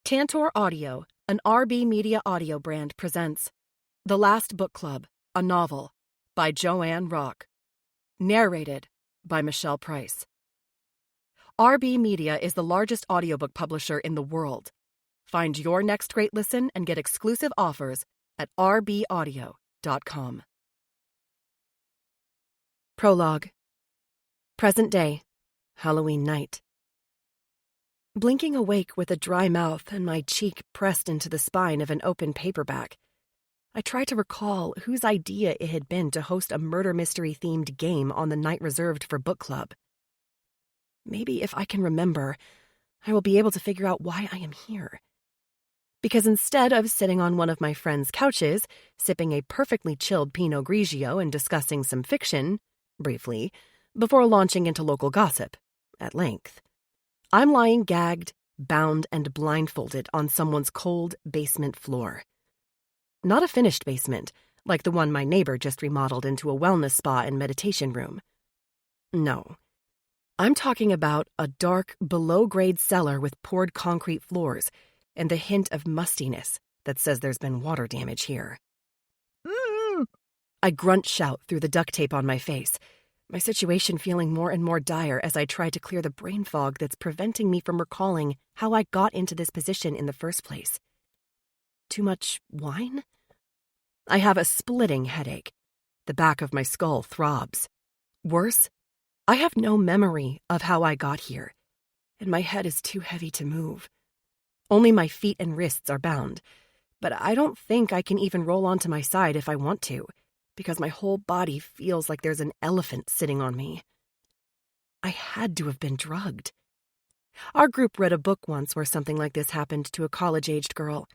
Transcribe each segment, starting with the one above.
Tantor Audio, an RB Media audio brand, presents The Last Book Club, a novel, by Joanne Rock. Narrated by Michelle Price. RB Media is the largest audiobook publisher in the world. Find your next great listen and get exclusive offers at rbaudio.com. Prologue. Present day, Halloween night. Blinking awake with a dry mouth and my cheek pressed into the spine of an open paperback, I tried to recall whose idea it had been to host a murder mystery-themed game on the night reserved for book club. Maybe if I can remember, I will be able to figure out why I am here. Because instead of sitting on one of my friends' couches, sipping a perfectly chilled Pinot Grigio and discussing some fiction, briefly, before launching into local gossip, at length, I'm lying gagged, bound, and blindfolded on someone's cold basement floor. Not a finished basement, like the one my neighbor just remodeled into a wellness spa and meditation room. No. I'm talking about a dark, below-grade cellar with poured concrete floors and the hint of mustiness that says there's been water damage here. I grunt shout through the duct tape on my face, my situation feeling more and more dire as I try to clear the brain fog that's preventing me from recalling how I got into this position in the first place. Too much wine? I have a splitting headache. The back of my skull throbs. Worse, I have no memory of how I got here, and my head is too heavy to move. Only my feet and wrists are bound, but I don't think I can even roll onto my side if I want to, because my whole body feels like there's an elephant sitting on me. I had to have been drugged. Our group read a book once where something like this happened to a college-aged girl.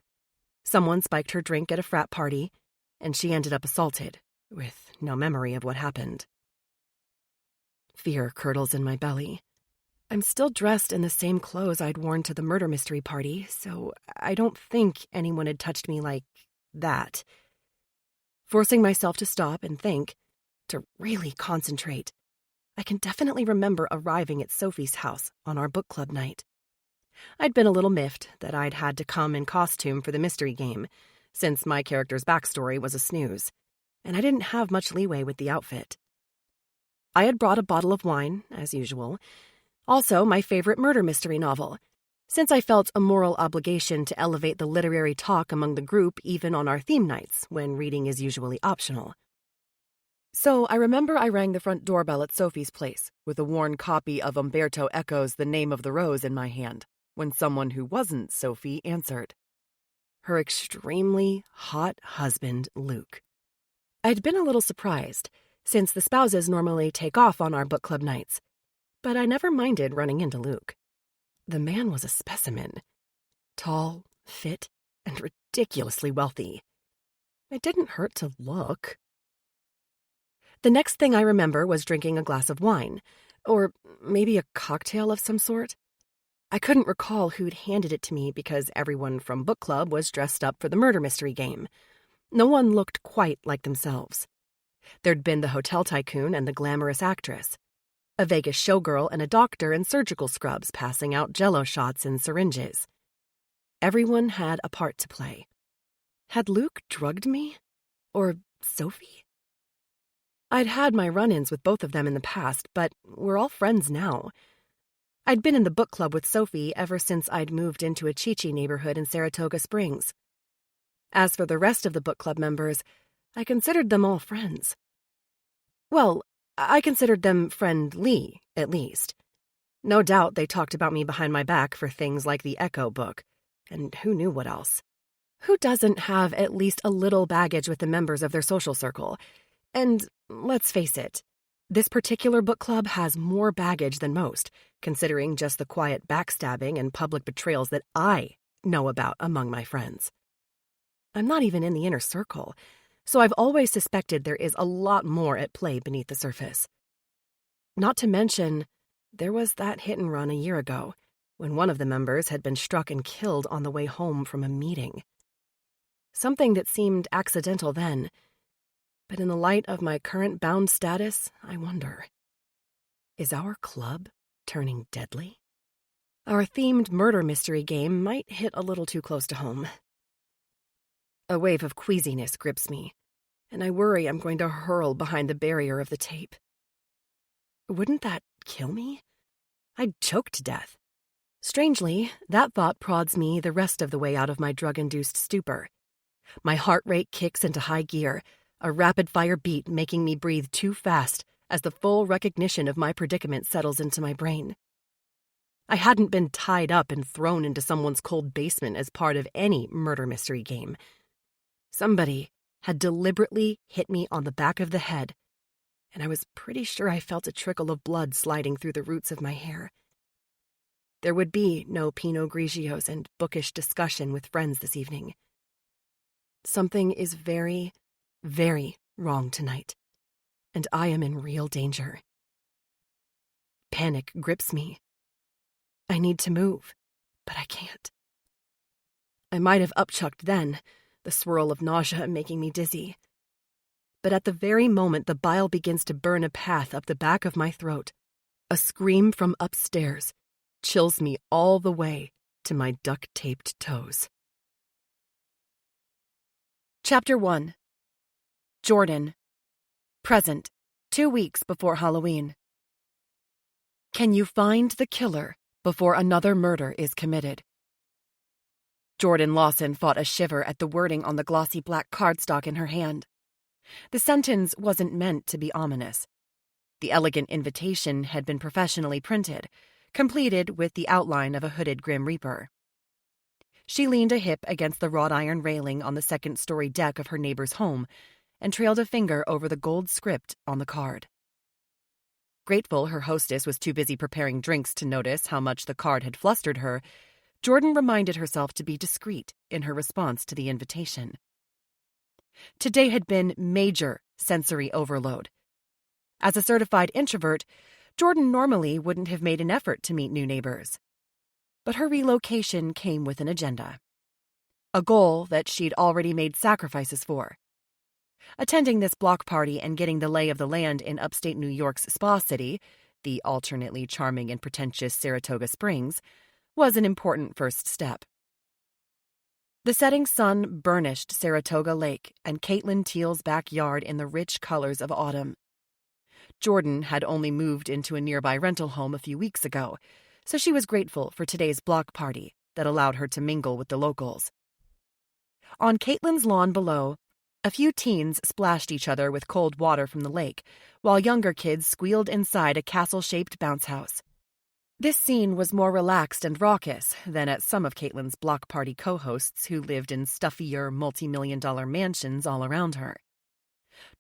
Someone spiked her drink at a frat party, and she ended up assaulted, with no memory of what happened. Fear curdles in my belly. I'm still dressed in the same clothes I'd worn to the murder mystery party, so I don't think anyone had touched me like that. Forcing myself to stop and think, to really concentrate, I can definitely remember arriving at Sophie's house on our book club night. I'd been a little miffed that I'd had to come in costume for the mystery game, since my character's backstory was a snooze, and I didn't have much leeway with the outfit. I had brought a bottle of wine, as usual, also my favorite murder mystery novel, since I felt a moral obligation to elevate the literary talk among the group even on our theme nights, when reading is usually optional. So I remember I rang the front doorbell at Sophie's place with a worn copy of Umberto Eco's The Name of the Rose in my hand, when someone who wasn't Sophie answered. Her extremely hot husband, Luke. I'd been a little surprised, since the spouses normally take off on our book club nights, but I never minded running into Luke. The man was a specimen. Tall, fit, and ridiculously wealthy. It didn't hurt to look. The next thing I remember was drinking a glass of wine, or maybe a cocktail of some sort. I couldn't recall who'd handed it to me because everyone from book club was dressed up for the murder mystery game. No one looked quite like themselves. There'd been the hotel tycoon and the glamorous actress, a Vegas showgirl and a doctor in surgical scrubs passing out Jell-O shots and syringes. Everyone had a part to play. Had Luke drugged me? Or Sophie? I'd had my run-ins with both of them in the past, but we're all friends now. I'd been in the book club with Sophie ever since I'd moved into a Chi-Chi neighborhood in Saratoga Springs. As for the rest of the book club members, I considered them all friends. Well, I considered them friendly, at least. No doubt they talked about me behind my back for things like the Echo book, and who knew what else. Who doesn't have at least a little baggage with the members of their social circle? And let's face it, this particular book club has more baggage than most, considering just the quiet backstabbing and public betrayals that I know about among my friends. I'm not even in the inner circle, so I've always suspected there is a lot more at play beneath the surface. Not to mention, there was that hit and run a year ago, when one of the members had been struck and killed on the way home from a meeting. Something that seemed accidental then, but in the light of my current bound status, I wonder, is our club turning deadly? Our themed murder mystery game might hit a little too close to home. A wave of queasiness grips me, and I worry I'm going to hurl behind the barrier of the tape. Wouldn't that kill me? I'd choke to death. Strangely, that thought prods me the rest of the way out of my drug-induced stupor. My heart rate kicks into high gear, a rapid-fire beat making me breathe too fast as the full recognition of my predicament settles into my brain. I hadn't been tied up and thrown into someone's cold basement as part of any murder mystery game. Somebody had deliberately hit me on the back of the head, and I was pretty sure I felt a trickle of blood sliding through the roots of my hair. There would be no Pinot Grigios and bookish discussion with friends this evening. Something is very, very wrong tonight, and I am in real danger. Panic grips me. I need to move, but I can't. I might have upchucked then, the swirl of nausea making me dizzy. But at the very moment the bile begins to burn a path up the back of my throat, a scream from upstairs chills me all the way to my duct-taped toes. Chapter 1. Jordan. Present, 2 weeks before Halloween. Can you find the killer before another murder is committed? Jordan Lawson fought a shiver at the wording on the glossy black cardstock in her hand. The sentence wasn't meant to be ominous. The elegant invitation had been professionally printed, completed with the outline of a hooded Grim Reaper. She leaned a hip against the wrought iron railing on the second-story deck of her neighbor's home and trailed a finger over the gold script on the card. Grateful her hostess was too busy preparing drinks to notice how much the card had flustered her, Jordan reminded herself to be discreet in her response to the invitation. Today had been major sensory overload. As a certified introvert, Jordan normally wouldn't have made an effort to meet new neighbors. But her relocation came with an agenda. A goal that she'd already made sacrifices for. Attending this block party and getting the lay of the land in upstate New York's Spa City, the alternately charming and pretentious Saratoga Springs, was an important first step. The setting sun burnished Saratoga Lake and Caitlin Teal's backyard in the rich colors of autumn. Jordan had only moved into a nearby rental home a few weeks ago, so she was grateful for today's block party that allowed her to mingle with the locals. On Caitlin's lawn below, a few teens splashed each other with cold water from the lake, while younger kids squealed inside a castle-shaped bounce house. This scene was more relaxed and raucous than at some of Caitlin's block party co-hosts who lived in stuffier, multi-million-dollar mansions all around her.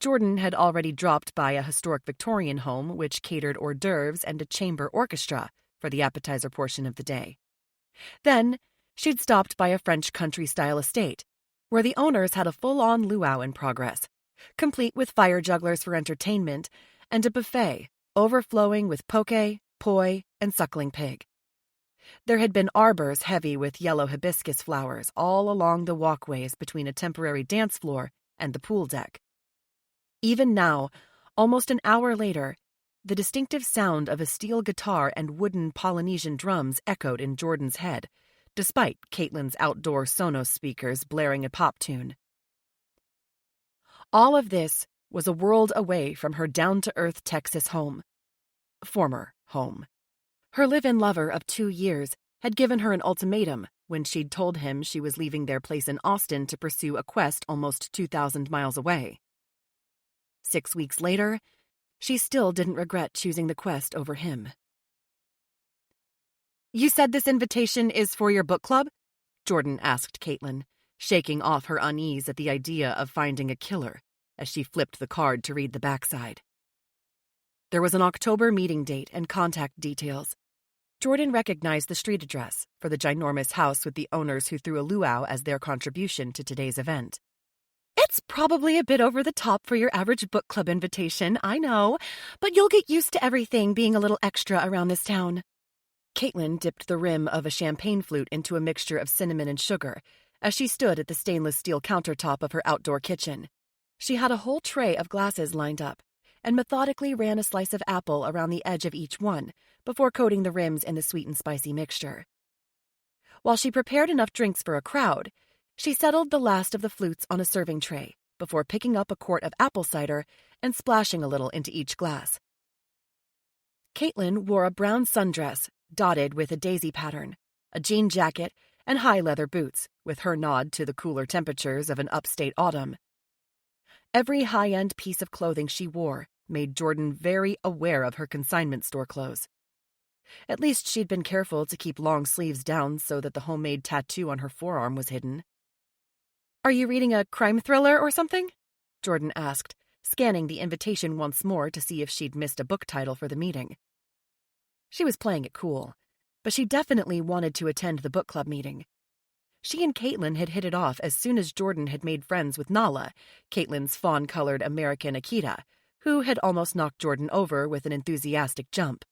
Jordan had already dropped by a historic Victorian home which catered hors d'oeuvres and a chamber orchestra for the appetizer portion of the day. Then, she'd stopped by a French country-style estate, where the owners had a full-on luau in progress, complete with fire jugglers for entertainment and a buffet overflowing with poke, poi, and suckling pig. There had been arbors heavy with yellow hibiscus flowers all along the walkways between a temporary dance floor and the pool deck. Even now, almost an hour later, the distinctive sound of a steel guitar and wooden Polynesian drums echoed in Jordan's head, despite Caitlin's outdoor Sonos speakers blaring a pop tune. All of this was a world away from her down-to-earth Texas home. Former home. Her live-in lover of 2 years had given her an ultimatum when she'd told him she was leaving their place in Austin to pursue a quest almost 2,000 miles away. 6 weeks later, she still didn't regret choosing the quest over him. "You said this invitation is for your book club?" Jordan asked Caitlin, shaking off her unease at the idea of finding a killer as she flipped the card to read the backside. There was an October meeting date and contact details. Jordan recognized the street address for the ginormous house with the owners who threw a luau as their contribution to today's event. "It's probably a bit over the top for your average book club invitation, I know, but you'll get used to everything being a little extra around this town." Caitlin dipped the rim of a champagne flute into a mixture of cinnamon and sugar as she stood at the stainless steel countertop of her outdoor kitchen. She had a whole tray of glasses lined up, and methodically ran a slice of apple around the edge of each one before coating the rims in the sweet and spicy mixture. While she prepared enough drinks for a crowd, she settled the last of the flutes on a serving tray before picking up a quart of apple cider and splashing a little into each glass. Caitlin wore a brown sundress dotted with a daisy pattern, a jean jacket, and high leather boots, with her nod to the cooler temperatures of an upstate autumn. Every high-end piece of clothing she wore made Jordan very aware of her consignment store clothes. At least she'd been careful to keep long sleeves down so that the homemade tattoo on her forearm was hidden. "Are you reading a crime thriller or something?" Jordan asked, scanning the invitation once more to see if she'd missed a book title for the meeting. She was playing it cool, but she definitely wanted to attend the book club meeting. She and Caitlin had hit it off as soon as Jordan had made friends with Nala, Caitlin's fawn-colored American Akita, who had almost knocked Jordan over with an enthusiastic jump.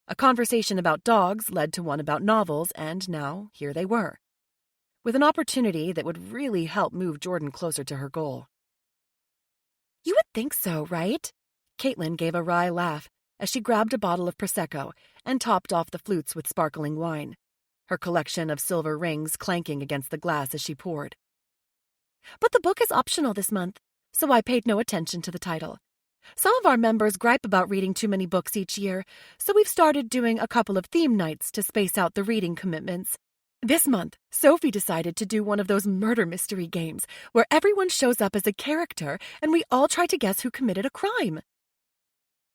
A conversation about dogs led to one about novels, and now here they were, with an opportunity that would really help move Jordan closer to her goal. "You would think so, right?" Caitlin gave a wry laugh as she grabbed a bottle of Prosecco and topped off the flutes with sparkling wine, her collection of silver rings clanking against the glass as she poured. "But the book is optional this month, so I paid no attention to the title. Some of our members gripe about reading too many books each year, so we've started doing a couple of theme nights to space out the reading commitments. This month, Sophie decided to do one of those murder mystery games where everyone shows up as a character and we all try to guess who committed a crime."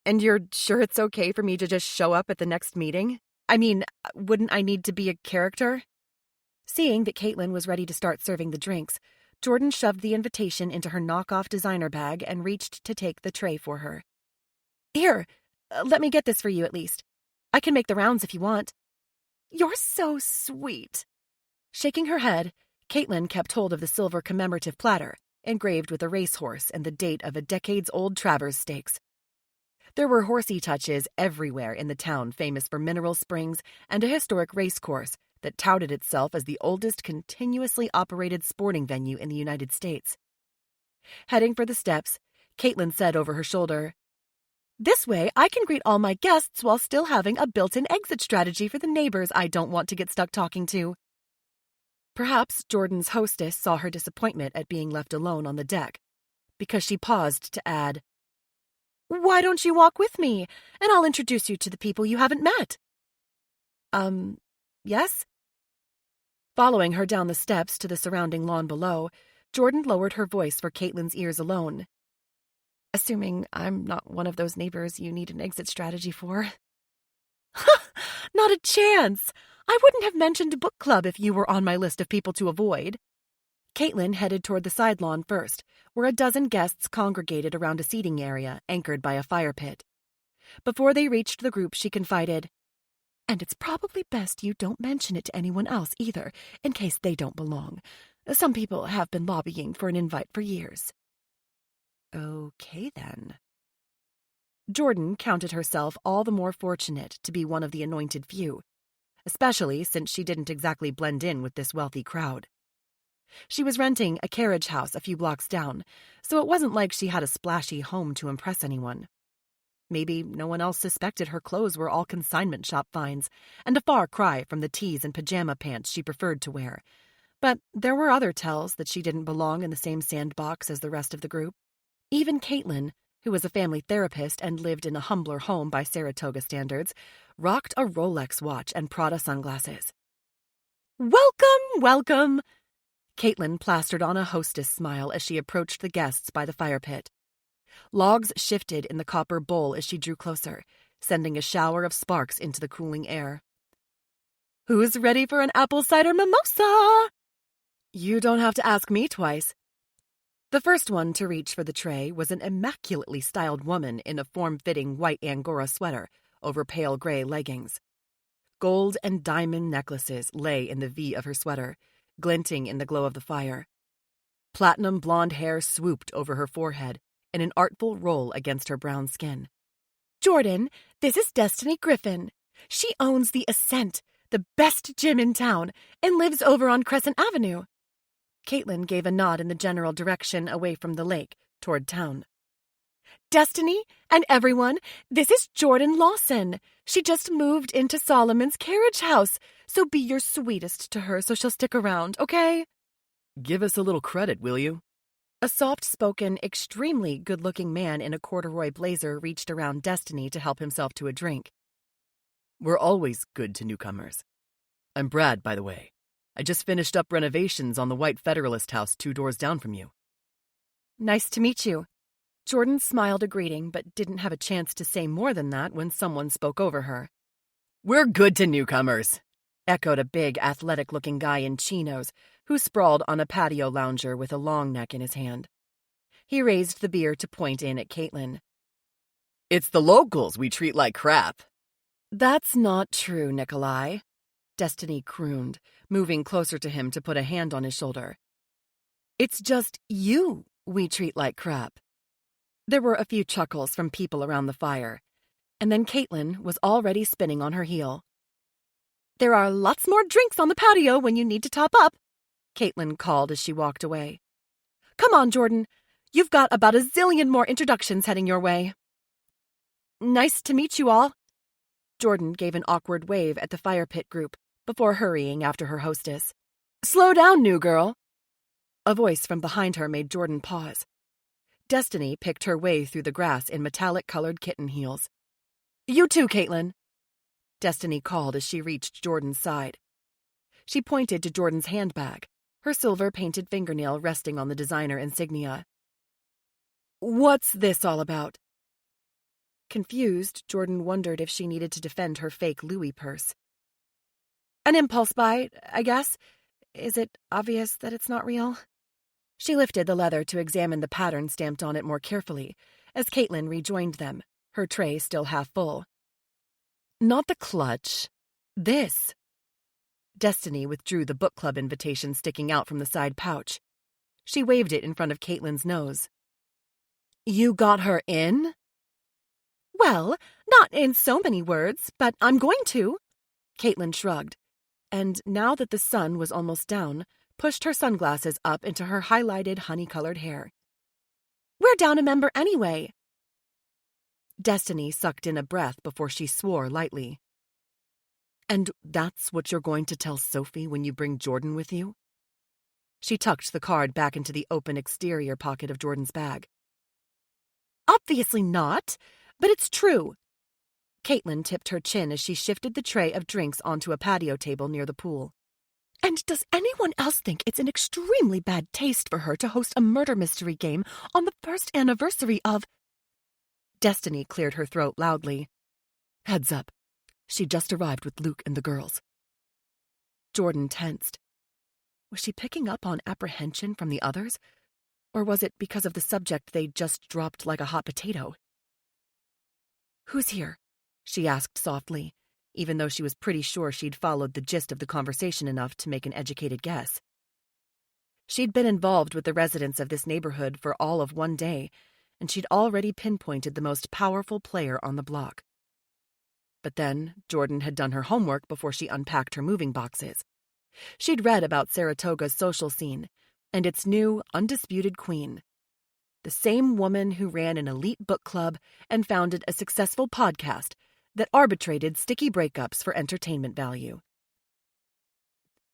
"And you're sure it's okay for me to just show up at the next meeting? I mean, wouldn't I need to be a character?" Seeing that Caitlin was ready to start serving the drinks, Jordan shoved the invitation into her knockoff designer bag and reached to take the tray for her. "Here, let me get this for you at least. I can make the rounds if you want." "You're so sweet." Shaking her head, Caitlin kept hold of the silver commemorative platter, engraved with a racehorse and the date of a decades-old Travers Stakes. There were horsey touches everywhere in the town famous for mineral springs and a historic racecourse that touted itself as the oldest continuously operated sporting venue in the United States. Heading for the steps, Caitlin said over her shoulder, "This way I can greet all my guests while still having a built-in exit strategy for the neighbors I don't want to get stuck talking to." Perhaps Jordan's hostess saw her disappointment at being left alone on the deck, because she paused to add, "Why don't you walk with me, and I'll introduce you to the people you haven't met?" Yes?" Following her down the steps to the surrounding lawn below, Jordan lowered her voice for Caitlin's ears alone. "Assuming I'm not one of those neighbors you need an exit strategy for." "Not a chance! I wouldn't have mentioned a book club if you were on my list of people to avoid." Caitlin headed toward the side lawn first, where a dozen guests congregated around a seating area anchored by a fire pit. Before they reached the group, she confided, "And it's probably best you don't mention it to anyone else either, in case they don't belong. Some people have been lobbying for an invite for years." "Okay, then." Jordan counted herself all the more fortunate to be one of the anointed few, especially since she didn't exactly blend in with this wealthy crowd. She was renting a carriage house a few blocks down, so it wasn't like she had a splashy home to impress anyone. Maybe no one else suspected her clothes were all consignment shop finds, and a far cry from the tees and pajama pants she preferred to wear. But there were other tells that she didn't belong in the same sandbox as the rest of the group. Even Caitlin, who was a family therapist and lived in a humbler home by Saratoga standards, rocked a Rolex watch and Prada sunglasses. "Welcome, welcome!" Caitlin plastered on a hostess smile as she approached the guests by the fire pit. Logs shifted in the copper bowl as she drew closer, sending a shower of sparks into the cooling air. "Who's ready for an apple cider mimosa?" "You don't have to ask me twice." The first one to reach for the tray was an immaculately styled woman in a form-fitting white Angora sweater over pale gray leggings. Gold and diamond necklaces lay in the V of her sweater, glinting in the glow of the fire. Platinum blonde hair swooped over her forehead in an artful roll against her brown skin. "Jordan, this is Destiny Griffin. She owns the Ascent, the best gym in town, and lives over on Crescent Avenue." Caitlin gave a nod in the general direction away from the lake, toward town. Destiny and everyone, this is Jordan Lawson. She just moved into Solomon's carriage house, so be your sweetest to her so she'll stick around, okay? Give us a little credit, will you? A soft-spoken, extremely good-looking man in a corduroy blazer reached around Destiny to help himself to a drink. We're always good to newcomers. I'm Brad, by the way. I just finished up renovations on the White Federalist house 2 doors down from you. Nice to meet you. Jordan smiled a greeting, but didn't have a chance to say more than that when someone spoke over her. We're good to newcomers, echoed a big, athletic-looking guy in chinos who sprawled on a patio lounger with a long neck in his hand. He raised the beer to point in at Caitlin. It's the locals we treat like crap. That's not true, Nikolai, Destiny crooned, moving closer to him to put a hand on his shoulder. It's just you we treat like crap. There were a few chuckles from people around the fire, and then Caitlin was already spinning on her heel. There are lots more drinks on the patio when you need to top up, Caitlin called as she walked away. Come on, Jordan. You've got about a zillion more introductions heading your way. Nice to meet you all. Jordan gave an awkward wave at the fire pit group before hurrying after her hostess. Slow down, new girl. A voice from behind her made Jordan pause. Destiny picked her way through the grass in metallic-colored kitten heels. You too, Caitlin, Destiny called as she reached Jordan's side. She pointed to Jordan's handbag, her silver-painted fingernail resting on the designer insignia. What's this all about? Confused, Jordan wondered if she needed to defend her fake Louis purse. An impulse buy, I guess. Is it obvious that it's not real? She lifted the leather to examine the pattern stamped on it more carefully, as Caitlin rejoined them, her tray still half full. Not the clutch. This. Destiny withdrew the book club invitation sticking out from the side pouch. She waved it in front of Caitlin's nose. You got her in? Well, not in so many words, but I'm going to. Caitlin shrugged, and now that the sun was almost down, pushed her sunglasses up into her highlighted honey-colored hair. We're down a member anyway. Destiny sucked in a breath before she swore lightly. And that's what you're going to tell Sophie when you bring Jordan with you? She tucked the card back into the open exterior pocket of Jordan's bag. Obviously not, but it's true. Caitlin tipped her chin as she shifted the tray of drinks onto a patio table near the pool. And does anyone else think it's an extremely bad taste for her to host a murder mystery game on the first anniversary of... Destiny cleared her throat loudly. Heads up. She just arrived with Luke and the girls. Jordan tensed. Was she picking up on apprehension from the others? Or was it because of the subject they'd just dropped like a hot potato? Who's here? She asked softly, even though she was pretty sure she'd followed the gist of the conversation enough to make an educated guess. She'd been involved with the residents of this neighborhood for all of one day, and she'd already pinpointed the most powerful player on the block. But then Jordan had done her homework before she unpacked her moving boxes. She'd read about Saratoga's social scene and its new, undisputed queen. The same woman who ran an elite book club and founded a successful podcast that arbitrated sticky breakups for entertainment value.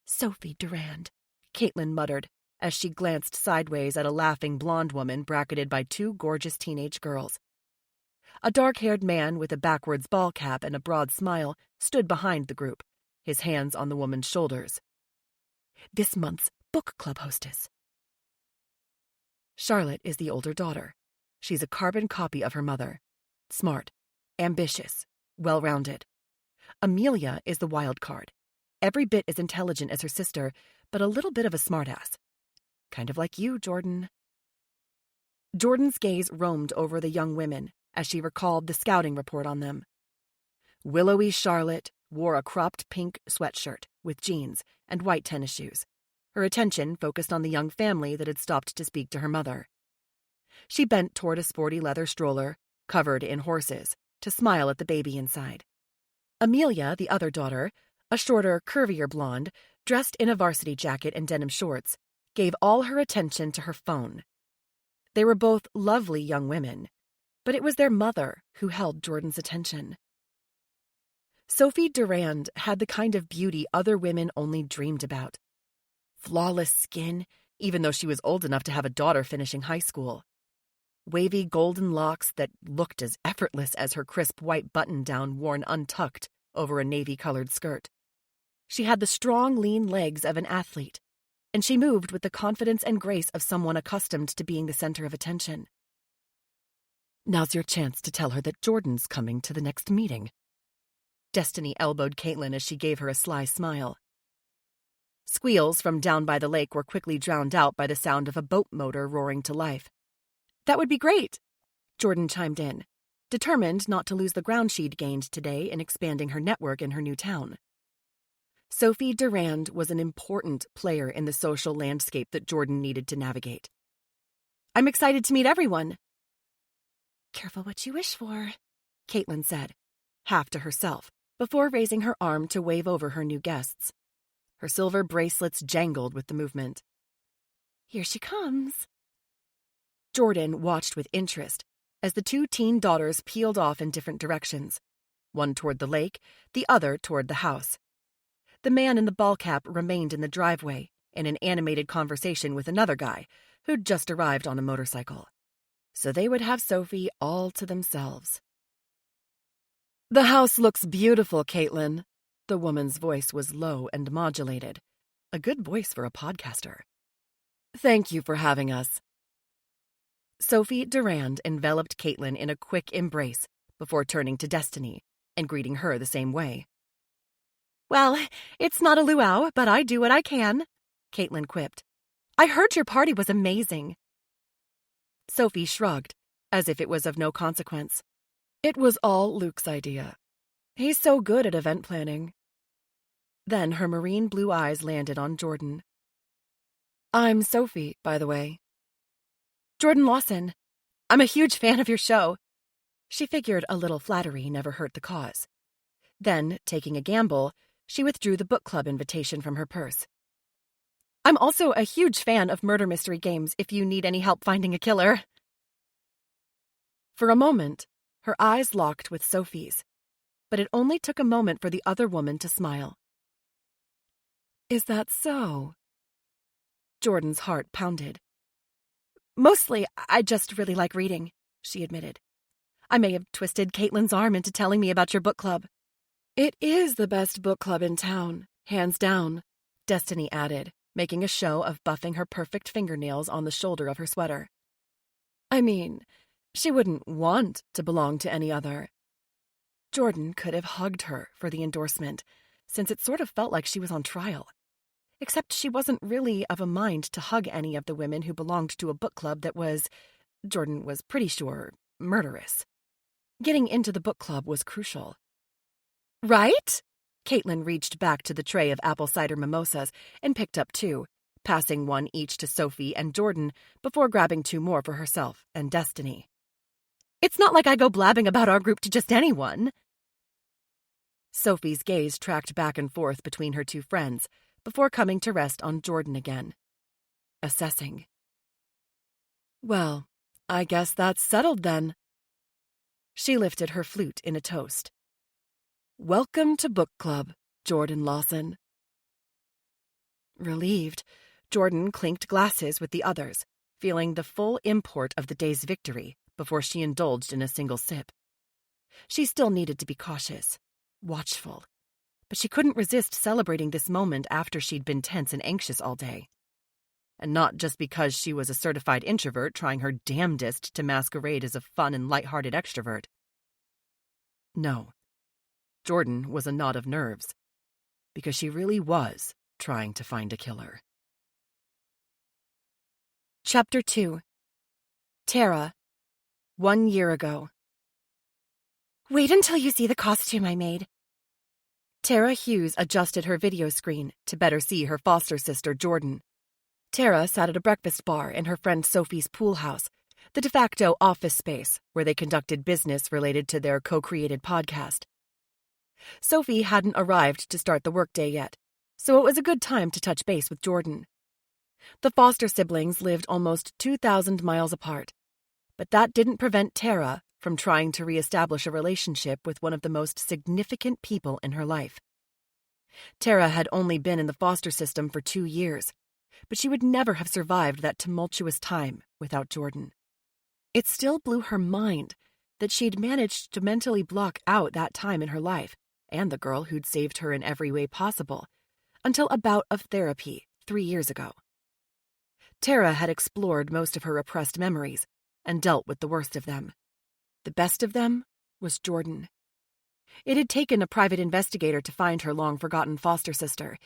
Sophie Durand, Caitlin muttered as she glanced sideways at a laughing blonde woman bracketed by 2 gorgeous teenage girls. A dark-haired man with a backwards ball cap and a broad smile stood behind the group, his hands on the woman's shoulders. This month's book club hostess. Charlotte is the older daughter. She's a carbon copy of her mother. Smart, ambitious, well-rounded. Amelia is the wild card. Every bit as intelligent as her sister, but a little bit of a smartass. Kind of like you, Jordan. Jordan's gaze roamed over the young women as she recalled the scouting report on them. Willowy Charlotte wore a cropped pink sweatshirt with jeans and white tennis shoes. Her attention focused on the young family that had stopped to speak to her mother. She bent toward a sporty leather stroller, covered in horses, to smile at the baby inside. Amelia, the other daughter, a shorter, curvier blonde, dressed in a varsity jacket and denim shorts, gave all her attention to her phone. They were both lovely young women, but it was their mother who held Jordan's attention. Sophie Durand had the kind of beauty other women only dreamed about. Flawless skin, even though she was old enough to have a daughter finishing high school. Wavy golden locks that looked as effortless as her crisp white button-down worn untucked over a navy-colored skirt. She had the strong, lean legs of an athlete, and she moved with the confidence and grace of someone accustomed to being the center of attention. "Now's your chance to tell her that Jordan's coming to the next meeting." Destiny elbowed Caitlin as she gave her a sly smile. Squeals from down by the lake were quickly drowned out by the sound of a boat motor roaring to life. "That would be great," Jordan chimed in, determined not to lose the ground she'd gained today in expanding her network in her new town. Sophie Durand was an important player in the social landscape that Jordan needed to navigate. "I'm excited to meet everyone." "Careful what you wish for," Caitlin said, half to herself, before raising her arm to wave over her new guests. Her silver bracelets jangled with the movement. "Here she comes." Jordan watched with interest as the two teen daughters peeled off in different directions, one toward the lake, the other toward the house. The man in the ball cap remained in the driveway in an animated conversation with another guy who'd just arrived on a motorcycle. So they would have Sophie all to themselves. "The house looks beautiful, Caitlin." The woman's voice was low and modulated, a good voice for a podcaster. "Thank you for having us." Sophie Durand enveloped Caitlin in a quick embrace before turning to Destiny and greeting her the same way. "Well, it's not a luau, but I do what I can," Caitlin quipped. "I heard your party was amazing." Sophie shrugged, as if it was of no consequence. "It was all Luke's idea. He's so good at event planning." Then her marine blue eyes landed on Jordan. "I'm Sophie, by the way." "Jordan Lawson. I'm a huge fan of your show." She figured a little flattery never hurt the cause. Then, taking a gamble, she withdrew the book club invitation from her purse. "I'm also a huge fan of murder mystery games if you need any help finding a killer." For a moment, her eyes locked with Sophie's, but it only took a moment for the other woman to smile. "Is that so?" Jordan's heart pounded. "Mostly, I just really like reading," she admitted. "I may have twisted Caitlin's arm into telling me about your book club." "It is the best book club in town, hands down," Destiny added, making a show of buffing her perfect fingernails on the shoulder of her sweater. "I mean, she wouldn't want to belong to any other." Jordan could have hugged her for the endorsement, since it sort of felt like she was on trial. Except she wasn't really of a mind to hug any of the women who belonged to a book club that was, Jordan was pretty sure, murderous. Getting into the book club was crucial. "Right?" Caitlin reached back to the tray of apple cider mimosas and picked up two, passing one each to Sophie and Jordan before grabbing two more for herself and Destiny. "It's not like I go blabbing about our group to just anyone." Sophie's gaze tracked back and forth between her two friends before coming to rest on Jordan again. Assessing. "Well, I guess that's settled then." She lifted her flute in a toast. "Welcome to book club, Jordan Lawson." Relieved, Jordan clinked glasses with the others, feeling the full import of the day's victory before she indulged in a single sip. She still needed to be cautious, watchful, but she couldn't resist celebrating this moment after she'd been tense and anxious all day. And not just because she was a certified introvert trying her damnedest to masquerade as a fun and lighthearted extrovert. No, Jordan was a knot of nerves, because she really was trying to find a killer. Chapter 2. Tara, 1 year ago. "Wait until you see the costume I made." Tara Hughes adjusted her video screen to better see her foster sister, Jordan. Tara sat at a breakfast bar in her friend Sophie's pool house, the de facto office space where they conducted business related to their co-created podcast. Sophie hadn't arrived to start the workday yet, so it was a good time to touch base with Jordan. The foster siblings lived almost 2,000 miles apart, but that didn't prevent Tara from trying to reestablish a relationship with one of the most significant people in her life. Tara had only been in the foster system for 2 years, but she would never have survived that tumultuous time without Jordan. It still blew her mind that she'd managed to mentally block out that time in her life and the girl who'd saved her in every way possible until a bout of therapy 3 years ago. Tara had explored most of her repressed memories and dealt with the worst of them. The best of them was Jordan. It had taken a private investigator to find her long-forgotten foster sister,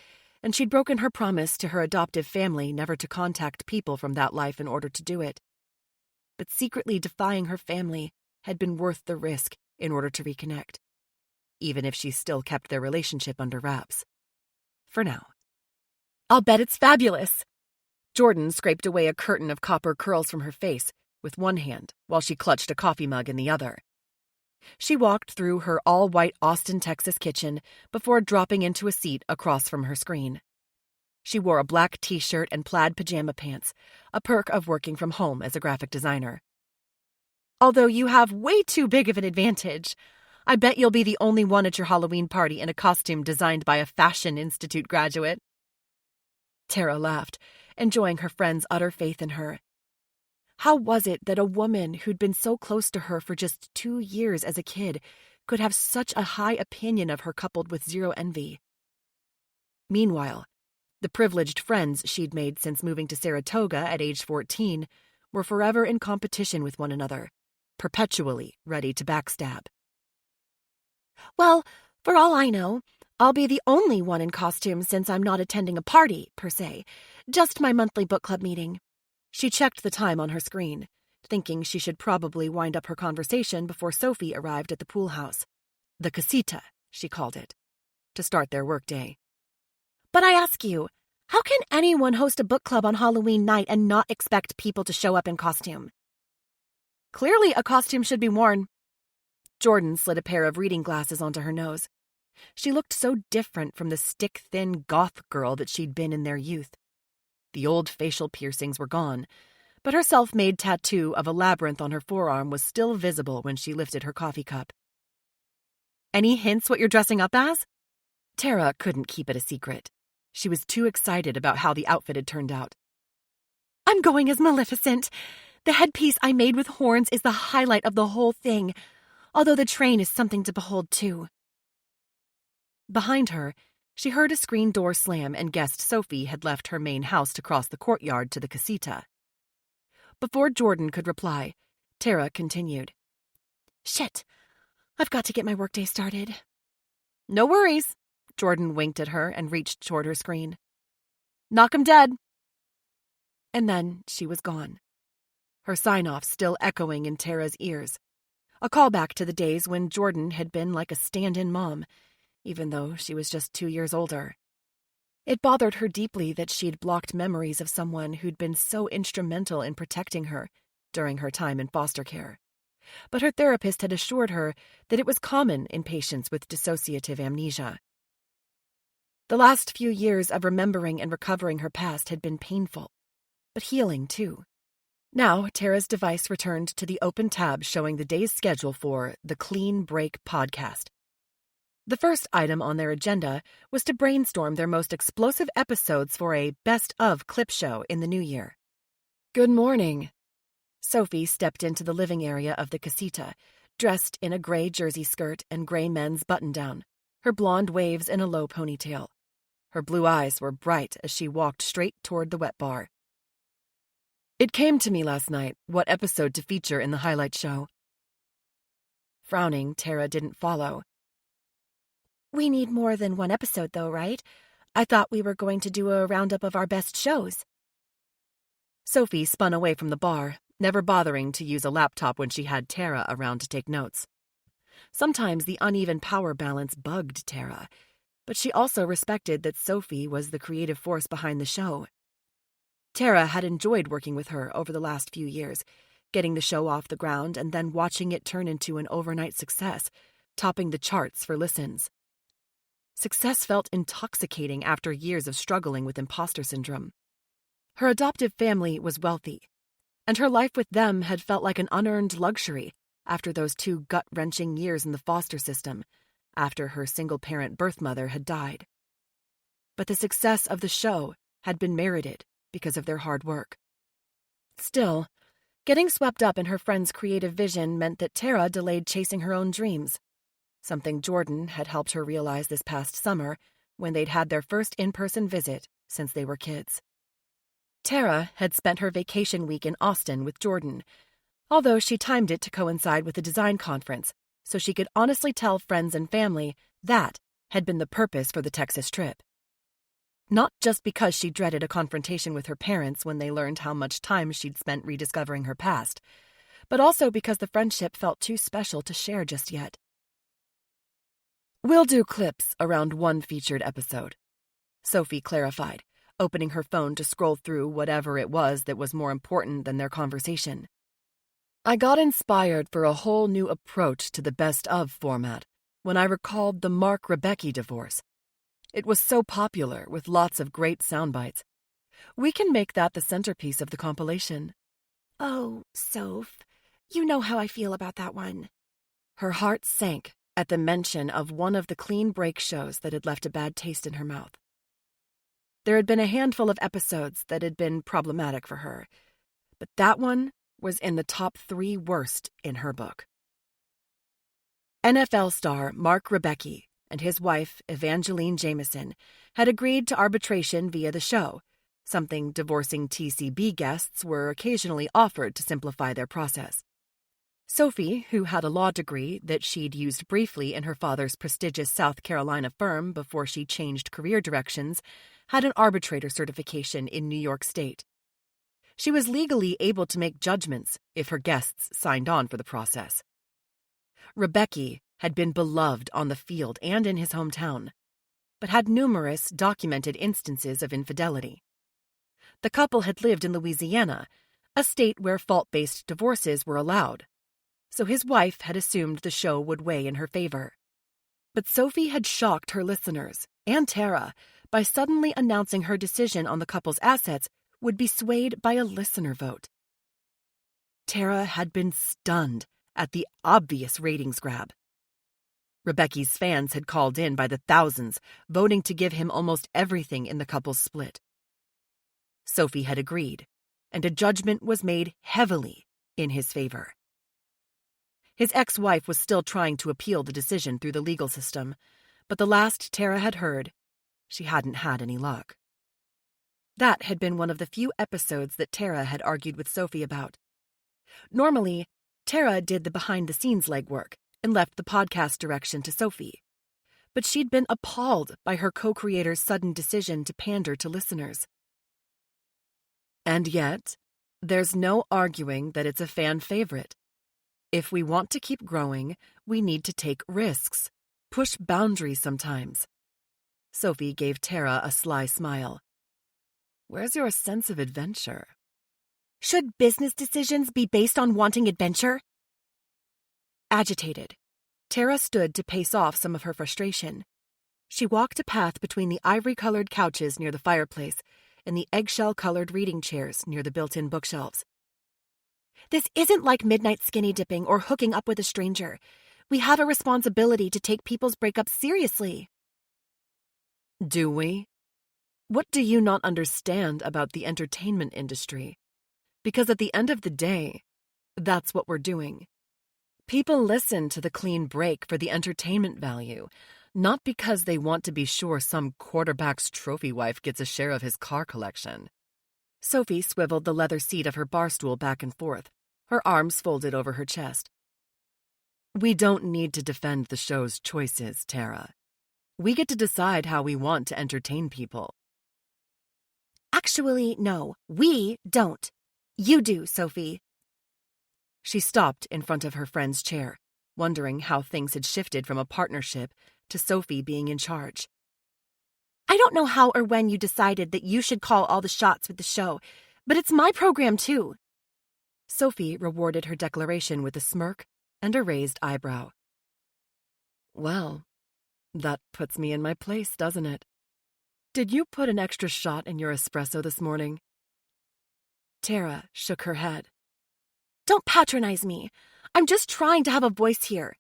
and she'd broken her promise to her adoptive family never to contact people from that life in order to do it. But secretly defying her family had been worth the risk in order to reconnect, even if she still kept their relationship under wraps. For now. "I'll bet it's fabulous." Jordan scraped away a curtain of copper curls from her face with one hand while she clutched a coffee mug in the other. She walked through her all-white Austin, Texas kitchen before dropping into a seat across from her screen. She wore a black t-shirt and plaid pajama pants, a perk of working from home as a graphic designer. "Although you have way too big of an advantage. I bet you'll be the only one at your Halloween party in a costume designed by a Fashion Institute graduate." Tara laughed, enjoying her friend's utter faith in her. How was it that a woman who'd been so close to her for just 2 years as a kid could have such a high opinion of her coupled with zero envy? Meanwhile, the privileged friends she'd made since moving to Saratoga at age 14 were forever in competition with one another, perpetually ready to backstab. "Well, for all I know, I'll be the only one in costume since I'm not attending a party, per se, just my monthly book club meeting." She checked the time on her screen, thinking she should probably wind up her conversation before Sophie arrived at the pool house. The casita, she called it, to start their workday. "But I ask you, how can anyone host a book club on Halloween night and not expect people to show up in costume?" "Clearly a costume should be worn." Jordan slid a pair of reading glasses onto her nose. She looked so different from the stick-thin goth girl that she'd been in their youth. The old facial piercings were gone, but her self-made tattoo of a labyrinth on her forearm was still visible when she lifted her coffee cup. "Any hints what you're dressing up as?" Tara couldn't keep it a secret. She was too excited about how the outfit had turned out. "I'm going as Maleficent. The headpiece I made with horns is the highlight of the whole thing, although the train is something to behold too." Behind her, she heard a screen door slam and guessed Sophie had left her main house to cross the courtyard to the casita. Before Jordan could reply, Tara continued. "Shit, I've got to get my workday started." "No worries." Jordan winked at her and reached toward her screen. "Knock 'em dead." And then she was gone, her sign-off still echoing in Tara's ears, a callback to the days when Jordan had been like a stand-in mom, even though she was just 2 years older. It bothered her deeply that she'd blocked memories of someone who'd been so instrumental in protecting her during her time in foster care. But her therapist had assured her that it was common in patients with dissociative amnesia. The last few years of remembering and recovering her past had been painful, but healing too. Now, Tara's device returned to the open tab showing the day's schedule for the Clean Break podcast. The first item on their agenda was to brainstorm their most explosive episodes for a best-of clip show in the new year. "Good morning." Sophie stepped into the living area of the casita, dressed in a gray jersey skirt and gray men's button-down, her blonde waves in a low ponytail. Her blue eyes were bright as she walked straight toward the wet bar. "It came to me last night what episode to feature in the highlight show." Frowning, Tara didn't follow. "We need more than one episode, though, right? I thought we were going to do a roundup of our best shows." Sophie spun away from the bar, never bothering to use a laptop when she had Tara around to take notes. Sometimes the uneven power balance bugged Tara, but she also respected that Sophie was the creative force behind the show. Tara had enjoyed working with her over the last few years, getting the show off the ground and then watching it turn into an overnight success, topping the charts for listens. Success felt intoxicating after years of struggling with imposter syndrome. Her adoptive family was wealthy, and her life with them had felt like an unearned luxury, after those 2 gut-wrenching years in the foster system, after her single-parent birth mother had died. But the success of the show had been merited because of their hard work. Still, getting swept up in her friend's creative vision meant that Tara delayed chasing her own dreams, something Jordan had helped her realize this past summer when they'd had their first in-person visit since they were kids. Tara had spent her vacation week in Austin with Jordan, although she timed it to coincide with a design conference, so she could honestly tell friends and family that had been the purpose for the Texas trip. Not just because she dreaded a confrontation with her parents when they learned how much time she'd spent rediscovering her past, but also because the friendship felt too special to share just yet. "We'll do clips around one featured episode," Sophie clarified, opening her phone to scroll through whatever it was that was more important than their conversation. "I got inspired for a whole new approach to the best of format when I recalled the Mark Rebecca divorce. It was so popular with lots of great sound bites. We can make that the centerpiece of the compilation." "Oh, Soph, you know how I feel about that one." Her heart sank at the mention of one of the clean break shows that had left a bad taste in her mouth. There had been a handful of episodes that had been problematic for her, but that one was in the top 3 worst in her book. NFL star Mark Rebecca and his wife, Evangeline Jameson, had agreed to arbitration via the show, something divorcing TCB guests were occasionally offered to simplify their process. Sophie, who had a law degree that she'd used briefly in her father's prestigious South Carolina firm before she changed career directions, had an arbitrator certification in New York State. She was legally able to make judgments if her guests signed on for the process. Rebecca had been beloved on the field and in his hometown, but had numerous documented instances of infidelity. The couple had lived in Louisiana, a state where fault-based divorces were allowed, so his wife had assumed the show would weigh in her favor. But Sophie had shocked her listeners, and Tara, by suddenly announcing her decision on the couple's assets would be swayed by a listener vote. Tara had been stunned at the obvious ratings grab. Rebecca's fans had called in by the thousands, voting to give him almost everything in the couple's split. Sophie had agreed, and a judgment was made heavily in his favor. His ex-wife was still trying to appeal the decision through the legal system, but the last Tara had heard, she hadn't had any luck. That had been one of the few episodes that Tara had argued with Sophie about. Normally, Tara did the behind-the-scenes legwork and left the podcast direction to Sophie, but she'd been appalled by her co-creator's sudden decision to pander to listeners. And yet, there's no arguing that it's a fan favorite. If we want to keep growing, we need to take risks, push boundaries sometimes. Sophie gave Tara a sly smile. Where's your sense of adventure? "Should business decisions be based on wanting adventure?" Agitated, Tara stood to pace off some of her frustration. She walked a path between the ivory-colored couches near the fireplace and the eggshell-colored reading chairs near the built-in bookshelves. "This isn't like midnight skinny dipping or hooking up with a stranger. We have a responsibility to take people's breakups seriously." Do we? What do you not understand about the entertainment industry? Because at the end of the day, that's what we're doing. People listen to the clean break for the entertainment value, not because they want to be sure some quarterback's trophy wife gets a share of his car collection. Sophie swiveled the leather seat of her bar stool back and forth, her arms folded over her chest. We don't need to defend the show's choices, Tara. We get to decide how we want to entertain people. "Actually, no, we don't. You do, Sophie." She stopped in front of her friend's chair, wondering how things had shifted from a partnership to Sophie being in charge. "I don't know how or when you decided that you should call all the shots with the show, but it's my program too." Sophie rewarded her declaration with a smirk and a raised eyebrow. Well, that puts me in my place, doesn't it? Did you put an extra shot in your espresso this morning? Tara shook her head. "Don't patronize me. I'm just trying to have a voice here.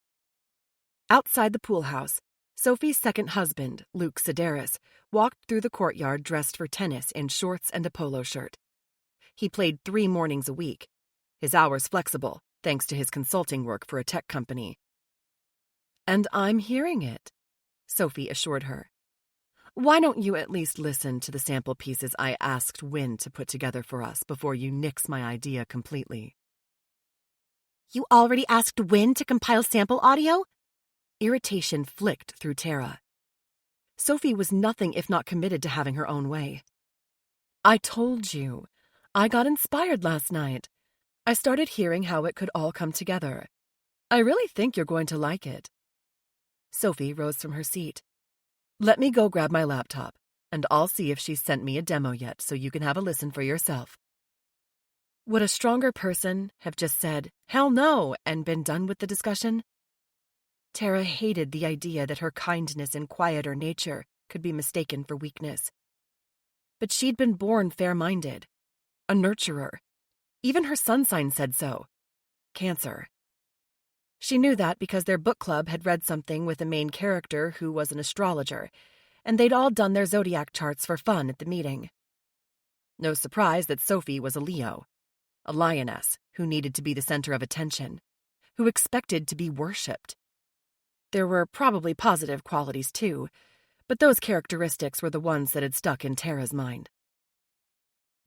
Outside the pool house, Sophie's second husband, Luke Sedaris, walked through the courtyard dressed for tennis in shorts and a polo shirt. He played 3 mornings a week, his hours flexible thanks to his consulting work for a tech company. "And I'm hearing it," Sophie assured her. "Why don't you at least listen to the sample pieces I asked Wynne to put together for us before you nix my idea completely?" You already asked Wynne to compile sample audio? Irritation flicked through Tara. Sophie was nothing if not committed to having her own way. "I told you. I got inspired last night. I started hearing how it could all come together. I really think you're going to like it." Sophie rose from her seat. "Let me go grab my laptop, and I'll see if she's sent me a demo yet so you can have a listen for yourself." Would a stronger person have just said, "Hell no," and been done with the discussion? Tara hated the idea that her kindness and quieter nature could be mistaken for weakness. But she'd been born fair-minded, a nurturer. Even her sun sign said so. Cancer. She knew that because their book club had read something with a main character who was an astrologer, and they'd all done their zodiac charts for fun at the meeting. No surprise that Sophie was a Leo, a lioness who needed to be the center of attention, who expected to be worshipped. There were probably positive qualities too, but those characteristics were the ones that had stuck in Tara's mind.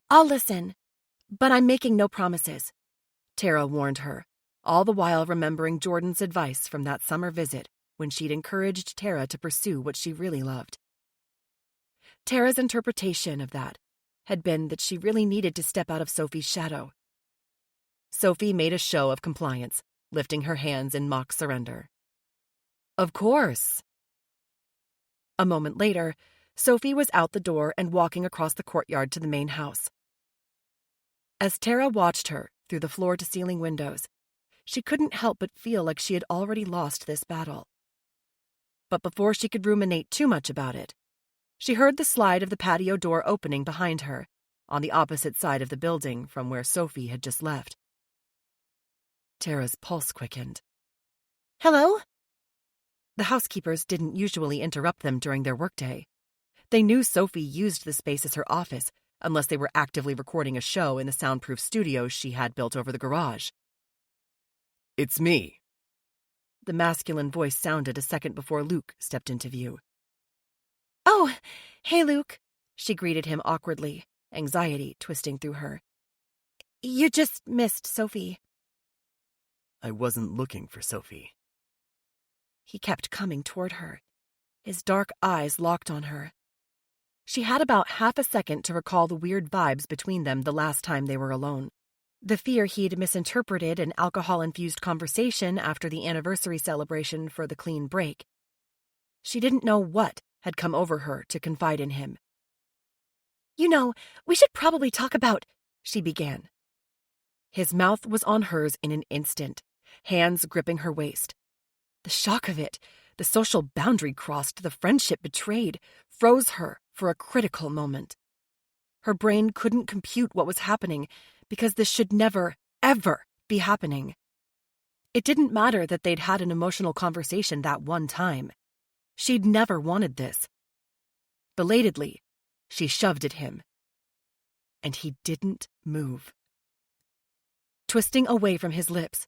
I'll listen, but I'm making no promises, Tara warned her, all the while remembering Jordan's advice from that summer visit when she'd encouraged Tara to pursue what she really loved. Tara's interpretation of that had been that she really needed to step out of Sophie's shadow. Sophie made a show of compliance, lifting her hands in mock surrender. "Of course." A moment later, Sophie was out the door and walking across the courtyard to the main house. As Tara watched her through the floor-to-ceiling windows, she couldn't help but feel like she had already lost this battle. But before she could ruminate too much about it, she heard the slide of the patio door opening behind her, on the opposite side of the building from where Sophie had just left. Tara's pulse quickened. Hello? The housekeepers didn't usually interrupt them during their workday. They knew Sophie used the space as her office, unless they were actively recording a show in the soundproof studio she had built over the garage. "It's me." The masculine voice sounded a second before Luke stepped into view. Oh, hey, Luke, she greeted him awkwardly, anxiety twisting through her. You just missed Sophie. "I wasn't looking for Sophie." He kept coming toward her, his dark eyes locked on her. She had about half a second to recall the weird vibes between them the last time they were alone. The fear he'd misinterpreted an alcohol-infused conversation after the anniversary celebration for the clean break. She didn't know what had come over her to confide in him. You know, we should probably talk about, she began. His mouth was on hers in an instant, hands gripping her waist. The shock of it, the social boundary crossed, the friendship betrayed, froze her for a critical moment. Her brain couldn't compute what was happening because this should never, ever be happening. It didn't matter that they'd had an emotional conversation that one time. She'd never wanted this. Belatedly, she shoved at him. And he didn't move. Twisting away from his lips,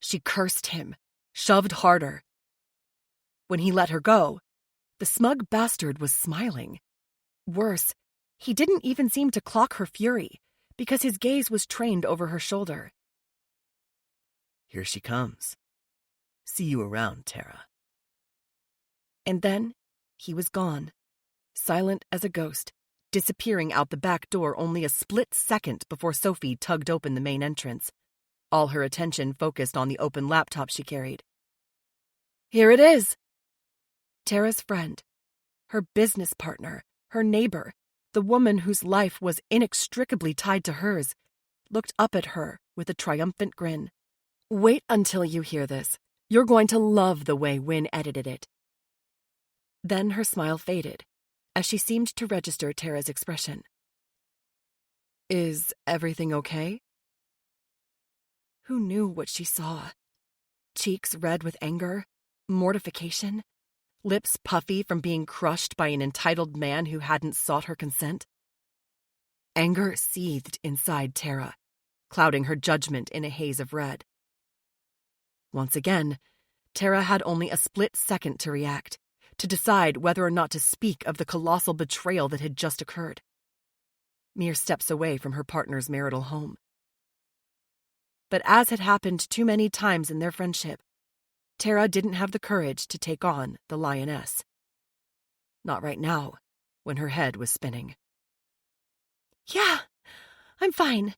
she cursed him, shoved harder. When he let her go, the smug bastard was smiling. Worse, he didn't even seem to clock her fury, because his gaze was trained over her shoulder. "Here she comes. See you around, Tara." And then he was gone, silent as a ghost, disappearing out the back door only a split second before Sophie tugged open the main entrance, all her attention focused on the open laptop she carried. Here it is! Tara's friend, her business partner, her neighbor, the woman whose life was inextricably tied to hers, looked up at her with a triumphant grin. Wait until you hear this. You're going to love the way Wynne edited it. Then her smile faded, as she seemed to register Tara's expression. Is everything okay? Who knew what she saw? cheeks red with anger, mortification, lips puffy from being crushed by an entitled man who hadn't sought her consent. Anger seethed inside Tara, clouding her judgment in a haze of red. Once again, Tara had only a split second to react, to decide whether or not to speak of the colossal betrayal that had just occurred. Mere steps away from her partner's marital home. But as had happened too many times in their friendship, Tara didn't have the courage to take on the lioness. Not right now, when her head was spinning. Yeah, I'm fine.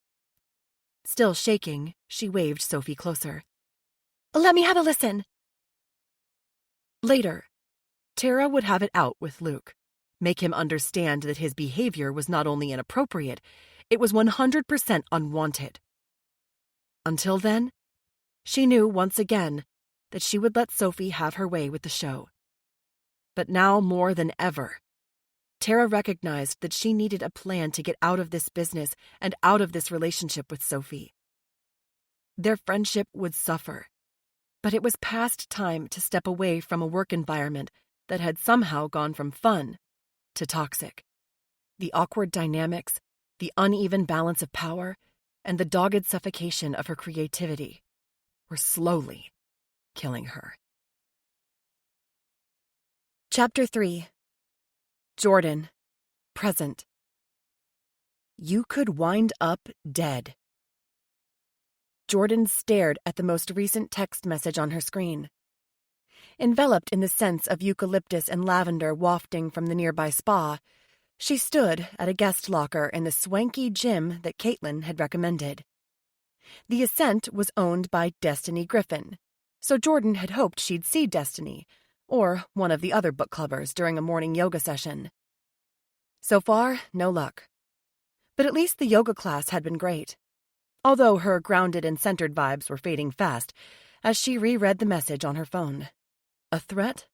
Still shaking, she waved Sophie closer. Let me have a listen. Later, Tara would have it out with Luke, make him understand that his behavior was not only inappropriate, it was 100% unwanted. Until then, she knew once again that she would let Sophie have her way with the show. But now more than ever, Tara recognized that she needed a plan to get out of this business and out of this relationship with Sophie. Their friendship would suffer, but it was past time to step away from a work environment that had somehow gone from fun to toxic. The awkward dynamics, the uneven balance of power, and the dogged suffocation of her creativity were slowly killing her. Chapter 3. Jordan, present. You could wind up dead. Jordan stared at the most recent text message on her screen. Enveloped in the scents of eucalyptus and lavender wafting from the nearby spa, she stood at a guest locker in the swanky gym that Caitlin had recommended. The Ascent was owned by Destiny Griffin, so Jordan had hoped she'd see Destiny, or one of the other book clubbers during a morning yoga session. So far, no luck. But at least the yoga class had been great, although her grounded and centered vibes were fading fast as she reread the message on her phone. A threat?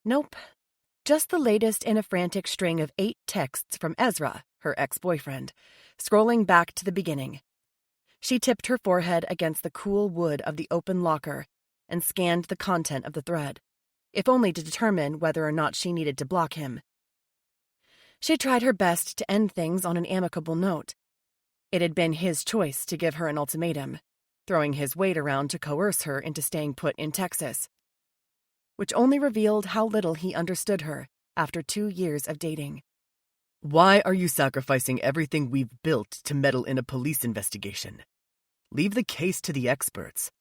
Nope. Just the latest in a frantic string of 8 texts from Ezra, her ex-boyfriend, scrolling back to the beginning. She tipped her forehead against the cool wood of the open locker and scanned the content of the thread, if only to determine whether or not she needed to block him. She tried her best to end things on an amicable note. It had been his choice to give her an ultimatum, throwing his weight around to coerce her into staying put in Texas, which only revealed how little he understood her after 2 years of dating. Why are you sacrificing everything we've built to meddle in a police investigation? Leave the case to the experts.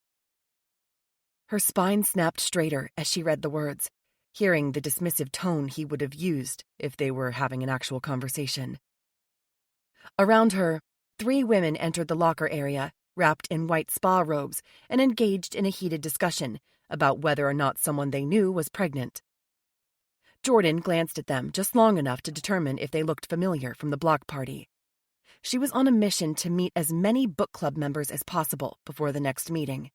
Her spine snapped straighter as she read the words, hearing the dismissive tone he would have used if they were having an actual conversation. Around her, 3 women entered the locker area, wrapped in white spa robes, and engaged in a heated discussion about whether or not someone they knew was pregnant. Jordan glanced at them just long enough to determine if they looked familiar from the block party. She was on a mission to meet as many book club members as possible before the next meeting.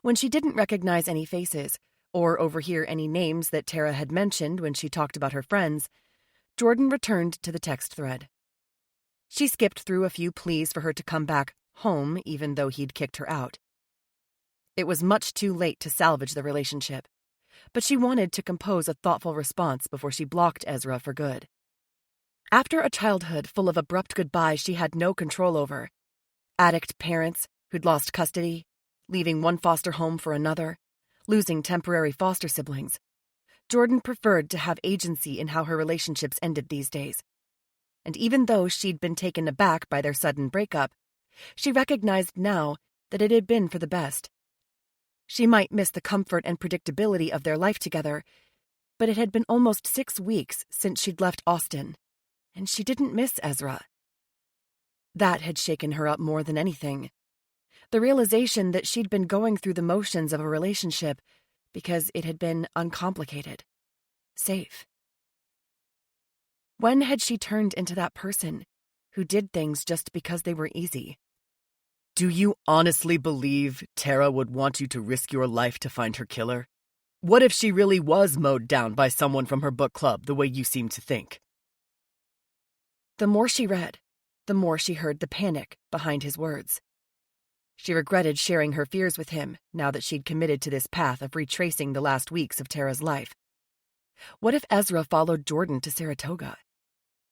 When she didn't recognize any faces, or overhear any names that Tara had mentioned when she talked about her friends, Jordan returned to the text thread. She skipped through a few pleas for her to come back home even though he'd kicked her out. It was much too late to salvage the relationship, but she wanted to compose a thoughtful response before she blocked Ezra for good. After a childhood full of abrupt goodbyes she had no control over, addict parents who'd lost custody, leaving one foster home for another, losing temporary foster siblings, Jordan preferred to have agency in how her relationships ended these days. And even though she'd been taken aback by their sudden breakup, she recognized now that it had been for the best. She might miss the comfort and predictability of their life together, but it had been almost 6 weeks since she'd left Austin, and she didn't miss Ezra. That had shaken her up more than anything. The realization that she'd been going through the motions of a relationship because it had been uncomplicated, safe. When had she turned into that person who did things just because they were easy? Do you honestly believe Tara would want you to risk your life to find her killer? What if she really was mowed down by someone from her book club the way you seem to think? The more she read, the more she heard the panic behind his words. She regretted sharing her fears with him now that she'd committed to this path of retracing the last weeks of Tara's life. What if Ezra followed Jordan to Saratoga?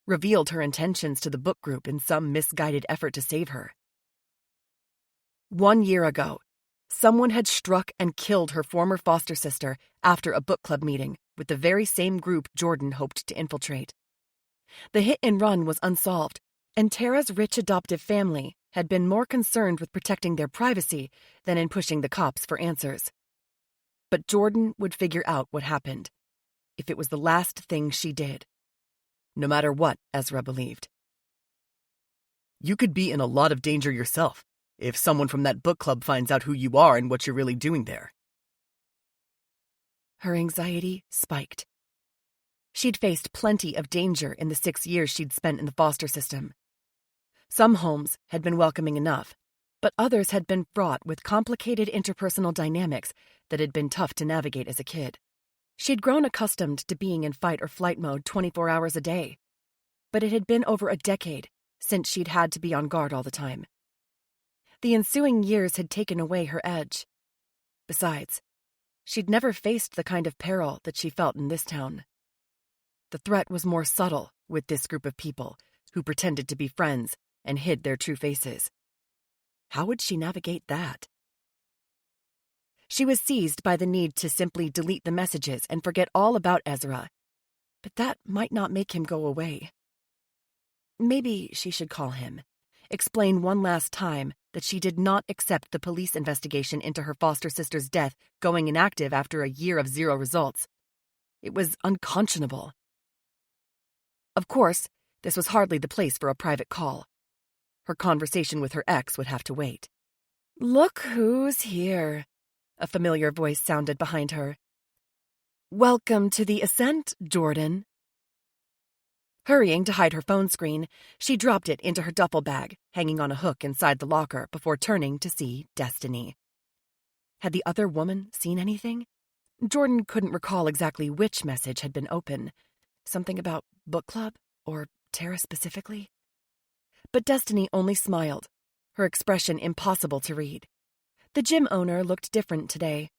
Revealed her intentions to the book group in some misguided effort to save her? 1 year ago, someone had struck and killed her former foster sister after a book club meeting with the very same group Jordan hoped to infiltrate. The hit and run was unsolved, and Tara's rich adoptive family had been more concerned with protecting their privacy than in pushing the cops for answers. But Jordan would figure out what happened, if it was the last thing she did. No matter what Ezra believed. You could be in a lot of danger yourself if someone from that book club finds out who you are and what you're really doing there. Her anxiety spiked. She'd faced plenty of danger in the 6 years she'd spent in the foster system. Some homes had been welcoming enough, but others had been fraught with complicated interpersonal dynamics that had been tough to navigate as a kid. She'd grown accustomed to being in fight or flight mode 24 hours a day, but it had been over a decade since she'd had to be on guard all the time. The ensuing years had taken away her edge. Besides, she'd never faced the kind of peril that she felt in this town. The threat was more subtle with this group of people who pretended to be friends and hid their true faces. How would she navigate that? She was seized by the need to simply delete the messages and forget all about Ezra, but that might not make him go away. Maybe she should call him, explain one last time that she did not accept the police investigation into her foster sister's death going inactive after a year of zero results. It was unconscionable. Of course, this was hardly the place for a private call. Her conversation with her ex would have to wait. "Look who's here," a familiar voice sounded behind her. "Welcome to the ascent, Jordan." Hurrying to hide her phone screen, she dropped it into her duffel bag, hanging on a hook inside the locker before turning to see Destiny. Had the other woman seen anything? Jordan couldn't recall exactly which message had been open. Something about book club, or Tara specifically? But Destiny only smiled, her expression impossible to read. The gym owner looked different today.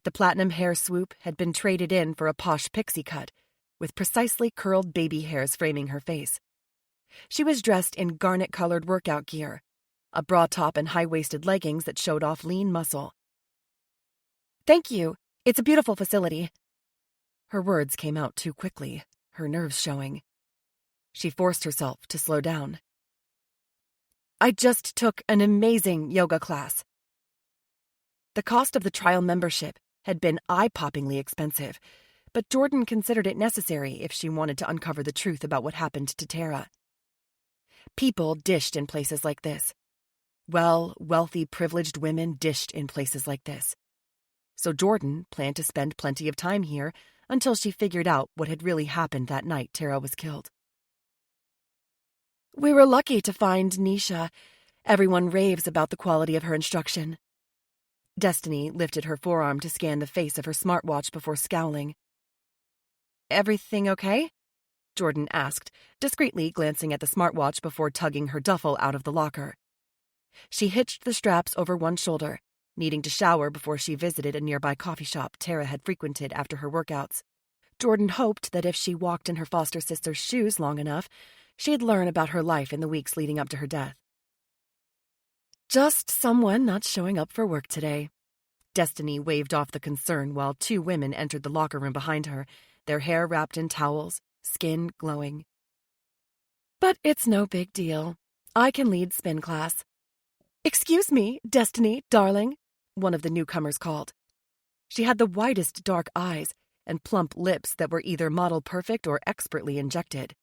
The platinum hair swoop had been traded in for a posh pixie cut, with precisely curled baby hairs framing her face. She was dressed in garnet-colored workout gear, a bra top and high-waisted leggings that showed off lean muscle. "Thank you. It's a beautiful facility." Her words came out too quickly, her nerves showing. She forced herself to slow down. "I just took an amazing yoga class." The cost of the trial membership had been eye-poppingly expensive, but Jordan considered it necessary if she wanted to uncover the truth about what happened to Tara. People dished in places like this. Wealthy, privileged women dished in places like this. So Jordan planned to spend plenty of time here until she figured out what had really happened that night Tara was killed. "We were lucky to find Nisha. Everyone raves about the quality of her instruction." Destiny lifted her forearm to scan the face of her smartwatch before scowling. "Everything okay?" Jordan asked, discreetly glancing at the smartwatch before tugging her duffel out of the locker. She hitched the straps over one shoulder, needing to shower before she visited a nearby coffee shop Tara had frequented after her workouts. Jordan hoped that if she walked in her foster sister's shoes long enough, she'd learn about her life in the weeks leading up to her death. "Just someone not showing up for work today." Destiny waved off the concern while 2 women entered the locker room behind her, their hair wrapped in towels, skin glowing. "But it's no big deal. I can lead spin class." "Excuse me, Destiny, darling," one of the newcomers called. She had the widest dark eyes and plump lips that were either model perfect or expertly injected.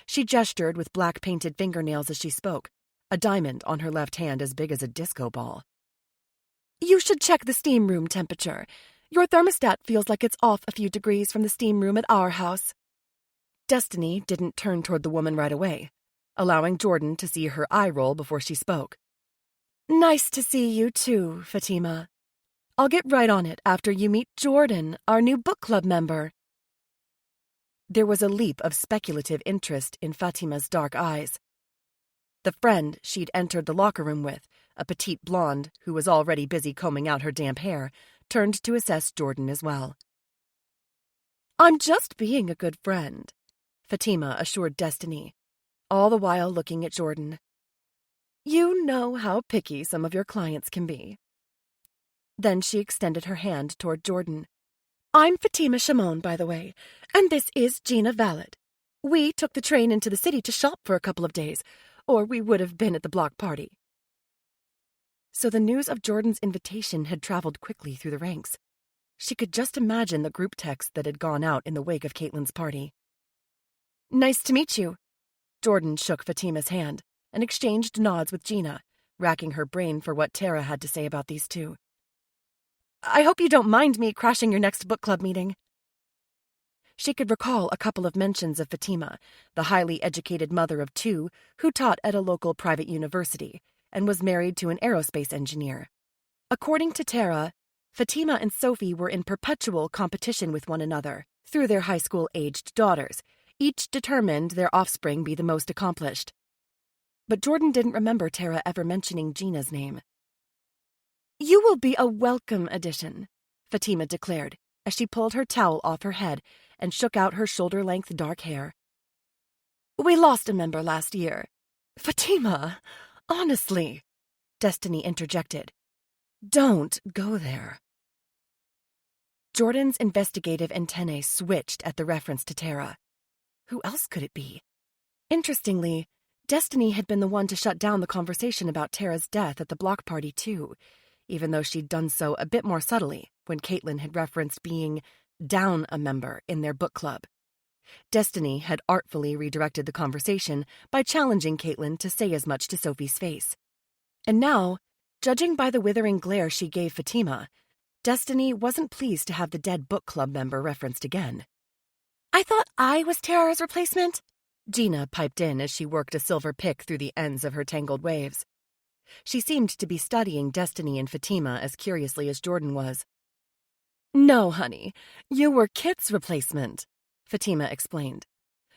She gestured with black painted fingernails as she spoke, a diamond on her left hand as big as a disco ball. "You should check the steam room temperature. Your thermostat feels like it's off a few degrees from the steam room at our house." Destiny didn't turn toward the woman right away, allowing Jordan to see her eye roll before she spoke. "Nice to see you too, Fatima. I'll get right on it after you meet Jordan, our new book club member." There was a leap of speculative interest in Fatima's dark eyes. The friend she'd entered the locker room with, A petite blonde, who was already busy combing out her damp hair, turned to assess Jordan as well. "I'm just being a good friend," Fatima assured Destiny, all the while looking at Jordan. "You know how picky some of your clients can be." Then she extended her hand toward Jordan. "I'm Fatima Shimon, by the way, and this is Gina Valid. We took the train into the city to shop for a couple of days, or we would have been at the block party." So the news of Jordan's invitation had traveled quickly through the ranks. She could just imagine the group text that had gone out in the wake of Caitlin's party. "Nice to meet you." Jordan shook Fatima's hand and exchanged nods with Gina, racking her brain for what Tara had to say about these two. "I hope you don't mind me crashing your next book club meeting." She could recall a couple of mentions of Fatima, the highly educated mother of two who taught at a local private university and was married to an aerospace engineer. According to Tara, Fatima and Sophie were in perpetual competition with one another through their high school-aged daughters, each determined their offspring be the most accomplished. But Jordan didn't remember Tara ever mentioning Gina's name. "You will be a welcome addition," Fatima declared as she pulled her towel off her head and shook out her shoulder-length dark hair. "We lost a member last year." "Fatima, honestly," Destiny interjected. "Don't go there." Jordan's investigative antennae switched at the reference to Tara. Who else could it be? Interestingly, Destiny had been the one to shut down the conversation about Tara's death at the block party, too, even though she'd done so a bit more subtly when Caitlin had referenced being down a member in their book club. Destiny had artfully redirected the conversation by challenging Caitlin to say as much to Sophie's face. And now, judging by the withering glare she gave Fatima, Destiny wasn't pleased to have the dead book club member referenced again. "I thought I was Tara's replacement," Gina piped in as she worked a silver pick through the ends of her tangled waves. She seemed to be studying Destiny and Fatima as curiously as Jordan was. "No, honey, you were Kit's replacement," Fatima explained.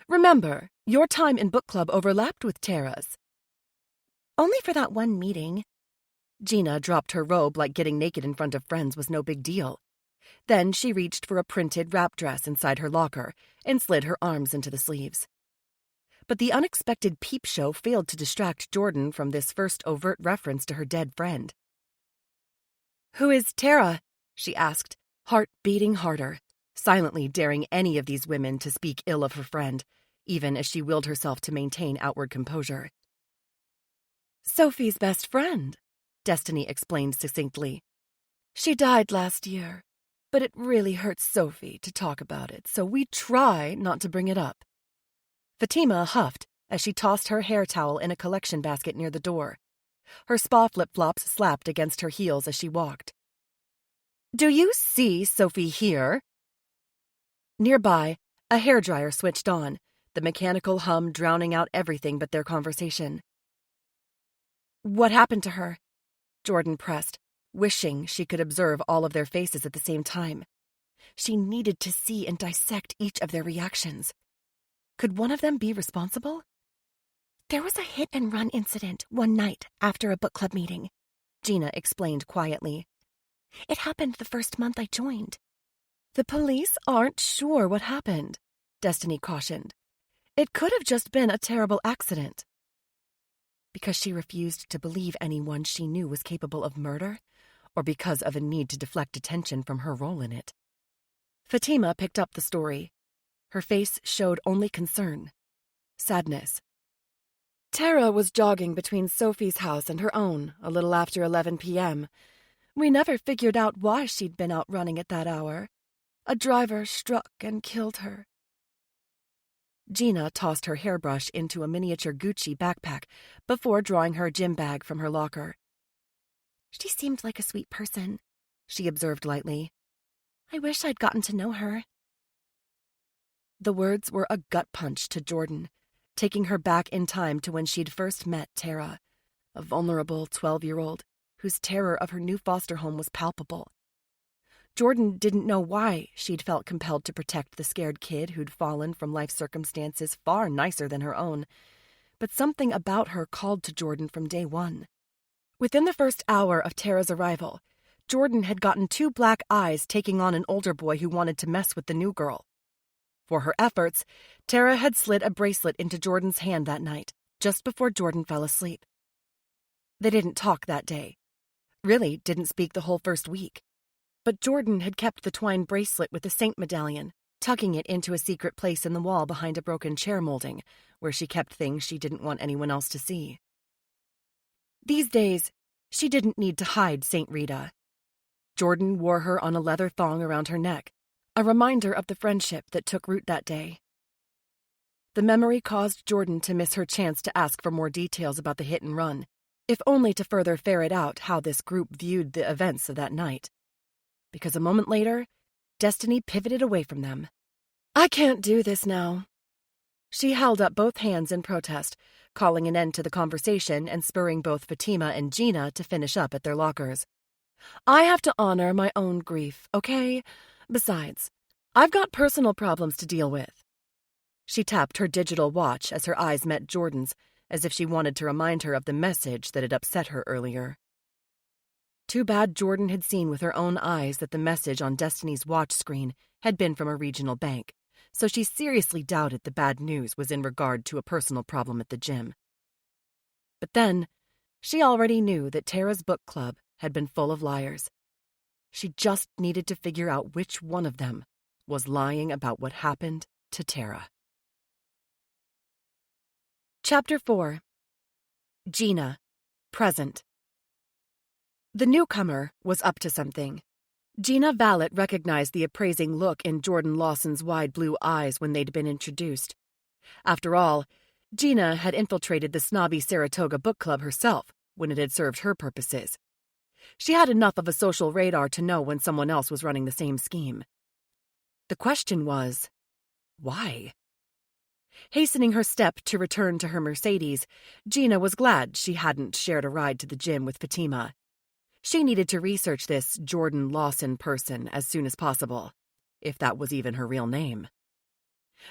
"Remember, your time in book club overlapped with Tara's." "Only for that one meeting." Gina dropped her robe like getting naked in front of friends was no big deal. Then she reached for a printed wrap dress inside her locker and slid her arms into the sleeves. But the unexpected peep show failed to distract Jordan from this first overt reference to her dead friend. "Who is Tara?" she asked, heart beating harder, silently daring any of these women to speak ill of her friend, even as she willed herself to maintain outward composure. "Sophie's best friend," Destiny explained succinctly. "She died last year, but it really hurts Sophie to talk about it, so we try not to bring it up." Fatima huffed as she tossed her hair towel in a collection basket near the door. Her spa flip-flops slapped against her heels as she walked. "Do you see Sophie here?" Nearby, a hairdryer switched on, the mechanical hum drowning out everything but their conversation. "What happened to her?" Jordan pressed, wishing she could observe all of their faces at the same time. She needed to see and dissect each of their reactions. Could one of them be responsible? "There was a hit-and-run incident one night after a book club meeting," Gina explained quietly. "It happened the first month I joined." "The police aren't sure what happened," Destiny cautioned. "It could have just been a terrible accident." Because she refused to believe anyone she knew was capable of murder, or because of a need to deflect attention from her role in it. Fatima picked up the story. Her face showed only concern, sadness. "Tara was jogging between Sophie's house and her own a little after 11 p.m. We never figured out why she'd been out running at that hour. A driver struck and killed her." Gina tossed her hairbrush into a miniature Gucci backpack before drawing her gym bag from her locker. "She seemed like a sweet person," she observed lightly. "I wish I'd gotten to know her." The words were a gut punch to Jordan, taking her back in time to when she'd first met Tara, a vulnerable 12-year-old whose terror of her new foster home was palpable. Jordan didn't know why she'd felt compelled to protect the scared kid who'd fallen from life circumstances far nicer than her own, but something about her called to Jordan from day one. Within the first hour of Tara's arrival, Jordan had gotten 2 black eyes taking on an older boy who wanted to mess with the new girl. For her efforts, Tara had slid a bracelet into Jordan's hand that night, just before Jordan fell asleep. They didn't talk that day. Really didn't speak the whole first week. But Jordan had kept the twine bracelet with the saint medallion, tucking it into a secret place in the wall behind a broken chair molding, where she kept things she didn't want anyone else to see. These days, she didn't need to hide Saint Rita. Jordan wore her on a leather thong around her neck, a reminder of the friendship that took root that day. The memory caused Jordan to miss her chance to ask for more details about the hit and run, if only to further ferret out how this group viewed the events of that night. Because a moment later, Destiny pivoted away from them. "I can't do this now." She held up both hands in protest, calling an end to the conversation and spurring both Fatima and Gina to finish up at their lockers. "I have to honor my own grief, okay? Besides, I've got personal problems to deal with." She tapped her digital watch as her eyes met Jordan's, as if she wanted to remind her of the message that had upset her earlier. Too bad Jordan had seen with her own eyes that the message on Destiny's watch screen had been from a regional bank, so she seriously doubted the bad news was in regard to a personal problem at the gym. But then, she already knew that Tara's book club had been full of liars. She just needed to figure out which one of them was lying about what happened to Tara. Chapter 4. Gina, present. The newcomer was up to something. Gina Vallet recognized the appraising look in Jordan Lawson's wide blue eyes when they'd been introduced. After all, Gina had infiltrated the snobby Saratoga book club herself when it had served her purposes. She had enough of a social radar to know when someone else was running the same scheme. The question was, why? Hastening her step to return to her Mercedes, Gina was glad she hadn't shared a ride to the gym with Fatima. She needed to research this Jordan Lawson person as soon as possible, if that was even her real name.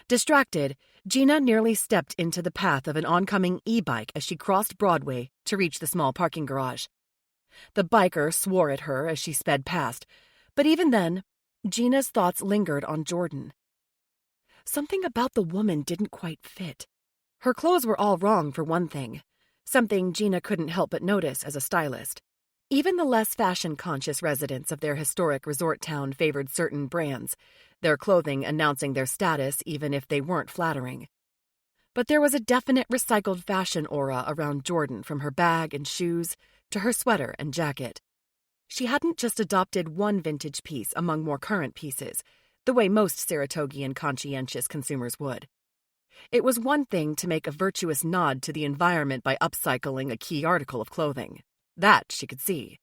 Distracted, Gina nearly stepped into the path of an oncoming e-bike as she crossed Broadway to reach the small parking garage. The biker swore at her as she sped past, but even then, Gina's thoughts lingered on Jordan. Something about the woman didn't quite fit. Her clothes were all wrong, for one thing, something Gina couldn't help but notice as a stylist. Even the less fashion-conscious residents of their historic resort town favored certain brands, their clothing announcing their status even if they weren't flattering. But there was a definite recycled fashion aura around Jordan, from her bag and shoes to her sweater and jacket. She hadn't just adopted one vintage piece among more current pieces, the way most Saratogian conscientious consumers would. It was one thing to make a virtuous nod to the environment by upcycling a key article of clothing. That she could see.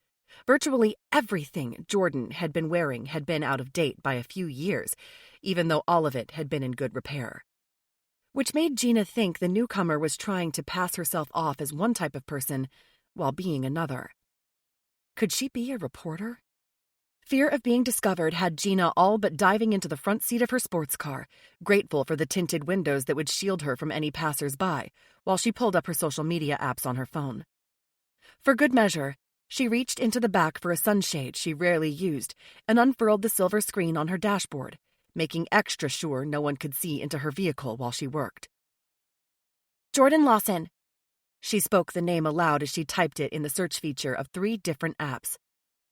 Virtually everything Jordan had been wearing had been out of date by a few years, even though all of it had been in good repair. Which made Gina think the newcomer was trying to pass herself off as one type of person while being another. Could she be a reporter? Fear of being discovered had Gina all but diving into the front seat of her sports car, grateful for the tinted windows that would shield her from any passers-by, while she pulled up her social media apps on her phone. For good measure, she reached into the back for a sunshade she rarely used and unfurled the silver screen on her dashboard, making extra sure no one could see into her vehicle while she worked. "Jordan Lawson." She spoke the name aloud as she typed it in the search feature of 3 different apps.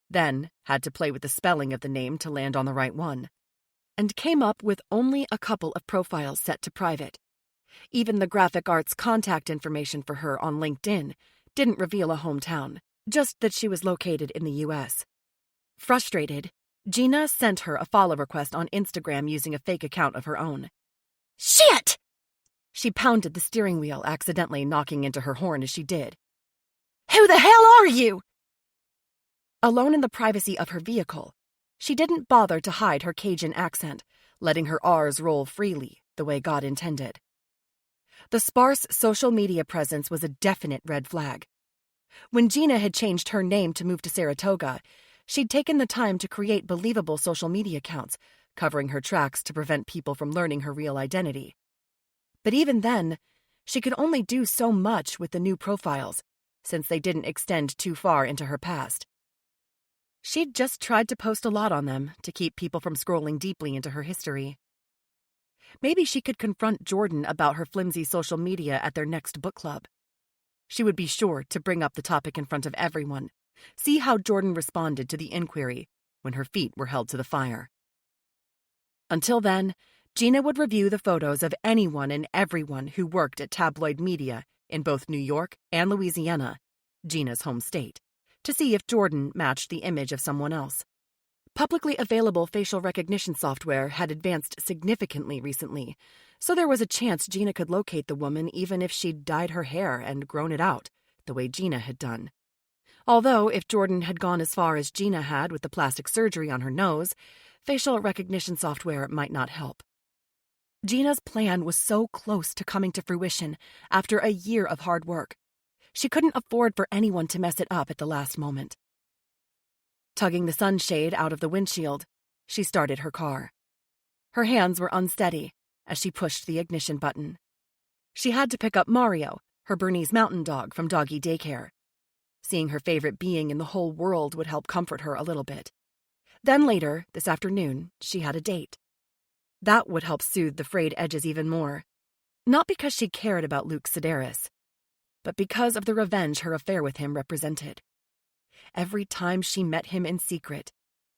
Then had to play with the spelling of the name to land on the right one, and came up with only a couple of profiles set to private. Even the graphic arts contact information for her on LinkedIn didn't reveal a hometown, just that she was located in the U.S. Frustrated, Gina sent her a follow request on Instagram using a fake account of her own. "Shit!" She pounded the steering wheel, accidentally knocking into her horn as she did. "Who the hell are you?" Alone in the privacy of her vehicle, she didn't bother to hide her Cajun accent, letting her R's roll freely, the way God intended. The sparse social media presence was a definite red flag. When Gina had changed her name to move to Saratoga, she'd taken the time to create believable social media accounts, covering her tracks to prevent people from learning her real identity. But even then, she could only do so much with the new profiles, since they didn't extend too far into her past. She'd just tried to post a lot on them to keep people from scrolling deeply into her history. Maybe she could confront Jordan about her flimsy social media at their next book club. She would be sure to bring up the topic in front of everyone, see how Jordan responded to the inquiry when her feet were held to the fire. Until then, Gina would review the photos of anyone and everyone who worked at tabloid media in both New York and Louisiana, Gina's home state, to see if Jordan matched the image of someone else. Publicly available facial recognition software had advanced significantly recently, so there was a chance Gina could locate the woman even if she'd dyed her hair and grown it out, the way Gina had done. Although, if Jordan had gone as far as Gina had with the plastic surgery on her nose, facial recognition software might not help. Gina's plan was so close to coming to fruition after a year of hard work. She couldn't afford for anyone to mess it up at the last moment. Tugging the sunshade out of the windshield, she started her car. Her hands were unsteady as she pushed the ignition button. She had to pick up Mario, her Bernese mountain dog from doggy daycare. Seeing her favorite being in the whole world would help comfort her a little bit. Then later, this afternoon, she had a date. That would help soothe the frayed edges even more. Not because she cared about Luke Sedaris, but because of the revenge her affair with him represented. Every time she met him in secret,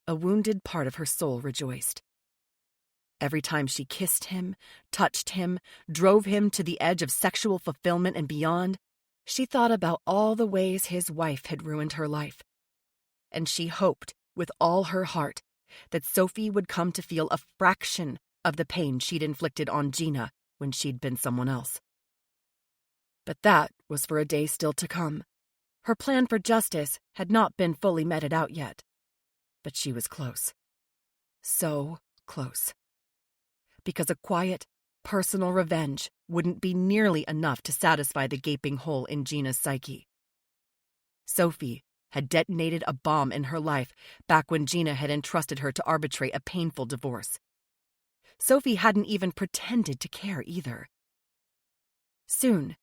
a wounded part of her soul rejoiced. Every time she kissed him, touched him, drove him to the edge of sexual fulfillment and beyond, she thought about all the ways his wife had ruined her life. And she hoped, with all her heart, that Sophie would come to feel a fraction of the pain she'd inflicted on Gina when she'd been someone else. But that was for a day still to come. Her plan for justice had not been fully meted out yet. But she was close. So close. Because a quiet, personal revenge wouldn't be nearly enough to satisfy the gaping hole in Gina's psyche. Sophie had detonated a bomb in her life back when Gina had entrusted her to arbitrate a painful divorce. Sophie hadn't even pretended to care either. Soon,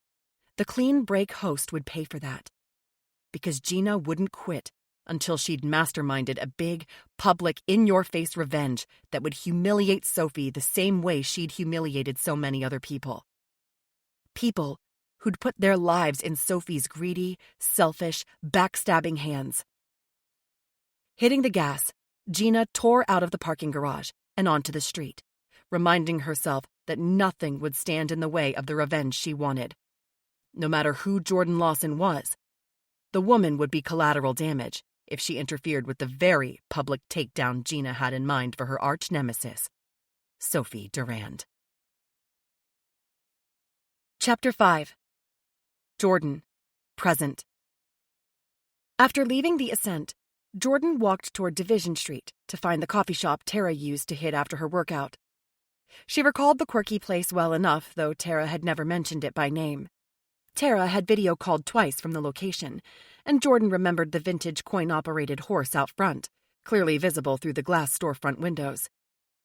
the clean break host would pay for that. Because Gina wouldn't quit until she'd masterminded a big, public, in-your-face revenge that would humiliate Sophie the same way she'd humiliated so many other people. People who'd put their lives in Sophie's greedy, selfish, backstabbing hands. Hitting the gas, Gina tore out of the parking garage and onto the street, reminding herself that nothing would stand in the way of the revenge she wanted. No matter who Jordan Lawson was, the woman would be collateral damage if she interfered with the very public takedown Gina had in mind for her arch-nemesis, Sophie Durand. Chapter 5. Jordan, present. After leaving the Ascent, Jordan walked toward Division Street to find the coffee shop Tara used to hit after her workout. She recalled the quirky place well enough, though Tara had never mentioned it by name. Tara had video called twice from the location, and Jordan remembered the vintage coin-operated horse out front, clearly visible through the glass storefront windows.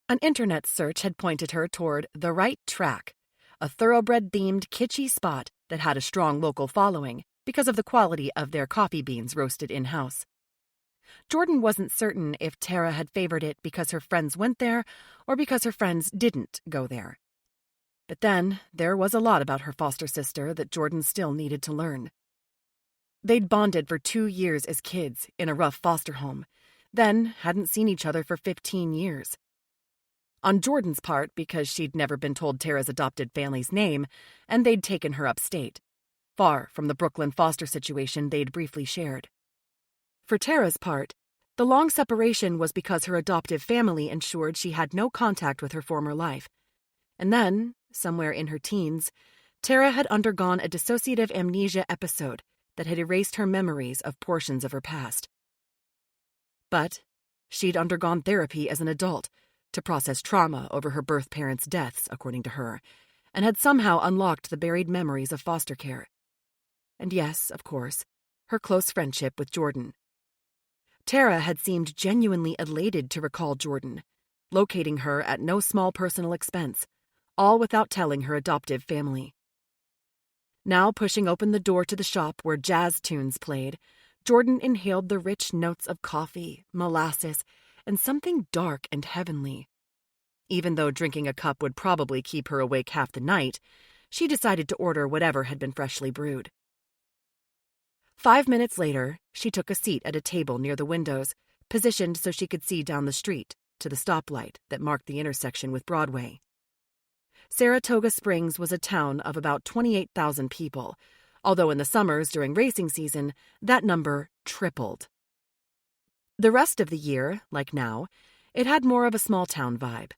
An internet search had pointed her toward The Right Track, a thoroughbred-themed kitschy spot that had a strong local following because of the quality of their coffee beans roasted in-house. Jordan wasn't certain if Tara had favored it because her friends went there or because her friends didn't go there. But then, there was a lot about her foster sister that Jordan still needed to learn. They'd bonded for 2 years as kids in a rough foster home, then hadn't seen each other for 15 years. On Jordan's part, because she'd never been told Tara's adopted family's name, and they'd taken her upstate, far from the Brooklyn foster situation they'd briefly shared. For Tara's part, the long separation was because her adoptive family ensured she had no contact with her former life. And then, somewhere in her teens, Tara had undergone a dissociative amnesia episode that had erased her memories of portions of her past. But she'd undergone therapy as an adult to process trauma over her birth parents' deaths, according to her, and had somehow unlocked the buried memories of foster care. And yes, of course, her close friendship with Jordan. Tara had seemed genuinely elated to recall Jordan, locating her at no small personal expense, all without telling her adoptive family. Now pushing open the door to the shop where jazz tunes played, Jordan inhaled the rich notes of coffee, molasses, and something dark and heavenly. Even though drinking a cup would probably keep her awake half the night, she decided to order whatever had been freshly brewed. 5 minutes later, she took a seat at a table near the windows, positioned so she could see down the street to the stoplight that marked the intersection with Broadway. Saratoga Springs was a town of about 28,000 people, although in the summers during racing season, that number tripled. The rest of the year, like now, it had more of a small-town vibe.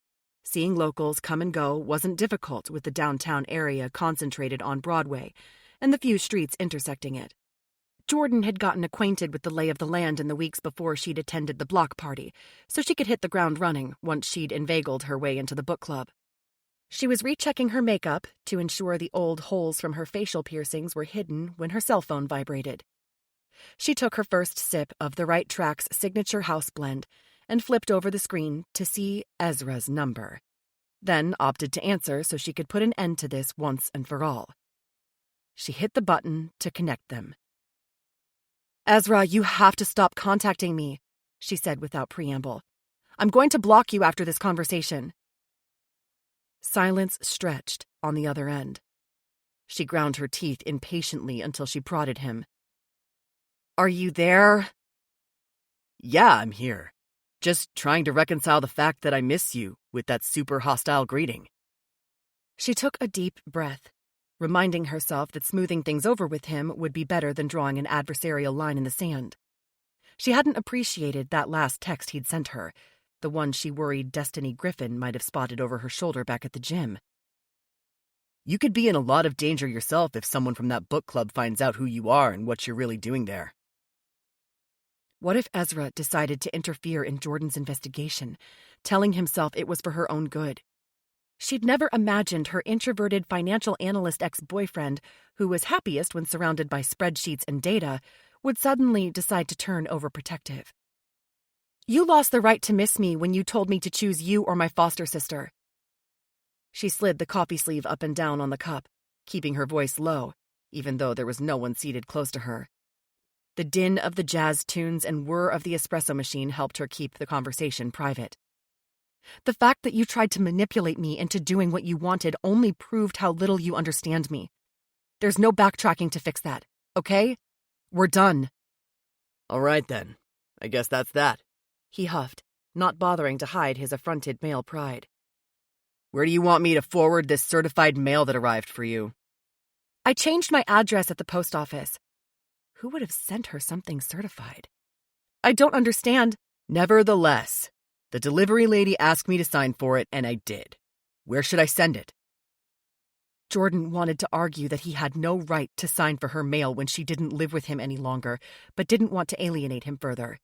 Seeing locals come and go wasn't difficult with the downtown area concentrated on Broadway and the few streets intersecting it. Jordan had gotten acquainted with the lay of the land in the weeks before she'd attended the block party, so she could hit the ground running once she'd inveigled her way into the book club. She was rechecking her makeup to ensure the old holes from her facial piercings were hidden when her cell phone vibrated. She took her first sip of the Right Track's signature house blend and flipped over the screen to see Ezra's number, then opted to answer so she could put an end to this once and for all. She hit the button to connect them. "Ezra, you have to stop contacting me," she said without preamble. "I'm going to block you after this conversation." Silence stretched on the other end. She ground her teeth impatiently until she prodded him. "Are you there?" Yeah, I'm here. Just trying to reconcile the fact that I miss you with that super hostile greeting. She took a deep breath, reminding herself that smoothing things over with him would be better than drawing an adversarial line in the sand. She hadn't appreciated that last text he'd sent her, the one she worried Destiny Griffin might have spotted over her shoulder back at the gym. You could be in a lot of danger yourself if someone from that book club finds out who you are and what you're really doing there. What if Ezra decided to interfere in Jordan's investigation, telling himself it was for her own good? She'd never imagined her introverted financial analyst ex-boyfriend, who was happiest when surrounded by spreadsheets and data, would suddenly decide to turn overprotective. "You lost the right to miss me when you told me to choose you or my foster sister." She slid the coffee sleeve up and down on the cup, keeping her voice low, even though there was no one seated close to her. The din of the jazz tunes and whir of the espresso machine helped her keep the conversation private. "The fact that you tried to manipulate me into doing what you wanted only proved how little you understand me. There's no backtracking to fix that, okay? We're done." All right then. I guess that's that. He huffed, not bothering to hide his affronted male pride. Where do you want me to forward this certified mail that arrived for you? "I changed my address at the post office." Who would have sent her something certified? "I don't understand." Nevertheless, the delivery lady asked me to sign for it, and I did. Where should I send it? Jordan wanted to argue that he had no right to sign for her mail when she didn't live with him any longer, but didn't want to alienate him further.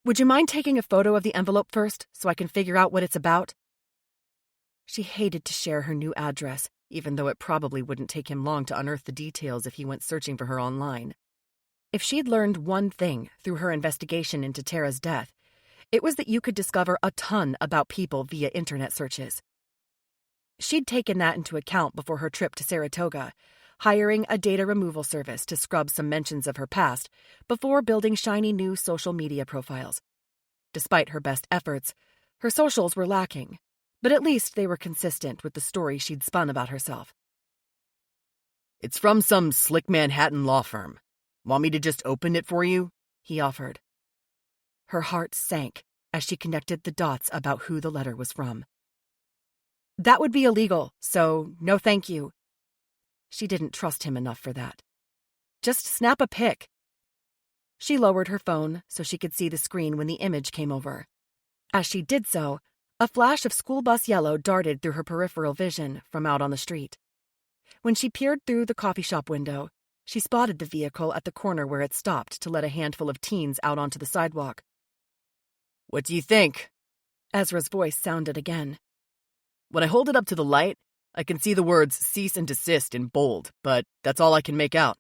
"Would you mind taking a photo of the envelope first, so I can figure out what it's about?" She hated to share her new address, even though it probably wouldn't take him long to unearth the details if he went searching for her online. If she'd learned one thing through her investigation into Tara's death, it was that you could discover a ton about people via internet searches. She'd taken that into account before her trip to Saratoga, hiring a data removal service to scrub some mentions of her past before building shiny new social media profiles. Despite her best efforts, her socials were lacking, but at least they were consistent with the story she'd spun about herself. It's from some slick Manhattan law firm. Want me to just open it for you? He offered. Her heart sank as she connected the dots about who the letter was from. "That would be illegal, so no thank you." She didn't trust him enough for that. "Just snap a pic." She lowered her phone so she could see the screen when the image came over. As she did so, a flash of school bus yellow darted through her peripheral vision from out on the street. When she peered through the coffee shop window, she spotted the vehicle at the corner where it stopped to let a handful of teens out onto the sidewalk. What do you think? Ezra's voice sounded again. When I hold it up to the light, I can see the words cease and desist in bold, but that's all I can make out.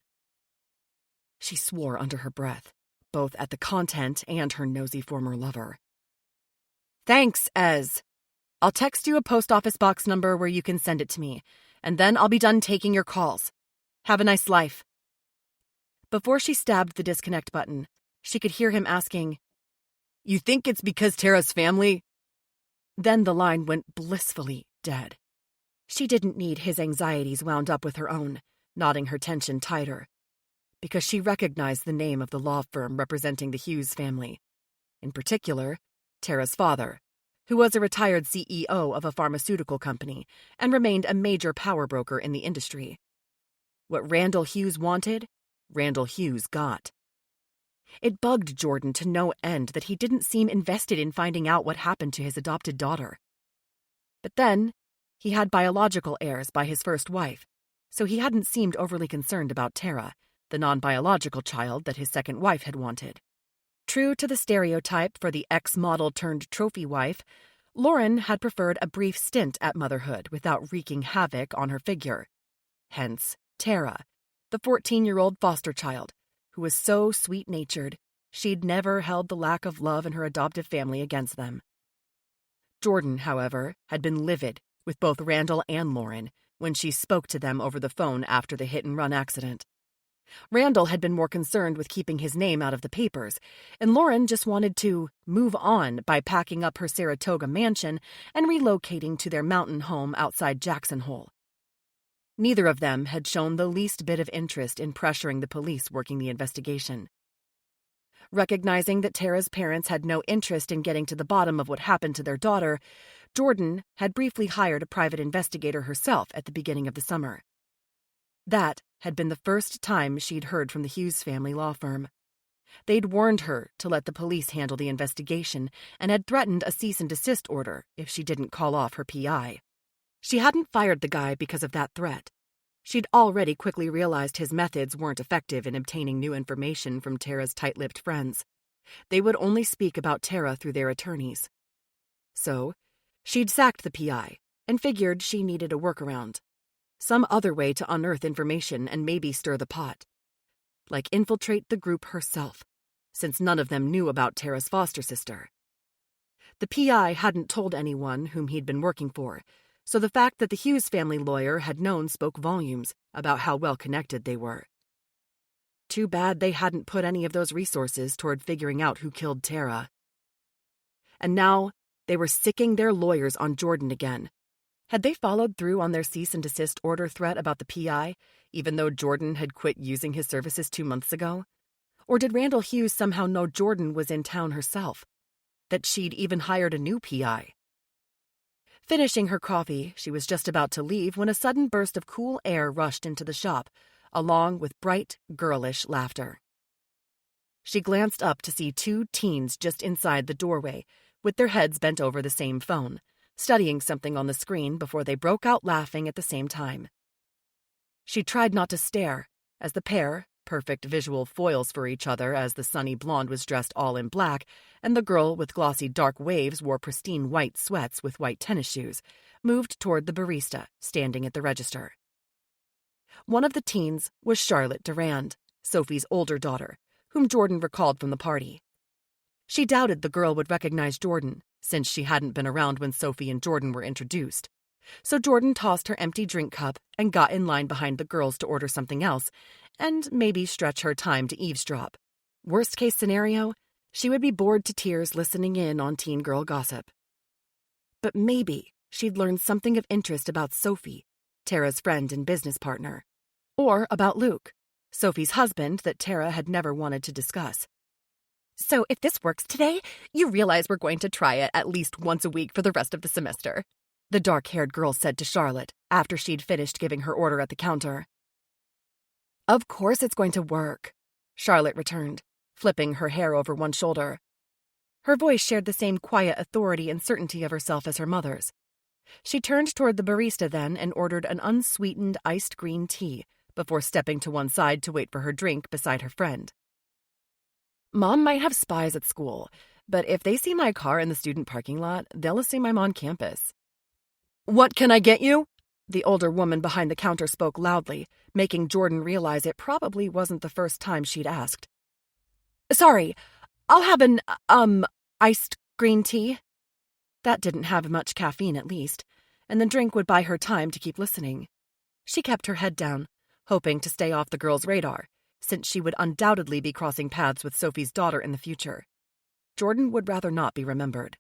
She swore under her breath, both at the content and her nosy former lover. "Thanks, Ez. I'll text you a post office box number where you can send it to me, and then I'll be done taking your calls." Have a nice life." Before she stabbed the disconnect button, she could hear him asking, "You think it's because Tara's family?" Then the line went blissfully dead. She didn't need his anxieties wound up with her own, knotting her tension tighter, because she recognized the name of the law firm representing the Hughes family. In particular, Tara's father, who was a retired CEO of a pharmaceutical company and remained a major power broker in the industry. What Randall Hughes wanted, Randall Hughes got. It bugged Jordan to no end that he didn't seem invested in finding out what happened to his adopted daughter. But then, he had biological heirs by his first wife, so he hadn't seemed overly concerned about Tara, the non-biological child that his second wife had wanted. True to the stereotype for the ex-model-turned-trophy wife, Lauren had preferred a brief stint at motherhood without wreaking havoc on her figure. Hence, Tara, the 14-year-old foster child, who was so sweet-natured, she'd never held the lack of love in her adoptive family against them. Jordan, however, had been livid with both Randall and Lauren when she spoke to them over the phone after the hit-and-run accident. Randall had been more concerned with keeping his name out of the papers, and Lauren just wanted to move on by packing up her Saratoga mansion and relocating to their mountain home outside Jackson Hole. Neither of them had shown the least bit of interest in pressuring the police working the investigation. Recognizing that Tara's parents had no interest in getting to the bottom of what happened to their daughter, Jordan had briefly hired a private investigator herself at the beginning of the summer. That had been the first time she'd heard from the Hughes family law firm. They'd warned her to let the police handle the investigation and had threatened a cease and desist order if she didn't call off her PI. She hadn't fired the guy because of that threat. She'd already quickly realized his methods weren't effective in obtaining new information from Tara's tight-lipped friends. They would only speak about Tara through their attorneys. So, she'd sacked the PI and figured she needed a workaround. Some other way to unearth information and maybe stir the pot. Like infiltrate the group herself, since none of them knew about Tara's foster sister. The PI hadn't told anyone whom he'd been working for, so the fact that the Hughes family lawyer had known spoke volumes about how well-connected they were. Too bad they hadn't put any of those resources toward figuring out who killed Tara. And now, they were sicking their lawyers on Jordan again. Had they followed through on their cease and desist order threat about the PI, even though Jordan had quit using his services 2 months ago? Or did Randall Hughes somehow know Jordan was in town herself? That she'd even hired a new PI? Finishing her coffee, she was just about to leave when a sudden burst of cool air rushed into the shop, along with bright, girlish laughter. She glanced up to see 2 teens just inside the doorway, with their heads bent over the same phone, studying something on the screen before they broke out laughing at the same time. She tried not to stare, as the pair, perfect visual foils for each other as the sunny blonde was dressed all in black and the girl with glossy dark waves wore pristine white sweats with white tennis shoes, moved toward the barista standing at the register. One of the teens was Charlotte Durand, Sophie's older daughter, whom Jordan recalled from the party. She doubted the girl would recognize Jordan, since she hadn't been around when Sophie and Jordan were introduced. So Jordan tossed her empty drink cup and got in line behind the girls to order something else, and maybe stretch her time to eavesdrop. Worst case scenario, she would be bored to tears listening in on teen girl gossip. But maybe she'd learn something of interest about Sophie, Tara's friend and business partner. Or about Luke, Sophie's husband that Tara had never wanted to discuss. So if this works today, you realize we're going to try it at least once a week for the rest of the semester, the dark-haired girl said to Charlotte after she'd finished giving her order at the counter. Of course it's going to work, Charlotte returned, flipping her hair over one shoulder. Her voice shared the same quiet authority and certainty of herself as her mother's. She turned toward the barista then and ordered an unsweetened iced green tea before stepping to one side to wait for her drink beside her friend. Mom might have spies at school, but if they see my car in the student parking lot, they'll assume I'm on campus. "What can I get you?" The older woman behind the counter spoke loudly, making Jordan realize it probably wasn't the first time she'd asked. Sorry, I'll have an, iced green tea. That didn't have much caffeine at least, and the drink would buy her time to keep listening. She kept her head down, hoping to stay off the girl's radar, since she would undoubtedly be crossing paths with Sophie's daughter in the future. Jordan would rather not be remembered.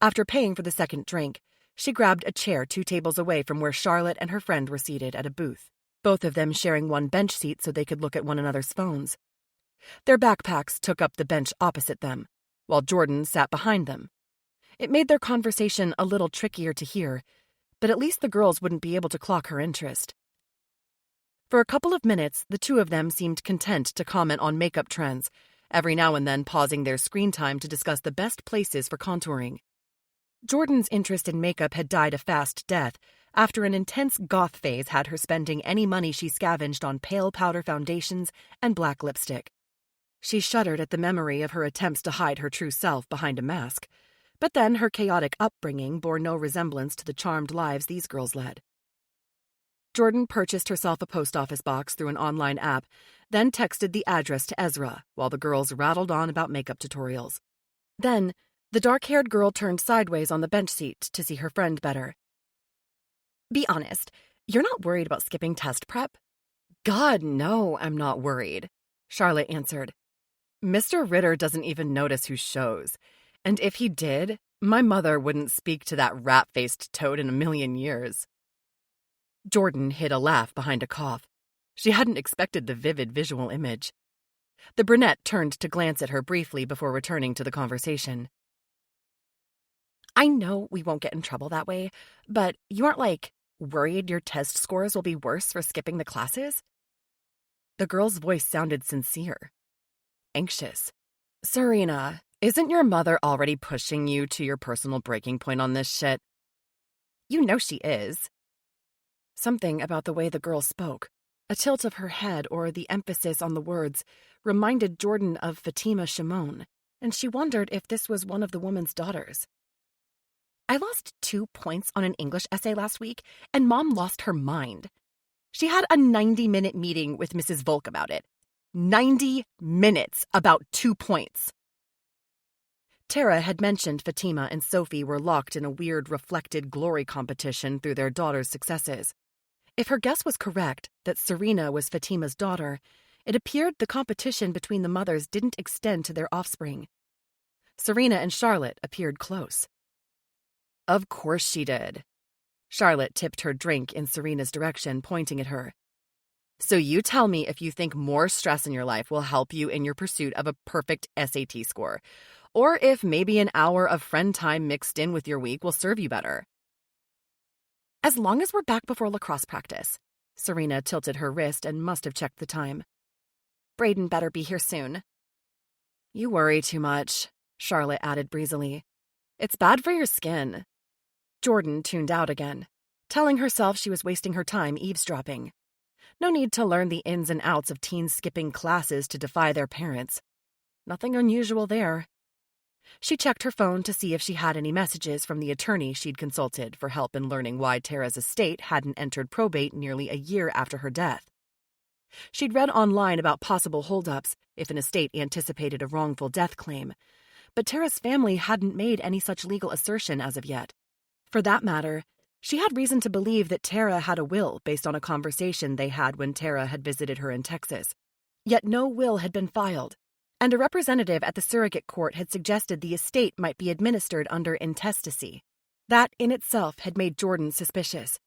After paying for the second drink, she grabbed a chair 2 tables away from where Charlotte and her friend were seated at a booth, both of them sharing one bench seat so they could look at one another's phones. Their backpacks took up the bench opposite them, while Jordan sat behind them. It made their conversation a little trickier to hear, but at least the girls wouldn't be able to clock her interest. For a couple of minutes, the two of them seemed content to comment on makeup trends, every now and then pausing their screen time to discuss the best places for contouring. Jordan's interest in makeup had died a fast death after an intense goth phase had her spending any money she scavenged on pale powder foundations and black lipstick. She shuddered at the memory of her attempts to hide her true self behind a mask, but then her chaotic upbringing bore no resemblance to the charmed lives these girls led. Jordan purchased herself a post office box through an online app, then texted the address to Ezra while the girls rattled on about makeup tutorials. Then, the dark-haired girl turned sideways on the bench seat to see her friend better. "Be honest, you're not worried about skipping test prep?" "God, no, I'm not worried," Charlotte answered. "Mr. Ritter doesn't even notice who shows. And if he did, my mother wouldn't speak to that rat-faced toad in a million years." Jordan hid a laugh behind a cough. She hadn't expected the vivid visual image. The brunette turned to glance at her briefly before returning to the conversation. "I know we won't get in trouble that way, but you aren't, worried your test scores will be worse for skipping the classes?" The girl's voice sounded sincere. Anxious. "Serena, isn't your mother already pushing you to your personal breaking point on this shit?" "You know she is." Something about the way the girl spoke, a tilt of her head or the emphasis on the words, reminded Jordan of Fatima Shimon, and she wondered if this was one of the woman's daughters. "I lost 2 points on an English essay last week, and Mom lost her mind. She had a 90-minute meeting with Mrs. Volk about it. 90 minutes about 2 points. Tara had mentioned Fatima and Sophie were locked in a weird reflected glory competition through their daughter's successes. If her guess was correct, that Serena was Fatima's daughter, it appeared the competition between the mothers didn't extend to their offspring. Serena and Charlotte appeared close. "Of course she did." Charlotte tipped her drink in Serena's direction, pointing at her. "So you tell me if you think more stress in your life will help you in your pursuit of a perfect SAT score, or if maybe an hour of friend time mixed in with your week will serve you better." "As long as we're back before lacrosse practice." Serena tilted her wrist and must have checked the time. "Braden better be here soon." "You worry too much," Charlotte added breezily. "It's bad for your skin." Jordan tuned out again, telling herself she was wasting her time eavesdropping. No need to learn the ins and outs of teens skipping classes to defy their parents. Nothing unusual there. She checked her phone to see if she had any messages from the attorney she'd consulted for help in learning why Tara's estate hadn't entered probate nearly a year after her death. She'd read online about possible holdups if an estate anticipated a wrongful death claim, but Tara's family hadn't made any such legal assertion as of yet. For that matter, she had reason to believe that Tara had a will based on a conversation they had when Tara had visited her in Texas. Yet no will had been filed, and a representative at the surrogate court had suggested the estate might be administered under intestacy. That in itself had made Jordan suspicious.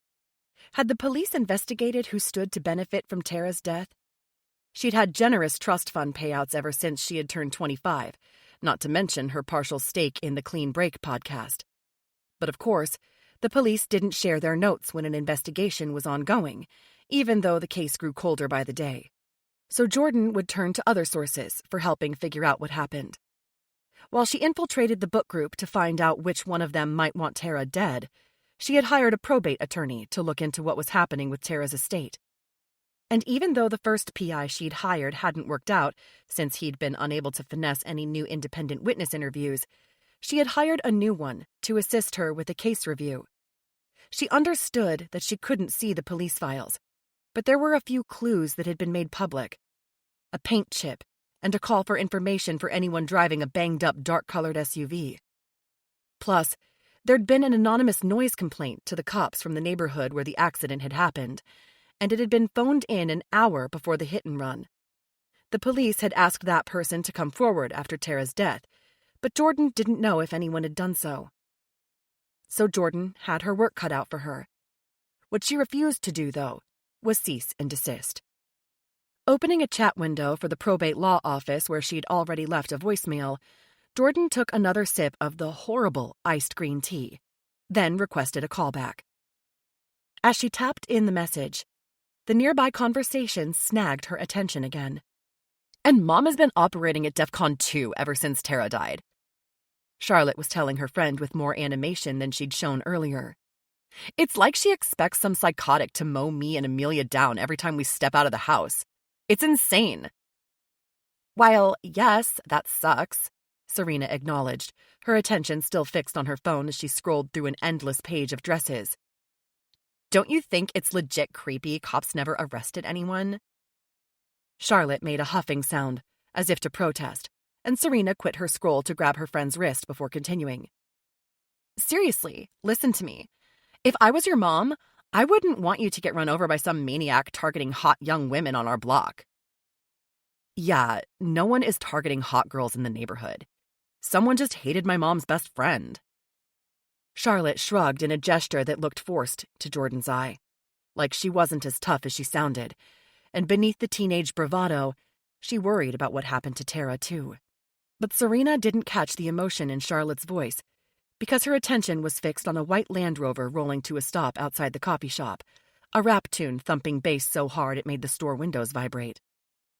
Had the police investigated who stood to benefit from Tara's death? She'd had generous trust fund payouts ever since she had turned 25, not to mention her partial stake in the Clean Break podcast. But of course, the police didn't share their notes when an investigation was ongoing, even though the case grew colder by the day. So Jordan would turn to other sources for helping figure out what happened. While she infiltrated the book group to find out which one of them might want Tara dead, she had hired a probate attorney to look into what was happening with Tara's estate. And even though the first PI she'd hired hadn't worked out, since he'd been unable to finesse any new independent witness interviews, she had hired a new one to assist her with a case review. She understood that she couldn't see the police files, but there were a few clues that had been made public. A paint chip, and a call for information for anyone driving a banged-up dark-colored SUV. Plus, there'd been an anonymous noise complaint to the cops from the neighborhood where the accident had happened, and it had been phoned in an hour before the hit and run. The police had asked that person to come forward after Tara's death, but Jordan didn't know if anyone had done so. So Jordan had her work cut out for her. What she refused to do, though, was cease and desist. Opening a chat window for the probate law office where she'd already left a voicemail, Jordan took another sip of the horrible iced green tea, then requested a callback. As she tapped in the message, the nearby conversation snagged her attention again. And Mom has been operating at DEFCON 2 ever since Tara died. Charlotte was telling her friend with more animation than she'd shown earlier. It's like she expects some psychotic to mow me and Amelia down every time we step out of the house. It's insane. While, yes, that sucks, Serena acknowledged, her attention still fixed on her phone as she scrolled through an endless page of dresses. Don't you think it's legit creepy cops never arrested anyone? Charlotte made a huffing sound, as if to protest, and Serena quit her scroll to grab her friend's wrist before continuing. Seriously, listen to me. If I was your mom, I wouldn't want you to get run over by some maniac targeting hot young women on our block. Yeah, no one is targeting hot girls in the neighborhood. Someone just hated my mom's best friend. Charlotte shrugged in a gesture that looked forced to Jordan's eye, like she wasn't as tough as she sounded, and beneath the teenage bravado, she worried about what happened to Tara, too. But Serena didn't catch the emotion in Charlotte's voice, because her attention was fixed on a white Land Rover rolling to a stop outside the coffee shop, a rap tune thumping bass so hard it made the store windows vibrate.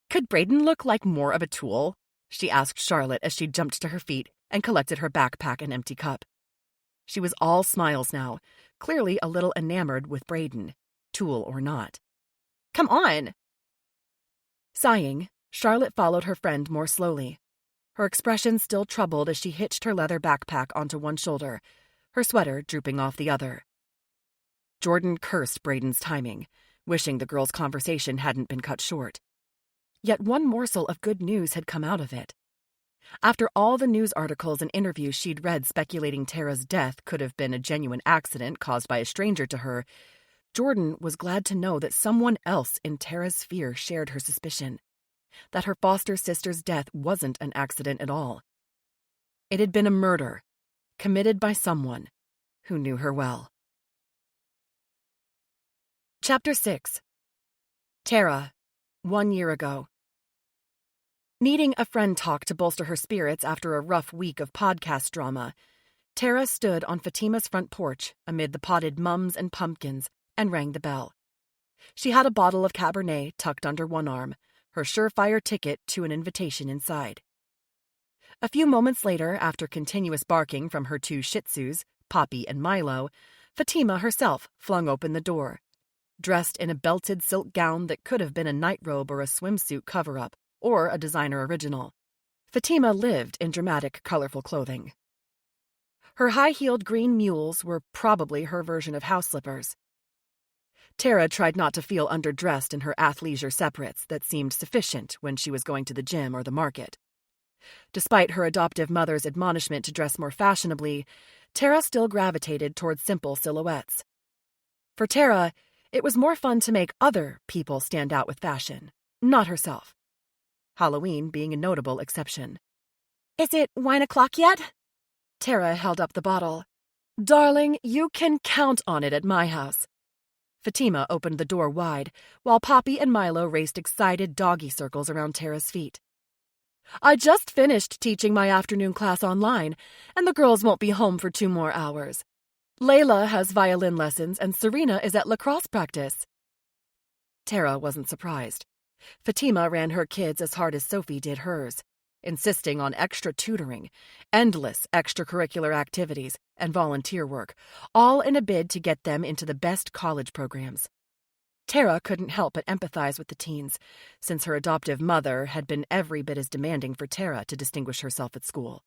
Could Braden look like more of a tool? She asked Charlotte as she jumped to her feet and collected her backpack and empty cup. She was all smiles now, clearly a little enamored with Braden, tool or not. Come on! Sighing, Charlotte followed her friend more slowly. Her expression still troubled as she hitched her leather backpack onto one shoulder, her sweater drooping off the other. Jordan cursed Braden's timing, wishing the girls' conversation hadn't been cut short. Yet one morsel of good news had come out of it. After all the news articles and interviews she'd read speculating Tara's death could have been a genuine accident caused by a stranger to her, Jordan was glad to know that someone else in Tara's sphere shared her suspicion, that her foster sister's death wasn't an accident at all. It had been a murder, committed by someone who knew her well. Chapter 6. Tara, 1 year ago. Needing a friend talk to bolster her spirits after a rough week of podcast drama, Tara stood on Fatima's front porch amid the potted mums and pumpkins and rang the bell. She had a bottle of Cabernet tucked under one arm, her surefire ticket to an invitation inside. A few moments later, after continuous barking from her two Shih Tzus, Poppy and Milo, Fatima herself flung open the door, dressed in a belted silk gown that could have been a nightrobe or a swimsuit cover-up, or a designer original. Fatima lived in dramatic, colorful clothing. Her high-heeled green mules were probably her version of house slippers. Tara tried not to feel underdressed in her athleisure separates that seemed sufficient when she was going to the gym or the market. Despite her adoptive mother's admonishment to dress more fashionably, Tara still gravitated toward simple silhouettes. For Tara, it was more fun to make other people stand out with fashion, not herself. Halloween being a notable exception. Is it wine o'clock yet? Tara held up the bottle. Darling, you can count on it at my house. Fatima opened the door wide, while Poppy and Milo raced excited doggy circles around Tara's feet. I just finished teaching my afternoon class online, and the girls won't be home for 2 more hours. Layla has violin lessons, and Serena is at lacrosse practice. Tara wasn't surprised. Fatima ran her kids as hard as Sophie did hers, insisting on extra tutoring, endless extracurricular activities, and volunteer work, all in a bid to get them into the best college programs. Tara couldn't help but empathize with the teens, since her adoptive mother had been every bit as demanding for Tara to distinguish herself at school.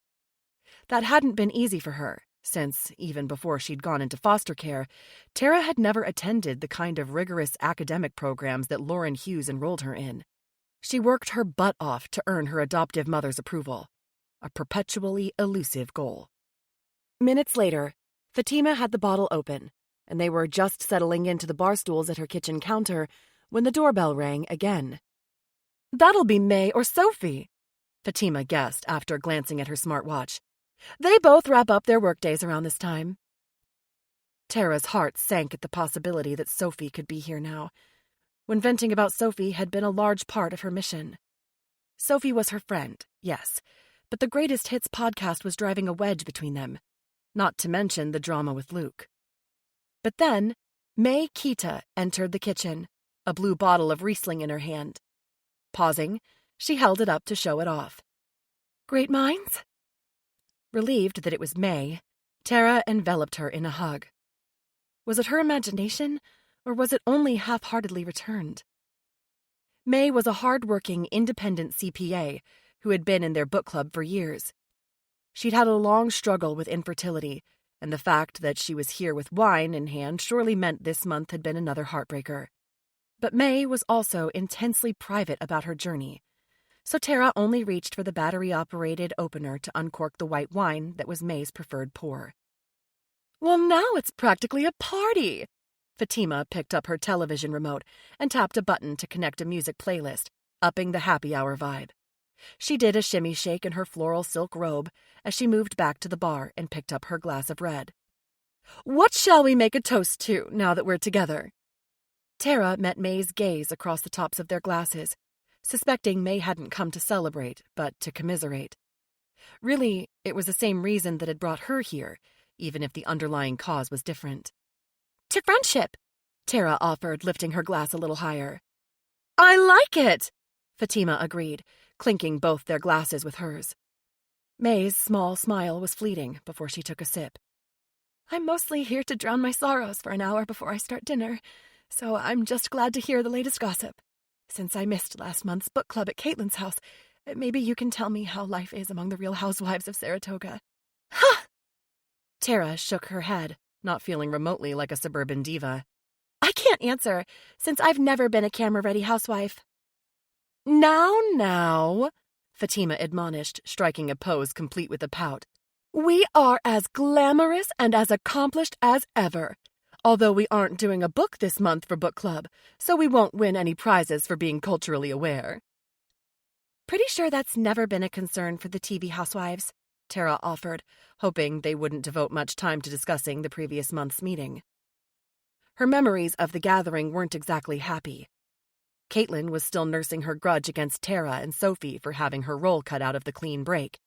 That hadn't been easy for her, since, even before she'd gone into foster care, Tara had never attended the kind of rigorous academic programs that Lauren Hughes enrolled her in. She worked her butt off to earn her adoptive mother's approval, a perpetually elusive goal. Minutes later, Fatima had the bottle open, and they were just settling into the bar stools at her kitchen counter when the doorbell rang again. "That'll be May or Sophie," Fatima guessed after glancing at her smartwatch. "They both wrap up their workdays around this time." Tara's heart sank at the possibility that Sophie could be here now, when venting about Sophie had been a large part of her mission. Sophie was her friend, yes, but the Greatest Hits podcast was driving a wedge between them, not to mention the drama with Luke. But then, May Kita entered the kitchen, a blue bottle of Riesling in her hand. Pausing, she held it up to show it off. "Great minds?" Relieved that it was May, Tara enveloped her in a hug. Was it her imagination, or was it only half-heartedly returned? May was a hard-working, independent CPA who had been in their book club for years. She'd had a long struggle with infertility, and the fact that she was here with wine in hand surely meant this month had been another heartbreaker. But May was also intensely private about her journey, so Tara only reached for the battery-operated opener to uncork the white wine that was May's preferred pour. "Well, now it's practically a party!" Fatima picked up her television remote and tapped a button to connect a music playlist, upping the happy hour vibe. She did a shimmy shake in her floral silk robe as she moved back to the bar and picked up her glass of red. "What shall we make a toast to now that we're together?" Tara met May's gaze across the tops of their glasses, suspecting May hadn't come to celebrate, but to commiserate. Really, it was the same reason that had brought her here, even if the underlying cause was different. "To friendship," Tara offered, lifting her glass a little higher. "I like it," Fatima agreed, clinking both their glasses with hers. May's small smile was fleeting before she took a sip. "I'm mostly here to drown my sorrows for an hour before I start dinner, so I'm just glad to hear the latest gossip. Since I missed last month's book club at Caitlin's house, maybe you can tell me how life is among the Real Housewives of Saratoga." "Ha!" Tara shook her head, not feeling remotely like a suburban diva. "I can't answer, since I've never been a camera-ready housewife." Now, Fatima admonished, striking a pose complete with a pout. "We are as glamorous and as accomplished as ever, although we aren't doing a book this month for book club, so we won't win any prizes for being culturally aware." "Pretty sure that's never been a concern for the TV housewives," Tara offered, hoping they wouldn't devote much time to discussing the previous month's meeting. Her memories of the gathering weren't exactly happy. Caitlin was still nursing her grudge against Tara and Sophie for having her role cut out of the clean break.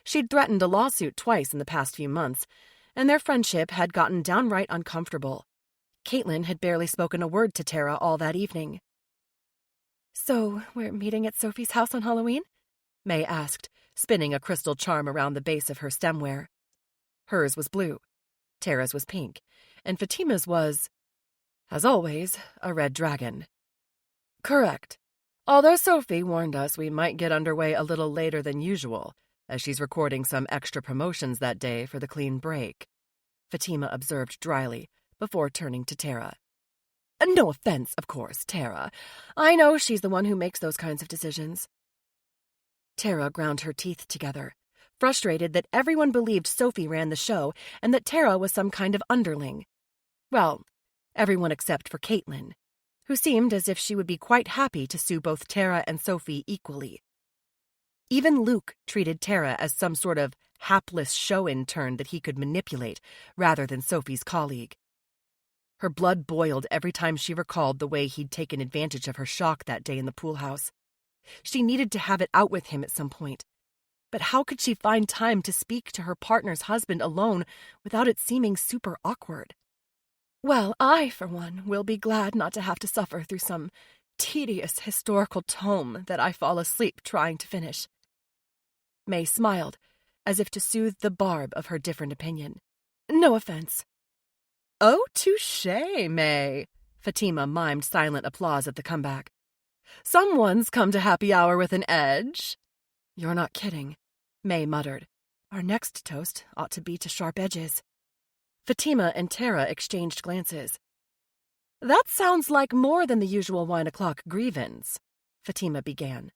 She'd threatened a lawsuit twice in the past few months, and their friendship had gotten downright uncomfortable. Caitlin had barely spoken a word to Tara all that evening. "So, we're meeting at Sophie's house on Halloween?" May asked, spinning a crystal charm around the base of her stemware. Hers was blue, Tara's was pink, and Fatima's was, as always, a red dragon. "Correct. Although Sophie warned us we might get underway a little later than usual, as she's recording some extra promotions that day for the clean break," Fatima observed dryly, before turning to Tara. "No offense, of course, Tara. I know she's the one who makes those kinds of decisions." Tara ground her teeth together, frustrated that everyone believed Sophie ran the show and that Tara was some kind of underling. Well, everyone except for Caitlin, who seemed as if she would be quite happy to sue both Tara and Sophie equally. Even Luke treated Tara as some sort of hapless show intern that he could manipulate, rather than Sophie's colleague. Her blood boiled every time she recalled the way he'd taken advantage of her shock that day in the pool house. She needed to have it out with him at some point. But how could she find time to speak to her partner's husband alone without it seeming super awkward? "Well, I, for one, will be glad not to have to suffer through some tedious historical tome that I fall asleep trying to finish." May smiled, as if to soothe the barb of her different opinion. "No offense." "Oh, touché, May," Fatima mimed silent applause at the comeback. "Someone's come to happy hour with an edge." "You're not kidding," May muttered. "Our next toast ought to be to sharp edges." Fatima and Tara exchanged glances. "That sounds like more than the usual 1 o'clock grievance," Fatima began.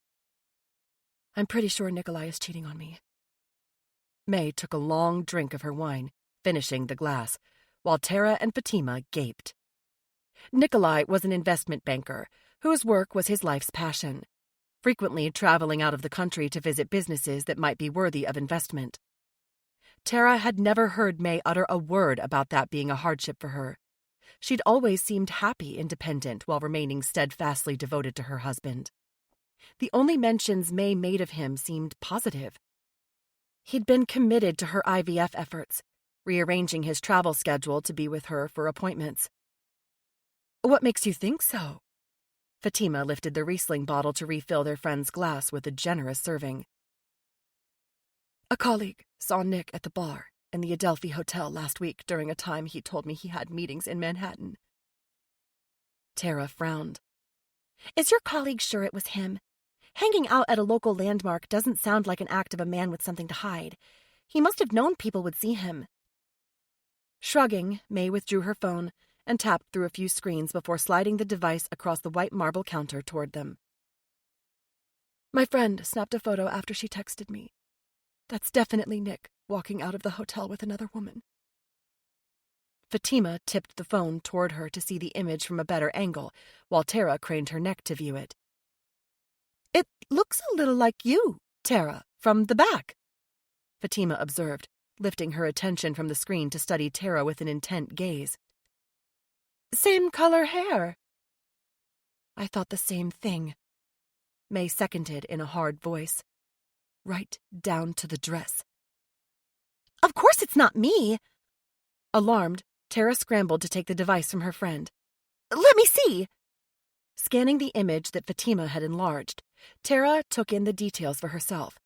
"I'm pretty sure Nikolai is cheating on me." May took a long drink of her wine, finishing the glass, while Tara and Fatima gaped. Nikolai was an investment banker whose work was his life's passion, frequently traveling out of the country to visit businesses that might be worthy of investment. Tara had never heard May utter a word about that being a hardship for her. She'd always seemed happy independent while remaining steadfastly devoted to her husband. The only mentions May made of him seemed positive. He'd been committed to her IVF efforts, rearranging his travel schedule to be with her for appointments. "What makes you think so?" Fatima lifted the Riesling bottle to refill their friend's glass with a generous serving. "A colleague saw Nick at the bar in the Adelphi Hotel last week during a time he told me he had meetings in Manhattan." Tara frowned. "Is your colleague sure it was him? Hanging out at a local landmark doesn't sound like an act of a man with something to hide. He must have known people would see him." Shrugging, May withdrew her phone and tapped through a few screens before sliding the device across the white marble counter toward them. "My friend snapped a photo after she texted me. That's definitely Nick walking out of the hotel with another woman." Fatima tipped the phone toward her to see the image from a better angle, while Tara craned her neck to view it. "It looks a little like you, Tara, from the back," Fatima observed, lifting her attention from the screen to study Tara with an intent gaze. "Same color hair." "I thought the same thing," May seconded in a hard voice. "Right down to the dress." "Of course it's not me." Alarmed, Tara scrambled to take the device from her friend. "Let me see." Scanning the image that Fatima had enlarged, Tara took in the details for herself.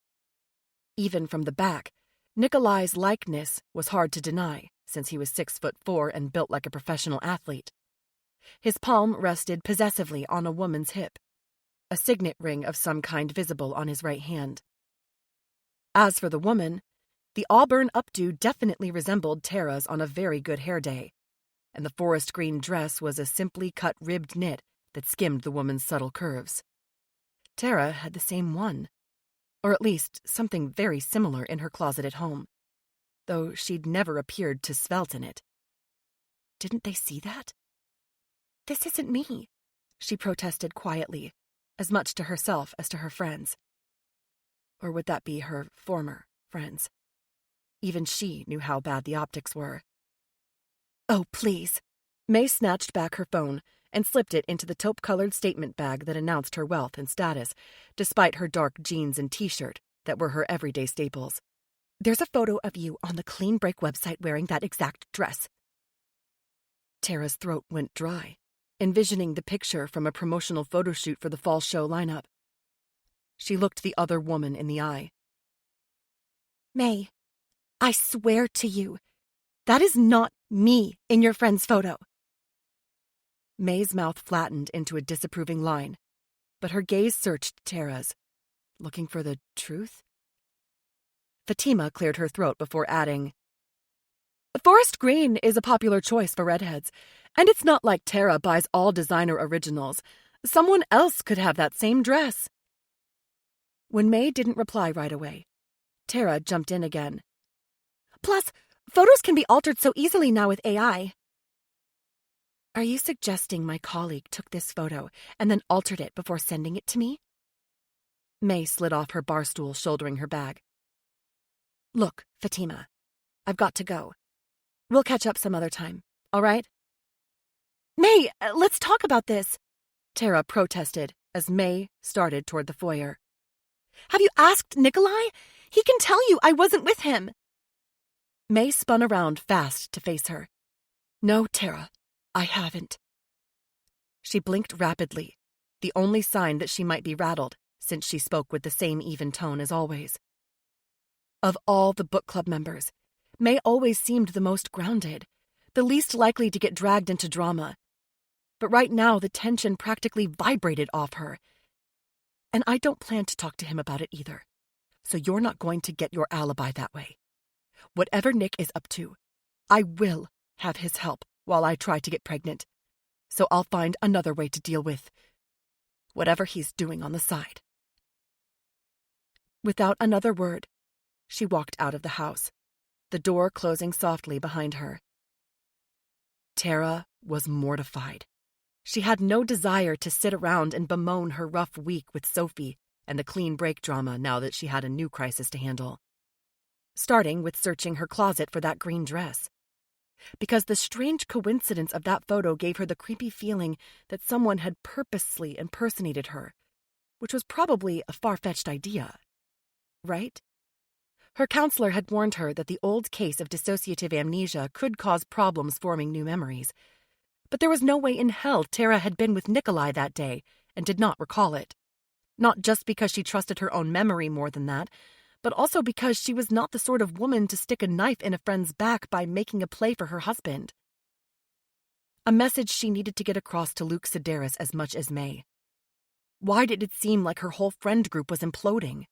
Even from the back, Nikolai's likeness was hard to deny, since he was 6'4" and built like a professional athlete. His palm rested possessively on a woman's hip, a signet ring of some kind visible on his right hand. As for the woman, the auburn updo definitely resembled Tara's on a very good hair day, and the forest green dress was a simply cut ribbed knit that skimmed the woman's subtle curves. Tara had the same one, or at least something very similar in her closet at home, though she'd never appeared to svelte in it. Didn't they see that? "This isn't me," she protested quietly, as much to herself as to her friends. Or would that be her former friends? Even she knew how bad the optics were. "Oh, please." May snatched back her phone and slipped it into the taupe-colored statement bag that announced her wealth and status, despite her dark jeans and t-shirt that were her everyday staples. "There's a photo of you on the Clean Break website wearing that exact dress." Tara's throat went dry, envisioning the picture from a promotional photo shoot for the fall show lineup. She looked the other woman in the eye. "May, I swear to you, that is not me in your friend's photo." May's mouth flattened into a disapproving line, but her gaze searched Tara's, looking for the truth. Fatima cleared her throat before adding, "Forest green is a popular choice for redheads, and it's not like Tara buys all designer originals. Someone else could have that same dress." When May didn't reply right away, Tara jumped in again. "Plus, photos can be altered so easily now with AI." "Are you suggesting my colleague took this photo and then altered it before sending it to me?" May slid off her bar stool, shouldering her bag. "Look, Fatima, I've got to go. We'll catch up some other time, all right?" "May, let's talk about this," Tara protested as May started toward the foyer. "Have you asked Nikolai? He can tell you I wasn't with him." May spun around fast to face her. "No, Tara, I haven't." She blinked rapidly, the only sign that she might be rattled, since she spoke with the same even tone as always. Of all the book club members, May always seemed the most grounded, the least likely to get dragged into drama. But right now the tension practically vibrated off her. And I don't plan to talk to him about it either, so you're not going to get your alibi that way. Whatever Nick is up to, I will have his help while I try to get pregnant, so I'll find another way to deal with whatever he's doing on the side. Without another word, she walked out of the house, the door closing softly behind her. Tara was mortified. She had no desire to sit around and bemoan her rough week with Sophie and the clean break drama now that she had a new crisis to handle. Starting with searching her closet for that green dress. Because the strange coincidence of that photo gave her the creepy feeling that someone had purposely impersonated her, which was probably a far-fetched idea, right? Her counselor had warned her that the old case of dissociative amnesia could cause problems forming new memories, but there was no way in hell Tara had been with Nikolai that day and did not recall it. Not just because she trusted her own memory more than that, but also because she was not the sort of woman to stick a knife in a friend's back by making a play for her husband. A message she needed to get across to Luke Sedaris as much as May. Why did it seem like her whole friend group was imploding?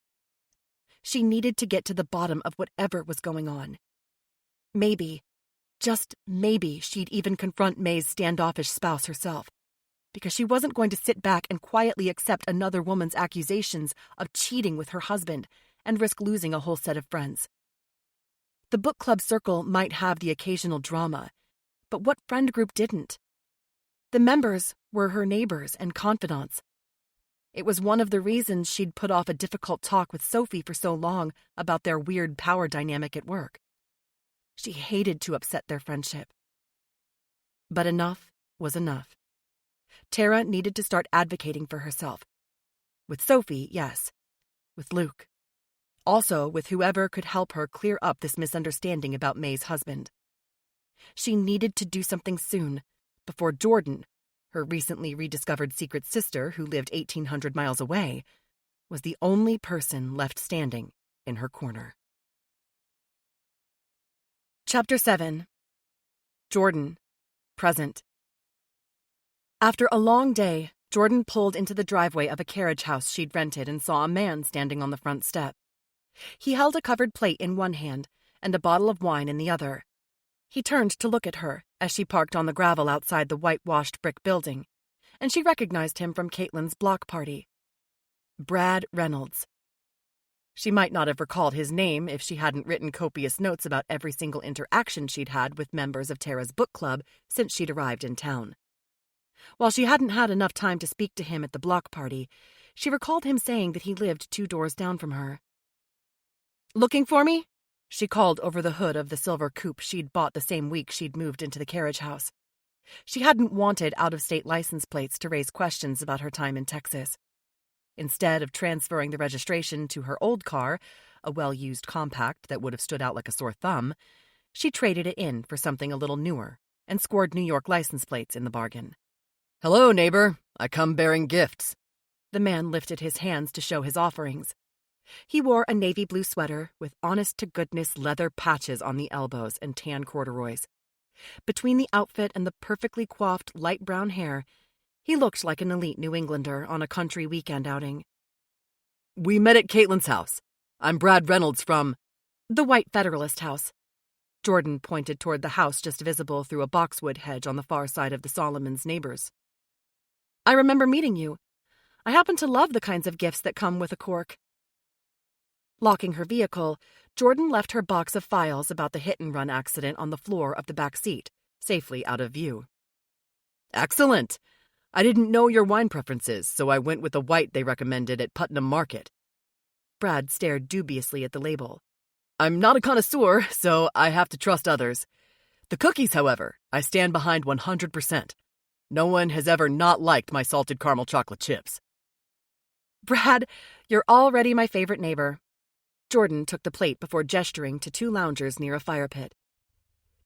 She needed to get to the bottom of whatever was going on. Maybe, just maybe, she'd even confront May's standoffish spouse herself, because she wasn't going to sit back and quietly accept another woman's accusations of cheating with her husband and risk losing a whole set of friends. The book club circle might have the occasional drama, but what friend group didn't? The members were her neighbors and confidants. It was one of the reasons she'd put off a difficult talk with Sophie for so long about their weird power dynamic at work. She hated to upset their friendship. But enough was enough. Tara needed to start advocating for herself. With Sophie, yes. With Luke. Also with whoever could help her clear up this misunderstanding about May's husband. She needed to do something soon, before Jordan, her recently rediscovered secret sister who lived 1,800 miles away, was the only person left standing in her corner. Chapter 7. Jordan, present. After a long day, Jordan pulled into the driveway of a carriage house she'd rented and saw a man standing on the front step. He held a covered plate in one hand and a bottle of wine in the other. He turned to look at her as she parked on the gravel outside the whitewashed brick building, and she recognized him from Caitlin's block party. Brad Reynolds. She might not have recalled his name if she hadn't written copious notes about every single interaction she'd had with members of Tara's book club since she'd arrived in town. While she hadn't had enough time to speak to him at the block party, she recalled him saying that he lived 2 doors down from her. "Looking for me?" she called over the hood of the silver coupe she'd bought the same week she'd moved into the carriage house. She hadn't wanted out-of-state license plates to raise questions about her time in Texas. Instead of transferring the registration to her old car, a well-used compact that would have stood out like a sore thumb, she traded it in for something a little newer and scored New York license plates in the bargain. "Hello, neighbor. I come bearing gifts." The man lifted his hands to show his offerings. He wore a navy blue sweater with honest-to-goodness leather patches on the elbows and tan corduroys. Between the outfit and the perfectly coiffed light brown hair, he looked like an elite New Englander on a country weekend outing. "We met at Caitlin's house. I'm Brad Reynolds from—" "The White Federalist House." Jordan pointed toward the house just visible through a boxwood hedge on the far side of the Solomons' neighbors. "I remember meeting you. I happen to love the kinds of gifts that come with a cork." Locking her vehicle, Jordan left her box of files about the hit-and-run accident on the floor of the back seat, safely out of view. "Excellent. I didn't know your wine preferences, so I went with the white they recommended at Putnam Market." Brad stared dubiously at the label. "I'm not a connoisseur, so I have to trust others. The cookies, however, I stand behind 100%. No one has ever not liked my salted caramel chocolate chips." "Brad, you're already my favorite neighbor." Jordan took the plate before gesturing to 2 loungers near a fire pit.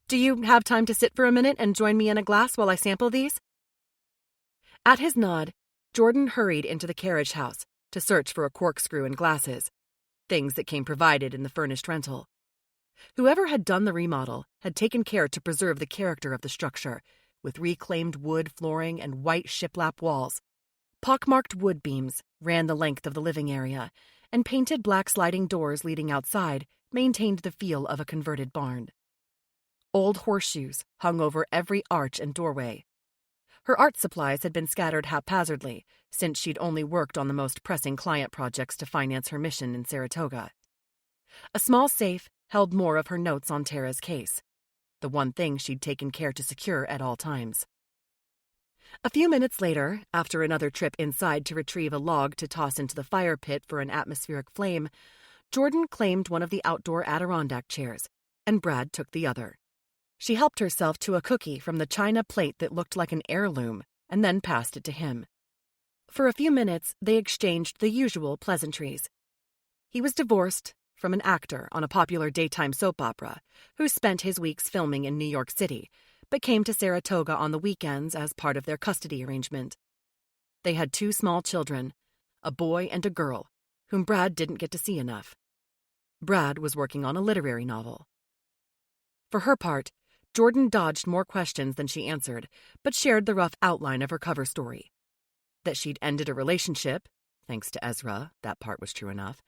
"Do you have time to sit for a minute and join me in a glass while I sample these?" At his nod, Jordan hurried into the carriage house to search for a corkscrew and glasses, things that came provided in the furnished rental. Whoever had done the remodel had taken care to preserve the character of the structure, with reclaimed wood flooring and white shiplap walls. Pockmarked wood beams ran the length of the living area, and painted black sliding doors leading outside maintained the feel of a converted barn. Old horseshoes hung over every arch and doorway. Her art supplies had been scattered haphazardly, since she'd only worked on the most pressing client projects to finance her mission in Saratoga. A small safe held more of her notes on Tara's case. the one thing she'd taken care to secure at all times. A few minutes later, after another trip inside to retrieve a log to toss into the fire pit for an atmospheric flame, Jordan claimed one of the outdoor Adirondack chairs, and Brad took the other. She helped herself to a cookie from the china plate that looked like an heirloom, and then passed it to him. For a few minutes, they exchanged the usual pleasantries. He was divorced from an actor on a popular daytime soap opera who spent his weeks filming in New York City, but came to Saratoga on the weekends as part of their custody arrangement. They had 2 small children, a boy and a girl, whom Brad didn't get to see enough. Brad was working on a literary novel. For her part, Jordan dodged more questions than she answered, but shared the rough outline of her cover story. That she'd ended a relationship, thanks to Ezra, that part was true enough,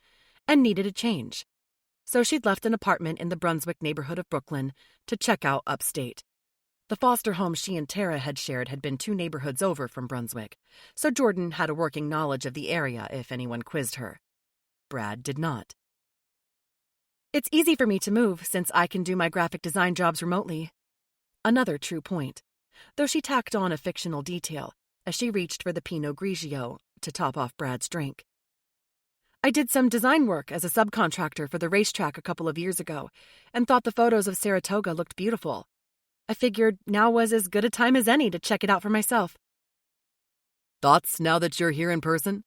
and needed a change. So she'd left an apartment in the Brunswick neighborhood of Brooklyn to check out upstate. The foster home she and Tara had shared had been 2 neighborhoods over from Brunswick, so Jordan had a working knowledge of the area if anyone quizzed her. Brad did not. It's easy for me to move since I can do my graphic design jobs remotely. Another true point, though she tacked on a fictional detail as she reached for the Pinot Grigio to top off Brad's drink. I did some design work as a subcontractor for the racetrack a couple of years ago and thought the photos of Saratoga looked beautiful. I figured now was as good a time as any to check it out for myself. Thoughts now that you're here in person?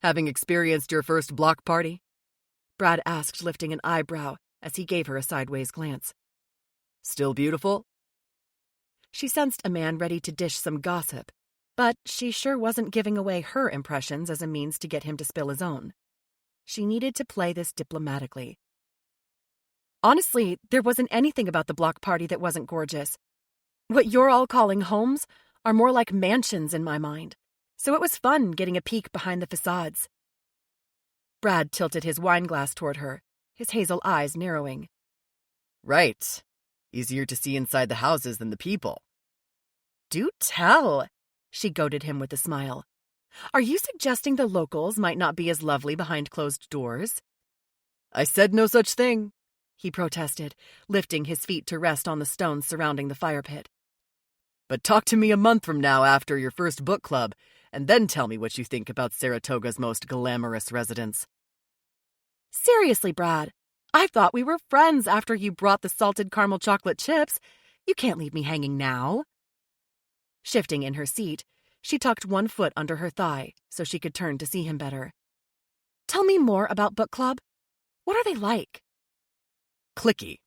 Having experienced your first block party? Brad asked, lifting an eyebrow as he gave her a sideways glance. Still beautiful? She sensed a man ready to dish some gossip, but she sure wasn't giving away her impressions as a means to get him to spill his own. She needed to play this diplomatically. Honestly, there wasn't anything about the block party that wasn't gorgeous. What you're all calling homes are more like mansions in my mind, so it was fun getting a peek behind the facades. Brad tilted his wineglass toward her, his hazel eyes narrowing. Right. Easier to see inside the houses than the people. Do tell, she goaded him with a smile. Are you suggesting the locals might not be as lovely behind closed doors? I said no such thing, he protested, lifting his feet to rest on the stones surrounding the fire pit. But talk to me a month from now after your first book club, and then tell me what you think about Saratoga's most glamorous residents. Seriously, Brad, I thought we were friends after you brought the salted caramel chocolate chips. You can't leave me hanging now. Shifting in her seat, she tucked one foot under her thigh so she could turn to see him better. Tell me more about book club. What are they like? Clicky.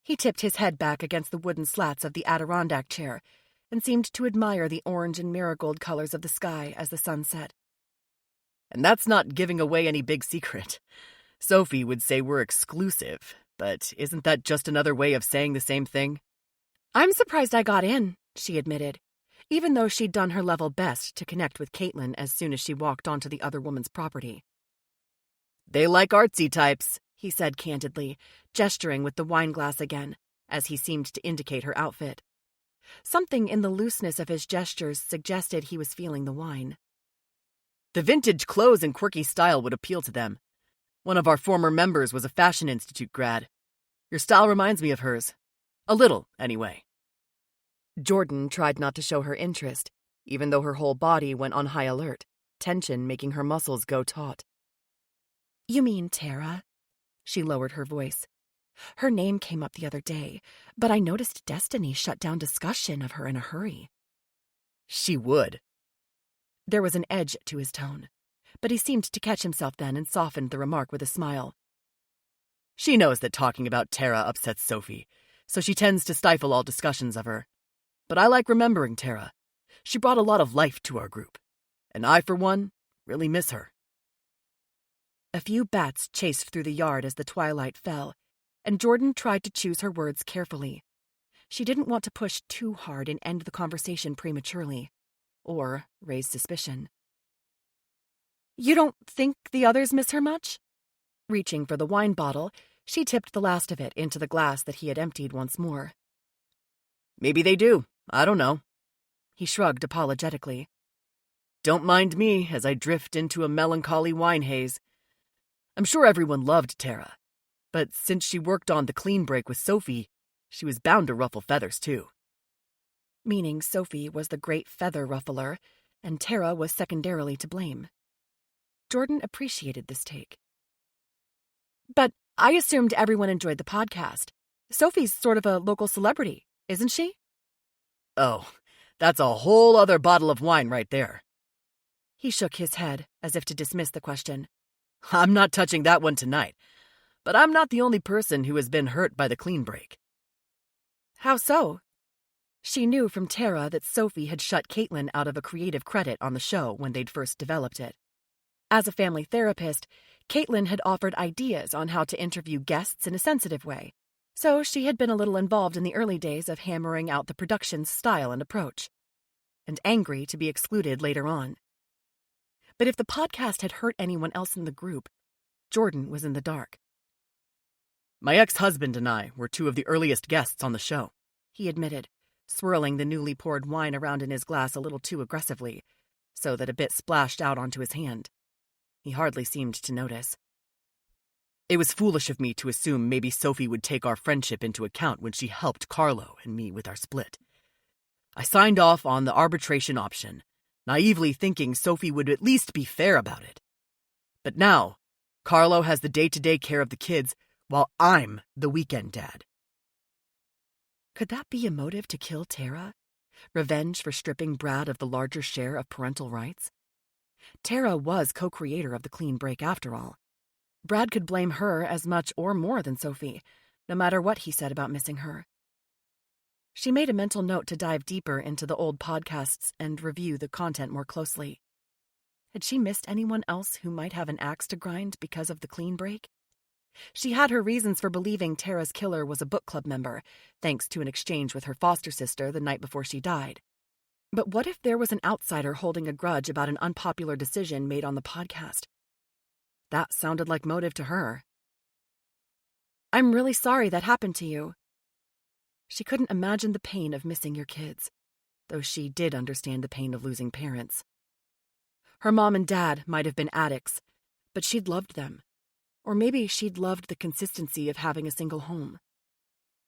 He tipped his head back against the wooden slats of the Adirondack chair and seemed to admire the orange and marigold colors of the sky as the sun set. And that's not giving away any big secret. Sophie would say we're exclusive, but isn't that just another way of saying the same thing? I'm surprised I got in, she admitted, even though she'd done her level best to connect with Caitlin as soon as she walked onto the other woman's property. They like artsy types, he said candidly, gesturing with the wineglass again, as he seemed to indicate her outfit. Something in the looseness of his gestures suggested he was feeling the wine. The vintage clothes and quirky style would appeal to them. One of our former members was a Fashion Institute grad. Your style reminds me of hers. A little, anyway. Jordan tried not to show her interest, even though her whole body went on high alert, tension making her muscles go taut. You mean Tara? She lowered her voice. Her name came up the other day, but I noticed Destiny shut down discussion of her in a hurry. She would. There was an edge to his tone, but he seemed to catch himself then and softened the remark with a smile. She knows that talking about Tara upsets Sophie, so she tends to stifle all discussions of her. But I like remembering Tara. She brought a lot of life to our group, and I, for one, really miss her. A few bats chased through the yard as the twilight fell, and Jordan tried to choose her words carefully. She didn't want to push too hard and end the conversation prematurely, or raise suspicion. You don't think the others miss her much? Reaching for the wine bottle, she tipped the last of it into the glass that he had emptied once more. Maybe they do. I don't know. He shrugged apologetically. Don't mind me as I drift into a melancholy wine haze. I'm sure everyone loved Tara, but since she worked on the clean break with Sophie, She was bound to ruffle feathers, too. Meaning Sophie was the great feather ruffler, and Tara was secondarily to blame. Jordan appreciated this take. But I assumed everyone enjoyed the podcast. Sophie's sort of a local celebrity, isn't she? Oh, that's a whole other bottle of wine right there. He shook his head, as if to dismiss the question. I'm not touching that one tonight, but I'm not the only person who has been hurt by the clean break. How so? She knew from Tara that Sophie had shut Caitlin out of a creative credit on the show when they'd first developed it. As a family therapist, Caitlin had offered ideas on how to interview guests in a sensitive way, so she had been a little involved in the early days of hammering out the production's style and approach, and angry to be excluded later on. But if the podcast had hurt anyone else in the group, Jordan was in the dark. My ex-husband and I were two of the earliest guests on the show, he admitted, swirling the newly poured wine around in his glass a little too aggressively, so that a bit splashed out onto his hand. He hardly seemed to notice. It was foolish of me to assume maybe Sophie would take our friendship into account when she helped Carlo and me with our split. I signed off on the arbitration option, naively thinking Sophie would at least be fair about it. But now, Carlo has the day-to-day care of the kids, while I'm the weekend dad. Could that be a motive to kill Tara? Revenge for stripping Brad of the larger share of parental rights? Tara was co-creator of the clean break after all. Brad could blame her as much or more than Sophie, no matter what he said about missing her. She made a mental note to dive deeper into the old podcasts and review the content more closely. Had she missed anyone else who might have an axe to grind because of the clean break? She had her reasons for believing Tara's killer was a book club member, thanks to an exchange with her foster sister the night before she died. But what if there was an outsider holding a grudge about an unpopular decision made on the podcast? That sounded like motive to her. I'm really sorry that happened to you. She couldn't imagine the pain of missing your kids, though she did understand the pain of losing parents. Her mom and dad might have been addicts, but she'd loved them. Or maybe she'd loved the consistency of having a single home.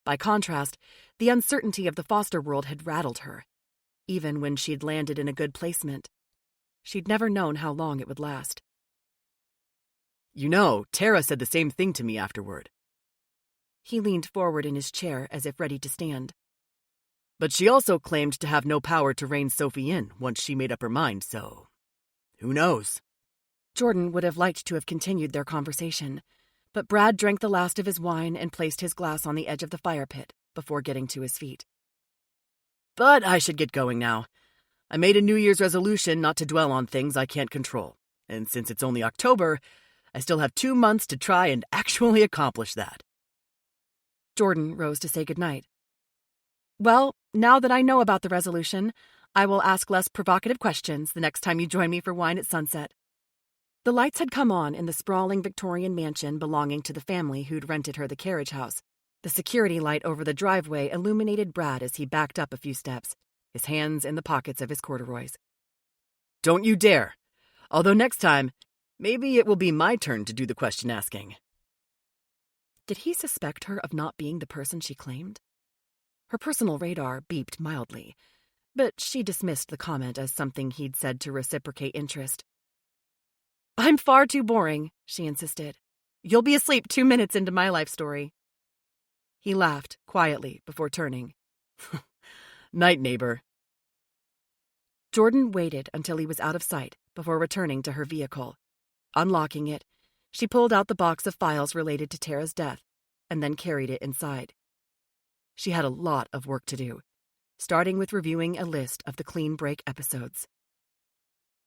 By contrast, the uncertainty of the foster world had rattled her, even when she'd landed in a good placement. She'd never known how long it would last. You know, Tara said the same thing to me afterward. He leaned forward in his chair as if ready to stand. But she also claimed to have no power to rein Sophie in once she made up her mind, so who knows? Jordan would have liked to have continued their conversation, but Brad drank the last of his wine and placed his glass on the edge of the fire pit before getting to his feet. But I should get going now. I made a New Year's resolution not to dwell on things I can't control, and since it's only October, I still have 2 months to try and actually accomplish that. Jordan rose to say goodnight. Well, now that I know about the resolution, I will ask less provocative questions the next time you join me for wine at sunset. The lights had come on in the sprawling Victorian mansion belonging to the family who'd rented her the carriage house. The security light over the driveway illuminated Brad as he backed up a few steps, his hands in the pockets of his corduroys. Don't you dare. Although next time, maybe it will be my turn to do the question asking. Did he suspect her of not being the person she claimed? Her personal radar beeped mildly, but she dismissed the comment as something he'd said to reciprocate interest. I'm far too boring, she insisted. You'll be asleep 2 minutes into my life story. He laughed quietly before turning. Night, neighbor. Jordan waited until he was out of sight before returning to her vehicle. Unlocking it, she pulled out the box of files related to Tara's death and then carried it inside. She had a lot of work to do, starting with reviewing a list of the clean break episodes.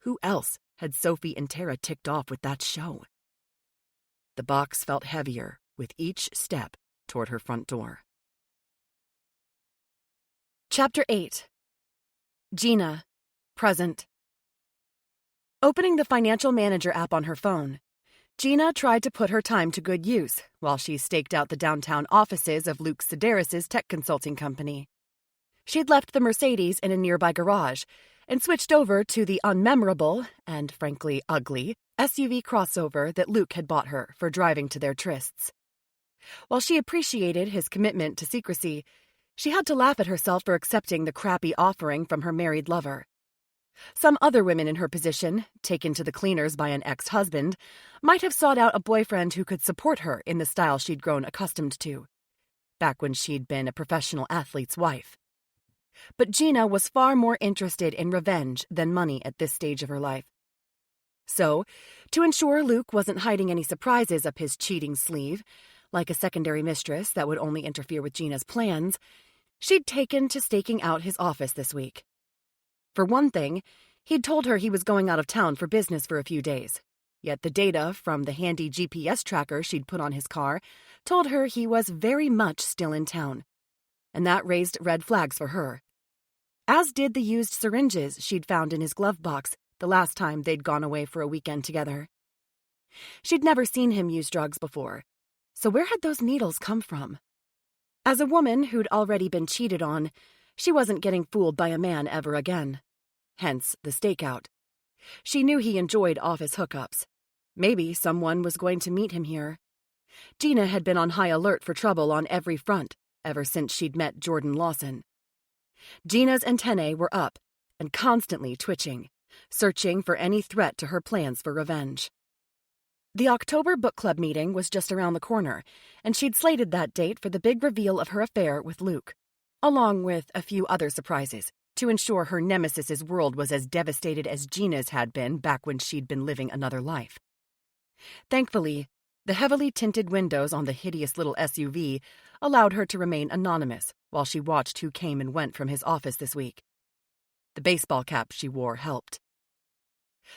Who else had Sophie and Tara ticked off with that show? The box felt heavier with each step toward her front door. Chapter 8. Gina, present. Opening the Financial Manager app on her phone, Gina tried to put her time to good use while she staked out the downtown offices of Luke Sedaris' tech consulting company. She'd left the Mercedes in a nearby garage and switched over to the unmemorable, and frankly ugly, SUV crossover that Luke had bought her for driving to their trysts. While she appreciated his commitment to secrecy, she had to laugh at herself for accepting the crappy offering from her married lover. Some other women in her position, taken to the cleaners by an ex-husband, might have sought out a boyfriend who could support her in the style she'd grown accustomed to, back when she'd been a professional athlete's wife. But Gina was far more interested in revenge than money at this stage of her life. So, to ensure Luke wasn't hiding any surprises up his cheating sleeve, like a secondary mistress that would only interfere with Gina's plans, she'd taken to staking out his office this week. For one thing, he'd told her he was going out of town for business for a few days, yet the data from the handy GPS tracker she'd put on his car told her he was very much still in town, and that raised red flags for her. As did the used syringes she'd found in his glove box the last time they'd gone away for a weekend together. She'd never seen him use drugs before, so where had those needles come from? As a woman who'd already been cheated on, she wasn't getting fooled by a man ever again. Hence the stakeout. She knew he enjoyed office hookups. Maybe someone was going to meet him here. Gina had been on high alert for trouble on every front ever since she'd met Jordan Lawson. Gina's antennae were up and constantly twitching, searching for any threat to her plans for revenge. The October book club meeting was just around the corner, and she'd slated that date for the big reveal of her affair with Luke, along with a few other surprises, to ensure her nemesis's world was as devastated as Gina's had been back when she'd been living another life. Thankfully, the heavily tinted windows on the hideous little SUV allowed her to remain anonymous while she watched who came and went from his office this week. The baseball cap she wore helped.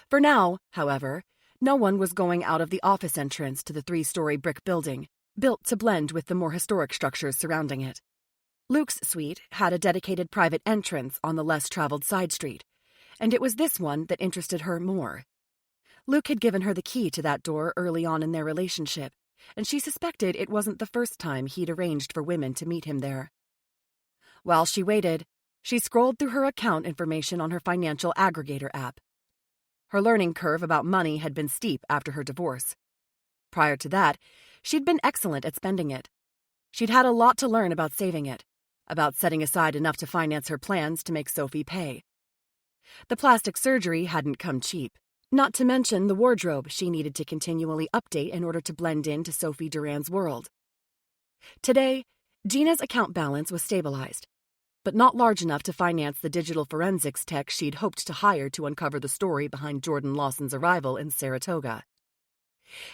For now, however, no one was going out of the office entrance to the 3-story brick building, built to blend with the more historic structures surrounding it. Luke's suite had a dedicated private entrance on the less-traveled side street, and it was this one that interested her more. Luke had given her the key to that door early on in their relationship, and she suspected it wasn't the first time he'd arranged for women to meet him there. While she waited, she scrolled through her account information on her financial aggregator app. Her learning curve about money had been steep after her divorce. Prior to that, she'd been excellent at spending it. She'd had a lot to learn about saving it, about setting aside enough to finance her plans to make Sophie pay. The plastic surgery hadn't come cheap, not to mention the wardrobe she needed to continually update in order to blend into Sophie Duran's world. Today, Gina's account balance was stabilized, but not large enough to finance the digital forensics tech she'd hoped to hire to uncover the story behind Jordan Lawson's arrival in Saratoga.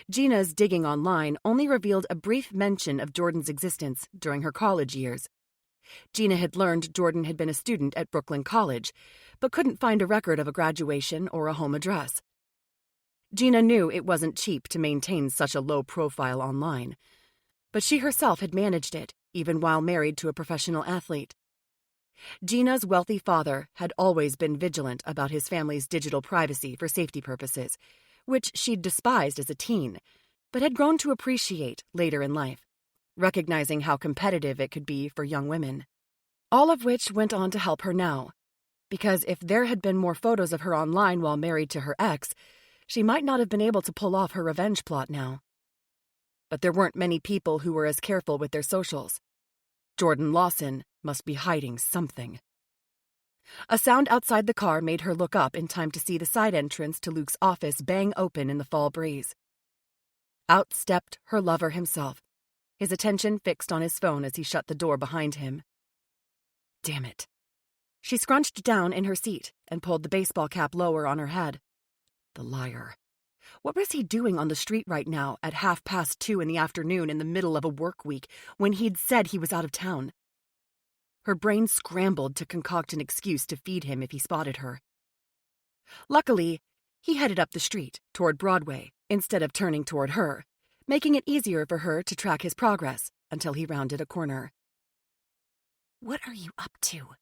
Gina's digging online only revealed a brief mention of Jordan's existence during her college years. Gina had learned Jordan had been a student at Brooklyn College, but couldn't find a record of a graduation or a home address. Gina knew it wasn't cheap to maintain such a low profile online, but she herself had managed it, even while married to a professional athlete. Gina's wealthy father had always been vigilant about his family's digital privacy for safety purposes, which she'd despised as a teen, but had grown to appreciate later in life, recognizing how competitive it could be for young women. All of which went on to help her now, because if there had been more photos of her online while married to her ex, she might not have been able to pull off her revenge plot now. But there weren't many people who were as careful with their socials. Jordan Lawson must be hiding something. A sound outside the car made her look up in time to see the side entrance to Luke's office bang open in the fall breeze. Out stepped her lover himself, his attention fixed on his phone as he shut the door behind him. Damn it. She scrunched down in her seat and pulled the baseball cap lower on her head. The liar. What was he doing on the street right now at 2:30 in the afternoon in the middle of a work week when he'd said he was out of town? Her brain scrambled to concoct an excuse to feed him if he spotted her. Luckily, he headed up the street toward Broadway instead of turning toward her, making it easier for her to track his progress until he rounded a corner. What are you up to?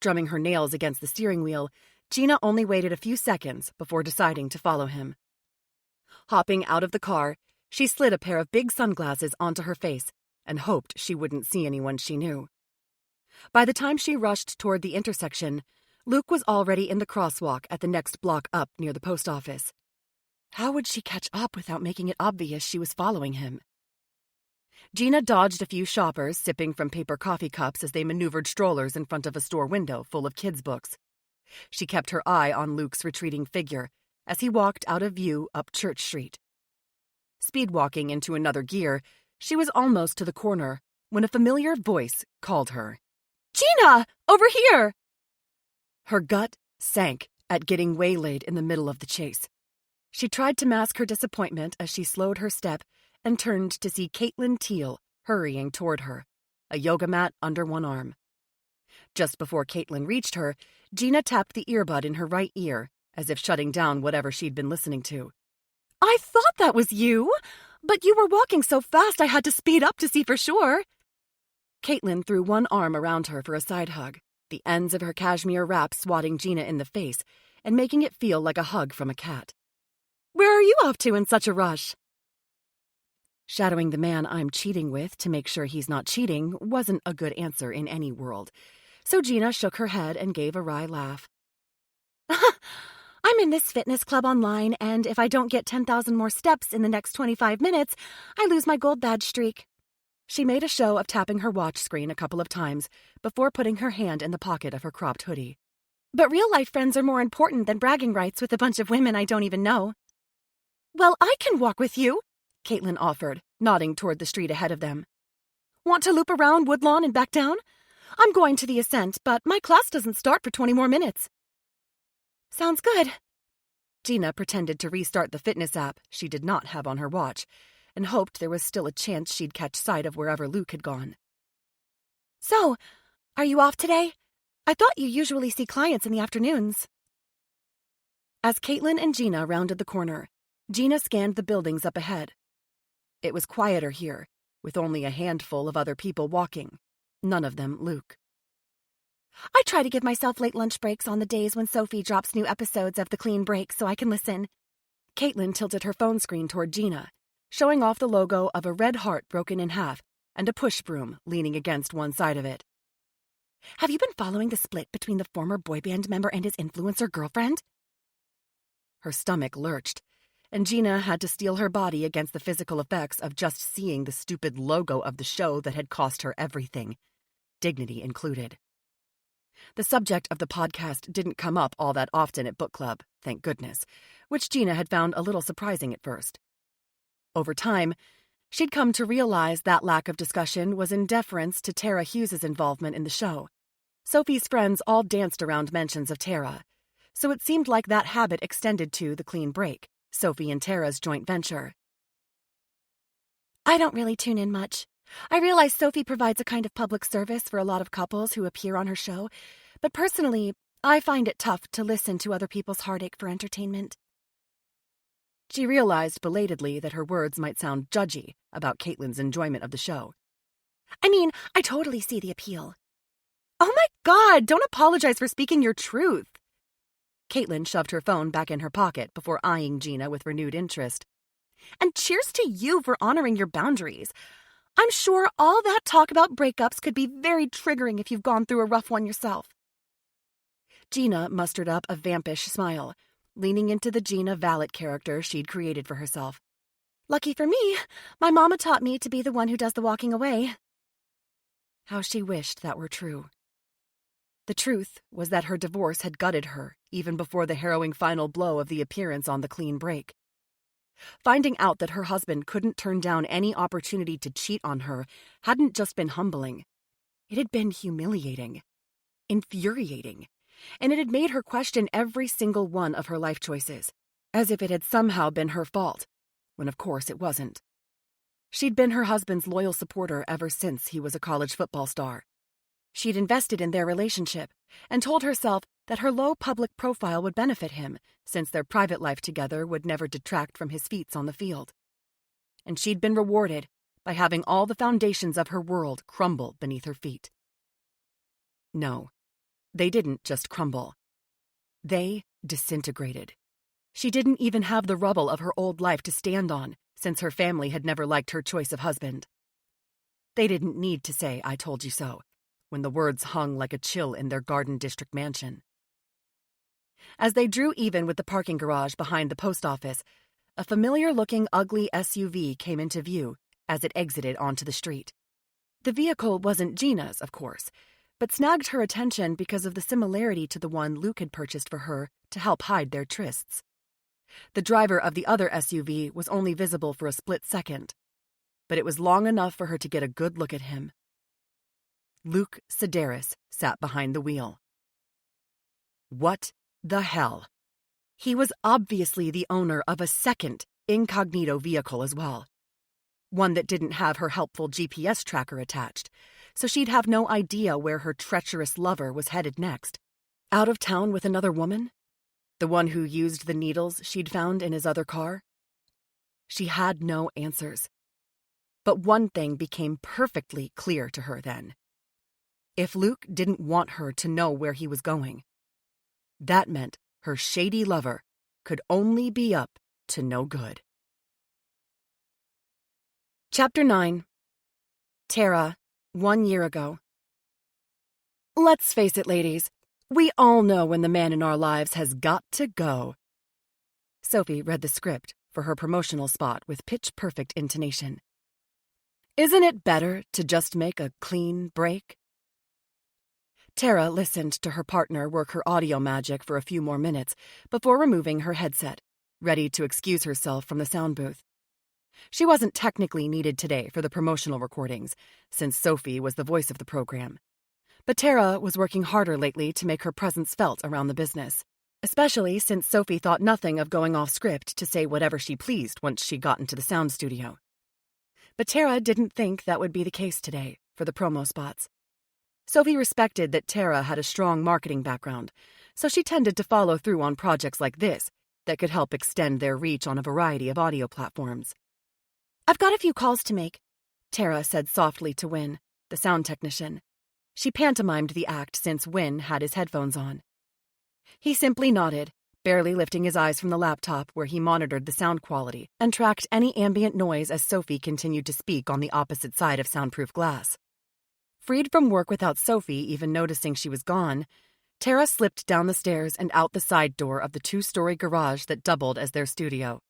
Drumming her nails against the steering wheel, Gina only waited a few seconds before deciding to follow him. Hopping out of the car, she slid a pair of big sunglasses onto her face and hoped she wouldn't see anyone she knew. By the time she rushed toward the intersection, Luke was already in the crosswalk at the next block up near the post office. How would she catch up without making it obvious she was following him? Gina dodged a few shoppers sipping from paper coffee cups as they maneuvered strollers in front of a store window full of kids' books. She kept her eye on Luke's retreating figure as he walked out of view up Church Street. Speed-walking into another gear, she was almost to the corner when a familiar voice called her. "Gina! Over here!" Her gut sank at getting waylaid in the middle of the chase. She tried to mask her disappointment as she slowed her step and turned to see Caitlin Teal hurrying toward her, a yoga mat under one arm. Just before Caitlin reached her, Gina tapped the earbud in her right ear, as if shutting down whatever she'd been listening to. "I thought that was you, but you were walking so fast I had to speed up to see for sure." Caitlin threw one arm around her for a side hug, the ends of her cashmere wrap swatting Gina in the face and making it feel like a hug from a cat. "Where are you off to in such a rush?" Shadowing the man I'm cheating with to make sure he's not cheating wasn't a good answer in any world, so Gina shook her head and gave a wry laugh. "I'm in this fitness club online, and if I don't get 10,000 more steps in the next 25 minutes, I lose my gold badge streak." She made a show of tapping her watch screen a couple of times before putting her hand in the pocket of her cropped hoodie. "But real-life friends are more important than bragging rights with a bunch of women I don't even know." "Well, I can walk with you," Caitlin offered, nodding toward the street ahead of them. "Want to loop around Woodlawn and back down? I'm going to the Ascent, but my class doesn't start for 20 more minutes." "Sounds good." Gina pretended to restart the fitness app she did not have on her watch and hoped there was still a chance she'd catch sight of wherever Luke had gone. "So, are you off today? I thought you usually see clients in the afternoons." As Caitlin and Gina rounded the corner, Gina scanned the buildings up ahead. It was quieter here, with only a handful of other people walking, none of them Luke. "I try to give myself late lunch breaks on the days when Sophie drops new episodes of The Clean Break so I can listen." Caitlin tilted her phone screen toward Gina, showing off the logo of a red heart broken in half and a push broom leaning against one side of it. "Have you been following the split between the former boy band member and his influencer girlfriend?" Her stomach lurched, and Gina had to steel her body against the physical effects of just seeing the stupid logo of the show that had cost her everything, dignity included. The subject of the podcast didn't come up all that often at book club, thank goodness, which Gina had found a little surprising at first. Over time, she'd come to realize that lack of discussion was in deference to Tara Hughes's involvement in the show. Sophie's friends all danced around mentions of Tara, so it seemed like that habit extended to The Clean Break, Sophie and Tara's joint venture. "I don't really tune in much. I realize Sophie provides a kind of public service for a lot of couples who appear on her show, but personally, I find it tough to listen to other people's heartache for entertainment." She realized belatedly that her words might sound judgy about Caitlin's enjoyment of the show. "I mean, I totally see the appeal." "Oh my God, don't apologize for speaking your truth." Caitlin shoved her phone back in her pocket before eyeing Gina with renewed interest. "And cheers to you for honoring your boundaries. I'm sure all that talk about breakups could be very triggering if you've gone through a rough one yourself." Gina mustered up a vampish smile, leaning into the Gina Valet character she'd created for herself. "Lucky for me, my mama taught me to be the one who does the walking away." How she wished that were true. The truth was that her divorce had gutted her even before the harrowing final blow of the appearance on The Clean Break. Finding out that her husband couldn't turn down any opportunity to cheat on her hadn't just been humbling. It had been humiliating, infuriating, and it had made her question every single one of her life choices, as if it had somehow been her fault, when of course it wasn't. She'd been her husband's loyal supporter ever since he was a college football star. She'd invested in their relationship and told herself that her low public profile would benefit him, since their private life together would never detract from his feats on the field. And she'd been rewarded by having all the foundations of her world crumble beneath her feet. No, they didn't just crumble. They disintegrated. She didn't even have the rubble of her old life to stand on, since her family had never liked her choice of husband. They didn't need to say, "I told you so," when the words hung like a chill in their Garden District mansion. As they drew even with the parking garage behind the post office, a familiar-looking ugly SUV came into view as it exited onto the street. The vehicle wasn't Gina's, of course, but snagged her attention because of the similarity to the one Luke had purchased for her to help hide their trysts. The driver of the other SUV was only visible for a split second, but it was long enough for her to get a good look at him. Luke Sedaris sat behind the wheel. What the hell? He was obviously the owner of a second incognito vehicle as well. One that didn't have her helpful GPS tracker attached, so she'd have no idea where her treacherous lover was headed next. Out of town with another woman? The one who used the needles she'd found in his other car? She had no answers. But one thing became perfectly clear to her then. If Luke didn't want her to know where he was going, that meant her shady lover could only be up to no good. Chapter 9. Tara, 1 year ago. Let's face it, ladies. We all know when the man in our lives has got to go. Sophie read the script for her promotional spot with pitch-perfect intonation. Isn't it better to just make a clean break? Tara listened to her partner work her audio magic for a few more minutes before removing her headset, ready to excuse herself from the sound booth. She wasn't technically needed today for the promotional recordings, since Sophie was the voice of the program. But Tara was working harder lately to make her presence felt around the business, especially since Sophie thought nothing of going off script to say whatever she pleased once she got into the sound studio. But Tara didn't think that would be the case today for the promo spots. Sophie respected that Tara had a strong marketing background, so she tended to follow through on projects like this that could help extend their reach on a variety of audio platforms. I've got a few calls to make, Tara said softly to Wynne, the sound technician. She pantomimed the act since Wynne had his headphones on. He simply nodded, barely lifting his eyes from the laptop where he monitored the sound quality and tracked any ambient noise as Sophie continued to speak on the opposite side of soundproof glass. Freed from work without Sophie even noticing she was gone, Tara slipped down the stairs and out the side door of the 2-story garage that doubled as their studio.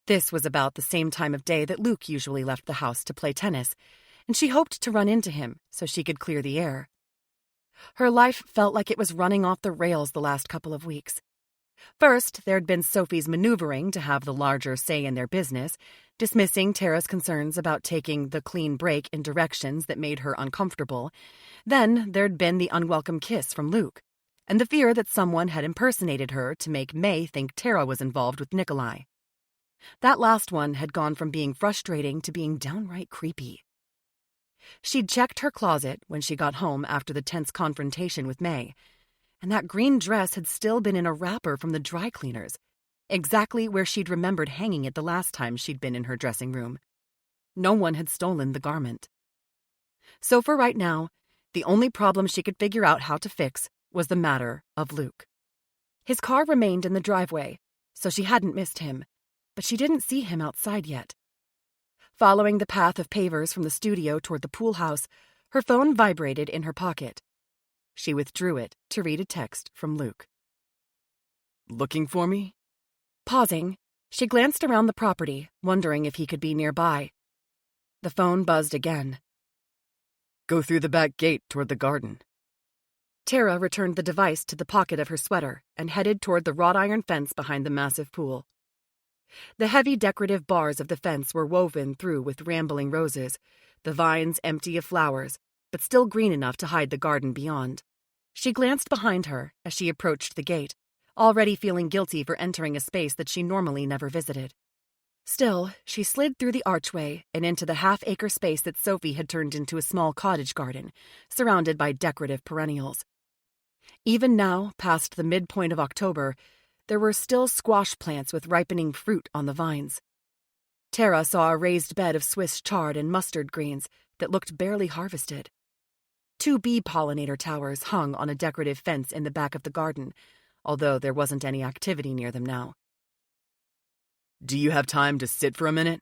This was about the same time of day that Luke usually left the house to play tennis, and she hoped to run into him so she could clear the air. Her life felt like it was running off the rails the last couple of weeks. First, there'd been Sophie's maneuvering to have the larger say in their business, dismissing Tara's concerns about taking the clean break in directions that made her uncomfortable. Then there'd been the unwelcome kiss from Luke, and the fear that someone had impersonated her to make May think Tara was involved with Nikolai. That last one had gone from being frustrating to being downright creepy. She'd checked her closet when she got home after the tense confrontation with May, and that green dress had still been in a wrapper from the dry cleaners, exactly where she'd remembered hanging it the last time she'd been in her dressing room. No one had stolen the garment. So for right now, the only problem she could figure out how to fix was the matter of Luke. His car remained in the driveway, so she hadn't missed him, but she didn't see him outside yet. Following the path of pavers from the studio toward the pool house, her phone vibrated in her pocket. She withdrew it to read a text from Luke. Looking for me? Pausing, she glanced around the property, wondering if he could be nearby. The phone buzzed again. Go through the back gate toward the garden. Tara returned the device to the pocket of her sweater and headed toward the wrought iron fence behind the massive pool. The heavy decorative bars of the fence were woven through with rambling roses, the vines empty of flowers, but still green enough to hide the garden beyond. She glanced behind her as she approached the gate, already feeling guilty for entering a space that she normally never visited. Still, she slid through the archway and into the half-acre space that Sophie had turned into a small cottage garden, surrounded by decorative perennials. Even now, past the midpoint of October, there were still squash plants with ripening fruit on the vines. Tara saw a raised bed of Swiss chard and mustard greens that looked barely harvested. 2 bee pollinator towers hung on a decorative fence in the back of the garden, although there wasn't any activity near them now. Do you have time to sit for a minute?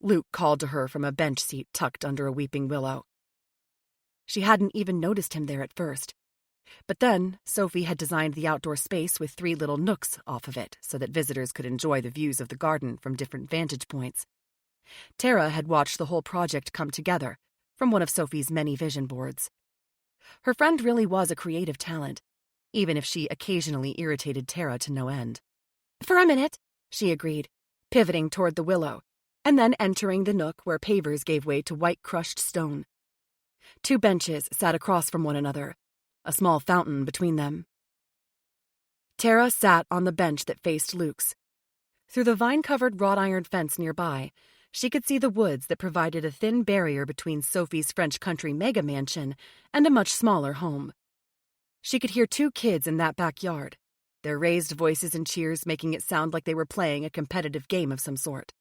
Luke called to her from a bench seat tucked under a weeping willow. She hadn't even noticed him there at first. But then, Sophie had designed the outdoor space with 3 little nooks off of it so that visitors could enjoy the views of the garden from different vantage points. Tara had watched the whole project come together from one of Sophie's many vision boards. Her friend really was a creative talent, even if she occasionally irritated Tara to no end. For a minute, she agreed, pivoting toward the willow, and then entering the nook where pavers gave way to white crushed stone. 2 benches sat across from one another, a small fountain between them. Tara sat on the bench that faced Luke's. Through the vine-covered wrought iron fence nearby, she could see the woods that provided a thin barrier between Sophie's French country mega mansion and a much smaller home. She could hear 2 kids in that backyard, their raised voices and cheers making it sound like they were playing a competitive game of some sort.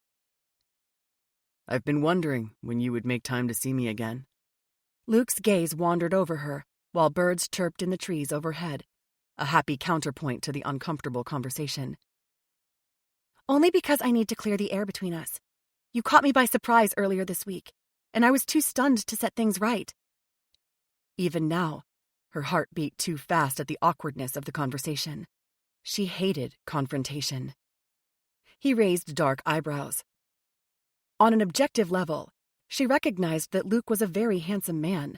"I've been wondering when you would make time to see me again." Luke's gaze wandered over her, while birds chirped in the trees overhead, a happy counterpoint to the uncomfortable conversation. Only because I need to clear the air between us. You caught me by surprise earlier this week, and I was too stunned to set things right. Even now, her heart beat too fast at the awkwardness of the conversation. She hated confrontation. He raised dark eyebrows. On an objective level, she recognized that Luke was a very handsome man.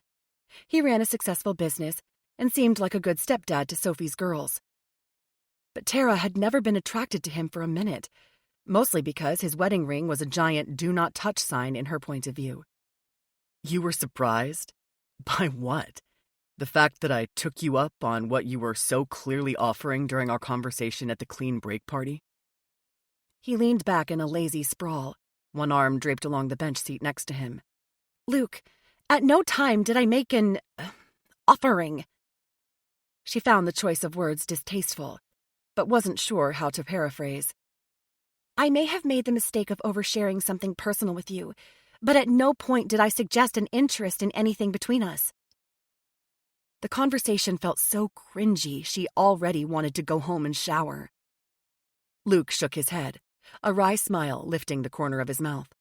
He ran a successful business and seemed like a good stepdad to Sophie's girls. But Tara had never been attracted to him for a minute, mostly because his wedding ring was a giant do not touch sign in her point of view. "You were surprised? By what? The fact that I took you up on what you were so clearly offering during our conversation at the clean break party?" He leaned back in a lazy sprawl, one arm draped along the bench seat next to him. Luke, at no time did I make an offering. She found the choice of words distasteful, but wasn't sure how to paraphrase. I may have made the mistake of oversharing something personal with you, but at no point did I suggest an interest in anything between us. The conversation felt so cringy she already wanted to go home and shower. Luke shook his head, a wry smile lifting the corner of his mouth.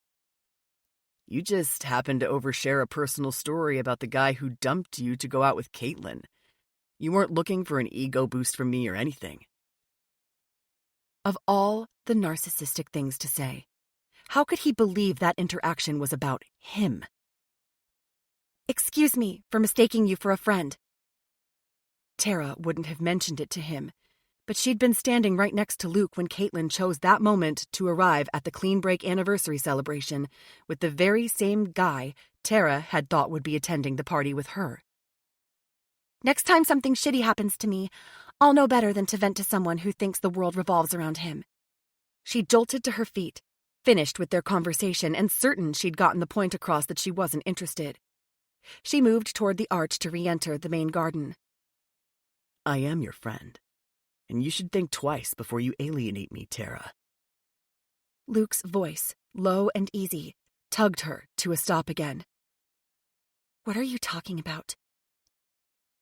"You just happened to overshare a personal story about the guy who dumped you to go out with Caitlin. You weren't looking for an ego boost from me or anything." Of all the narcissistic things to say, how could he believe that interaction was about him? Excuse me for mistaking you for a friend. Tara wouldn't have mentioned it to him, but she'd been standing right next to Luke when Caitlin chose that moment to arrive at the clean break anniversary celebration with the very same guy Tara had thought would be attending the party with her. Next time something shitty happens to me, I'll know better than to vent to someone who thinks the world revolves around him. She jolted to her feet, finished with their conversation and certain she'd gotten the point across that she wasn't interested. She moved toward the arch to re-enter the main garden. "I am your friend, and you should think twice before you alienate me, Tara." Luke's voice, low and easy, tugged her to a stop again. What are you talking about?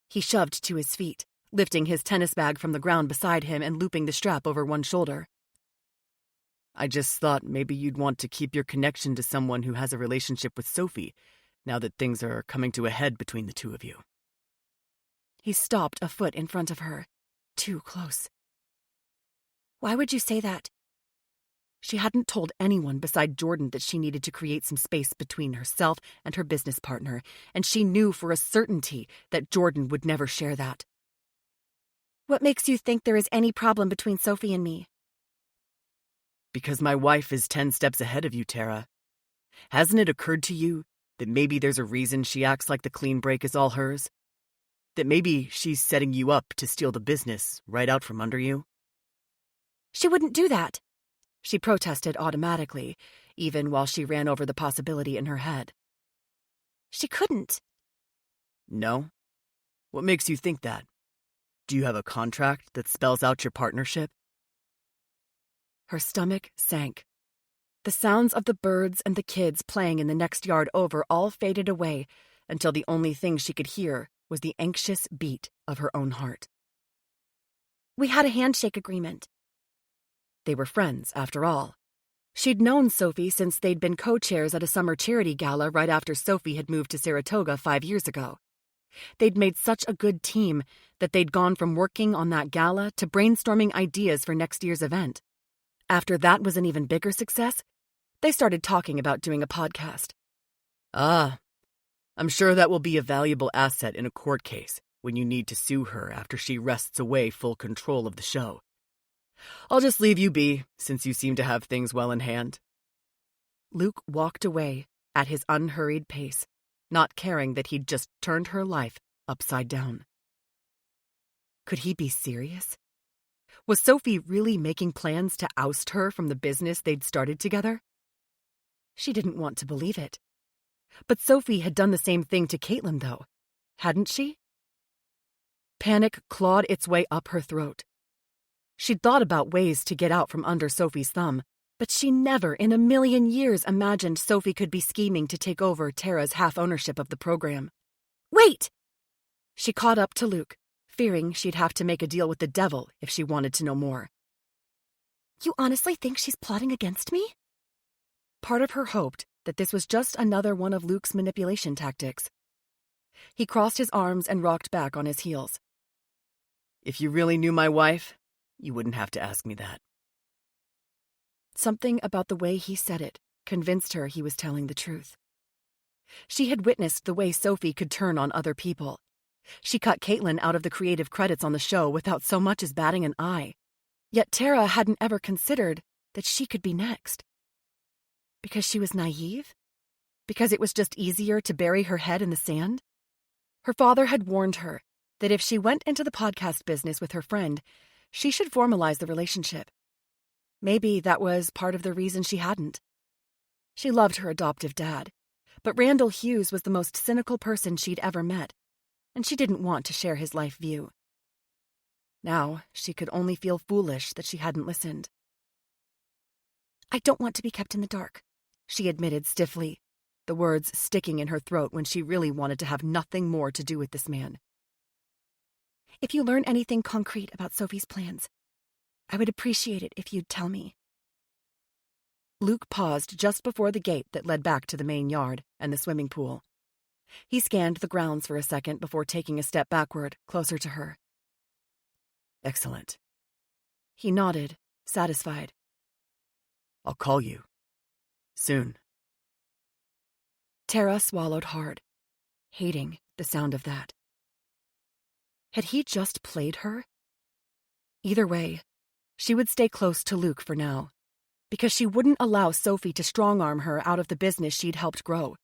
He shoved to his feet, lifting his tennis bag from the ground beside him and looping the strap over one shoulder. "I just thought maybe you'd want to keep your connection to someone who has a relationship with Sophie, now that things are coming to a head between the two of you." He stopped a foot in front of her, too close. Why would you say that? She hadn't told anyone beside Jordan that she needed to create some space between herself and her business partner, and she knew for a certainty that Jordan would never share that. What makes you think there is any problem between Sophie and me? Because my wife is 10 steps ahead of you, Tara. Hasn't it occurred to you that maybe there's a reason she acts like the clean break is all hers? That maybe she's setting you up to steal the business right out from under you? She wouldn't do that, she protested automatically, even while she ran over the possibility in her head. She couldn't. No? What makes you think that? Do you have a contract that spells out your partnership? Her stomach sank. The sounds of the birds and the kids playing in the next yard over all faded away until the only thing she could hear was the anxious beat of her own heart. We had a handshake agreement. They were friends, after all. She'd known Sophie since they'd been co-chairs at a summer charity gala right after Sophie had moved to Saratoga 5 years ago. They'd made such a good team that they'd gone from working on that gala to brainstorming ideas for next year's event. After that was an even bigger success, They started talking about doing a podcast. Ah, I'm sure that will be a valuable asset in a court case when you need to sue her after she wrests away full control of the show. I'll just leave you be, since you seem to have things well in hand. Luke walked away at his unhurried pace, not caring that he'd just turned her life upside down. Could he be serious? Was Sophie really making plans to oust her from the business they'd started together? She didn't want to believe it. But Sophie had done the same thing to Caitlin, though, hadn't she? Panic clawed its way up her throat. She'd thought about ways to get out from under Sophie's thumb, but she never in a million years imagined Sophie could be scheming to take over Tara's half-ownership of the program. Wait! She caught up to Luke, fearing she'd have to make a deal with the devil if she wanted to know more. You honestly think she's plotting against me? Part of her hoped that this was just another one of Luke's manipulation tactics. He crossed his arms and rocked back on his heels. If you really knew my wife, you wouldn't have to ask me that. Something about the way he said it convinced her he was telling the truth. She had witnessed the way Sophie could turn on other people. She cut Caitlin out of the creative credits on the show without so much as batting an eye. Yet Tara hadn't ever considered that she could be next. Because she was naive? Because it was just easier to bury her head in the sand? Her father had warned her that if she went into the podcast business with her friend, she should formalize the relationship. Maybe that was part of the reason she hadn't. She loved her adoptive dad, but Randall Hughes was the most cynical person she'd ever met, and she didn't want to share his life view. Now, she could only feel foolish that she hadn't listened. I don't want to be kept in the dark, she admitted stiffly, the words sticking in her throat when she really wanted to have nothing more to do with this man. If you learn anything concrete about Sophie's plans, I would appreciate it if you'd tell me. Luke paused just before the gate that led back to the main yard and the swimming pool. He scanned the grounds for a second before taking a step backward, closer to her. Excellent. He nodded, satisfied. I'll call you. Soon. Tara swallowed hard, hating the sound of that. Had he just played her? Either way, she would stay close to Luke for now, because she wouldn't allow Sophie to strong-arm her out of the business she'd helped grow.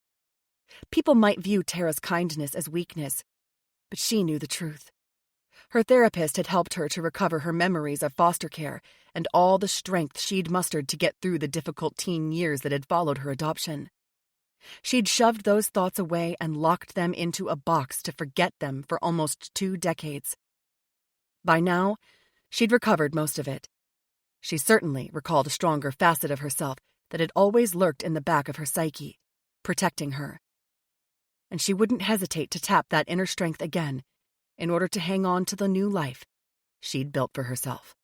People might view Tara's kindness as weakness, but she knew the truth. Her therapist had helped her to recover her memories of foster care and all the strength she'd mustered to get through the difficult teen years that had followed her adoption. She'd shoved those thoughts away and locked them into a box to forget them for almost 2 decades. By now, she'd recovered most of it. She certainly recalled a stronger facet of herself that had always lurked in the back of her psyche, protecting her. And she wouldn't hesitate to tap that inner strength again in order to hang on to the new life she'd built for herself.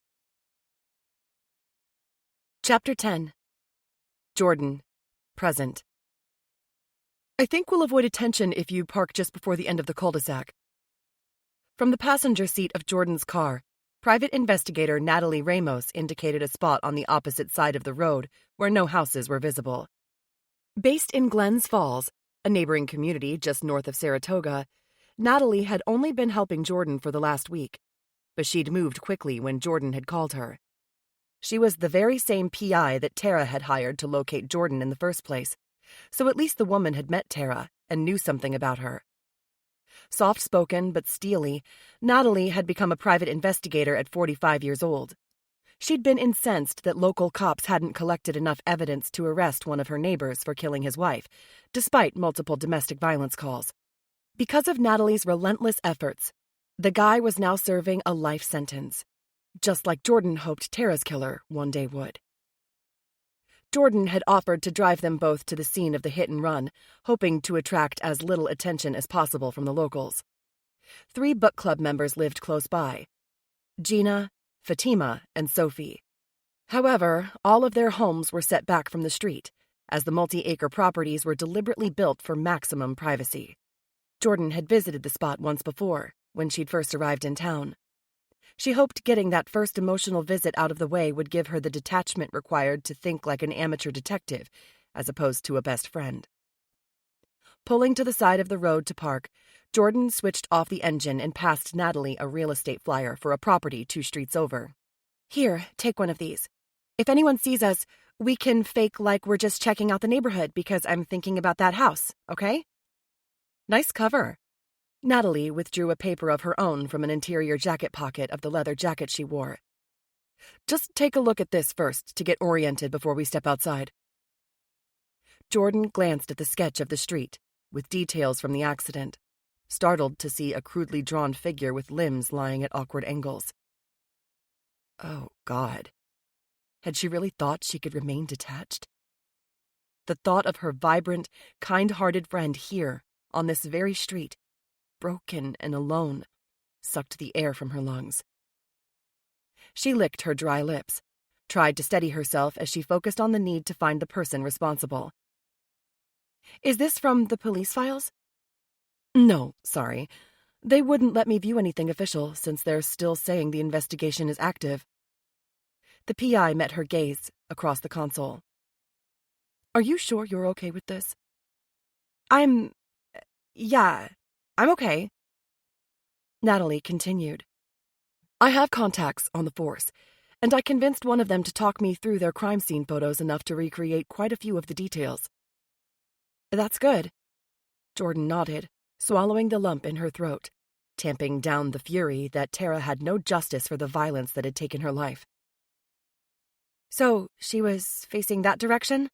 Chapter 10. Jordan, present. I think we'll avoid attention if you park just before the end of the cul-de-sac. From the passenger seat of Jordan's car, private investigator Natalie Ramos indicated a spot on the opposite side of the road where no houses were visible. Based in Glens Falls, a neighboring community just north of Saratoga, Natalie had only been helping Jordan for the last week, but she'd moved quickly when Jordan had called her. She was the very same PI that Tara had hired to locate Jordan in the first place, so at least the woman had met Tara and knew something about her. Soft-spoken but steely, Natalie had become a private investigator at 45 years old. She'd been incensed that local cops hadn't collected enough evidence to arrest one of her neighbors for killing his wife, despite multiple domestic violence calls. Because of Natalie's relentless efforts, the guy was now serving a life sentence, just like Jordan hoped Tara's killer one day would. Jordan had offered to drive them both to the scene of the hit and run, hoping to attract as little attention as possible from the locals. 3 book club members lived close by: Gina, Fatima, and Sophie. However, all of their homes were set back from the street, as the multi-acre properties were deliberately built for maximum privacy. Jordan had visited the spot once before, when she'd first arrived in town. She hoped getting that first emotional visit out of the way would give her the detachment required to think like an amateur detective, as opposed to a best friend. Pulling to the side of the road to park, Jordan switched off the engine and passed Natalie a real estate flyer for a property 2 streets over. "Here, take one of these. If anyone sees us, we can fake like we're just checking out the neighborhood because I'm thinking about that house, okay?" "Nice cover." Natalie withdrew a paper of her own from an interior jacket pocket of the leather jacket she wore. "Just take a look at this first to get oriented before we step outside." Jordan glanced at the sketch of the street, with details from the accident, startled to see a crudely drawn figure with limbs lying at awkward angles. Oh, God. Had she really thought she could remain detached? The thought of her vibrant, kind-hearted friend here, on this very street, broken and alone, sucked the air from her lungs. She licked her dry lips, tried to steady herself as she focused on the need to find the person responsible. "Is this from the police files?" "No, sorry. They wouldn't let me view anything official since they're still saying the investigation is active." The PI met her gaze across the console. "Are you sure you're okay with this?" Yeah, I'm okay." Natalie continued. "I have contacts on the force, and I convinced one of them to talk me through their crime scene photos enough to recreate quite a few of the details." "That's good." Jordan nodded, swallowing the lump in her throat, tamping down the fury that Tara had no justice for the violence that had taken her life. "So, she was facing that direction?"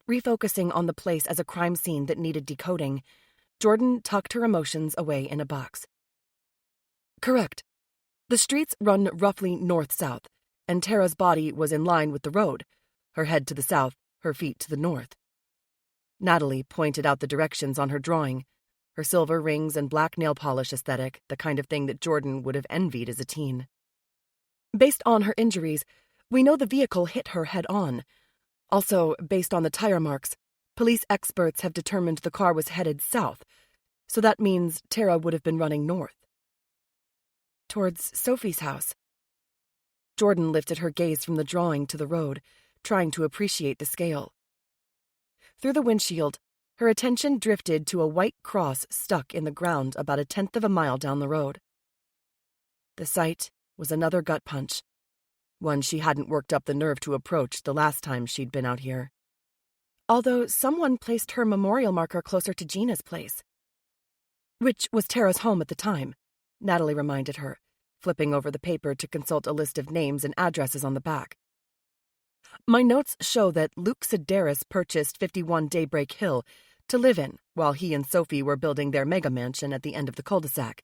Refocusing on the place as a crime scene that needed decoding, Jordan tucked her emotions away in a box. "Correct. The streets run roughly north-south, and Tara's body was in line with the road, her head to the south, her feet to the north." Natalie pointed out the directions on her drawing, her silver rings and black nail polish aesthetic, the kind of thing that Jordan would have envied as a teen. "Based on her injuries, we know the vehicle hit her head-on. Also, based on the tire marks, police experts have determined the car was headed south, so that means Tara would have been running north. Towards Sophie's house." Jordan lifted her gaze from the drawing to the road, trying to appreciate the scale. Through the windshield, her attention drifted to a white cross stuck in the ground about 1/10 of a mile down the road. The sight was another gut punch, one she hadn't worked up the nerve to approach the last time she'd been out here. Although someone placed her memorial marker closer to Gina's place. Which was Tara's home at the time, Natalie reminded her, flipping over the paper to consult a list of names and addresses on the back. "My notes show that Luke Sedaris purchased 51 Daybreak Hill to live in while he and Sophie were building their mega mansion at the end of the cul-de-sac.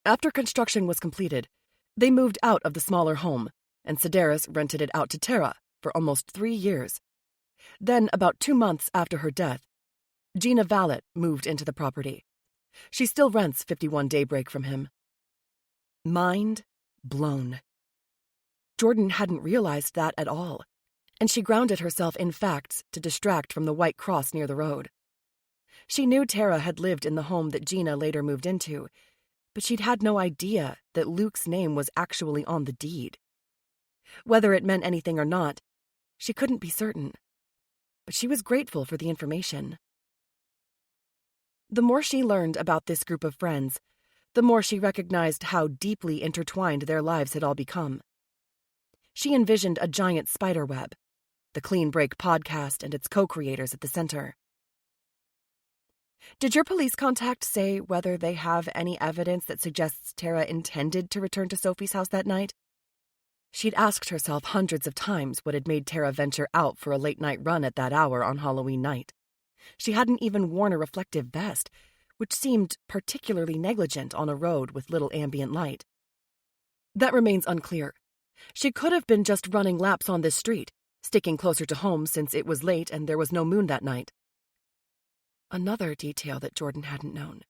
After construction was completed, they moved out of the smaller home, and Sedaris rented it out to Tara for almost 3 years. Then, about 2 months after her death, Gina Vallet moved into the property. She still rents 51 Daybreak from him." Mind blown. Jordan hadn't realized that at all, and she grounded herself in facts to distract from the white cross near the road. She knew Tara had lived in the home that Gina later moved into, but she'd had no idea that Luke's name was actually on the deed. Whether it meant anything or not, she couldn't be certain, but she was grateful for the information. The more she learned about this group of friends, the more she recognized how deeply intertwined their lives had all become. She envisioned a giant spider web, the Clean Break podcast and its co-creators at the center. "Did your police contact say whether they have any evidence that suggests Tara intended to return to Sophie's house that night?" She'd asked herself hundreds of times what had made Tara venture out for a late-night run at that hour on Halloween night. She hadn't even worn a reflective vest, which seemed particularly negligent on a road with little ambient light. That remains unclear. She could have been just running laps on this street, sticking closer to home since it was late and there was no moon that night. Another detail that Jordan hadn't known.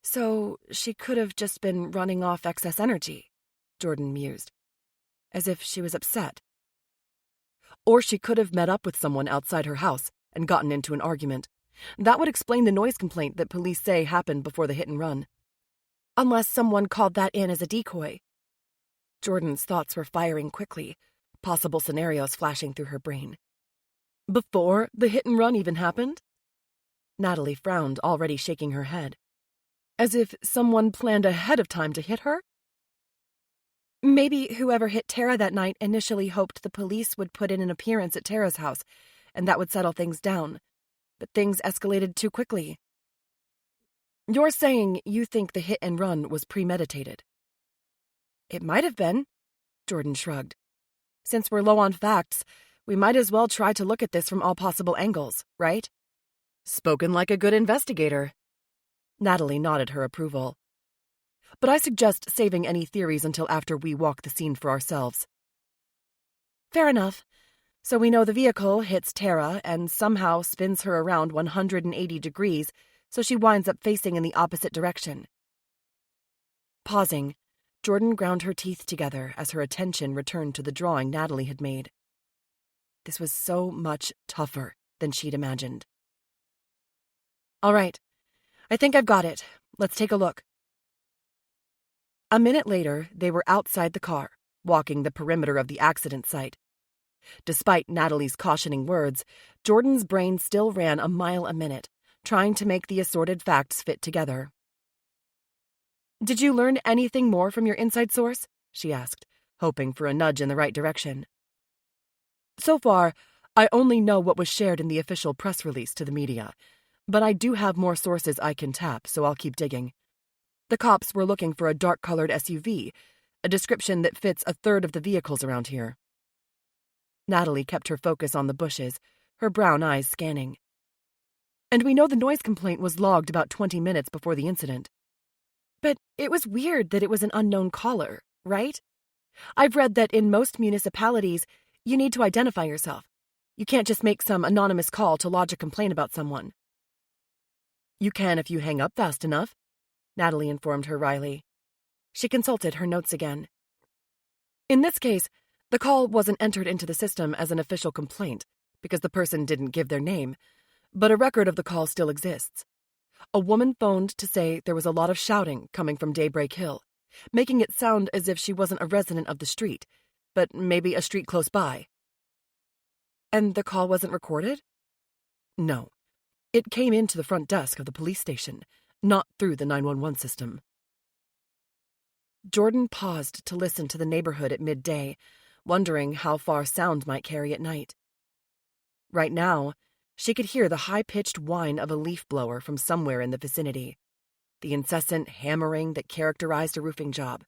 So she could have just been running off excess energy, Jordan mused, as if she was upset. Or she could have met up with someone outside her house and gotten into an argument. That would explain the noise complaint that police say happened before the hit and run. Unless someone called that in as a decoy. Jordan's thoughts were firing quickly, possible scenarios flashing through her brain. Before the hit and run even happened? Natalie frowned, already shaking her head. As if someone planned ahead of time to hit her? Maybe whoever hit Tara that night initially hoped the police would put in an appearance at Tara's house, and that would settle things down. But things escalated too quickly. You're saying you think the hit and run was premeditated? It might have been, Jordan shrugged. Since we're low on facts, we might as well try to look at this from all possible angles, right? Spoken like a good investigator. Natalie nodded her approval. But I suggest saving any theories until after we walk the scene for ourselves. Fair enough. So we know the vehicle hits Tara and somehow spins her around 180 degrees so she winds up facing in the opposite direction. Pausing, Jordan ground her teeth together as her attention returned to the drawing Natalie had made. This was so much tougher than she'd imagined. All right, I think I've got it. Let's take a look. A minute later, they were outside the car, walking the perimeter of the accident site. Despite Natalie's cautioning words, Jordan's brain still ran a mile a minute, trying to make the assorted facts fit together. Did you learn anything more from your inside source? She asked, hoping for a nudge in the right direction. So far, I only know what was shared in the official press release to the media, but I do have more sources I can tap, so I'll keep digging. The cops were looking for a dark-colored SUV, a description that fits a third of the vehicles around here. Natalie kept her focus on the bushes, her brown eyes scanning. And we know the noise complaint was logged about 20 minutes before the incident. But it was weird that it was an unknown caller, right? I've read that in most municipalities, you need to identify yourself. You can't just make some anonymous call to lodge a complaint about someone. You can if you hang up fast enough, Natalie informed her wryly. She consulted her notes again. In this case, the call wasn't entered into the system as an official complaint because the person didn't give their name, but a record of the call still exists. A woman phoned to say there was a lot of shouting coming from Daybreak Hill, making it sound as if she wasn't a resident of the street, but maybe a street close by. And the call wasn't recorded? No. It came into the front desk of the police station, not through the 911 system. Jordan paused to listen to the neighborhood at midday, wondering how far sound might carry at night. Right now, she could hear the high-pitched whine of a leaf blower from somewhere in the vicinity, the incessant hammering that characterized a roofing job,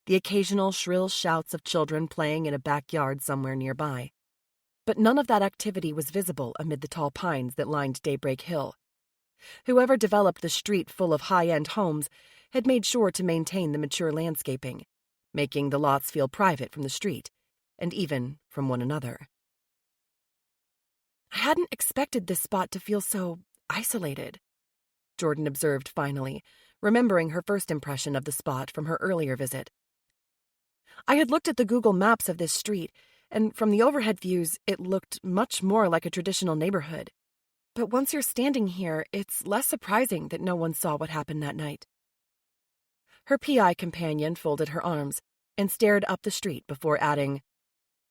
the occasional shrill shouts of children playing in a backyard somewhere nearby. But none of that activity was visible amid the tall pines that lined Daybreak Hill. Whoever developed the street full of high-end homes had made sure to maintain the mature landscaping, making the lots feel private from the street, and even from one another. I hadn't expected this spot to feel so isolated, Jordan observed finally, remembering her first impression of the spot from her earlier visit. I had looked at the Google Maps of this street, and from the overhead views, it looked much more like a traditional neighborhood. But once you're standing here, it's less surprising that no one saw what happened that night. Her PI companion folded her arms and stared up the street before adding,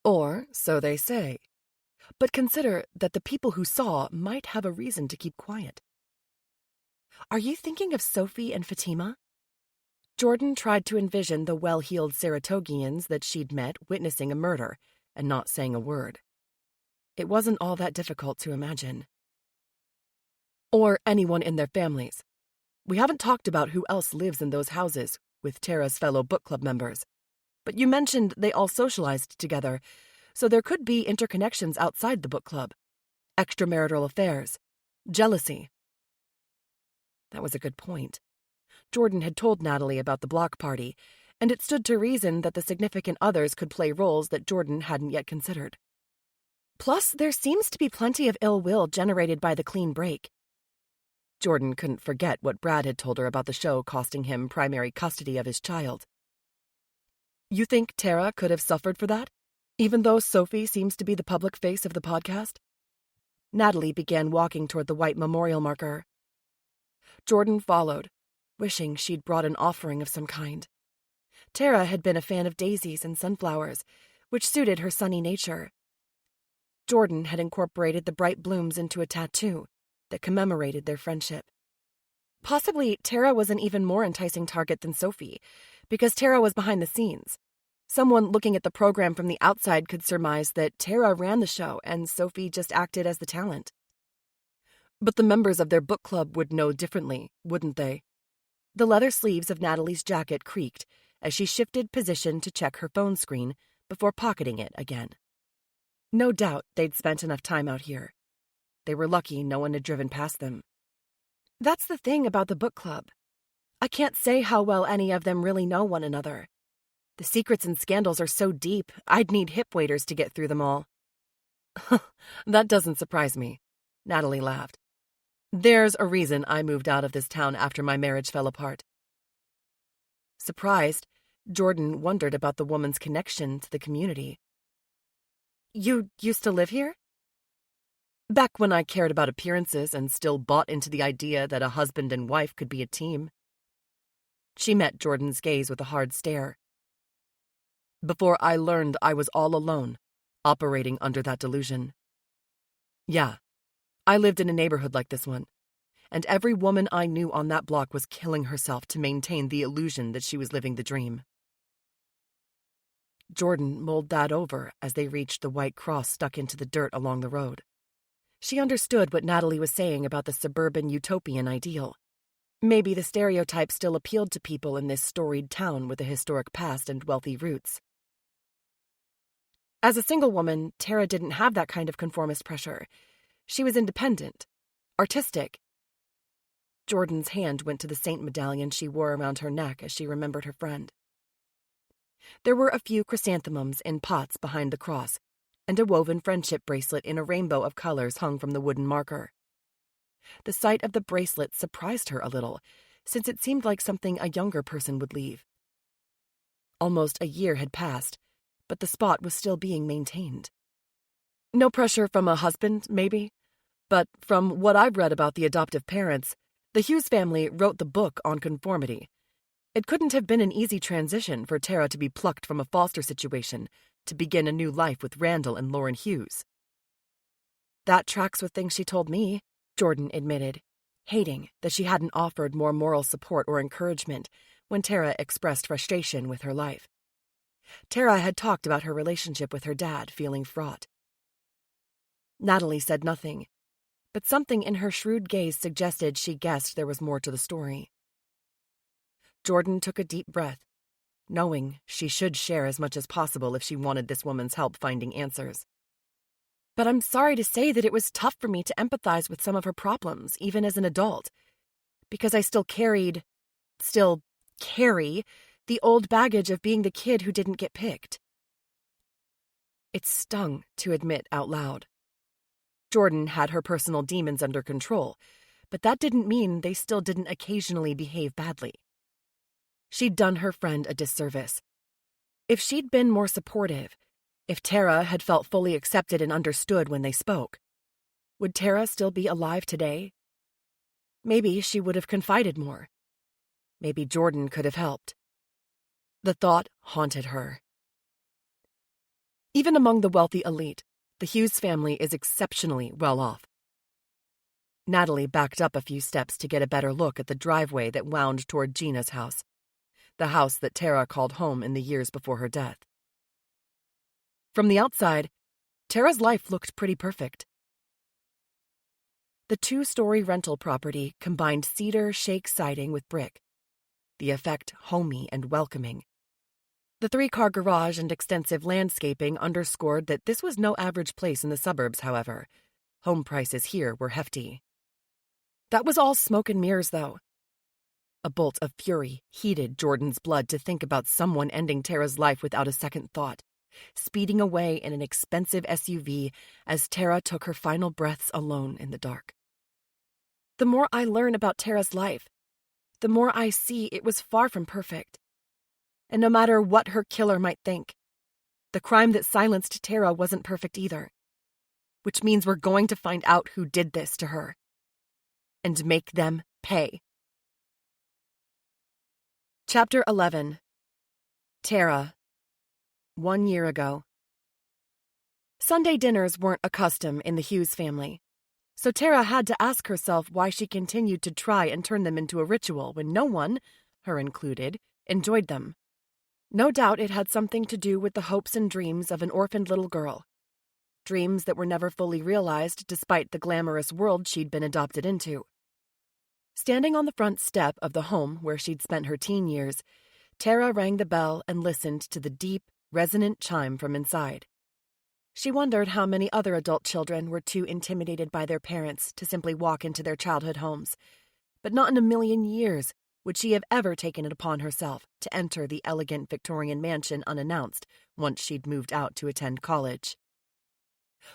"Or so they say. But consider that the people who saw might have a reason to keep quiet." Are you thinking of Sophie and Fatima? Jordan tried to envision the well-heeled Saratogians that she'd met witnessing a murder and not saying a word. It wasn't all that difficult to imagine. Or anyone in their families. We haven't talked about who else lives in those houses with Tara's fellow book club members, but you mentioned they all socialized together, so there could be interconnections outside the book club. Extramarital affairs. Jealousy. That was a good point. Jordan had told Natalie about the block party, and it stood to reason that the significant others could play roles that Jordan hadn't yet considered. Plus, there seems to be plenty of ill will generated by the clean break. Jordan couldn't forget what Brad had told her about the show costing him primary custody of his child. You think Tara could have suffered for that, even though Sophie seems to be the public face of the podcast? Natalie began walking toward the white memorial marker. Jordan followed, wishing she'd brought an offering of some kind. Tara had been a fan of daisies and sunflowers, which suited her sunny nature. Jordan had incorporated the bright blooms into a tattoo that commemorated their friendship. Possibly Tara was an even more enticing target than Sophie, because Tara was behind the scenes. Someone looking at the program from the outside could surmise that Tara ran the show and Sophie just acted as the talent. But the members of their book club would know differently, wouldn't they? The leather sleeves of Natalie's jacket creaked as she shifted position to check her phone screen before pocketing it again. No doubt they'd spent enough time out here. They were lucky no one had driven past them. That's the thing about the book club. I can't say how well any of them really know one another. The secrets and scandals are so deep, I'd need hip waders to get through them all. That doesn't surprise me, Natalie laughed. There's a reason I moved out of this town after my marriage fell apart. Surprised, Jordan wondered about the woman's connection to the community. You used to live here? Back when I cared about appearances and still bought into the idea that a husband and wife could be a team. She met Jordan's gaze with a hard stare. Before I learned I was all alone, operating under that delusion. Yeah, I lived in a neighborhood like this one, and every woman I knew on that block was killing herself to maintain the illusion that she was living the dream. Jordan mulled that over as they reached the white cross stuck into the dirt along the road. She understood what Natalie was saying about the suburban utopian ideal. Maybe the stereotype still appealed to people in this storied town with a historic past and wealthy roots. As a single woman, Tara didn't have that kind of conformist pressure. She was independent, artistic. Jordan's hand went to the saint medallion she wore around her neck as she remembered her friend. There were a few chrysanthemums in pots behind the cross, and a woven friendship bracelet in a rainbow of colors hung from the wooden marker. The sight of the bracelet surprised her a little, since it seemed like something a younger person would leave. Almost a year had passed, but the spot was still being maintained. No pressure from a husband, maybe, but from what I've read about the adoptive parents, the Hughes family wrote the book on conformity. It couldn't have been an easy transition for Tara to be plucked from a foster situation to begin a new life with Randall and Lauren Hughes. That tracks with things she told me, Jordan admitted, hating that she hadn't offered more moral support or encouragement when Tara expressed frustration with her life. Tara had talked about her relationship with her dad feeling fraught. Natalie said nothing, but something in her shrewd gaze suggested she guessed there was more to the story. Jordan took a deep breath, knowing she should share as much as possible if she wanted this woman's help finding answers. But I'm sorry to say that it was tough for me to empathize with some of her problems, even as an adult, because I still carry, the old baggage of being the kid who didn't get picked. It stung to admit out loud. Jordan had her personal demons under control, but that didn't mean they still didn't occasionally behave badly. She'd done her friend a disservice. If she'd been more supportive, if Tara had felt fully accepted and understood when they spoke, would Tara still be alive today? Maybe she would have confided more. Maybe Jordan could have helped. The thought haunted her. Even among the wealthy elite, the Hughes family is exceptionally well off. Natalie backed up a few steps to get a better look at the driveway that wound toward Gina's house, the house that Tara called home in the years before her death. From the outside, Tara's life looked pretty perfect. The 2-story rental property combined cedar shake siding with brick, the effect homey and welcoming. The 3-car garage and extensive landscaping underscored that this was no average place in the suburbs, however. Home prices here were hefty. That was all smoke and mirrors, though. A bolt of fury heated Jordan's blood to think about someone ending Tara's life without a second thought, speeding away in an expensive SUV as Tara took her final breaths alone in the dark. The more I learn about Tara's life, the more I see it was far from perfect. And no matter what her killer might think, the crime that silenced Tara wasn't perfect either. Which means we're going to find out who did this to her. And make them pay. Chapter 11. Tara. 1 year ago. Sunday dinners weren't a custom in the Hughes family, so Tara had to ask herself why she continued to try and turn them into a ritual when no one, her included, enjoyed them. No doubt it had something to do with the hopes and dreams of an orphaned little girl. Dreams that were never fully realized despite the glamorous world she'd been adopted into. Standing on the front step of the home where she'd spent her teen years, Tara rang the bell and listened to the deep, resonant chime from inside. She wondered how many other adult children were too intimidated by their parents to simply walk into their childhood homes, but not in a million years would she have ever taken it upon herself to enter the elegant Victorian mansion unannounced once she'd moved out to attend college.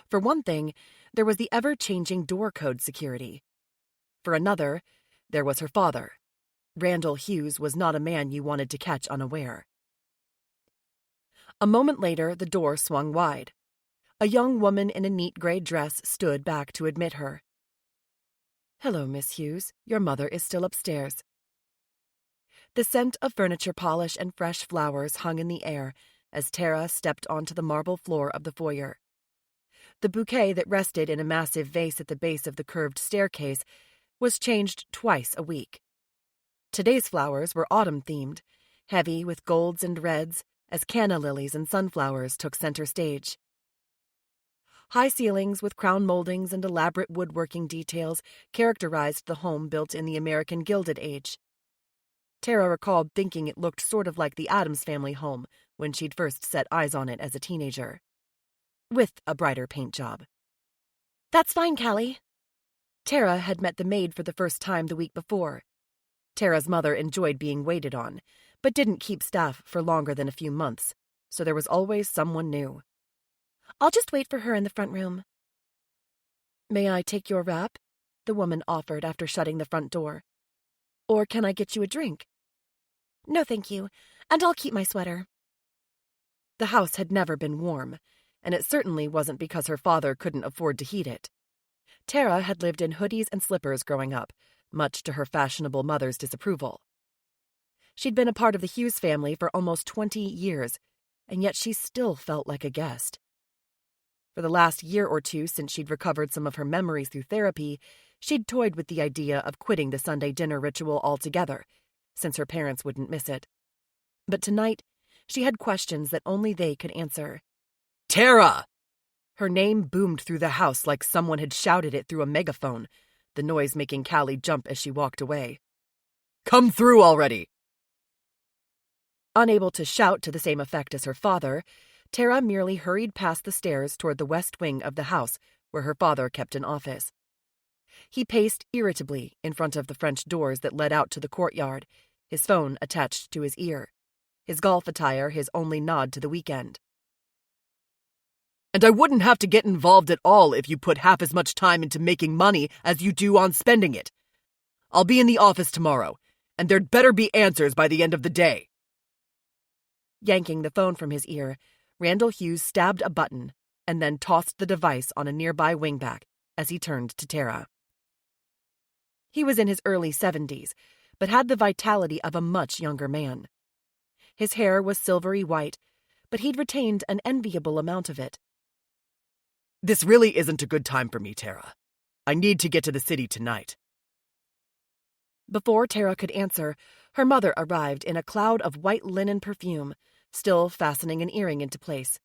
For one thing, there was the ever-changing door code security. For another, there was her father. Randall Hughes was not a man you wanted to catch unaware. A moment later, the door swung wide. A young woman in a neat gray dress stood back to admit her. "Hello, Miss Hughes. Your mother is still upstairs." The scent of furniture polish and fresh flowers hung in the air as Tara stepped onto the marble floor of the foyer. The bouquet that rested in a massive vase at the base of the curved staircase was changed twice a week. Today's flowers were autumn-themed, heavy with golds and reds, as canna lilies and sunflowers took center stage. High ceilings with crown moldings and elaborate woodworking details characterized the home built in the American Gilded Age. Tara recalled thinking it looked sort of like the Addams family home when she'd first set eyes on it as a teenager. With a brighter paint job. "That's fine, Callie." Tara had met the maid for the first time the week before. Tara's mother enjoyed being waited on, but didn't keep staff for longer than a few months, so there was always someone new. "I'll just wait for her in the front room." "May I take your wrap?" the woman offered after shutting the front door. "Or can I get you a drink?" "No, thank you, and I'll keep my sweater." The house had never been warm, and it certainly wasn't because her father couldn't afford to heat it. Tara had lived in hoodies and slippers growing up, much to her fashionable mother's disapproval. She'd been a part of the Hughes family for almost 20 years, and yet she still felt like a guest. For the last year or two since she'd recovered some of her memories through therapy, she'd toyed with the idea of quitting the Sunday dinner ritual altogether, since her parents wouldn't miss it. But tonight, she had questions that only they could answer. Tara! Her name boomed through the house like someone had shouted it through a megaphone, the noise making Callie jump as she walked away. Come through already! Unable to shout to the same effect as her father, Tara merely hurried past the stairs toward the west wing of the house where her father kept an office. He paced irritably in front of the French doors that led out to the courtyard, his phone attached to his ear, his golf attire his only nod to the weekend. And I wouldn't have to get involved at all if you put half as much time into making money as you do on spending it. I'll be in the office tomorrow, and there'd better be answers by the end of the day. Yanking the phone from his ear, Randall Hughes stabbed a button and then tossed the device on a nearby wingback as he turned to Tara. He was in his early 70s, but had the vitality of a much younger man. His hair was silvery white, but he'd retained an enviable amount of it. This really isn't a good time for me, Tara. I need to get to the city tonight. Before Tara could answer, her mother arrived in a cloud of white linen perfume, still fastening an earring into place.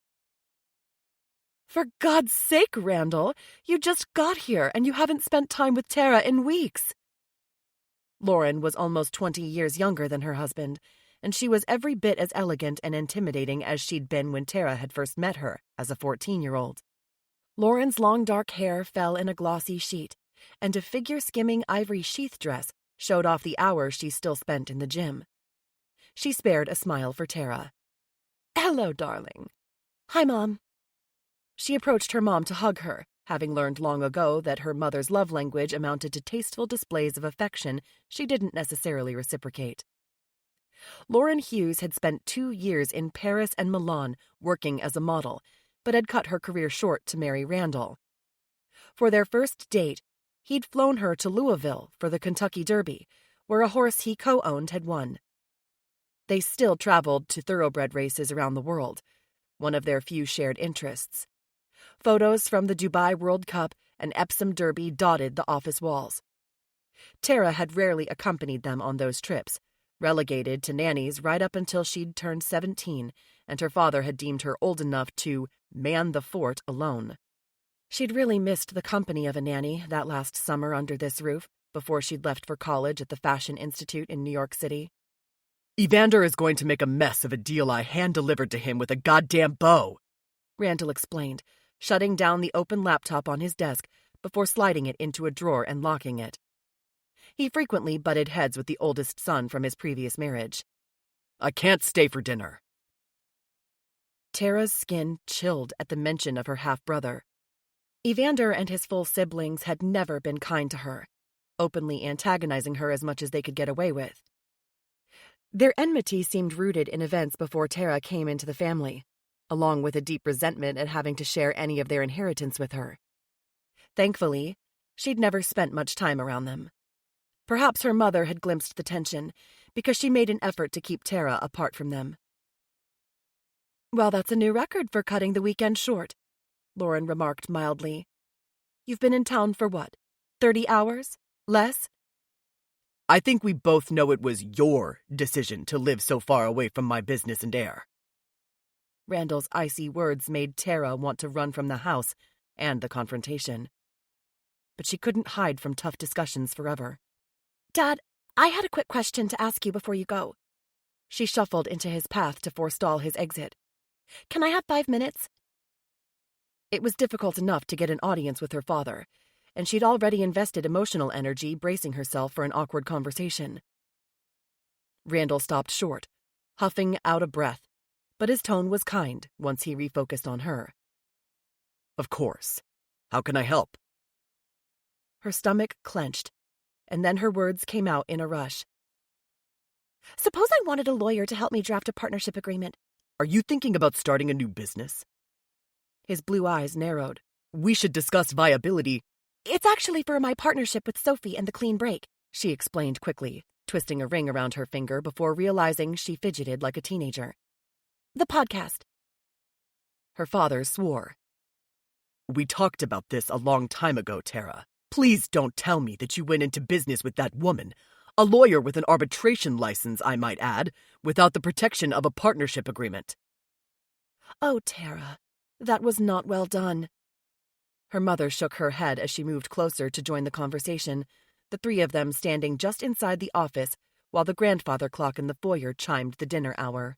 "For God's sake, Randall, you just got here and you haven't spent time with Tara in weeks." Lauren was almost 20 years younger than her husband, and she was every bit as elegant and intimidating as she'd been when Tara had first met her as a 14-year-old. Lauren's long dark hair fell in a glossy sheet, and a figure-skimming ivory sheath dress showed off the hours she still spent in the gym. She spared a smile for Tara. "Hello, darling." "Hi, Mom." She approached her mom to hug her, having learned long ago that her mother's love language amounted to tasteful displays of affection she didn't necessarily reciprocate. Lauren Hughes had spent 2 years in Paris and Milan working as a model, but had cut her career short to marry Randall. For their first date, he'd flown her to Louisville for the Kentucky Derby, where a horse he co-owned had won. They still traveled to thoroughbred races around the world, one of their few shared interests. Photos from the Dubai World Cup and Epsom Derby dotted the office walls. Tara had rarely accompanied them on those trips, relegated to nannies right up until she'd turned 17 and her father had deemed her old enough to man the fort alone. She'd really missed the company of a nanny that last summer under this roof before she'd left for college at the Fashion Institute in New York City. Evander is going to make a mess of a deal I hand-delivered to him with a goddamn bow, Randall explained, shutting down the open laptop on his desk before sliding it into a drawer and locking it. He frequently butted heads with the oldest son from his previous marriage. I can't stay for dinner. Tara's skin chilled at the mention of her half-brother. Evander and his full siblings had never been kind to her, openly antagonizing her as much as they could get away with. Their enmity seemed rooted in events before Tara came into the family, along with a deep resentment at having to share any of their inheritance with her. Thankfully, she'd never spent much time around them. Perhaps her mother had glimpsed the tension, because she made an effort to keep Tara apart from them. "Well, that's a new record for cutting the weekend short," Lauren remarked mildly. "You've been in town for what, 30 hours? Less?" I think we both know it was your decision to live so far away from my business and air. Randall's icy words made Tara want to run from the house and the confrontation. But she couldn't hide from tough discussions forever. Dad, I had a quick question to ask you before you go. She shuffled into his path to forestall his exit. Can I have 5 minutes? It was difficult enough to get an audience with her father, and she'd already invested emotional energy bracing herself for an awkward conversation. Randall stopped short, huffing out a breath, but his tone was kind once he refocused on her. Of course. How can I help? Her stomach clenched, and then her words came out in a rush. Suppose I wanted a lawyer to help me draft a partnership agreement. Are you thinking about starting a new business? His blue eyes narrowed. We should discuss viability. It's actually for my partnership with Sophie and the Clean Break, she explained quickly, twisting a ring around her finger before realizing she fidgeted like a teenager. The podcast. Her father swore. We talked about this a long time ago, Tara. Please don't tell me that you went into business with that woman, a lawyer with an arbitration license, I might add, without the protection of a partnership agreement. Oh, Tara, that was not well done. Her mother shook her head as she moved closer to join the conversation, the three of them standing just inside the office while the grandfather clock in the foyer chimed the dinner hour.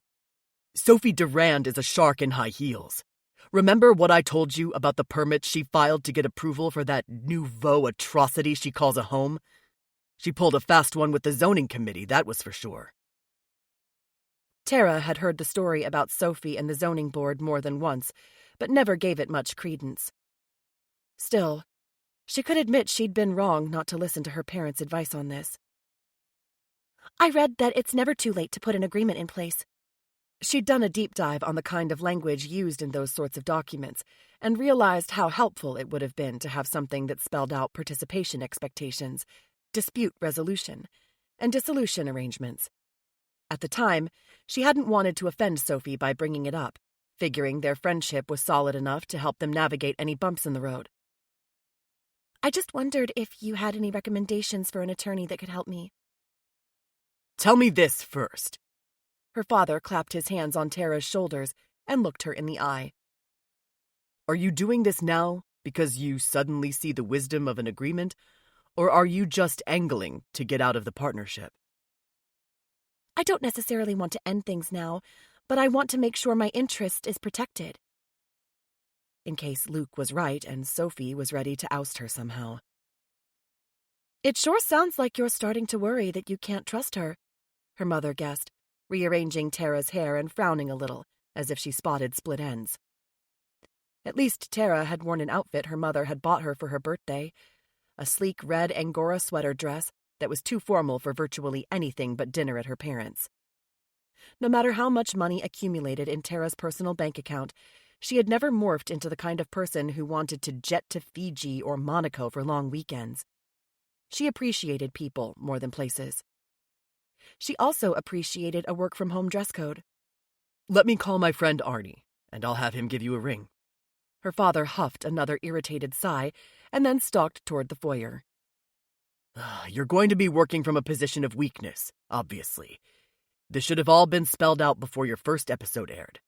Sophie Durand is a shark in high heels. Remember what I told you about the permit she filed to get approval for that nouveau atrocity she calls a home? She pulled a fast one with the zoning committee, that was for sure. Tara had heard the story about Sophie and the zoning board more than once, but never gave it much credence. Still, she could admit she'd been wrong not to listen to her parents' advice on this. I read that it's never too late to put an agreement in place. She'd done a deep dive on the kind of language used in those sorts of documents and realized how helpful it would have been to have something that spelled out participation expectations, dispute resolution, and dissolution arrangements. At the time, she hadn't wanted to offend Sophie by bringing it up, figuring their friendship was solid enough to help them navigate any bumps in the road. I just wondered if you had any recommendations for an attorney that could help me. Tell me this first. Her father clapped his hands on Tara's shoulders and looked her in the eye. Are you doing this now because you suddenly see the wisdom of an agreement, or are you just angling to get out of the partnership? I don't necessarily want to end things now, but I want to make sure my interest is protected. In case Luke was right and Sophie was ready to oust her somehow. It sure sounds like you're starting to worry that you can't trust her, her mother guessed, rearranging Tara's hair and frowning a little, as if she spotted split ends. At least Tara had worn an outfit her mother had bought her for her birthday, a sleek red Angora sweater dress that was too formal for virtually anything but dinner at her parents'. No matter how much money accumulated in Tara's personal bank account, she had never morphed into the kind of person who wanted to jet to Fiji or Monaco for long weekends. She appreciated people more than places. She also appreciated a work-from-home dress code. Let me call my friend Arnie, and I'll have him give you a ring. Her father huffed another irritated sigh and then stalked toward the foyer. You're going to be working from a position of weakness, obviously. This should have all been spelled out before your first episode aired.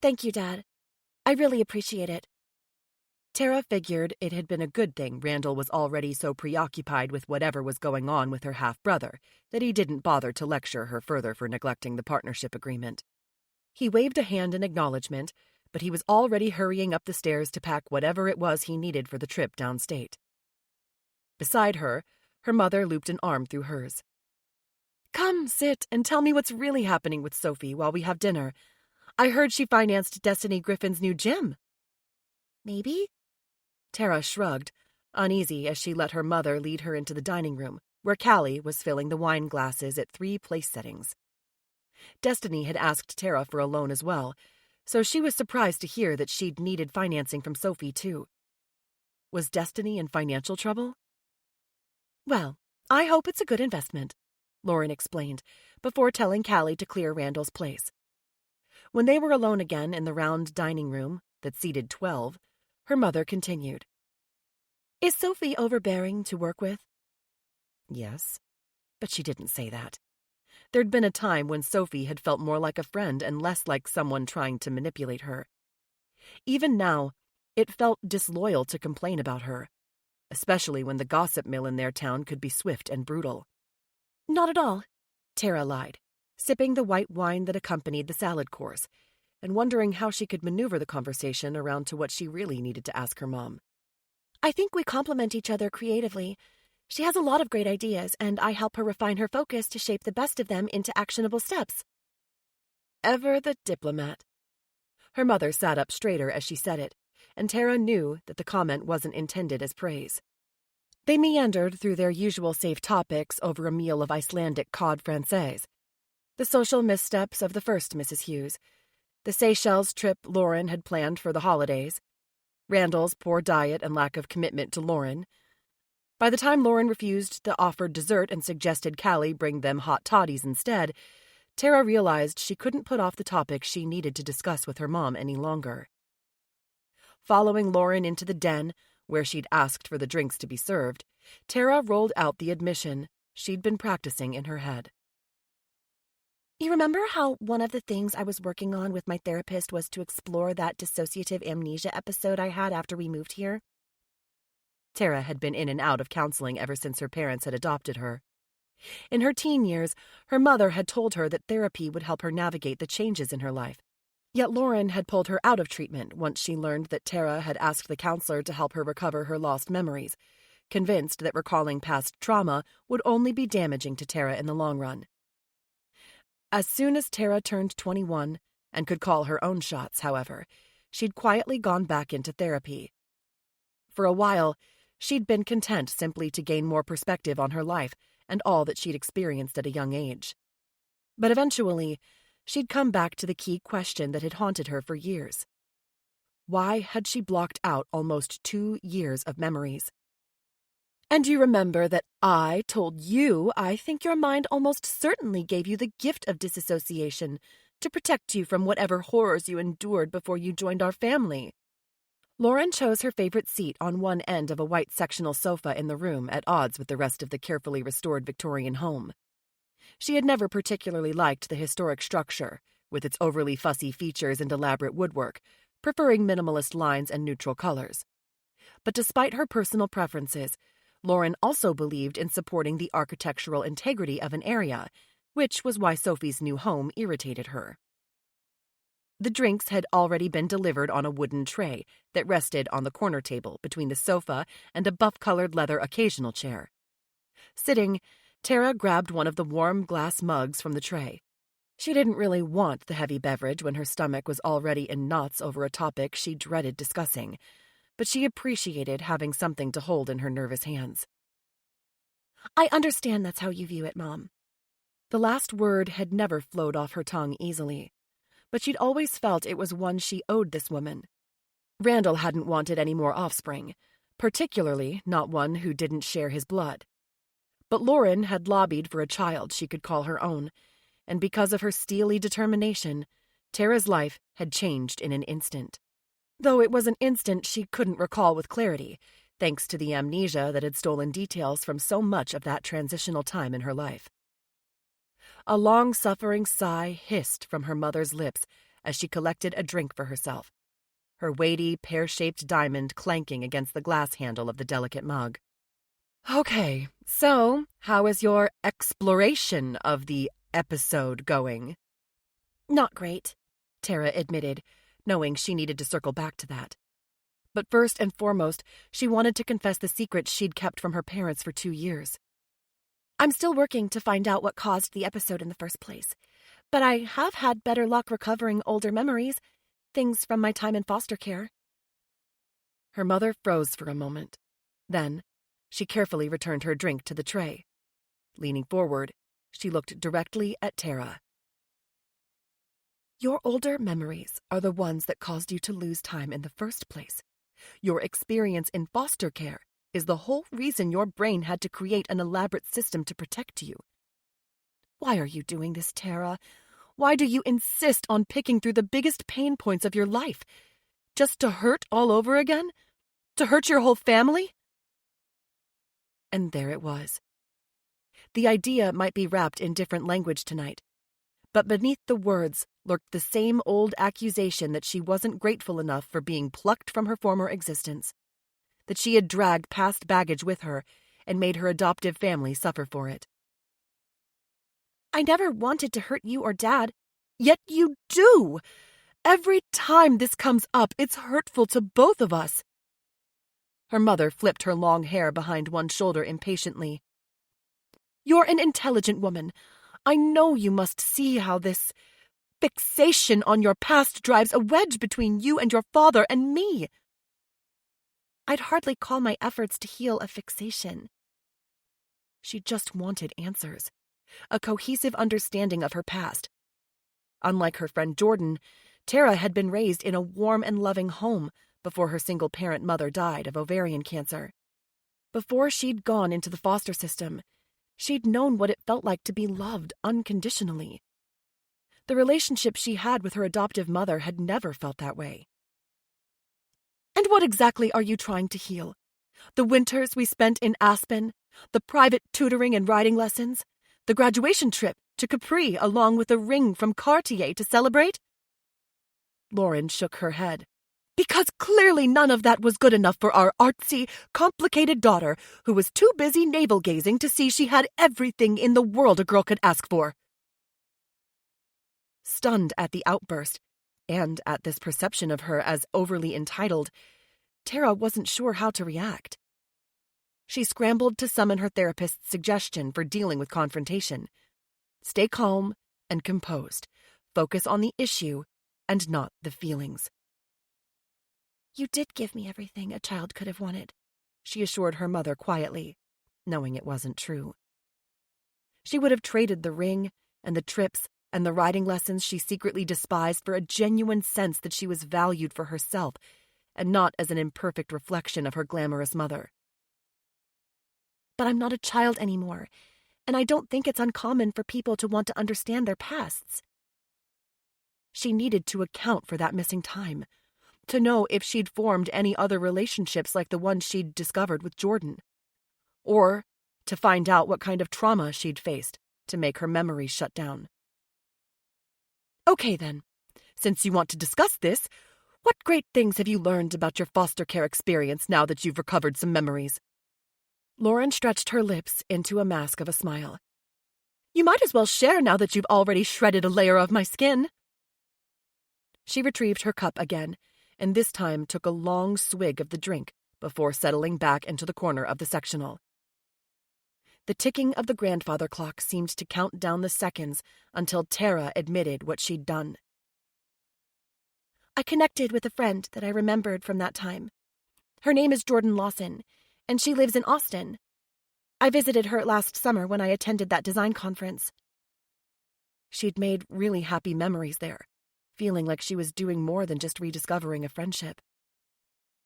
Thank you, Dad. I really appreciate it. Tara figured it had been a good thing Randall was already so preoccupied with whatever was going on with her half-brother that he didn't bother to lecture her further for neglecting the partnership agreement. He waved a hand in acknowledgement, but he was already hurrying up the stairs to pack whatever it was he needed for the trip downstate. Beside her, her mother looped an arm through hers. Come, sit, and tell me what's really happening with Sophie while we have dinner. I heard she financed Destiny Griffin's new gym. Maybe? Tara shrugged, uneasy as she let her mother lead her into the dining room, where Callie was filling the wine glasses at 3 place settings. Destiny had asked Tara for a loan as well, so she was surprised to hear that she'd needed financing from Sophie, too. Was Destiny in financial trouble? Well, I hope it's a good investment, Lauren explained, before telling Callie to clear Randall's place. When they were alone again in the round dining room that seated 12, her mother continued. Is Sophie overbearing to work with? Yes, but she didn't say that. There'd been a time when Sophie had felt more like a friend and less like someone trying to manipulate her. Even now, it felt disloyal to complain about her, especially when the gossip mill in their town could be swift and brutal. Not at all, Tara lied, sipping the white wine that accompanied the salad course, and wondering how she could maneuver the conversation around to what she really needed to ask her mom. I think we complement each other creatively. She has a lot of great ideas, and I help her refine her focus to shape the best of them into actionable steps. Ever the diplomat. Her mother sat up straighter as she said it, and Tara knew that the comment wasn't intended as praise. They meandered through their usual safe topics over a meal of Icelandic cod française. The social missteps of the first Mrs. Hughes, the Seychelles trip Lauren had planned for the holidays, Randall's poor diet and lack of commitment to Lauren. By the time Lauren refused the offered dessert and suggested Callie bring them hot toddies instead, Tara realized she couldn't put off the topic she needed to discuss with her mom any longer. Following Lauren into the den, where she'd asked for the drinks to be served, Tara rolled out the admission she'd been practicing in her head. You remember how one of the things I was working on with my therapist was to explore that dissociative amnesia episode I had after we moved here? Tara had been in and out of counseling ever since her parents had adopted her. In her teen years, her mother had told her that therapy would help her navigate the changes in her life. Yet Lauren had pulled her out of treatment once she learned that Tara had asked the counselor to help her recover her lost memories, convinced that recalling past trauma would only be damaging to Tara in the long run. As soon as Tara turned 21 and could call her own shots, however, she'd quietly gone back into therapy. For a while, she'd been content simply to gain more perspective on her life and all that she'd experienced at a young age. But eventually, she'd come back to the key question that had haunted her for years. Why had she blocked out almost 2 years of memories? And you remember that I told you I think your mind almost certainly gave you the gift of disassociation to protect you from whatever horrors you endured before you joined our family. Lauren chose her favorite seat on one end of a white sectional sofa in the room at odds with the rest of the carefully restored Victorian home. She had never particularly liked the historic structure, with its overly fussy features and elaborate woodwork, preferring minimalist lines and neutral colors. But despite her personal preferences, Lauren also believed in supporting the architectural integrity of an area, which was why Sophie's new home irritated her. The drinks had already been delivered on a wooden tray that rested on the corner table between the sofa and a buff-colored leather occasional chair. Sitting, Tara grabbed one of the warm glass mugs from the tray. She didn't really want the heavy beverage when her stomach was already in knots over a topic she dreaded discussing, but she appreciated having something to hold in her nervous hands. I understand that's how you view it, Mom. The last word had never flowed off her tongue easily, but she'd always felt it was one she owed this woman. Randall hadn't wanted any more offspring, particularly not one who didn't share his blood. But Lauren had lobbied for a child she could call her own, and because of her steely determination, Tara's life had changed in an instant. Though it was an instant she couldn't recall with clarity, thanks to the amnesia that had stolen details from so much of that transitional time in her life. A long-suffering sigh hissed from her mother's lips as she collected a drink for herself, her weighty, pear-shaped diamond clanking against the glass handle of the delicate mug. Okay, so how is your exploration of the episode going? Not great, Tara admitted, knowing she needed to circle back to that. But first and foremost, she wanted to confess the secret she'd kept from her parents for 2 years. I'm still working to find out what caused the episode in the first place, but I have had better luck recovering older memories, things from my time in foster care. Her mother froze for a moment. Then, she carefully returned her drink to the tray. Leaning forward, she looked directly at Tara. Your older memories are the ones that caused you to lose time in the first place. Your experience in foster care is the whole reason your brain had to create an elaborate system to protect you. Why are you doing this, Tara? Why do you insist on picking through the biggest pain points of your life? Just to hurt all over again? To hurt your whole family? And there it was. The idea might be wrapped in different language tonight, but beneath the words lurked the same old accusation that she wasn't grateful enough for being plucked from her former existence, that she had dragged past baggage with her and made her adoptive family suffer for it. I never wanted to hurt you or Dad. Yet you do! Every time this comes up, it's hurtful to both of us. Her mother flipped her long hair behind one shoulder impatiently. You're an intelligent woman. I know you must see how this fixation on your past drives a wedge between you and your father and me. I'd hardly call my efforts to heal a fixation. She just wanted answers, a cohesive understanding of her past. Unlike her friend Jordan, Tara had been raised in a warm and loving home before her single-parent mother died of ovarian cancer. Before she'd gone into the foster system, she'd known what it felt like to be loved unconditionally. The relationship she had with her adoptive mother had never felt that way. And what exactly are you trying to heal? The winters we spent in Aspen, the private tutoring and riding lessons, the graduation trip to Capri along with a ring from Cartier to celebrate? Lauren shook her head. Because clearly none of that was good enough for our artsy, complicated daughter who was too busy navel-gazing to see she had everything in the world a girl could ask for. Stunned at the outburst, and at this perception of her as overly entitled, Tara wasn't sure how to react. She scrambled to summon her therapist's suggestion for dealing with confrontation. Stay calm and composed. Focus on the issue and not the feelings. You did give me everything a child could have wanted, she assured her mother quietly, knowing it wasn't true. She would have traded the ring and the trips and the riding lessons she secretly despised for a genuine sense that she was valued for herself and not as an imperfect reflection of her glamorous mother. But I'm not a child anymore, and I don't think it's uncommon for people to want to understand their pasts. She needed to account for that missing time, to know if she'd formed any other relationships like the one she'd discovered with Jordan, or to find out what kind of trauma she'd faced to make her memories shut down. Okay then, since you want to discuss this, what great things have you learned about your foster care experience now that you've recovered some memories? Lauren stretched her lips into a mask of a smile. You might as well share now that you've already shredded a layer of my skin. She retrieved her cup again, and this time took a long swig of the drink before settling back into the corner of the sectional. The ticking of the grandfather clock seemed to count down the seconds until Tara admitted what she'd done. I connected with a friend that I remembered from that time. Her name is Jordan Lawson, and she lives in Austin. I visited her last summer when I attended that design conference. She'd made really happy memories there, feeling like she was doing more than just rediscovering a friendship.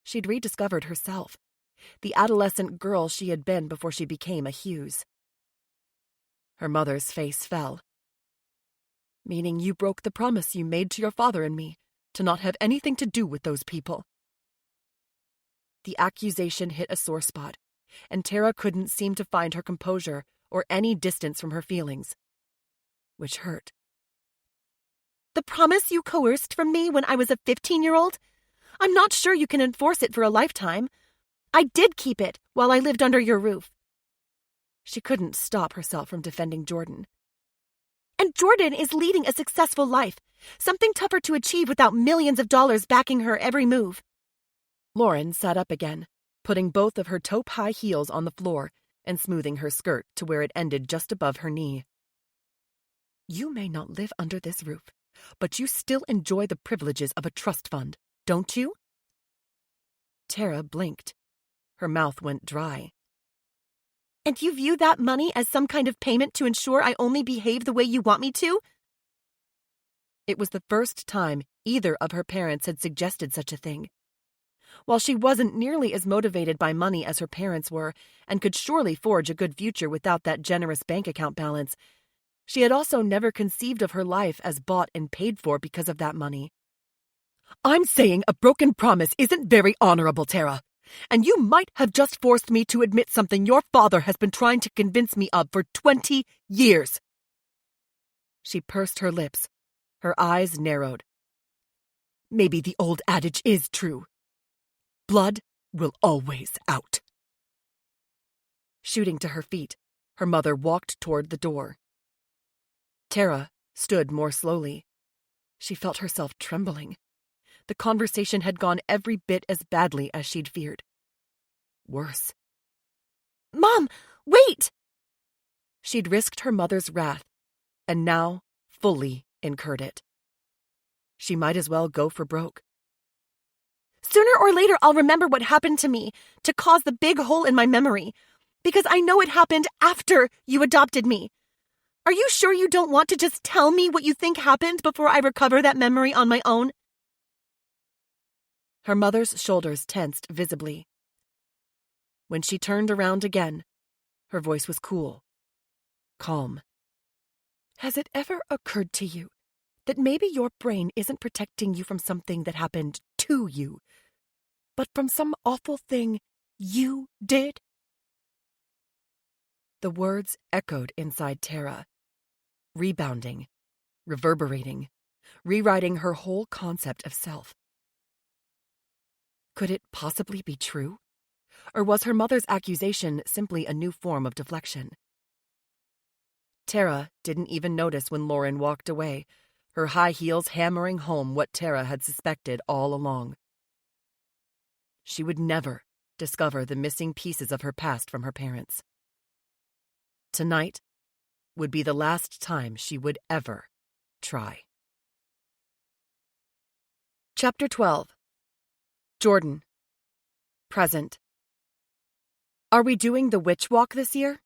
She'd rediscovered herself, the adolescent girl she had been before she became a Hughes. Her mother's face fell. Meaning you broke the promise you made to your father and me to not have anything to do with those people. The accusation hit a sore spot, and Tara couldn't seem to find her composure or any distance from her feelings, which hurt. The promise you coerced from me when I was a 15-year-old? I'm not sure you can enforce it for a lifetime. I did keep it while I lived under your roof. She couldn't stop herself from defending Jordan. And Jordan is leading a successful life, something tougher to achieve without millions of dollars backing her every move. Lauren sat up again, putting both of her taupe-high heels on the floor and smoothing her skirt to where it ended just above her knee. You may not live under this roof, but you still enjoy the privileges of a trust fund, don't you? Tara blinked. Her mouth went dry. And you view that money as some kind of payment to ensure I only behave the way you want me to? It was the first time either of her parents had suggested such a thing. While she wasn't nearly as motivated by money as her parents were, and could surely forge a good future without that generous bank account balance, she had also never conceived of her life as bought and paid for because of that money. I'm saying a broken promise isn't very honorable, Tara. And you might have just forced me to admit something your father has been trying to convince me of for 20 years. She pursed her lips. Her eyes narrowed. Maybe the old adage is true. Blood will always out. Shooting to her feet, her mother walked toward the door. Tara stood more slowly. She felt herself trembling. The conversation had gone every bit as badly as she'd feared. Worse. Mom, wait! She'd risked her mother's wrath, and now fully incurred it. She might as well go for broke. Sooner or later I'll remember what happened to me to cause the big hole in my memory, because I know it happened after you adopted me. Are you sure you don't want to just tell me what you think happened before I recover that memory on my own? Her mother's shoulders tensed visibly. When she turned around again, her voice was cool, calm. Has it ever occurred to you that maybe your brain isn't protecting you from something that happened to you, but from some awful thing you did? The words echoed inside Tara, rebounding, reverberating, rewriting her whole concept of self. Could it possibly be true? Or was her mother's accusation simply a new form of deflection? Tara didn't even notice when Lauren walked away, her high heels hammering home what Tara had suspected all along. She would never discover the missing pieces of her past from her parents. Tonight would be the last time she would ever try. Chapter 12. Jordan. Present. Are we doing the witch walk this year?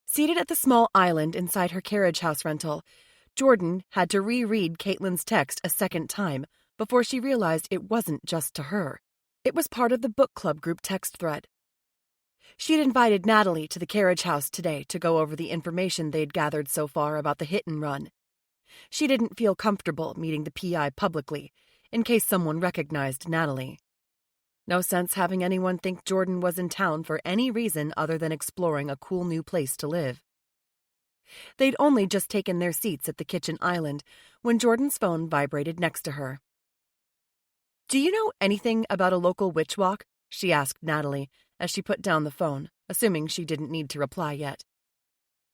Seated at the small island inside her carriage house rental, Jordan had to reread Caitlin's text a second time before she realized it wasn't just to her. It was part of the book club group text thread. She'd invited Natalie to the carriage house today to go over the information they'd gathered so far about the hit and run. She didn't feel comfortable meeting the PI publicly, in case someone recognized Natalie. No sense having anyone think Jordan was in town for any reason other than exploring a cool new place to live. They'd only just taken their seats at the kitchen island when Jordan's phone vibrated next to her. Do you know anything about a local witch walk? She asked Natalie as she put down the phone, assuming she didn't need to reply yet.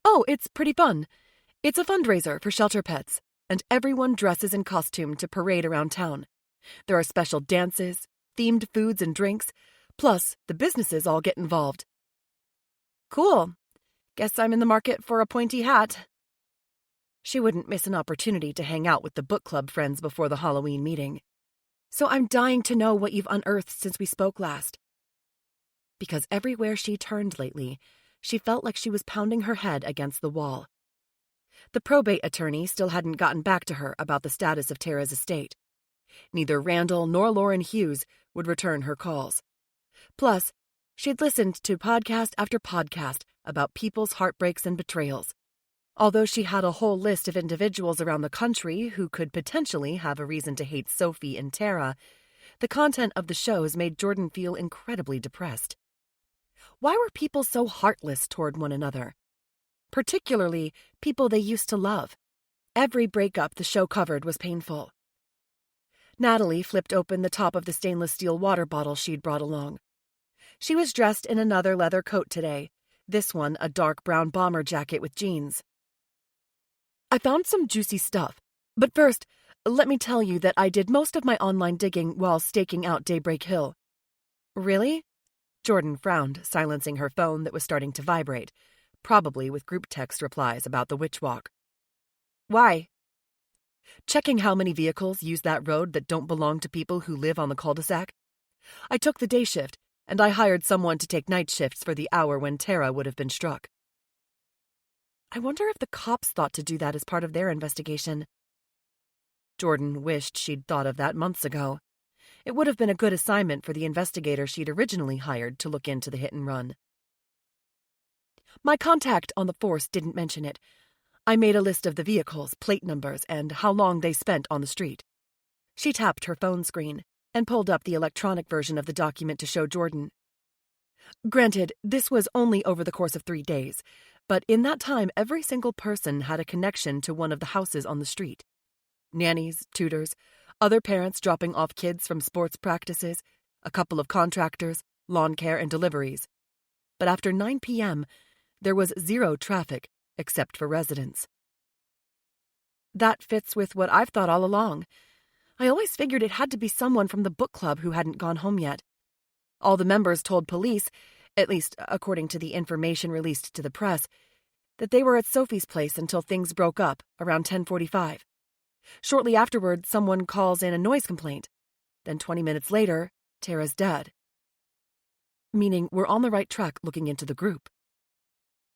Oh, it's pretty fun. It's a fundraiser for shelter pets, and everyone dresses in costume to parade around town. There are special dances, themed foods and drinks, plus the businesses all get involved. Cool. Guess I'm in the market for a pointy hat. She wouldn't miss an opportunity to hang out with the book club friends before the Halloween meeting. So I'm dying to know what you've unearthed since we spoke last. Because everywhere she turned lately, she felt like she was pounding her head against the wall. The probate attorney still hadn't gotten back to her about the status of Tara's estate. Neither Randall nor Lauren Hughes would return her calls. Plus, she'd listened to podcast after podcast about people's heartbreaks and betrayals. Although she had a whole list of individuals around the country who could potentially have a reason to hate Sophie and Tara, the content of the shows made Jordan feel incredibly depressed. Why were people so heartless toward one another? Particularly people they used to love. Every breakup the show covered was painful. Natalie flipped open the top of the stainless steel water bottle she'd brought along. She was dressed in another leather coat today, this one a dark brown bomber jacket with jeans. I found some juicy stuff, but first, let me tell you that I did most of my online digging while staking out Daybreak Hill. Really? Jordan frowned, silencing her phone that was starting to vibrate, probably with group text replies about the Witch Walk. Why? Checking how many vehicles use that road that don't belong to people who live on the cul-de-sac. I took the day shift, and I hired someone to take night shifts for the hour when Tara would have been struck. I wonder if the cops thought to do that as part of their investigation. Jordan wished she'd thought of that months ago. It would have been a good assignment for the investigator she'd originally hired to look into the hit and run. My contact on the force didn't mention it. I made a list of the vehicles, plate numbers, and how long they spent on the street. She tapped her phone screen and pulled up the electronic version of the document to show Jordan. Granted, this was only over the course of 3 days, but in that time every single person had a connection to one of the houses on the street. Nannies, tutors, other parents dropping off kids from sports practices, a couple of contractors, lawn care and deliveries. But after 9 p.m., there was zero traffic, except for residents. That fits with what I've thought all along. I always figured it had to be someone from the book club who hadn't gone home yet. All the members told police, at least according to the information released to the press, that they were at Sophie's place until things broke up around 10:45. Shortly afterward, someone calls in a noise complaint. Then 20 minutes later, Tara's dead. Meaning we're on the right track looking into the group.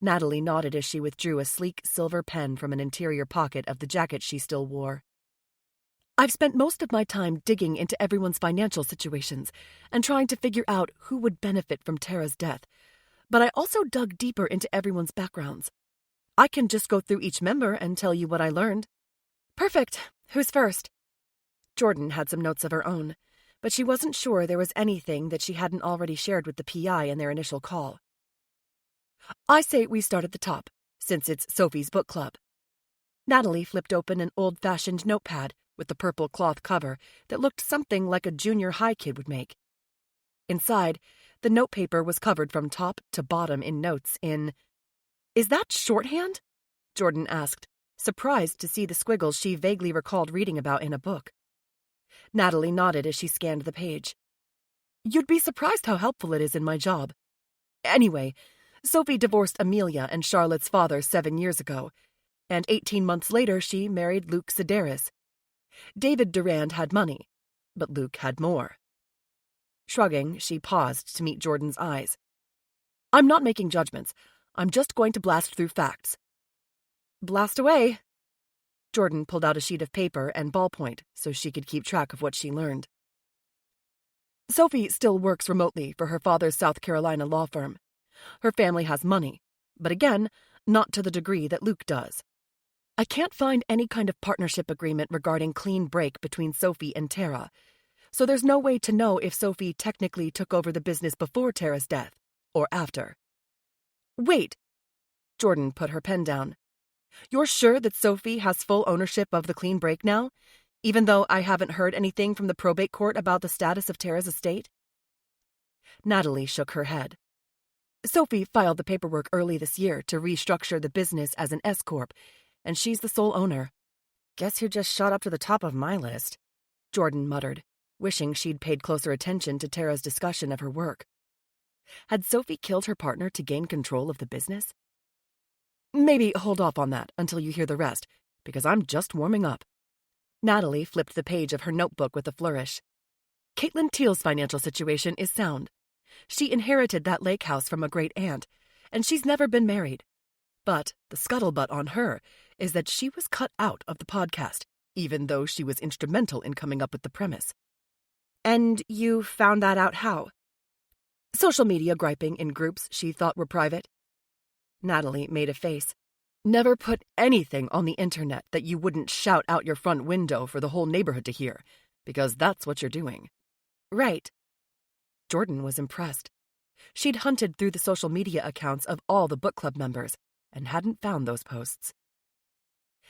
Natalie nodded as she withdrew a sleek silver pen from an interior pocket of the jacket she still wore. I've spent most of my time digging into everyone's financial situations and trying to figure out who would benefit from Tara's death, but I also dug deeper into everyone's backgrounds. I can just go through each member and tell you what I learned. Perfect. Who's first? Jordan had some notes of her own, but she wasn't sure there was anything that she hadn't already shared with the PI in their initial call. I say we start at the top, since it's Sophie's book club. Natalie flipped open an old-fashioned notepad with the purple cloth cover that looked something like a junior high kid would make. Inside, the notepaper was covered from top to bottom in notes in... Is that shorthand? Jordan asked, surprised to see the squiggles she vaguely recalled reading about in a book. Natalie nodded as she scanned the page. You'd be surprised how helpful it is in my job. Anyway, Sophie divorced Amelia and Charlotte's father 7 years ago, and 18 months later she married Luke Sedaris. David Durand had money, but Luke had more. Shrugging, she paused to meet Jordan's eyes. I'm not making judgments. I'm just going to blast through facts. Blast away. Jordan pulled out a sheet of paper and ballpoint so she could keep track of what she learned. Sophie still works remotely for her father's South Carolina law firm. Her family has money, but again, not to the degree that Luke does. I can't find any kind of partnership agreement regarding clean break between Sophie and Tara, so there's no way to know if Sophie technically took over the business before Tara's death, or after. Wait! Jordan put her pen down. You're sure that Sophie has full ownership of the clean break now, even though I haven't heard anything from the probate court about the status of Tara's estate? Natalie shook her head. Sophie filed the paperwork early this year to restructure the business as an S-corp, and she's the sole owner. Guess who just shot up to the top of my list? Jordan muttered, wishing she'd paid closer attention to Tara's discussion of her work. Had Sophie killed her partner to gain control of the business? Maybe hold off on that until you hear the rest, because I'm just warming up. Natalie flipped the page of her notebook with a flourish. Caitlin Teal's financial situation is sound. She inherited that lake house from a great-aunt, and she's never been married. But the scuttlebutt on her is that she was cut out of the podcast, even though she was instrumental in coming up with the premise. And you found that out how? Social media griping in groups she thought were private. Natalie made a face. Never put anything on the internet that you wouldn't shout out your front window for the whole neighborhood to hear, because that's what you're doing. Right. Jordan was impressed. She'd hunted through the social media accounts of all the book club members and hadn't found those posts.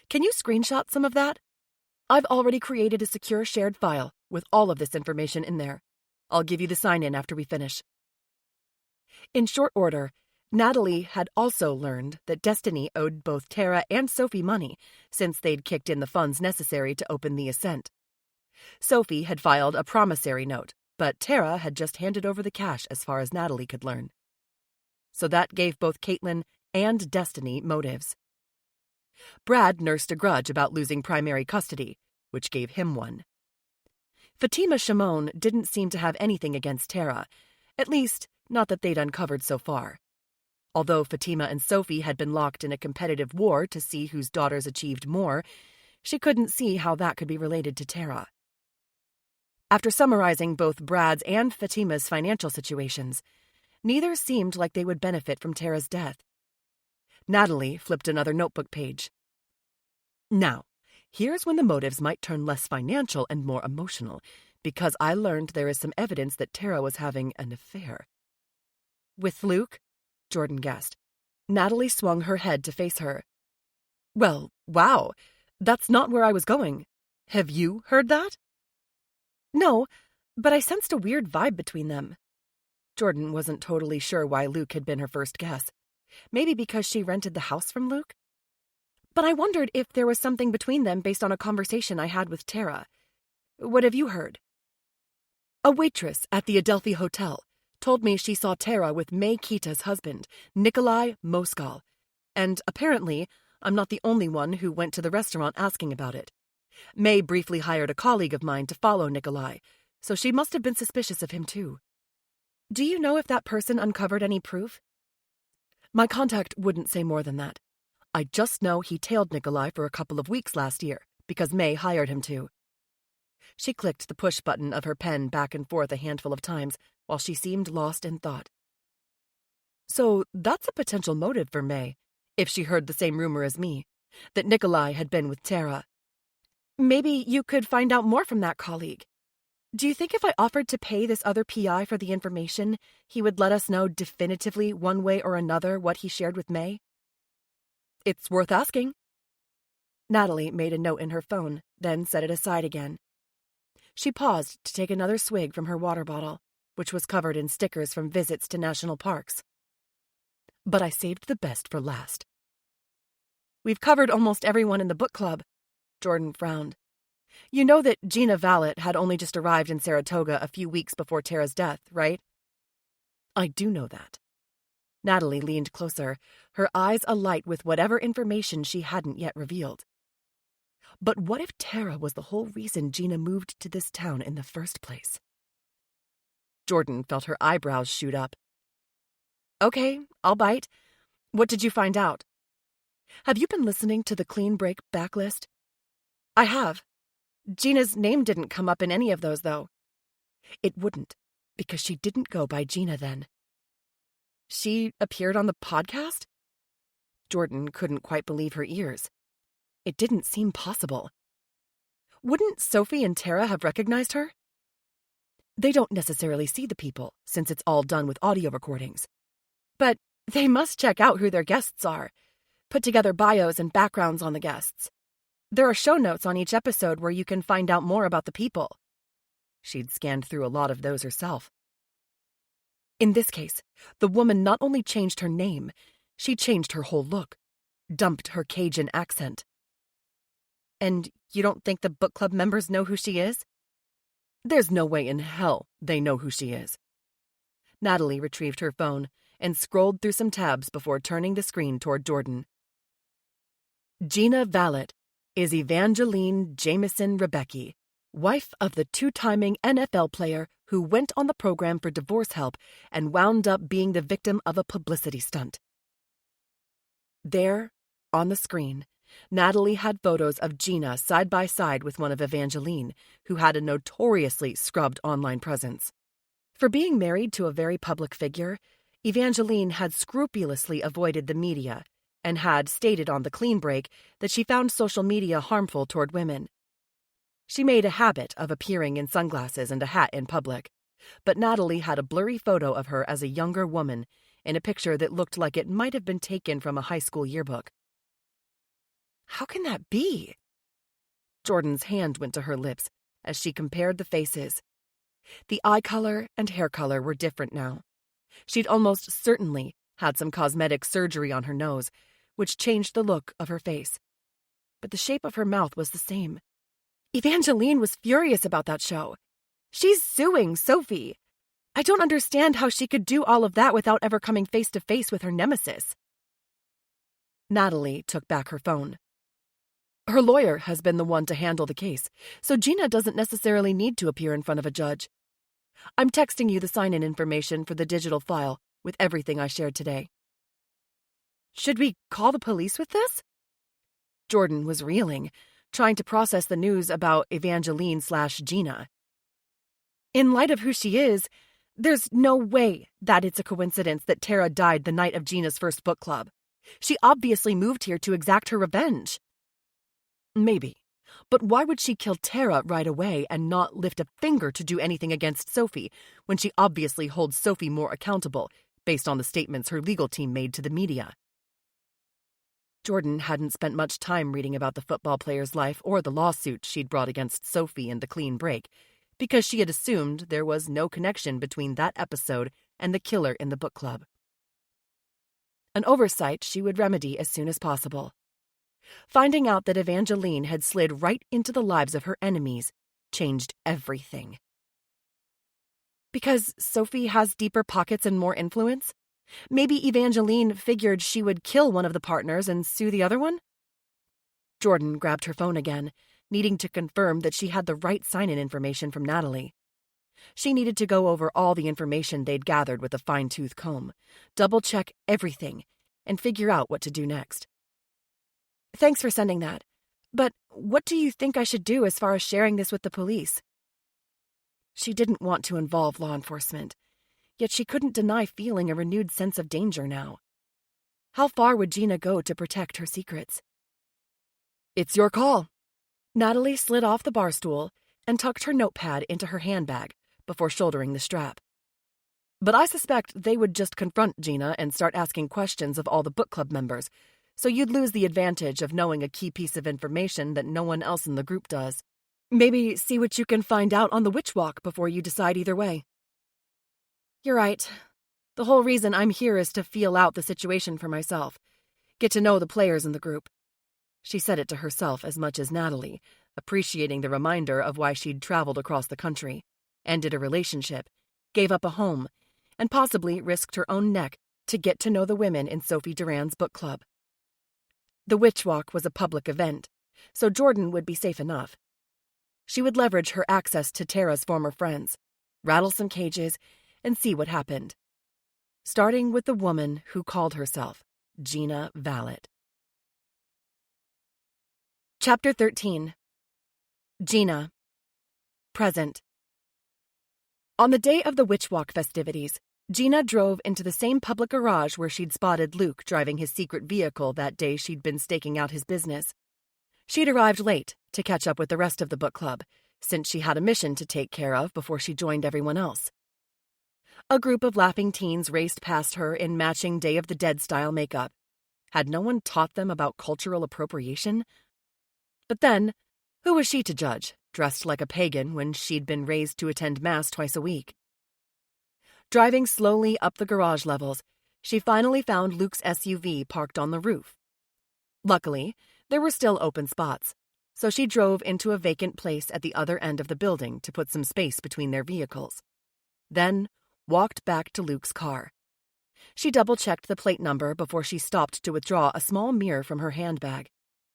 Can you screenshot some of that? I've already created a secure shared file with all of this information in there. I'll give you the sign-in after we finish. In short order, Natalie had also learned that Destiny owed both Tara and Sophie money since they'd kicked in the funds necessary to open the Ascent. Sophie had filed a promissory note, but Tara had just handed over the cash as far as Natalie could learn. So that gave both Caitlin and Destiny motives. Brad nursed a grudge about losing primary custody, which gave him one. Fatima Shimon didn't seem to have anything against Tara, at least not that they'd uncovered so far. Although Fatima and Sophie had been locked in a competitive war to see whose daughters achieved more, she couldn't see how that could be related to Tara. After summarizing both Brad's and Fatima's financial situations, neither seemed like they would benefit from Tara's death. Natalie flipped another notebook page. Now, here's when the motives might turn less financial and more emotional, because I learned there is some evidence that Tara was having an affair. With Luke? Jordan guessed. Natalie swung her head to face her. Well, wow, that's not where I was going. Have you heard that? No, but I sensed a weird vibe between them. Jordan wasn't totally sure why Luke had been her first guess. Maybe because she rented the house from Luke? But I wondered if there was something between them based on a conversation I had with Tara. What have you heard? A waitress at the Adelphi Hotel told me she saw Tara with May Kita's husband, Nikolai Moskal. And apparently, I'm not the only one who went to the restaurant asking about it. May briefly hired a colleague of mine to follow Nikolai, so she must have been suspicious of him too. Do you know if that person uncovered any proof? My contact wouldn't say more than that. I just know he tailed Nikolai for a couple of weeks last year, because May hired him to. She clicked the push button of her pen back and forth a handful of times while she seemed lost in thought. So that's a potential motive for May, if she heard the same rumor as me, that Nikolai had been with Tara. Maybe you could find out more from that colleague. Do you think if I offered to pay this other PI for the information, he would let us know definitively one way or another what he shared with May? It's worth asking. Natalie made a note in her phone, then set it aside again. She paused to take another swig from her water bottle, which was covered in stickers from visits to national parks. But I saved the best for last. We've covered almost everyone in the book club. Jordan frowned. You know that Gina Vallet had only just arrived in Saratoga a few weeks before Tara's death, right? I do know that. Natalie leaned closer, her eyes alight with whatever information she hadn't yet revealed. But what if Tara was the whole reason Gina moved to this town in the first place? Jordan felt her eyebrows shoot up. Okay, I'll bite. What did you find out? Have you been listening to the Clean Break backlist? I have. Gina's name didn't come up in any of those, though. It wouldn't, because she didn't go by Gina then. She appeared on the podcast? Jordan couldn't quite believe her ears. It didn't seem possible. Wouldn't Sophie and Tara have recognized her? They don't necessarily see the people, since it's all done with audio recordings. But they must check out who their guests are. Put together bios and backgrounds on the guests. There are show notes on each episode where you can find out more about the people. She'd scanned through a lot of those herself. In this case, the woman not only changed her name, she changed her whole look, dumped her Cajun accent. And you don't think the book club members know who she is? There's no way in hell they know who she is. Natalie retrieved her phone and scrolled through some tabs before turning the screen toward Jordan. Gina Vallet is Evangeline Jameson Rebecki, wife of the two-timing NFL player who went on the program for divorce help and wound up being the victim of a publicity stunt. There, on the screen, Natalie had photos of Gina side by side with one of Evangeline, who had a notoriously scrubbed online presence. For being married to a very public figure, Evangeline had scrupulously avoided the media and had stated on the clean break that she found social media harmful toward women. She made a habit of appearing in sunglasses and a hat in public, but Natalie had a blurry photo of her as a younger woman in a picture that looked like it might have been taken from a high school yearbook. How can that be? Jordan's hand went to her lips as she compared the faces. The eye color and hair color were different now. She'd almost certainly had some cosmetic surgery on her nose, which changed the look of her face. But the shape of her mouth was the same. Evangeline was furious about that show. She's suing Sophie. I don't understand how she could do all of that without ever coming face to face with her nemesis. Natalie took back her phone. Her lawyer has been the one to handle the case, so Gina doesn't necessarily need to appear in front of a judge. I'm texting you the sign-in information for the digital file with everything I shared today. Should we call the police with this? Jordan was reeling, trying to process the news about Evangeline/Gina. In light of who she is, there's no way that it's a coincidence that Tara died the night of Gina's first book club. She obviously moved here to exact her revenge. Maybe. But why would she kill Tara right away and not lift a finger to do anything against Sophie when she obviously holds Sophie more accountable based on the statements her legal team made to the media? Jordan hadn't spent much time reading about the football player's life or the lawsuit she'd brought against Sophie in the clean break because she had assumed there was no connection between that episode and the killer in the book club. An oversight she would remedy as soon as possible. Finding out that Evangeline had slid right into the lives of her enemies changed everything. Because Sophie has deeper pockets and more influence? Maybe Evangeline figured she would kill one of the partners and sue the other one? Jordan grabbed her phone again, needing to confirm that she had the right sign-in information from Natalie. She needed to go over all the information they'd gathered with a fine-tooth comb, double-check everything, and figure out what to do next. Thanks for sending that. But what do you think I should do as far as sharing this with the police? She didn't want to involve law enforcement, yet she couldn't deny feeling a renewed sense of danger now. How far would Gina go to protect her secrets? It's your call. Natalie slid off the bar stool and tucked her notepad into her handbag before shouldering the strap. But I suspect they would just confront Gina and start asking questions of all the book club members, so you'd lose the advantage of knowing a key piece of information that no one else in the group does. Maybe see what you can find out on the witch walk before you decide either way. You're right. The whole reason I'm here is to feel out the situation for myself, get to know the players in the group. She said it to herself as much as Natalie, appreciating the reminder of why she'd traveled across the country, ended a relationship, gave up a home, and possibly risked her own neck to get to know the women in Sophie Duran's book club. The witch walk was a public event, so Jordan would be safe enough. She would leverage her access to Tara's former friends, rattle some cages, and see what happened. Starting with the woman who called herself Gina Vallet. Chapter 13. Gina. Present. On the day of the witch walk festivities, Gina drove into the same public garage where she'd spotted Luke driving his secret vehicle that day she'd been staking out his business. She'd arrived late to catch up with the rest of the book club, since she had a mission to take care of before she joined everyone else. A group of laughing teens raced past her in matching Day of the Dead-style makeup. Had no one taught them about cultural appropriation? But then, who was she to judge, dressed like a pagan when she'd been raised to attend Mass twice a week? Driving slowly up the garage levels, she finally found Luke's SUV parked on the roof. Luckily, there were still open spots, so she drove into a vacant place at the other end of the building to put some space between their vehicles. Then, walked back to Luke's car. She double-checked the plate number before she stopped to withdraw a small mirror from her handbag.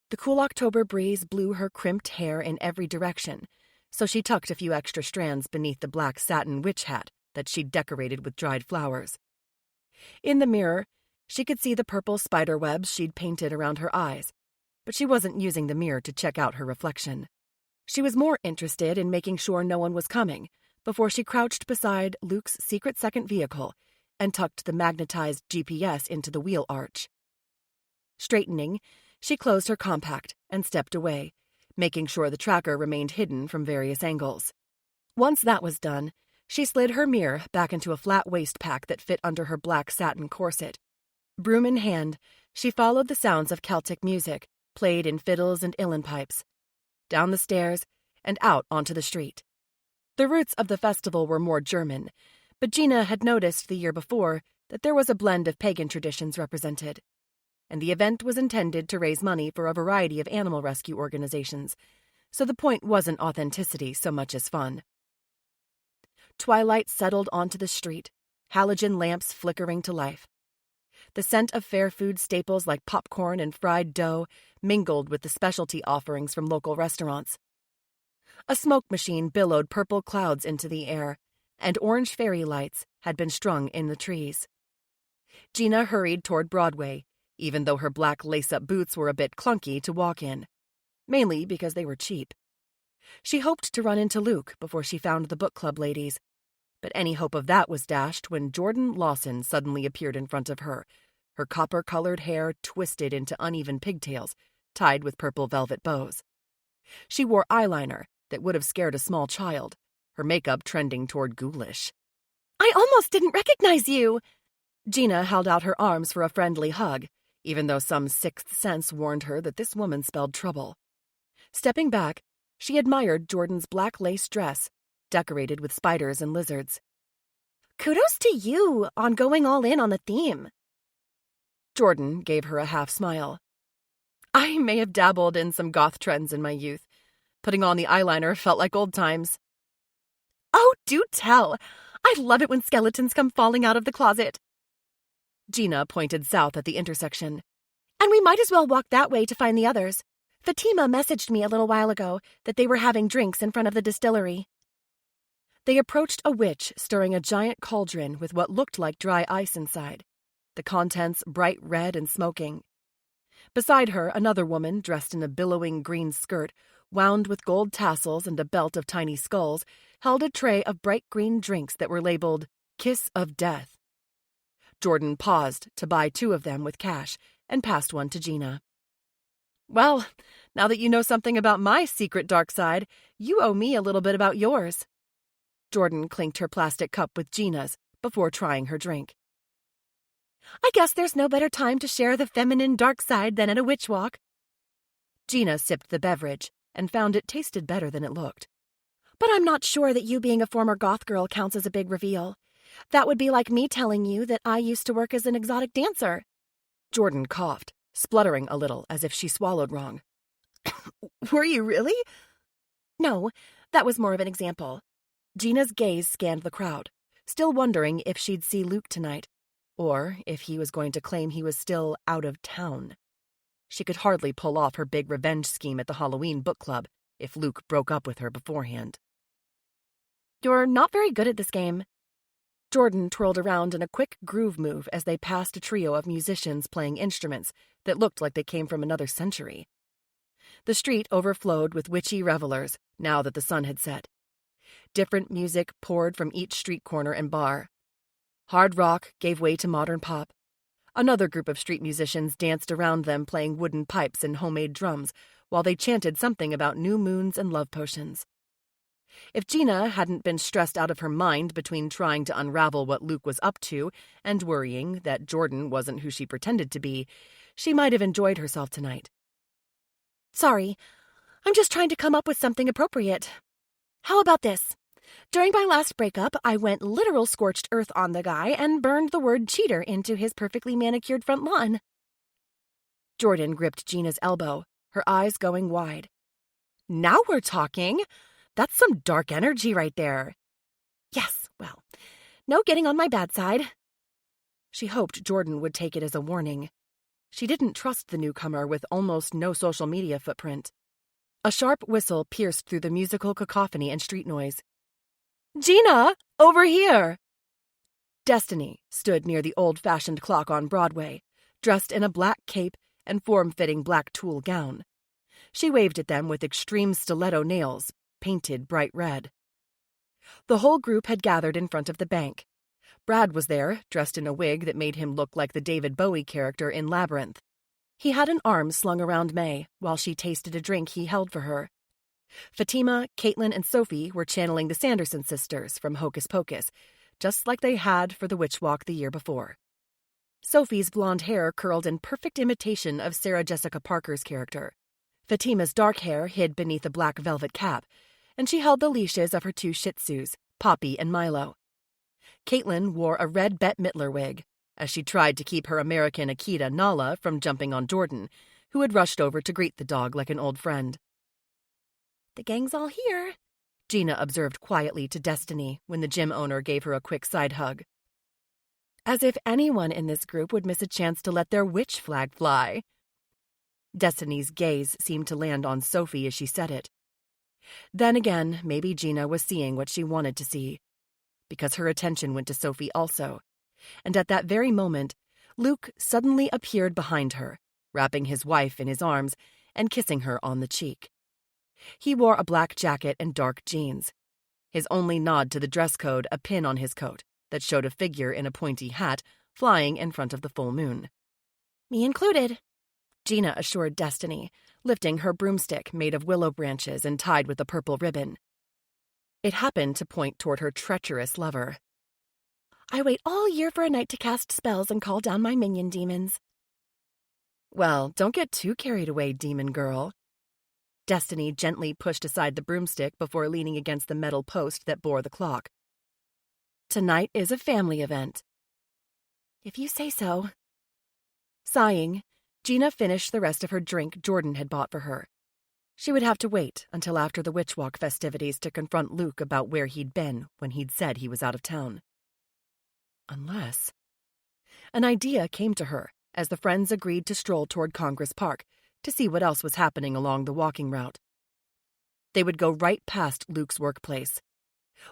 The cool October breeze blew her crimped hair in every direction, so she tucked a few extra strands beneath the black satin witch hat that she'd decorated with dried flowers. In the mirror, she could see the purple spider webs she'd painted around her eyes, but she wasn't using the mirror to check out her reflection. She was more interested in making sure no one was coming before she crouched beside Luke's secret second vehicle and tucked the magnetized GPS into the wheel arch. Straightening, she closed her compact and stepped away, making sure the tracker remained hidden from various angles. Once that was done, she slid her mirror back into a flat waist pack that fit under her black satin corset. Broom in hand, she followed the sounds of Celtic music, played in fiddles and uilleann pipes, down the stairs and out onto the street. The roots of the festival were more German, but Gina had noticed the year before that there was a blend of pagan traditions represented, and the event was intended to raise money for a variety of animal rescue organizations, so the point wasn't authenticity so much as fun. Twilight settled onto the street, halogen lamps flickering to life. The scent of fair food staples like popcorn and fried dough mingled with the specialty offerings from local restaurants. A smoke machine billowed purple clouds into the air, and orange fairy lights had been strung in the trees. Gina hurried toward Broadway, even though her black lace-up boots were a bit clunky to walk in, mainly because they were cheap. She hoped to run into Luke before she found the book club ladies, but any hope of that was dashed when Jordan Lawson suddenly appeared in front of her, her copper-colored hair twisted into uneven pigtails, tied with purple velvet bows. She wore eyeliner that would have scared a small child, her makeup trending toward ghoulish. "I almost didn't recognize you!" Gina held out her arms for a friendly hug, even though some sixth sense warned her that this woman spelled trouble. Stepping back, she admired Jordan's black lace dress, decorated with spiders and lizards. "Kudos to you on going all in on the theme." Jordan gave her a half smile. "I may have dabbled in some goth trends in my youth. Putting on the eyeliner felt like old times." "Oh, do tell! I love it when skeletons come falling out of the closet." Gina pointed south at the intersection. "And we might as well walk that way to find the others. Fatima messaged me a little while ago that they were having drinks in front of the distillery." They approached a witch stirring a giant cauldron with what looked like dry ice inside, the contents bright red and smoking. Beside her, another woman dressed in a billowing green skirt, wound with gold tassels and a belt of tiny skulls, held a tray of bright green drinks that were labeled Kiss of Death. Jordan paused to buy 2 of them with cash and passed one to Gina. "Well, now that you know something about my secret dark side, you owe me a little bit about yours." Jordan clinked her plastic cup with Gina's before trying her drink. "I guess there's no better time to share the feminine dark side than at a witch walk." Gina sipped the beverage and found it tasted better than it looked. "But I'm not sure that you being a former goth girl counts as a big reveal. That would be like me telling you that I used to work as an exotic dancer." Jordan coughed, spluttering a little as if she swallowed wrong. "Were you really?" "No, that was more of an example." Gina's gaze scanned the crowd, still wondering if she'd see Luke tonight, or if he was going to claim he was still out of town. She could hardly pull off her big revenge scheme at the Halloween book club if Luke broke up with her beforehand. "You're not very good at this game." Jordan twirled around in a quick groove move as they passed a trio of musicians playing instruments that looked like they came from another century. The street overflowed with witchy revelers now that the sun had set. Different music poured from each street corner and bar. Hard rock gave way to modern pop. Another group of street musicians danced around them playing wooden pipes and homemade drums while they chanted something about new moons and love potions. If Gina hadn't been stressed out of her mind between trying to unravel what Luke was up to and worrying that Jordan wasn't who she pretended to be, she might have enjoyed herself tonight. "Sorry, I'm just trying to come up with something appropriate. How about this? During my last breakup, I went literal scorched earth on the guy and burned the word cheater into his perfectly manicured front lawn." Jordan gripped Gina's elbow, her eyes going wide. "Now we're talking! That's some dark energy right there." "Yes, well, no getting on my bad side." She hoped Jordan would take it as a warning. She didn't trust the newcomer with almost no social media footprint. A sharp whistle pierced through the musical cacophony and street noise. "Gina, over here!" Destiny stood near the old-fashioned clock on Broadway, dressed in a black cape and form-fitting black tulle gown. She waved at them with extreme stiletto nails, painted bright red. The whole group had gathered in front of the bank. Brad was there, dressed in a wig that made him look like the David Bowie character in Labyrinth. He had an arm slung around May while she tasted a drink he held for her. Fatima, Caitlin, and Sophie were channeling the Sanderson sisters from Hocus Pocus, just like they had for the Witch Walk the year before. Sophie's blonde hair curled in perfect imitation of Sarah Jessica Parker's character. Fatima's dark hair hid beneath a black velvet cap, and she held the leashes of her two Shih Tzus, Poppy and Milo. Caitlin wore a red Bette Midler wig, as she tried to keep her American Akita Nala from jumping on Jordan, who had rushed over to greet the dog like an old friend. "The gang's all here," Gina observed quietly to Destiny when the gym owner gave her a quick side hug. As if anyone in this group would miss a chance to let their witch flag fly. Destiny's gaze seemed to land on Sophie as she said it. Then again, maybe Gina was seeing what she wanted to see, because her attention went to Sophie also, and at that very moment, Luke suddenly appeared behind her, wrapping his wife in his arms and kissing her on the cheek. He wore a black jacket and dark jeans. His only nod to the dress code a pin on his coat that showed a figure in a pointy hat flying in front of the full moon. "Me included," Gina assured Destiny, lifting her broomstick made of willow branches and tied with a purple ribbon. It happened to point toward her treacherous lover. "I wait all year for a night to cast spells and call down my minion demons." "Well, don't get too carried away, demon girl." Destiny gently pushed aside the broomstick before leaning against the metal post that bore the clock. "Tonight is a family event." "If you say so." Sighing, Gina finished the rest of her drink Jordan had bought for her. She would have to wait until after the Witch Walk festivities to confront Luke about where he'd been when he'd said he was out of town. Unless... An idea came to her as the friends agreed to stroll toward Congress Park to see what else was happening along the walking route. They would go right past Luke's workplace.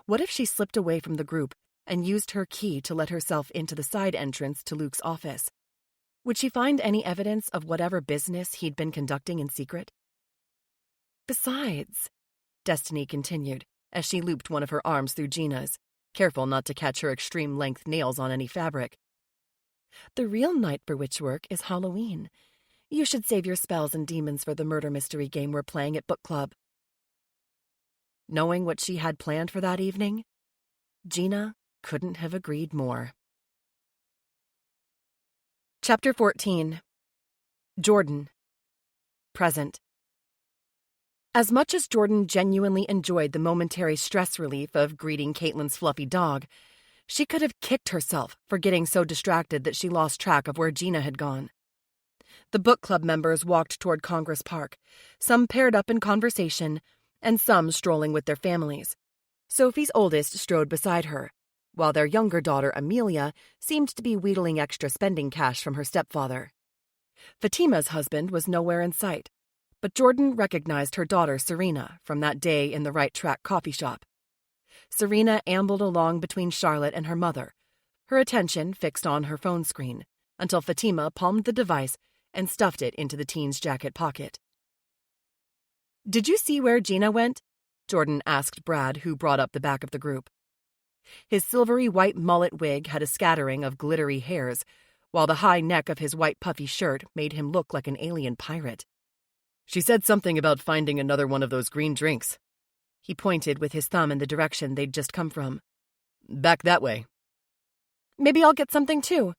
What if she slipped away from the group and used her key to let herself into the side entrance to Luke's office? Would she find any evidence of whatever business he'd been conducting in secret? Besides, Destiny continued as she looped one of her arms through Gina's, careful not to catch her extreme-length nails on any fabric. The real night for witch work is Halloween. You should save your spells and demons for the murder mystery game we're playing at book club. Knowing what she had planned for that evening, Gina couldn't have agreed more. Chapter 14. Jordan. Present. As much as Jordan genuinely enjoyed the momentary stress relief of greeting Caitlin's fluffy dog, she could have kicked herself for getting so distracted that she lost track of where Gina had gone. The book club members walked toward Congress Park, some paired up in conversation, and some strolling with their families. Sophie's oldest strode beside her, while their younger daughter, Amelia, seemed to be wheedling extra spending cash from her stepfather. Fatima's husband was nowhere in sight, but Jordan recognized her daughter, Serena, from that day in the Right Track coffee shop. Serena ambled along between Charlotte and her mother, her attention fixed on her phone screen, until Fatima palmed the device and stuffed it into the teen's jacket pocket. "Did you see where Gina went?" Jordan asked Brad, who brought up the back of the group. His silvery white mullet wig had a scattering of glittery hairs, while the high neck of his white puffy shirt made him look like an alien pirate. "She said something about finding another one of those green drinks." He pointed with his thumb in the direction they'd just come from. "Back that way." "Maybe I'll get something too."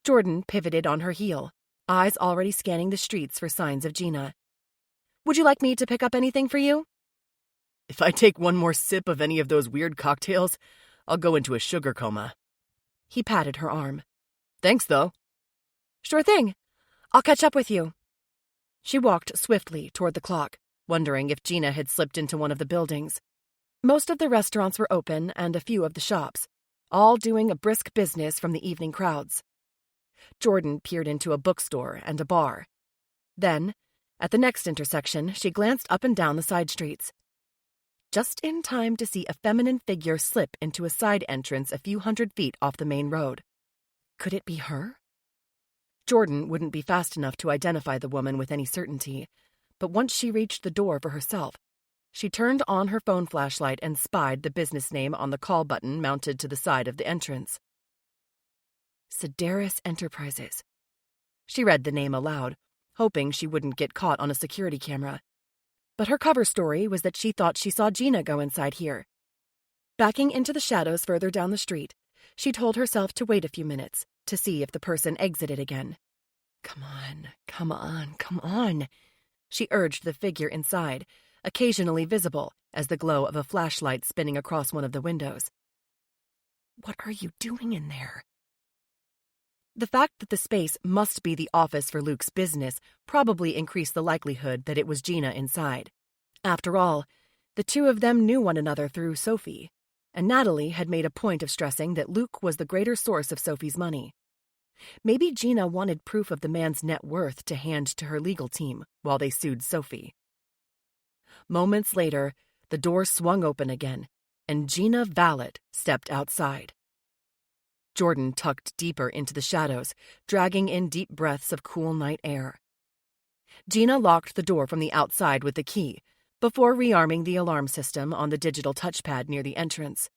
Jordan pivoted on her heel, eyes already scanning the streets for signs of Gina. "Would you like me to pick up anything for you?" "If I take one more sip of any of those weird cocktails, I'll go into a sugar coma." He patted her arm. "Thanks, though." "Sure thing. I'll catch up with you." She walked swiftly toward the clock, wondering if Gina had slipped into one of the buildings. Most of the restaurants were open and a few of the shops, all doing a brisk business from the evening crowds. Jordan peered into a bookstore and a bar. Then, at the next intersection, she glanced up and down the side streets. Just in time to see a feminine figure slip into a side entrance a few hundred feet off the main road. Could it be her? Jordan wouldn't be fast enough to identify the woman with any certainty, but once she reached the door for herself, She turned on her phone flashlight and spied the business name on the call button mounted to the side of the entrance. Sedaris Enterprises. She read the name aloud, hoping she wouldn't get caught on a security camera. But her cover story was that she thought she saw Gina go inside here. Backing into the shadows further down the street, she told herself to wait a few minutes to see if the person exited again. Come on, come on, come on, she urged the figure inside, occasionally visible as the glow of a flashlight spinning across one of the windows. What are you doing in there? The fact that the space must be the office for Luke's business probably increased the likelihood that it was Gina inside. After all, the two of them knew one another through Sophie, and Natalie had made a point of stressing that Luke was the greater source of Sophie's money. Maybe Gina wanted proof of the man's net worth to hand to her legal team while they sued Sophie. Moments later, the door swung open again, and Gina Vallet stepped outside. Jordan tucked deeper into the shadows, dragging in deep breaths of cool night air. Gina locked the door from the outside with the key, before rearming the alarm system on the digital touchpad near the entrance.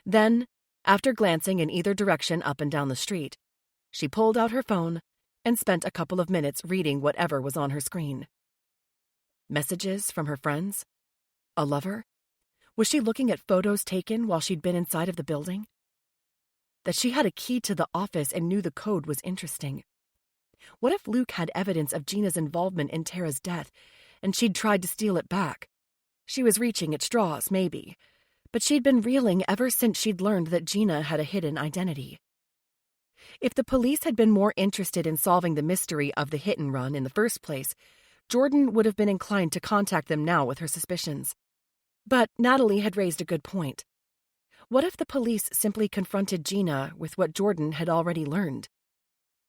Then, after glancing in either direction up and down the street, she pulled out her phone and spent a couple of minutes reading whatever was on her screen. Messages from her friends? A lover? Was she looking at photos taken while she'd been inside of the building? That she had a key to the office and knew the code was interesting. What if Luke had evidence of Gina's involvement in Tara's death, and she'd tried to steal it back? She was reaching at straws, maybe, but she'd been reeling ever since she'd learned that Gina had a hidden identity. If the police had been more interested in solving the mystery of the hit-and-run in the first place, Jordan would have been inclined to contact them now with her suspicions. But Natalie had raised a good point. What if the police simply confronted Gina with what Jordan had already learned?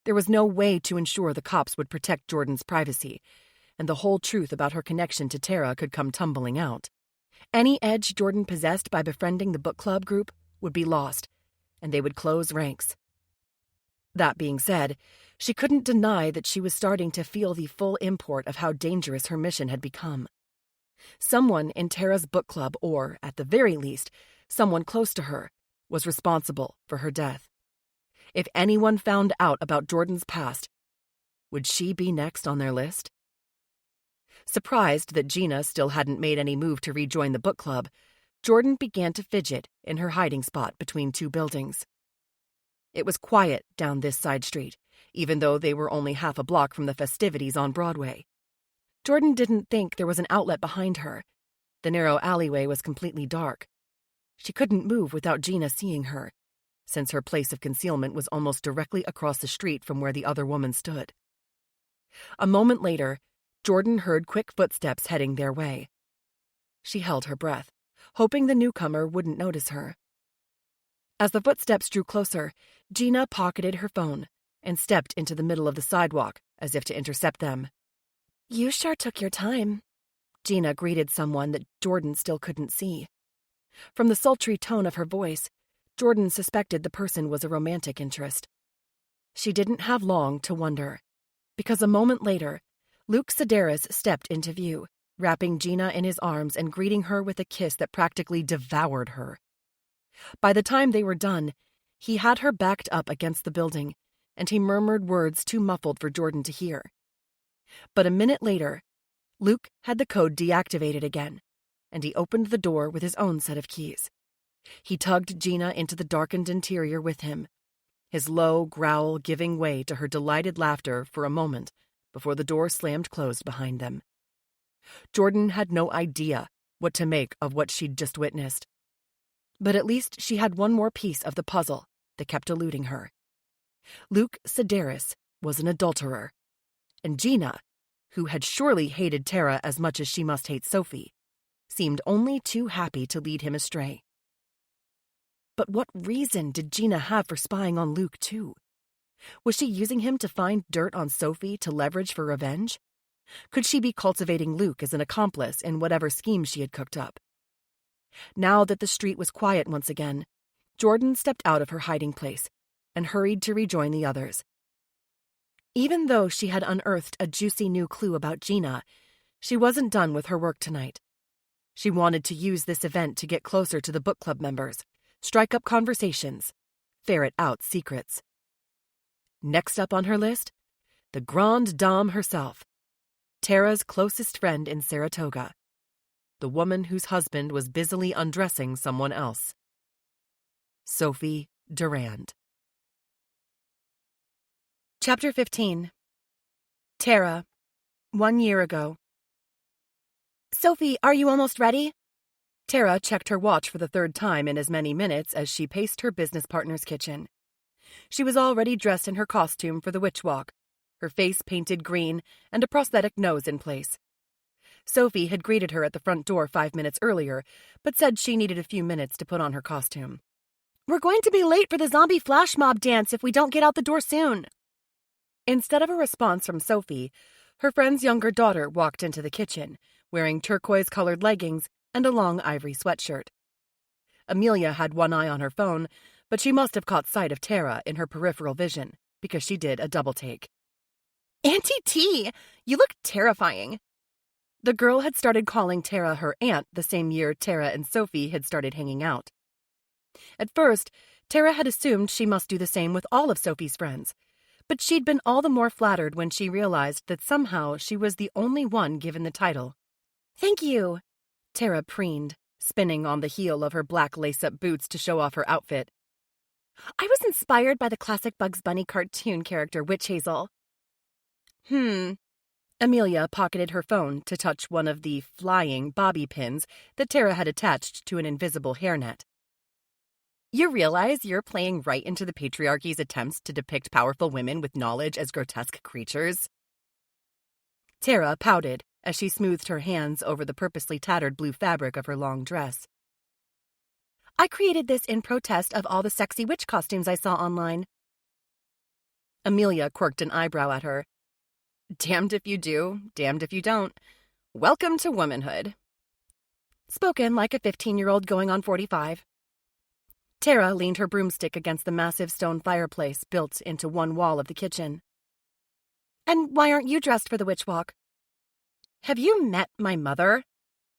There was no way to ensure the cops would protect Jordan's privacy, and the whole truth about her connection to Tara could come tumbling out. Any edge Jordan possessed by befriending the book club group would be lost, and they would close ranks. That being said, she couldn't deny that she was starting to feel the full import of how dangerous her mission had become. Someone in Tara's book club, or, at the very least, someone close to her, was responsible for her death. If anyone found out about Jordan's past, would she be next on their list? Surprised that Gina still hadn't made any move to rejoin the book club, Jordan began to fidget in her hiding spot between two buildings. It was quiet down this side street, even though they were only half a block from the festivities on Broadway. Jordan didn't think there was an outlet behind her. The narrow alleyway was completely dark. She couldn't move without Gina seeing her, since her place of concealment was almost directly across the street from where the other woman stood. A moment later, Jordan heard quick footsteps heading their way. She held her breath, hoping the newcomer wouldn't notice her. As the footsteps drew closer, Gina pocketed her phone and stepped into the middle of the sidewalk as if to intercept them. "You sure took your time," Gina greeted someone that Jordan still couldn't see. From the sultry tone of her voice, Jordan suspected the person was a romantic interest. She didn't have long to wonder, because a moment later, Luke Sedaris stepped into view, wrapping Gina in his arms and greeting her with a kiss that practically devoured her. By the time they were done, he had her backed up against the building, and he murmured words too muffled for Jordan to hear. But a minute later, Luke had the code deactivated again, and he opened the door with his own set of keys. He tugged Gina into the darkened interior with him, his low growl giving way to her delighted laughter for a moment before the door slammed closed behind them. Jordan had no idea what to make of what she'd just witnessed. But at least she had one more piece of the puzzle that kept eluding her. Luke Sedaris was an adulterer, and Gina, who had surely hated Tara as much as she must hate Sophie, seemed only too happy to lead him astray. But what reason did Gina have for spying on Luke, too? Was she using him to find dirt on Sophie to leverage for revenge? Could she be cultivating Luke as an accomplice in whatever scheme she had cooked up? Now that the street was quiet once again, Jordan stepped out of her hiding place and hurried to rejoin the others. Even though she had unearthed a juicy new clue about Gina, she wasn't done with her work tonight. She wanted to use this event to get closer to the book club members, strike up conversations, ferret out secrets. Next up on her list, the grande dame herself, Tara's closest friend in Saratoga, the woman whose husband was busily undressing someone else. Sophie Durand. Chapter 15. Tara, 1 year ago. Sophie, are you almost ready? Tara checked her watch for the third time in as many minutes as she paced her business partner's kitchen. She was already dressed in her costume for the witch walk, her face painted green and a prosthetic nose in place. Sophie had greeted her at the front door 5 minutes earlier, but said she needed a few minutes to put on her costume. We're going to be late for the zombie flash mob dance if we don't get out the door soon. Instead of a response from Sophie, her friend's younger daughter walked into the kitchen, wearing turquoise-colored leggings and a long ivory sweatshirt. Amelia had one eye on her phone, but she must have caught sight of Tara in her peripheral vision, because she did a double take. Auntie T, you look terrifying. The girl had started calling Tara her aunt the same year Tara and Sophie had started hanging out. At first, Tara had assumed she must do the same with all of Sophie's friends, but she'd been all the more flattered when she realized that somehow she was the only one given the title. Thank you, Tara preened, spinning on the heel of her black lace-up boots to show off her outfit. I was inspired by the classic Bugs Bunny cartoon character Witch Hazel. Amelia pocketed her phone to touch one of the flying bobby pins that Tara had attached to an invisible hairnet. You realize you're playing right into the patriarchy's attempts to depict powerful women with knowledge as grotesque creatures? Tara pouted as she smoothed her hands over the purposely tattered blue fabric of her long dress. I created this in protest of all the sexy witch costumes I saw online. Amelia quirked an eyebrow at her. Damned if you do, damned if you don't. Welcome to womanhood. Spoken like a 15-year-old going on 45. Tara leaned her broomstick against the massive stone fireplace built into one wall of the kitchen. And why aren't you dressed for the witch walk? Have you met my mother?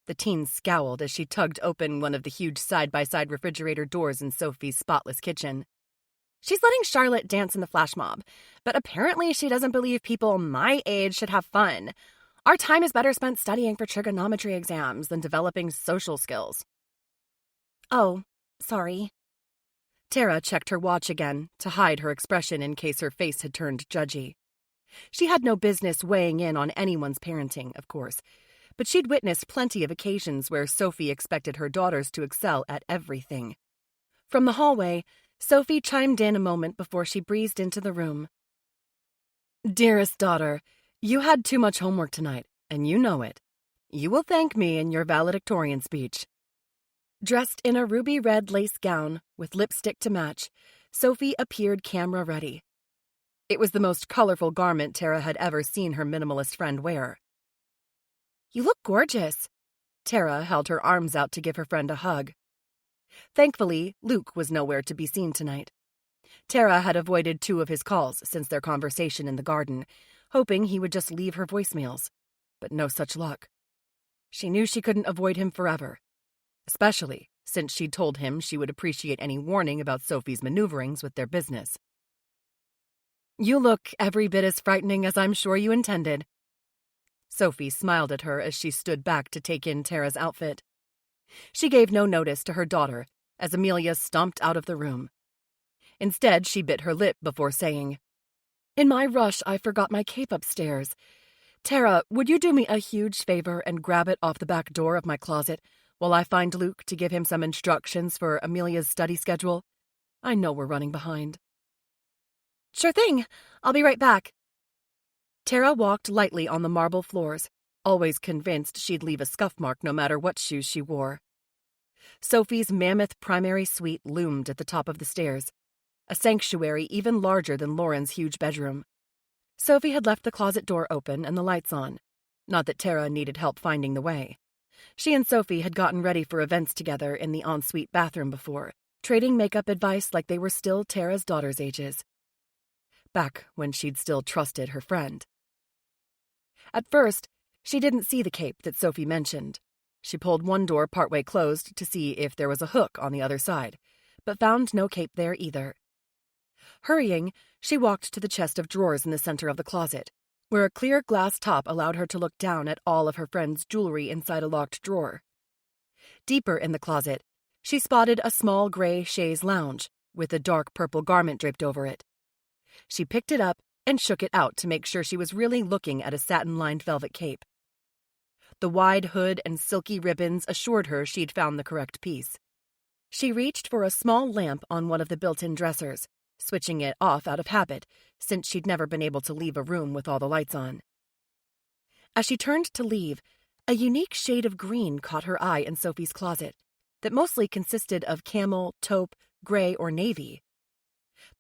The teen scowled as she tugged open one of the huge side-by-side refrigerator doors in Sophie's spotless kitchen. She's letting Charlotte dance in the flash mob, but apparently she doesn't believe people my age should have fun. Our time is better spent studying for trigonometry exams than developing social skills. Oh, sorry. Tara checked her watch again to hide her expression in case her face had turned judgy. She had no business weighing in on anyone's parenting, of course, but she'd witnessed plenty of occasions where Sophie expected her daughters to excel at everything. From the hallway, Sophie chimed in a moment before she breezed into the room. Dearest daughter, you had too much homework tonight, and you know it. You will thank me in your valedictorian speech. Dressed in a ruby red lace gown with lipstick to match, Sophie appeared camera-ready. It was the most colorful garment Tara had ever seen her minimalist friend wear. You look gorgeous. Tara held her arms out to give her friend a hug. Thankfully, Luke was nowhere to be seen tonight. Tara had avoided 2 of his calls since their conversation in the garden, hoping he would just leave her voicemails. But no such luck. She knew she couldn't avoid him forever, especially since she'd told him she would appreciate any warning about Sophie's maneuverings with their business. You look every bit as frightening as I'm sure you intended. Sophie smiled at her as she stood back to take in Tara's outfit. She gave no notice to her daughter as Amelia stomped out of the room. Instead, she bit her lip before saying, In my rush, I forgot my cape upstairs. Tara, would you do me a huge favor and grab it off the back door of my closet while I find Luke to give him some instructions for Amelia's study schedule? I know we're running behind. Sure thing. I'll be right back. Tara walked lightly on the marble floors, always convinced she'd leave a scuff mark no matter what shoes she wore. Sophie's mammoth primary suite loomed at the top of the stairs, a sanctuary even larger than Lauren's huge bedroom. Sophie had left the closet door open and the lights on. Not that Tara needed help finding the way. She and Sophie had gotten ready for events together in the ensuite bathroom before, trading makeup advice like they were still Tara's daughters' ages. Back when she'd still trusted her friend. At first, she didn't see the cape that Sophie mentioned. She pulled one door partway closed to see if there was a hook on the other side, but found no cape there either. Hurrying, she walked to the chest of drawers in the center of the closet, where a clear glass top allowed her to look down at all of her friend's jewelry inside a locked drawer. Deeper in the closet, she spotted a small gray chaise lounge with a dark purple garment draped over it. She picked it up and shook it out to make sure she was really looking at a satin-lined velvet cape. The wide hood and silky ribbons assured her she'd found the correct piece. She reached for a small lamp on one of the built-in dressers, switching it off out of habit, since she'd never been able to leave a room with all the lights on. As she turned to leave, a unique shade of green caught her eye in Sophie's closet that mostly consisted of camel, taupe, gray, or navy.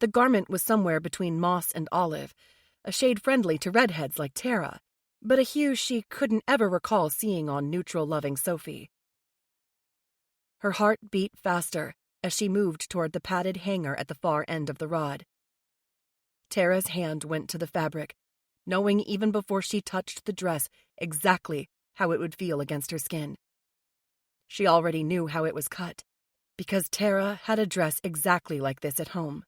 The garment was somewhere between moss and olive, a shade friendly to redheads like Tara, but a hue she couldn't ever recall seeing on neutral-loving Sophie. Her heart beat faster as she moved toward the padded hanger at the far end of the rod. Tara's hand went to the fabric, knowing even before she touched the dress exactly how it would feel against her skin. She already knew how it was cut, because Tara had a dress exactly like this at home.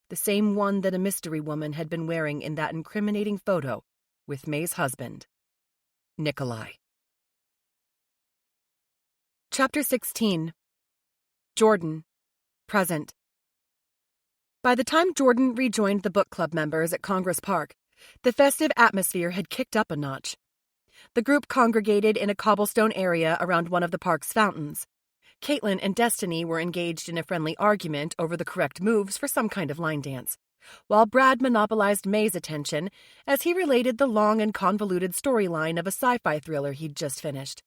The same one that a mystery woman had been wearing in that incriminating photo with May's husband, Nikolai. Chapter 16. Jordan. Present. By the time Jordan rejoined the book club members at Congress Park, the festive atmosphere had kicked up a notch. The group congregated in a cobblestone area around one of the park's fountains. Caitlin and Destiny were engaged in a friendly argument over the correct moves for some kind of line dance, while Brad monopolized May's attention as he related the long and convoluted storyline of a sci-fi thriller he'd just finished.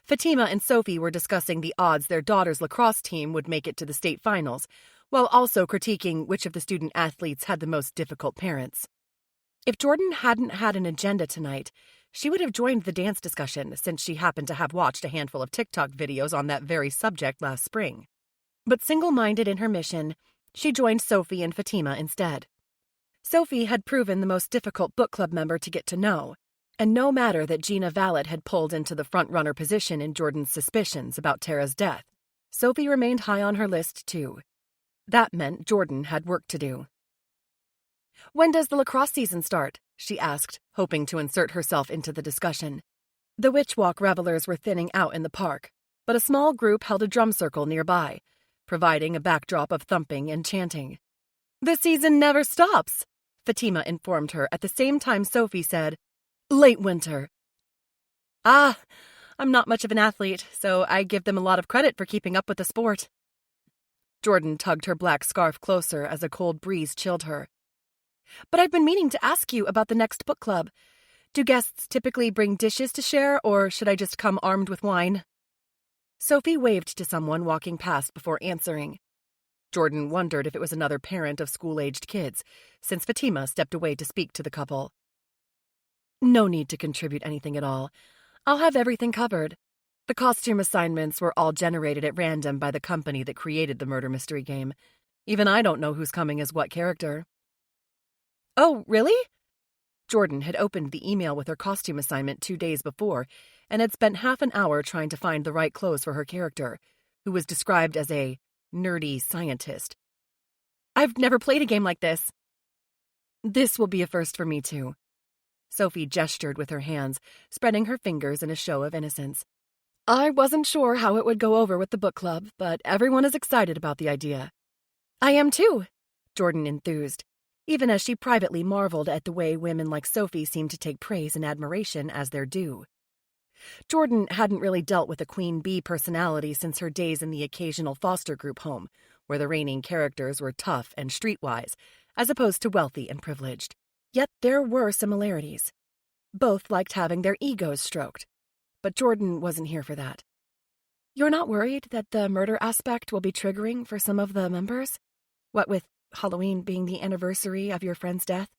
Fatima and Sophie were discussing the odds their daughter's lacrosse team would make it to the state finals, while also critiquing which of the student athletes had the most difficult parents. If Jordan hadn't had an agenda tonight, she would have joined the dance discussion since she happened to have watched a handful of TikTok videos on that very subject last spring. But single-minded in her mission, she joined Sophie and Fatima instead. Sophie had proven the most difficult book club member to get to know, and no matter that Gina Vallet had pulled into the front-runner position in Jordan's suspicions about Tara's death, Sophie remained high on her list too. That meant Jordan had work to do. "When does the lacrosse season start?" she asked, hoping to insert herself into the discussion. The Witch Walk revelers were thinning out in the park, but a small group held a drum circle nearby, providing a backdrop of thumping and chanting. "The season never stops," Fatima informed her at the same time Sophie said, "Late winter." "Ah, I'm not much of an athlete, so I give them a lot of credit for keeping up with the sport." Jordan tugged her black scarf closer as a cold breeze chilled her. "But I've been meaning to ask you about the next book club. Do guests typically bring dishes to share, or should I just come armed with wine?" Sophie waved to someone walking past before answering. Jordan wondered if it was another parent of school-aged kids, since Fatima stepped away to speak to the couple. "No need to contribute anything at all. I'll have everything covered. The costume assignments were all generated at random by the company that created the murder mystery game. Even I don't know who's coming as what character." "Oh, really?" Jordan had opened the email with her costume assignment 2 days before and had spent half an hour trying to find the right clothes for her character, who was described as a nerdy scientist. "I've never played a game like this." "This will be a first for me, too." Sophie gestured with her hands, spreading her fingers in a show of innocence. "I wasn't sure how it would go over with the book club, but everyone is excited about the idea." "I am, too," Jordan enthused, even as she privately marveled at the way women like Sophie seemed to take praise and admiration as their due. Jordan hadn't really dealt with a queen bee personality since her days in the occasional foster group home, where the reigning characters were tough and streetwise, as opposed to wealthy and privileged. Yet there were similarities. Both liked having their egos stroked, but Jordan wasn't here for that. "You're not worried that the murder aspect will be triggering for some of the members? What with Halloween being the anniversary of your friend's death?"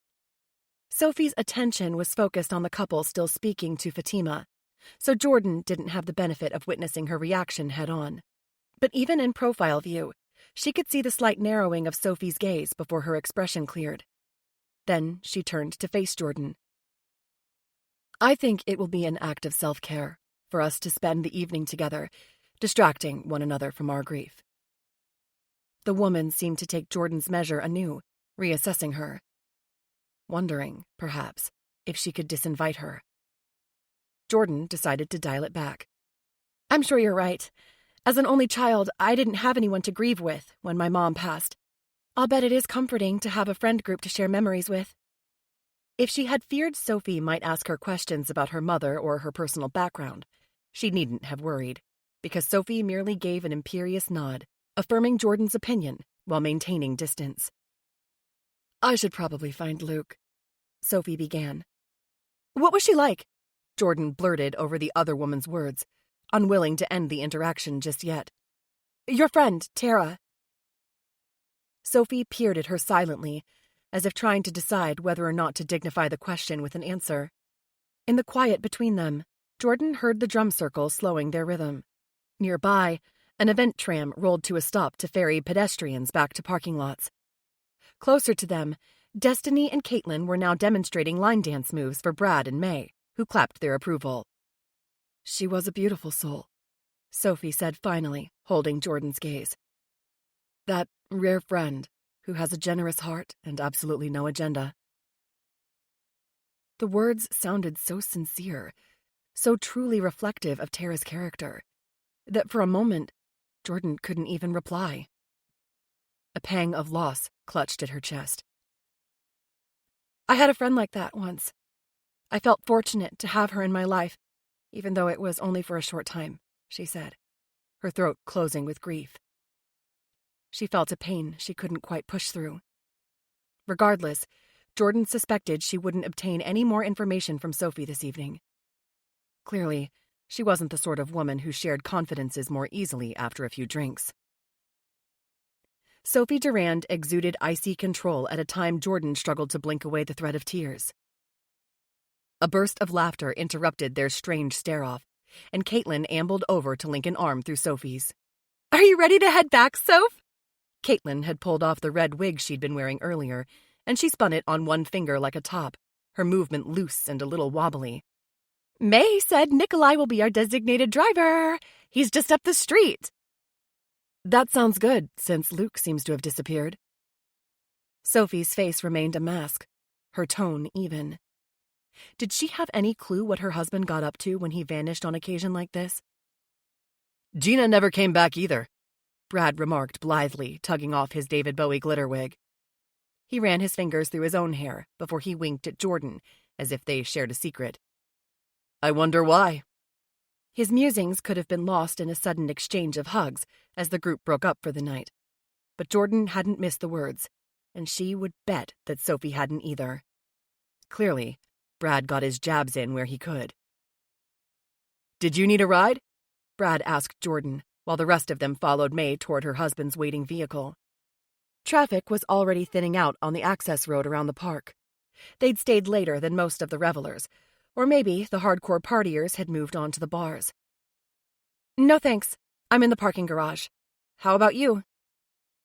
Sophie's attention was focused on the couple still speaking to Fatima, so Jordan didn't have the benefit of witnessing her reaction head-on. But even in profile view, she could see the slight narrowing of Sophie's gaze before her expression cleared. Then she turned to face Jordan. "I think it will be an act of self-care, for us to spend the evening together, distracting one another from our grief. The woman seemed to take Jordan's measure anew, reassessing her. Wondering, perhaps, if she could disinvite her. Jordan decided to dial it back. I'm sure you're right. As an only child, I didn't have anyone to grieve with when my mom passed. I'll bet it is comforting to have a friend group to share memories with. If she had feared Sophie might ask her questions about her mother or her personal background, she needn't have worried, because Sophie merely gave an imperious nod, affirming Jordan's opinion while maintaining distance. I should probably find Luke, Sophie began. What was she like? Jordan blurted over the other woman's words, unwilling to end the interaction just yet. Your friend, Tara. Sophie peered at her silently, as if trying to decide whether or not to dignify the question with an answer. In the quiet between them, Jordan heard the drum circle slowing their rhythm. Nearby, an event tram rolled to a stop to ferry pedestrians back to parking lots. Closer to them, Destiny and Caitlin were now demonstrating line dance moves for Brad and May, who clapped their approval. She was a beautiful soul, Sophie said finally, holding Jordan's gaze. That rare friend who has a generous heart and absolutely no agenda. The words sounded so sincere, so truly reflective of Tara's character, that for a moment, Jordan couldn't even reply. A pang of loss clutched at her chest. I had a friend like that once. I felt fortunate to have her in my life, even though it was only for a short time, she said, her throat closing with grief. She felt a pain she couldn't quite push through. Regardless, Jordan suspected she wouldn't obtain any more information from Sophie this evening. Clearly, she wasn't the sort of woman who shared confidences more easily after a few drinks. Sophie Durand exuded icy control at a time Jordan struggled to blink away the threat of tears. A burst of laughter interrupted their strange stare-off, and Caitlin ambled over to link an arm through Sophie's. Are you ready to head back, Soph? Caitlin had pulled off the red wig she'd been wearing earlier, and she spun it on one finger like a top, her movement loose and a little wobbly. May said Nikolai will be our designated driver. He's just up the street. That sounds good, since Luke seems to have disappeared. Sophie's face remained a mask, her tone even. Did she have any clue what her husband got up to when he vanished on occasion like this? Gina never came back either, Brad remarked blithely, tugging off his David Bowie glitter wig. He ran his fingers through his own hair before he winked at Jordan, as if they shared a secret. I wonder why. His musings could have been lost in a sudden exchange of hugs as the group broke up for the night. But Jordan hadn't missed the words, and she would bet that Sophie hadn't either. Clearly, Brad got his jabs in where he could. Did you need a ride? Brad asked Jordan, while the rest of them followed May toward her husband's waiting vehicle. Traffic was already thinning out on the access road around the park. They'd stayed later than most of the revelers, or maybe the hardcore partiers had moved on to the bars. No thanks. I'm in the parking garage. How about you?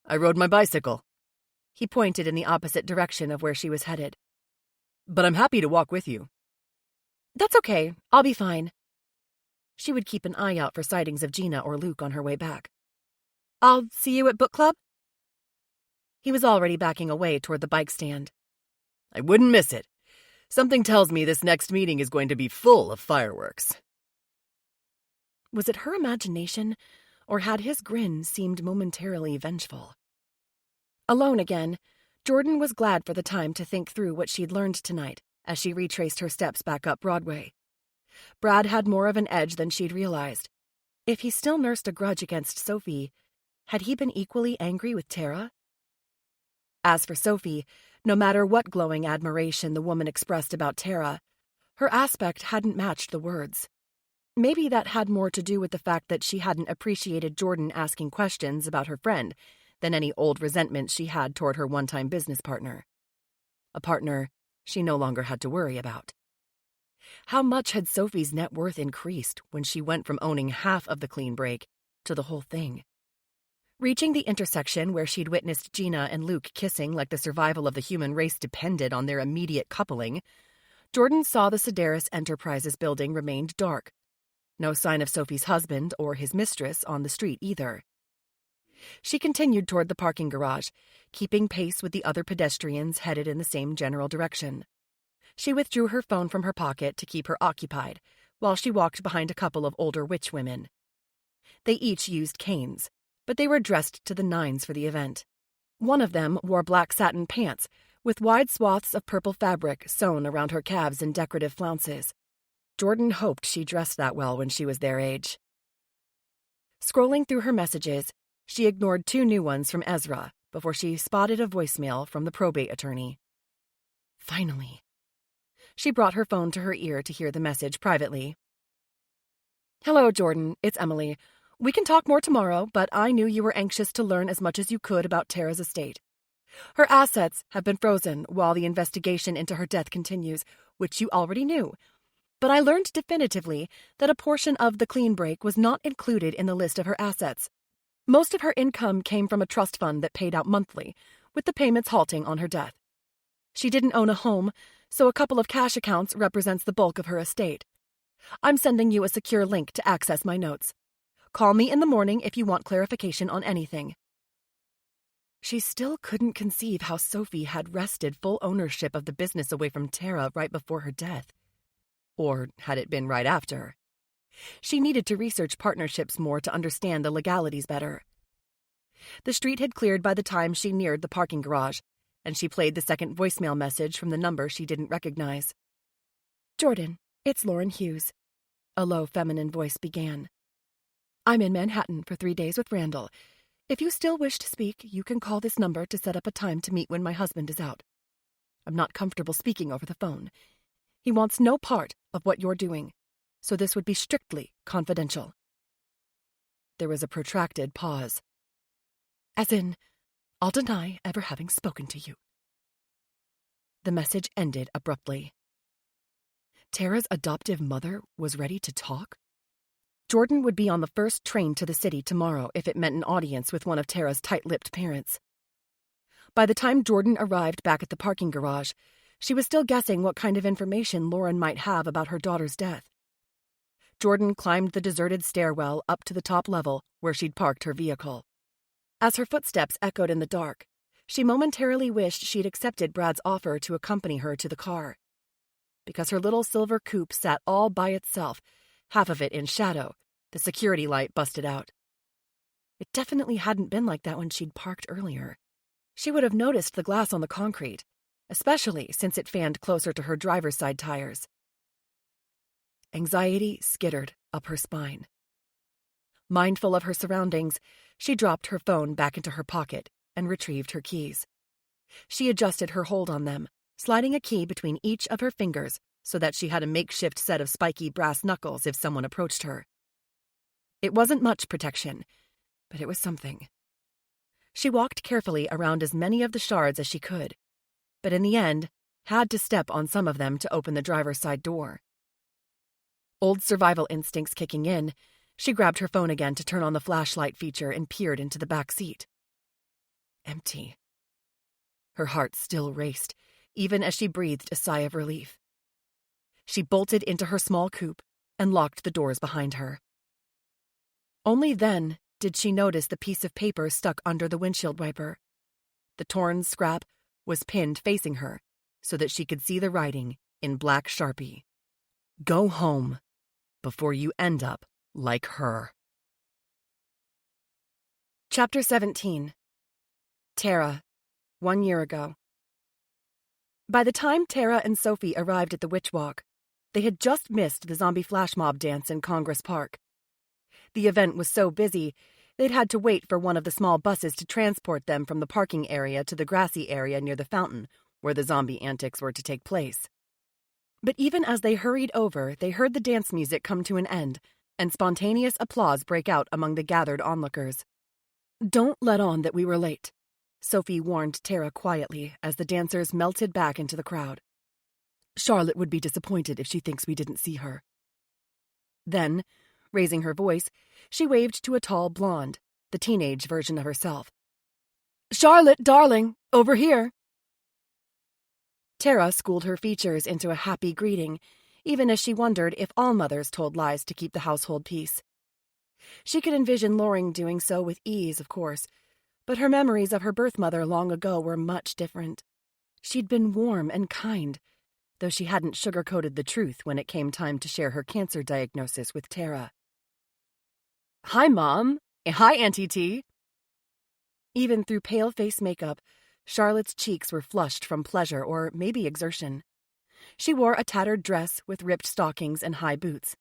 I rode my bicycle. He pointed in the opposite direction of where she was headed. But I'm happy to walk with you. That's okay. I'll be fine. She would keep an eye out for sightings of Gina or Luke on her way back. I'll see you at book club? He was already backing away toward the bike stand. I wouldn't miss it. Something tells me this next meeting is going to be full of fireworks. Was it her imagination, or had his grin seemed momentarily vengeful? Alone again, Jordan was glad for the time to think through what she'd learned tonight as she retraced her steps back up Broadway. Brad had more of an edge than she'd realized. If he still nursed a grudge against Sophie, had he been equally angry with Tara? As for Sophie, no matter what glowing admiration the woman expressed about Tara, her aspect hadn't matched the words. Maybe that had more to do with the fact that she hadn't appreciated Jordan asking questions about her friend than any old resentment she had toward her one-time business partner. A partner she no longer had to worry about. How much had Sophie's net worth increased when she went from owning half of the clean break to the whole thing? Reaching the intersection where she'd witnessed Gina and Luke kissing like the survival of the human race depended on their immediate coupling, Jordan saw the Sedaris Enterprises building remained dark. No sign of Sophie's husband or his mistress on the street either. She continued toward the parking garage, keeping pace with the other pedestrians headed in the same general direction. She withdrew her phone from her pocket to keep her occupied, while she walked behind a couple of older witch women. They each used canes, but they were dressed to the nines for the event. One of them wore black satin pants, with wide swaths of purple fabric sewn around her calves in decorative flounces. Jordan hoped she dressed that well when she was their age. Scrolling through her messages, she ignored 2 new ones from Ezra before she spotted a voicemail from the probate attorney. Finally. She brought her phone to her ear to hear the message privately. "Hello, Jordan. It's Emily. We can talk more tomorrow, but I knew you were anxious to learn as much as you could about Tara's estate. Her assets have been frozen while the investigation into her death continues, which you already knew. But I learned definitively that a portion of the clean break was not included in the list of her assets. Most of her income came from a trust fund that paid out monthly, with the payments halting on her death. She didn't own a home, so a couple of cash accounts represents the bulk of her estate. I'm sending you a secure link to access my notes. Call me in the morning if you want clarification on anything." She still couldn't conceive how Sophie had wrested full ownership of the business away from Tara right before her death. Or had it been right after? She needed to research partnerships more to understand the legalities better. The street had cleared by the time she neared the parking garage, and she played the second voicemail message from the number she didn't recognize. "Jordan, it's Lauren Hughes," a low feminine voice began. "I'm in Manhattan for 3 days with Randall. If you still wish to speak, you can call this number to set up a time to meet when my husband is out. I'm not comfortable speaking over the phone. He wants no part of what you're doing, so this would be strictly confidential." There was a protracted pause. "As in, I'll deny ever having spoken to you." The message ended abruptly. Tara's adoptive mother was ready to talk? Jordan would be on the first train to the city tomorrow if it meant an audience with one of Tara's tight-lipped parents. By the time Jordan arrived back at the parking garage, she was still guessing what kind of information Lauren might have about her daughter's death. Jordan climbed the deserted stairwell up to the top level where she'd parked her vehicle. As her footsteps echoed in the dark, she momentarily wished she'd accepted Brad's offer to accompany her to the car. Because her little silver coupe sat all by itself, half of it in shadow, the security light busted out. It definitely hadn't been like that when she'd parked earlier. She would have noticed the glass on the concrete, especially since it fanned closer to her driver's side tires. Anxiety skittered up her spine. Mindful of her surroundings, she dropped her phone back into her pocket and retrieved her keys. She adjusted her hold on them, sliding a key between each of her fingers so that she had a makeshift set of spiky brass knuckles if someone approached her. It wasn't much protection, but it was something. She walked carefully around as many of the shards as she could, but in the end had to step on some of them to open the driver's side door. Old survival instincts kicking in, she grabbed her phone again to turn on the flashlight feature and peered into the back seat. Empty. Her heart still raced, even as she breathed a sigh of relief. She bolted into her small coupe and locked the doors behind her. Only then did she notice the piece of paper stuck under the windshield wiper. The torn scrap was pinned facing her so that she could see the writing in black Sharpie. "Go home before you end up like her." Chapter 17. Tara, 1 year ago. By the time Tara and Sophie arrived at the Witch Walk, they had just missed the zombie flash mob dance in Congress Park. The event was so busy, they'd had to wait for one of the small buses to transport them from the parking area to the grassy area near the fountain, where the zombie antics were to take place. But even as they hurried over, they heard the dance music come to an end, and spontaneous applause break out among the gathered onlookers. "Don't let on that we were late," Sophie warned Tara quietly as the dancers melted back into the crowd. "Charlotte would be disappointed if she thinks we didn't see her." Then, raising her voice, she waved to a tall blonde, the teenage version of herself. "Charlotte, darling, over here." Tara schooled her features into a happy greeting, even as she wondered if all mothers told lies to keep the household peace. She could envision Loring doing so with ease, of course, but her memories of her birth mother long ago were much different. She'd been warm and kind, though she hadn't sugar-coated the truth when it came time to share her cancer diagnosis with Tara. Hi, Mom. Hi, Auntie T. Even through pale face makeup, Charlotte's cheeks were flushed from pleasure or maybe exertion. She wore a tattered dress with ripped stockings and high boots.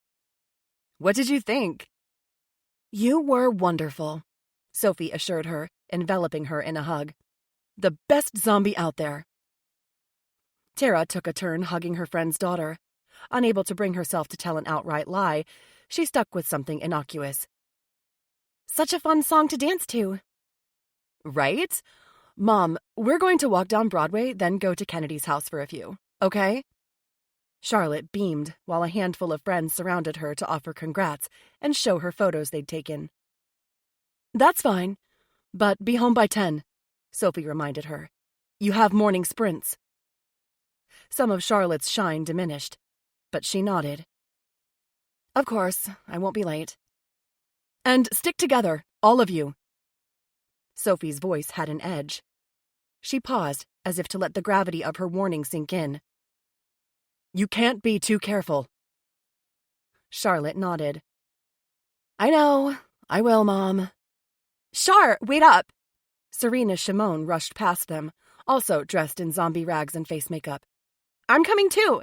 What did you think? You were wonderful, Sophie assured her, enveloping her in a hug. The best zombie out there. Tara took a turn hugging her friend's daughter. Unable to bring herself to tell an outright lie, she stuck with something innocuous. Such a fun song to dance to. Right? Mom, we're going to walk down Broadway, then go to Kennedy's house for a few, okay? Charlotte beamed while a handful of friends surrounded her to offer congrats and show her photos they'd taken. That's fine, but be home by 10, Sophie reminded her. You have morning sprints. Some of Charlotte's shine diminished, but she nodded. Of course, I won't be late. And stick together, all of you. Sophie's voice had an edge. She paused, as if to let the gravity of her warning sink in. You can't be too careful. Charlotte nodded. I know. I will, Mom. Char, wait up! Serena Shimon rushed past them, also dressed in zombie rags and face makeup. I'm coming too!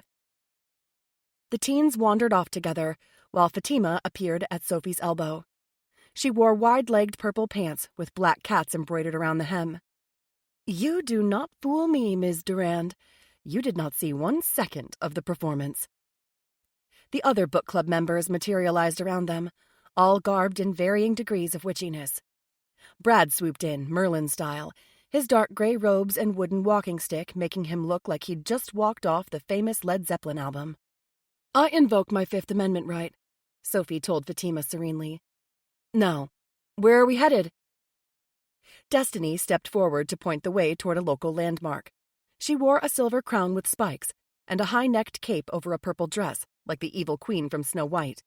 The teens wandered off together, while Fatima appeared at Sophie's elbow. She wore wide-legged purple pants with black cats embroidered around the hem. You do not fool me, Ms. Durand. You did not see 1 second of the performance. The other book club members materialized around them, all garbed in varying degrees of witchiness. Brad swooped in, Merlin style, his dark gray robes and wooden walking stick making him look like he'd just walked off the famous Led Zeppelin album. I invoke my Fifth Amendment right, Sophie told Fatima serenely. Now, where are we headed? Destiny stepped forward to point the way toward a local landmark. She wore a silver crown with spikes and a high-necked cape over a purple dress, like the evil queen from Snow White.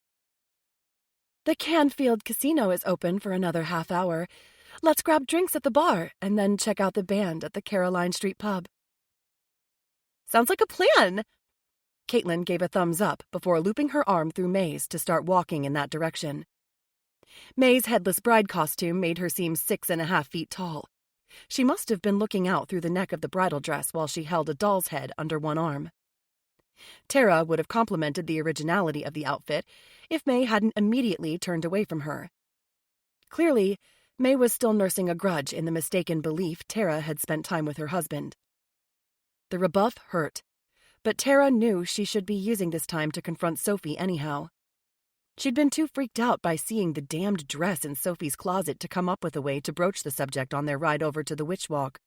The Canfield Casino is open for another half hour. Let's grab drinks at the bar and then check out the band at the Caroline Street pub. Sounds like a plan! Caitlin gave a thumbs up before looping her arm through May's to start walking in that direction. May's headless bride costume made her seem 6.5 feet tall. She must have been looking out through the neck of the bridal dress while she held a doll's head under one arm. Tara would have complimented the originality of the outfit if May hadn't immediately turned away from her. Clearly, May was still nursing a grudge in the mistaken belief Tara had spent time with her husband. The rebuff hurt, but Tara knew she should be using this time to confront Sophie anyhow. She'd been too freaked out by seeing the damned dress in Sophie's closet to come up with a way to broach the subject on their ride over to the Witch Walk.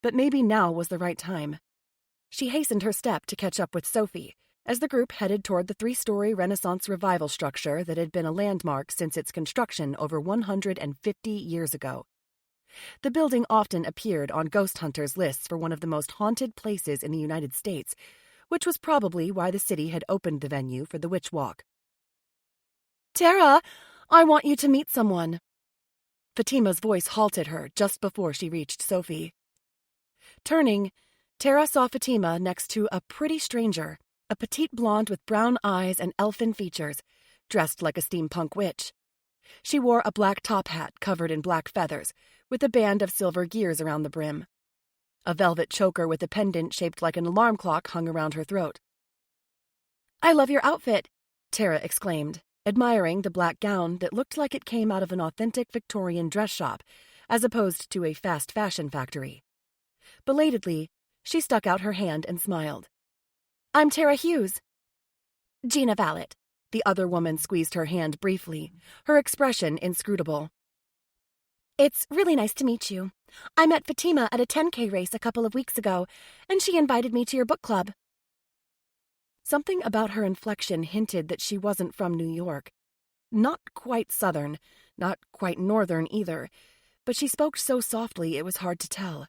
But maybe now was the right time. She hastened her step to catch up with Sophie as the group headed toward the 3-story Renaissance revival structure that had been a landmark since its construction over 150 years ago. The building often appeared on ghost hunters' lists for one of the most haunted places in the United States, which was probably why the city had opened the venue for the Witch Walk. Tara, I want you to meet someone. Fatima's voice halted her just before she reached Sophie. Turning, Tara saw Fatima next to a pretty stranger, a petite blonde with brown eyes and elfin features, dressed like a steampunk witch. She wore a black top hat covered in black feathers, with a band of silver gears around the brim. A velvet choker with a pendant shaped like an alarm clock hung around her throat. I love your outfit, Tara exclaimed, admiring the black gown that looked like it came out of an authentic Victorian dress shop, as opposed to a fast fashion factory. Belatedly, she stuck out her hand and smiled. I'm Tara Hughes. Gina Vallet. The other woman squeezed her hand briefly, her expression inscrutable. It's really nice to meet you. I met Fatima at a 10K race a couple of weeks ago, and she invited me to your book club. Something about her inflection hinted that she wasn't from New York. Not quite Southern, not quite Northern either, but she spoke so softly it was hard to tell.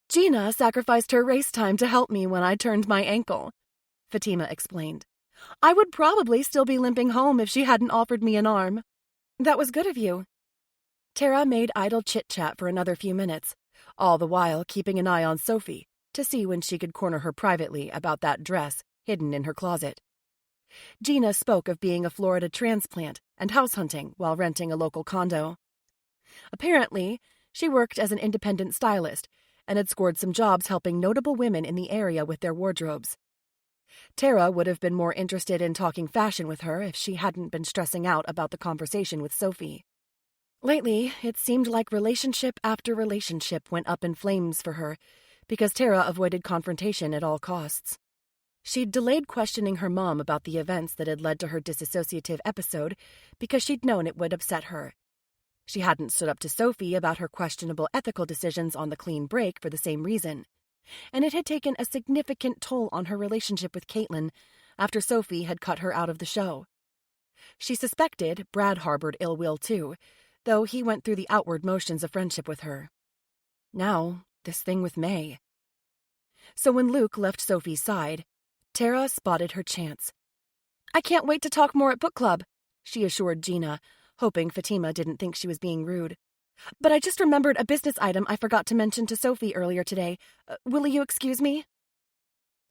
Gina sacrificed her race time to help me when I turned my ankle. Fatima explained. "I would probably still be limping home if she hadn't offered me an arm." "That was good of you." Tara made idle chit-chat for another few minutes, all the while keeping an eye on Sophie to see when she could corner her privately about that dress hidden in her closet. Gina spoke of being a Florida transplant and house hunting while renting a local condo. Apparently, she worked as an independent stylist and had scored some jobs helping notable women in the area with their wardrobes. Tara would have been more interested in talking fashion with her if she hadn't been stressing out about the conversation with Sophie. Lately, it seemed like relationship after relationship went up in flames for her because Tara avoided confrontation at all costs. She'd delayed questioning her mom about the events that had led to her dissociative episode because she'd known it would upset her. She hadn't stood up to Sophie about her questionable ethical decisions on the clean break for the same reason, and it had taken a significant toll on her relationship with Caitlin after Sophie had cut her out of the show. She suspected Brad harbored ill will too, though he went through the outward motions of friendship with her. Now, this thing with May. So when Luke left Sophie's side, Tara spotted her chance. "I can't wait to talk more at book club," she assured Gina, hoping Fatima didn't think she was being rude. "But I just remembered a business item I forgot to mention to Sophie earlier today. Will you excuse me?"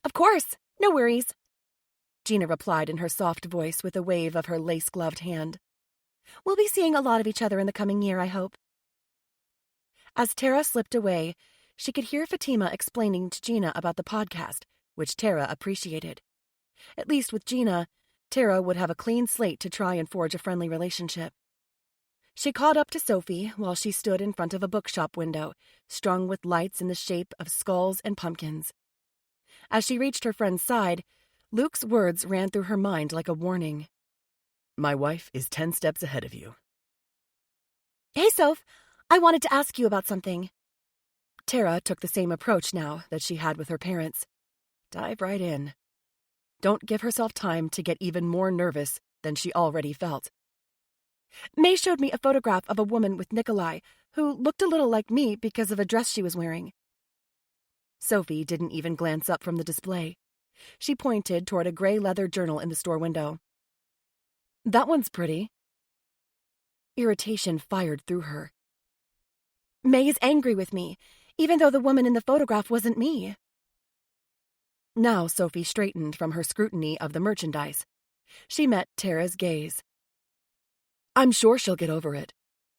"Of course. No worries," Gina replied in her soft voice with a wave of her lace-gloved hand. "We'll be seeing a lot of each other in the coming year, I hope." As Tara slipped away, she could hear Fatima explaining to Gina about the podcast, which Tara appreciated. At least with Gina, Tara would have a clean slate to try and forge a friendly relationship. She caught up to Sophie while she stood in front of a bookshop window, strung with lights in the shape of skulls and pumpkins. As she reached her friend's side, Luke's words ran through her mind like a warning. My wife is 10 steps ahead of you. "Hey, Soph, I wanted to ask you about something." Tara took the same approach now that she had with her parents. Dive right in. Don't give herself time to get even more nervous than she already felt. "May showed me a photograph of a woman with Nikolai who looked a little like me because of a dress she was wearing." Sophie didn't even glance up from the display. She pointed toward a gray leather journal in the store window. "That one's pretty." Irritation fired through her. "May is angry with me, even though the woman in the photograph wasn't me." Now Sophie straightened from her scrutiny of the merchandise. She met Tara's gaze. "I'm sure she'll get over it.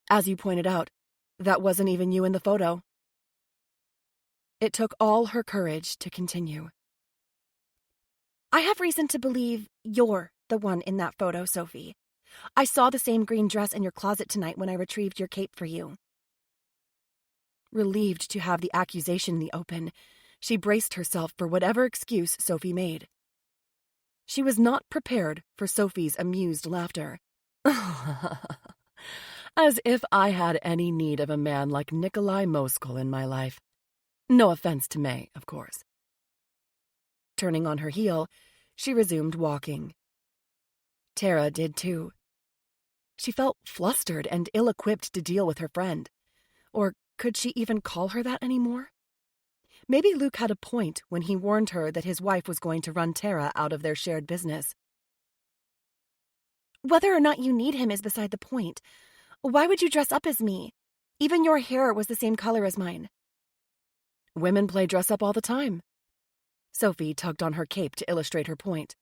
As you pointed out, that wasn't even you in the photo." It took all her courage to continue. "I have reason to believe you're the one in that photo, Sophie. I saw the same green dress in your closet tonight when I retrieved your cape for you." Relieved to have the accusation in the open, she braced herself for whatever excuse Sophie made. She was not prepared for Sophie's amused laughter. As if I had any need of a man like Nikolai Moskal in my life. No offense to May, of course. Turning on her heel, she resumed walking. Tara did too. She felt flustered and ill-equipped to deal with her friend. Or could she even call her that anymore? Maybe Luke had a point when he warned her that his wife was going to run Tara out of their shared business. "Whether or not you need him is beside the point. Why would you dress up as me? Even your hair was the same color as mine." Women play dress up all the time. Sophie tugged on her cape to illustrate her point.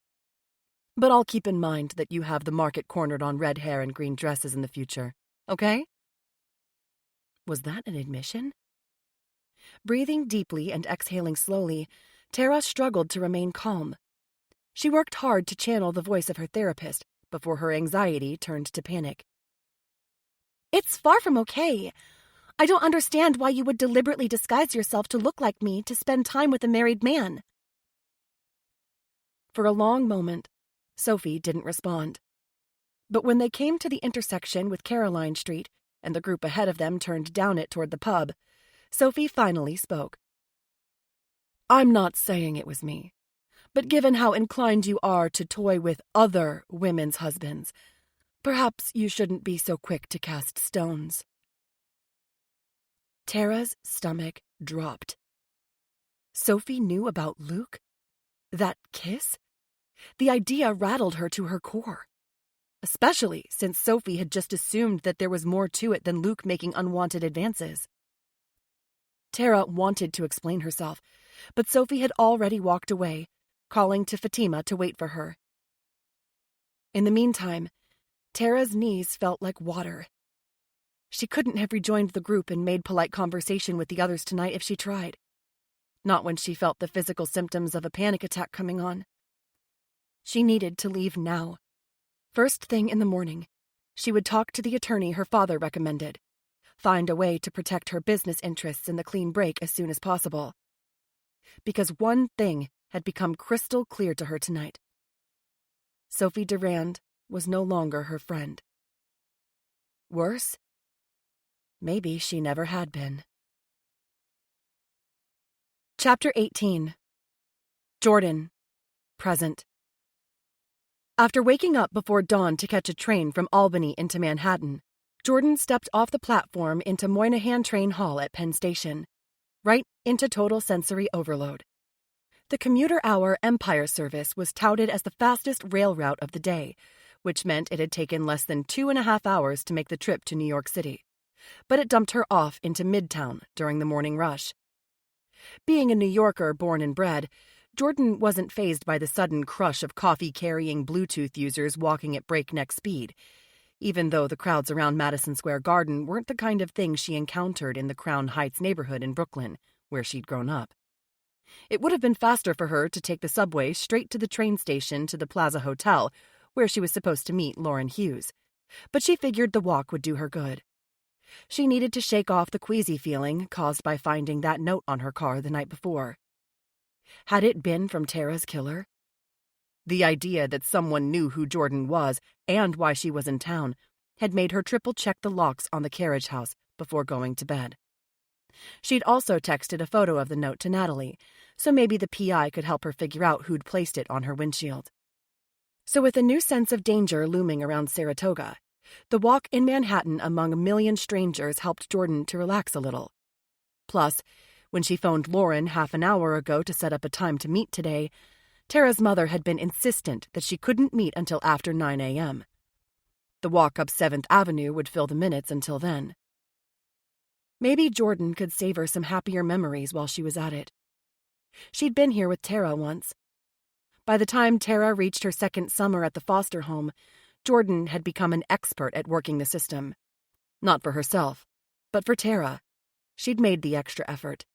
But I'll keep in mind that you have the market cornered on red hair and green dresses in the future, okay? Was that an admission? Breathing deeply and exhaling slowly, Tara struggled to remain calm. She worked hard to channel the voice of her therapist before her anxiety turned to panic. "It's far from okay. I don't understand why you would deliberately disguise yourself to look like me to spend time with a married man." For a long moment, Sophie didn't respond. But when they came to the intersection with Caroline Street and the group ahead of them turned down it toward the pub, Sophie finally spoke. "I'm not saying it was me, but given how inclined you are to toy with other women's husbands, perhaps you shouldn't be so quick to cast stones." Tara's stomach dropped. Sophie knew about Luke? That kiss? The idea rattled her to her core, especially since Sophie had just assumed that there was more to it than Luke making unwanted advances. Tara wanted to explain herself, but Sophie had already walked away, calling to Fatima to wait for her. In the meantime, Tara's knees felt like water. She couldn't have rejoined the group and made polite conversation with the others tonight if she tried. Not when she felt the physical symptoms of a panic attack coming on. She needed to leave now. First thing in the morning, she would talk to the attorney her father recommended, find a way to protect her business interests in the clean break as soon as possible. Because one thing had become crystal clear to her tonight. Sophie Durand was no longer her friend. Worse? Maybe she never had been. Chapter 18. Jordan. Present. After waking up before dawn to catch a train from Albany into Manhattan, Jordan stepped off the platform into Moynihan Train Hall at Penn Station, right into total sensory overload. The commuter hour Empire service was touted as the fastest rail route of the day, which meant it had taken less than 2.5 hours to make the trip to New York City. But it dumped her off into Midtown during the morning rush. Being a New Yorker born and bred, Jordan wasn't fazed by the sudden crush of coffee-carrying Bluetooth users walking at breakneck speed, even though the crowds around Madison Square Garden weren't the kind of thing she encountered in the Crown Heights neighborhood in Brooklyn, where she'd grown up. It would have been faster for her to take the subway straight to the train station to the Plaza Hotel, where she was supposed to meet Lauren Hughes, but she figured the walk would do her good. She needed to shake off the queasy feeling caused by finding that note on her car the night before. Had it been from Tara's killer? The idea that someone knew who Jordan was and why she was in town had made her triple-check the locks on the carriage house before going to bed. She'd also texted a photo of the note to Natalie, so maybe the PI could help her figure out who'd placed it on her windshield. So with a new sense of danger looming around Saratoga, the walk in Manhattan among a million strangers helped Jordan to relax a little. Plus, when she phoned Lauren half an hour ago to set up a time to meet today, Tara's mother had been insistent that she couldn't meet until after 9 a.m. The walk up 7th Avenue would fill the minutes until then. Maybe Jordan could save her some happier memories while she was at it. She'd been here with Tara once. By the time Tara reached her second summer at the foster home, Jordan had become an expert at working the system. Not for herself, but for Tara. She'd made the extra effort.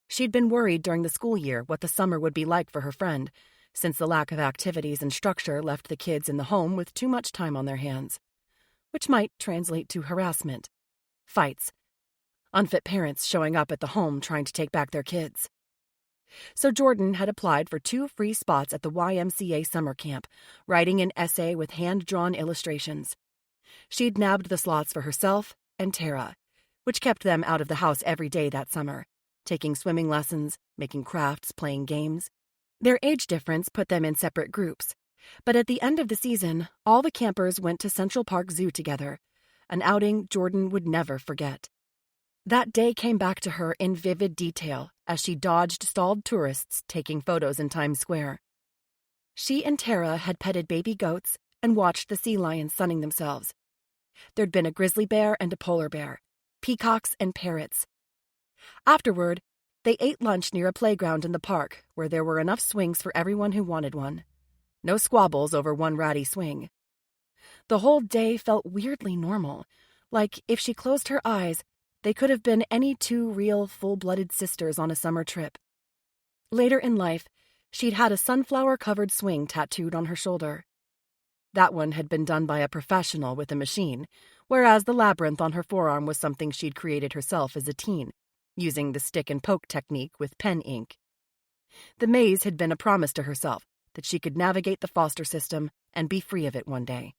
She'd been worried during the school year what the summer would be like for her friend, since the lack of activities and structure left the kids in the home with too much time on their hands, which might translate to harassment, fights, unfit parents showing up at the home trying to take back their kids. So Jordan had applied for 2 free spots at the YMCA summer camp, writing an essay with hand-drawn illustrations. She'd nabbed the slots for herself and Tara, which kept them out of the house every day that summer, taking swimming lessons, making crafts, playing games. Their age difference put them in separate groups, but at the end of the season, all the campers went to Central Park Zoo together, an outing Jordan would never forget. That day came back to her in vivid detail as she dodged stalled tourists taking photos in Times Square. She and Tara had petted baby goats and watched the sea lions sunning themselves. There'd been a grizzly bear and a polar bear, peacocks and parrots. Afterward, they ate lunch near a playground in the park where there were enough swings for everyone who wanted one. No squabbles over one ratty swing. The whole day felt weirdly normal, like if she closed her eyes, they could have been any 2 real, full-blooded sisters on a summer trip. Later in life, she'd had a sunflower-covered swing tattooed on her shoulder. That one had been done by a professional with a machine, whereas the labyrinth on her forearm was something she'd created herself as a teen, using the stick-and-poke technique with pen ink. The maze had been a promise to herself that she could navigate the foster system and be free of it one day,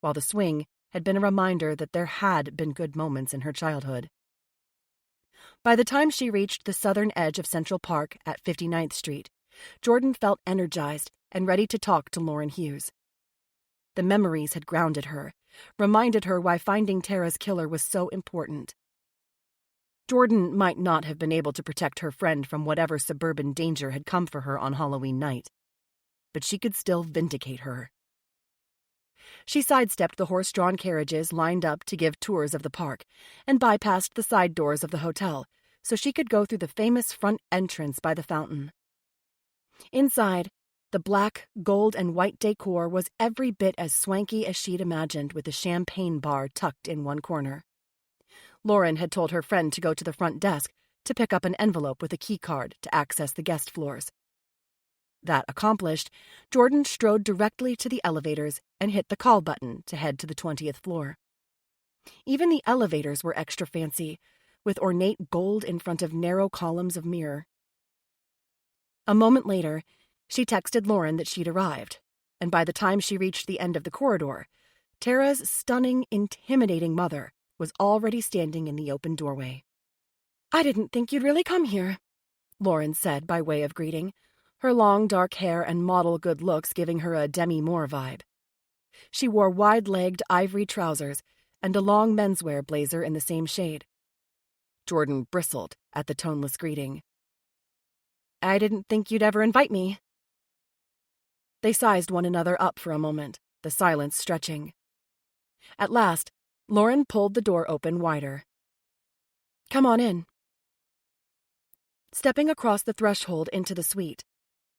while the swing had been a reminder that there had been good moments in her childhood. By the time she reached the southern edge of Central Park at 59th Street, Jordan felt energized and ready to talk to Lauren Hughes. The memories had grounded her, reminded her why finding Tara's killer was so important. Jordan might not have been able to protect her friend from whatever suburban danger had come for her on Halloween night. but she could still vindicate her. She sidestepped the horse-drawn carriages lined up to give tours of the park and bypassed the side doors of the hotel so she could go through the famous front entrance by the fountain. Inside, the black, gold, and white decor was every bit as swanky as she'd imagined, with a champagne bar tucked in one corner. Lauren had told her friend to go to the front desk to pick up an envelope with a key card to access the guest floors. That accomplished, Jordan strode directly to the elevators and hit the call button to head to the 20th floor. Even the elevators were extra fancy, with ornate gold in front of narrow columns of mirror. A moment later, she texted Lauren that she'd arrived, and by the time she reached the end of the corridor, Tara's stunning, intimidating mother was already standing in the open doorway. "I didn't think you'd really come here," Lauren said by way of greeting, her long dark hair and model good looks giving her a Demi Moore vibe. She wore wide-legged ivory trousers and a long menswear blazer in the same shade. Jordan bristled at the toneless greeting. "I didn't think you'd ever invite me." They sized one another up for a moment, the silence stretching. At last, Lauren pulled the door open wider. "Come on in." Stepping across the threshold into the suite,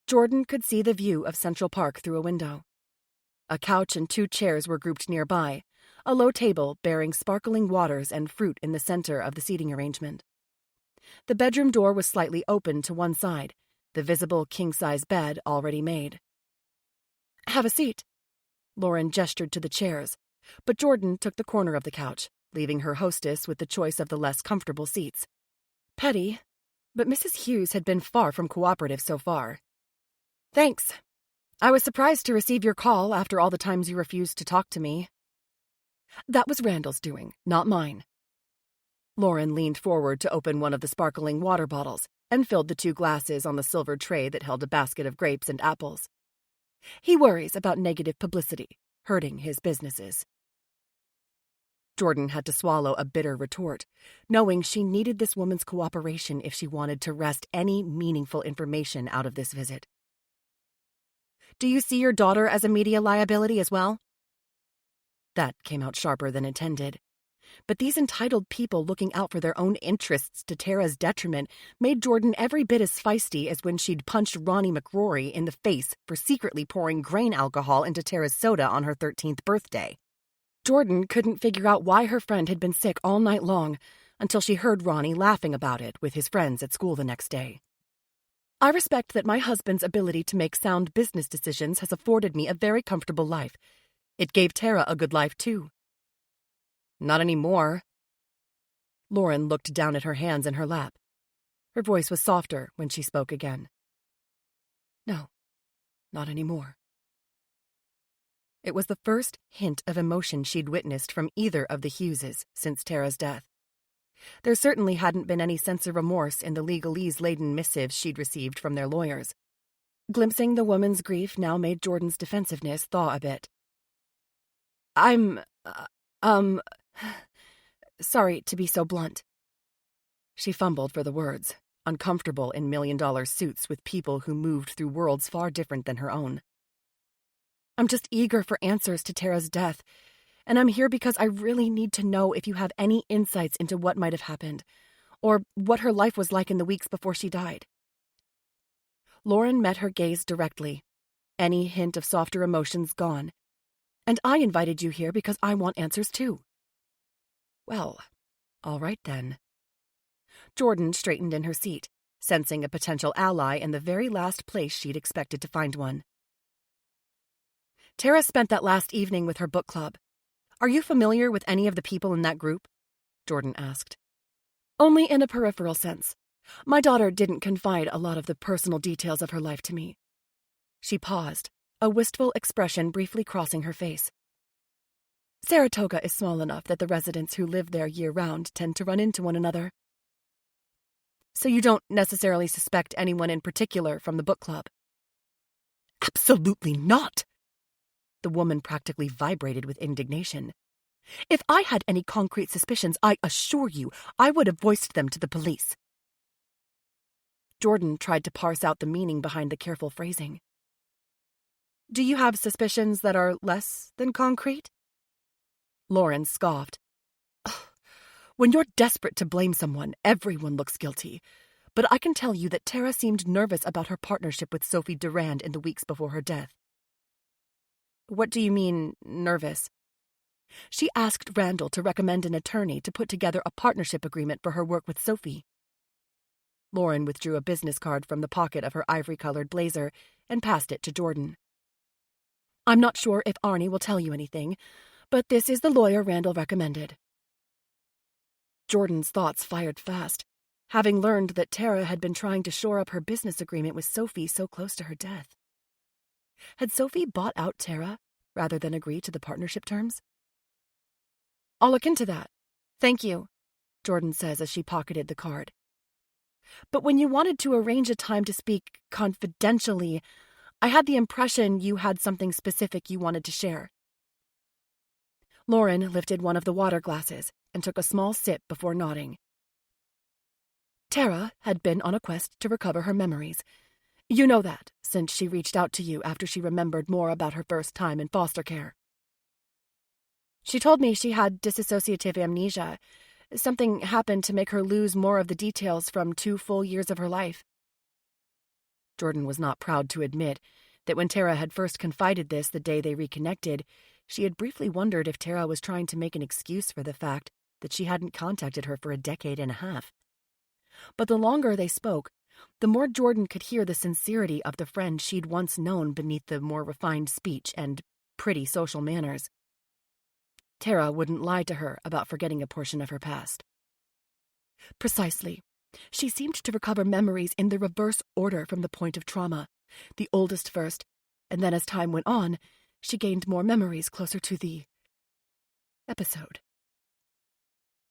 Jordan could see the view of Central Park through a window. A couch and 2 chairs were grouped nearby, a low table bearing sparkling waters and fruit in the center of the seating arrangement. The bedroom door was slightly open to one side, the visible king-size bed already made. "Have a seat." Lauren gestured to the chairs, but Jordan took the corner of the couch, leaving her hostess with the choice of the less comfortable seats. Petty, but Mrs. Hughes had been far from cooperative so far. "Thanks. I was surprised to receive your call after all the times you refused to talk to me." "That was Randall's doing, not mine." Lauren leaned forward to open one of the sparkling water bottles and filled the 2 glasses on the silver tray that held a basket of grapes and apples. "He worries about negative publicity, hurting his businesses." Jordan had to swallow a bitter retort, knowing she needed this woman's cooperation if she wanted to wrest any meaningful information out of this visit. "Do you see your daughter as a media liability as well?" That came out sharper than intended. But these entitled people looking out for their own interests to Tara's detriment made Jordan every bit as feisty as when she'd punched Ronnie McRory in the face for secretly pouring grain alcohol into Tara's soda on her 13th birthday. Jordan couldn't figure out why her friend had been sick all night long until she heard Ronnie laughing about it with his friends at school the next day. "I respect that my husband's ability to make sound business decisions has afforded me a very comfortable life. It gave Tara a good life, too." "Not anymore." Lauren looked down at her hands in her lap. Her voice was softer when she spoke again. "No, not anymore." It was the first hint of emotion she'd witnessed from either of the Hugheses since Tara's death. There certainly hadn't been any sense of remorse in the legalese-laden missives she'd received from their lawyers. Glimpsing the woman's grief now made Jordan's defensiveness thaw a bit. "I'm, sorry to be so blunt." She fumbled for the words, uncomfortable in million-dollar suits with people who moved through worlds far different than her own. "I'm just eager for answers to Tara's death, and I'm here because I really need to know if you have any insights into what might have happened, or what her life was like in the weeks before she died." Lauren met her gaze directly, any hint of softer emotions gone. "And I invited you here because I want answers too." "Well, all right then." Jordan straightened in her seat, sensing a potential ally in the very last place she'd expected to find one. "Tara spent that last evening with her book club. Are you familiar with any of the people in that group?" Jordan asked. "Only in a peripheral sense. My daughter didn't confide a lot of the personal details of her life to me." She paused, a wistful expression briefly crossing her face. "Saratoga is small enough that the residents who live there year-round tend to run into one another." "So you don't necessarily suspect anyone in particular from the book club?" "Absolutely not!" The woman practically vibrated with indignation. "If I had any concrete suspicions, I assure you, I would have voiced them to the police." Jordan tried to parse out the meaning behind the careful phrasing. Do you have suspicions that are less than concrete? Lauren scoffed. When you're desperate to blame someone, everyone looks guilty. But I can tell you that Tara seemed nervous about her partnership with Sophie Durand in the weeks before her death. What do you mean, nervous? She asked Randall to recommend an attorney to put together a partnership agreement for her work with Sophie. Lauren withdrew a business card from the pocket of her ivory-colored blazer and passed it to Jordan. I'm not sure if Arnie will tell you anything, but this is the lawyer Randall recommended. Jordan's thoughts fired fast, having learned that Tara had been trying to shore up her business agreement with Sophie so close to her death. Had Sophie bought out Tara rather than agree to the partnership terms? I'll look into that. Thank you, Jordan says as she pocketed the card. But when you wanted to arrange a time to speak confidentially, I had the impression you had something specific you wanted to share. Lauren lifted one of the water glasses and took a small sip before nodding. Tara had been on a quest to recover her memories. You know that, since she reached out to you after she remembered more about her first time in foster care. She told me she had dissociative amnesia. Something happened to make her lose more of the details from 2 full years of her life. Jordan was not proud to admit that when Tara had first confided this the day they reconnected, she had briefly wondered if Tara was trying to make an excuse for the fact that she hadn't contacted her for a decade and a half. But the longer they spoke, the more Jordan could hear the sincerity of the friend she'd once known beneath the more refined speech and pretty social manners. Tara wouldn't lie to her about forgetting a portion of her past. Precisely. She seemed to recover memories in the reverse order from the point of trauma, the oldest first, and then as time went on, she gained more memories closer to the episode.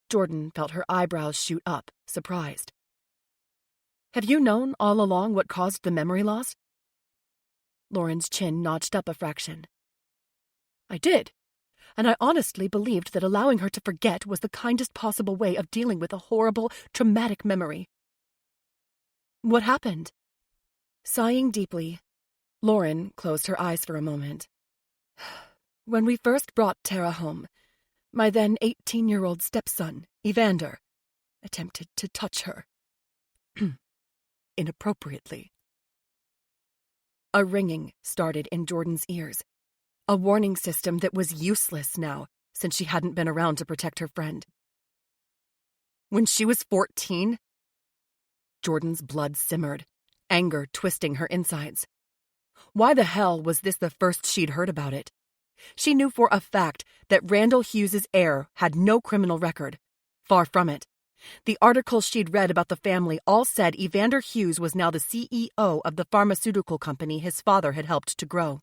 Jordan felt her eyebrows shoot up, surprised. Have you known all along what caused the memory loss? Lauren's chin notched up a fraction. I did, and I honestly believed that allowing her to forget was the kindest possible way of dealing with a horrible, traumatic memory. What happened? Sighing deeply, Lauren closed her eyes for a moment. When we first brought Tara home, my then 18-year-old stepson, Evander, attempted to touch her. Inappropriately. A ringing started in Jordan's ears, a warning system that was useless now since she hadn't been around to protect her friend. When she was 14? Jordan's blood simmered, anger twisting her insides. Why the hell was this the first she'd heard about it? She knew for a fact that Randall Hughes's heir had no criminal record. Far from it. The articles she'd read about the family all said Evander Hughes was now the CEO of the pharmaceutical company his father had helped to grow.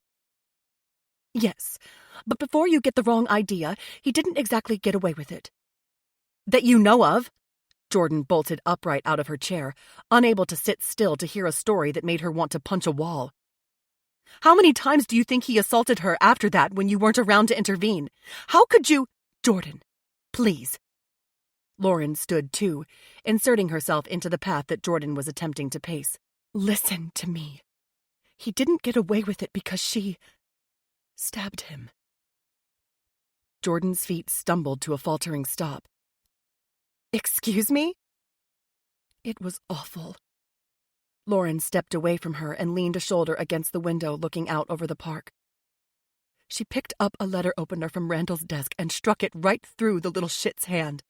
Yes, but before you get the wrong idea, he didn't exactly get away with it. That you know of? Jordan bolted upright out of her chair, unable to sit still to hear a story that made her want to punch a wall. How many times do you think he assaulted her after that when you weren't around to intervene? How could you— Jordan, please. Lauren stood too, inserting herself into the path that Jordan was attempting to pace. Listen to me. He didn't get away with it because she stabbed him. Jordan's feet stumbled to a faltering stop. Excuse me? It was awful. Lauren stepped away from her and leaned a shoulder against the window looking out over the park. She picked up a letter opener from Randall's desk and struck it right through the little shit's hand.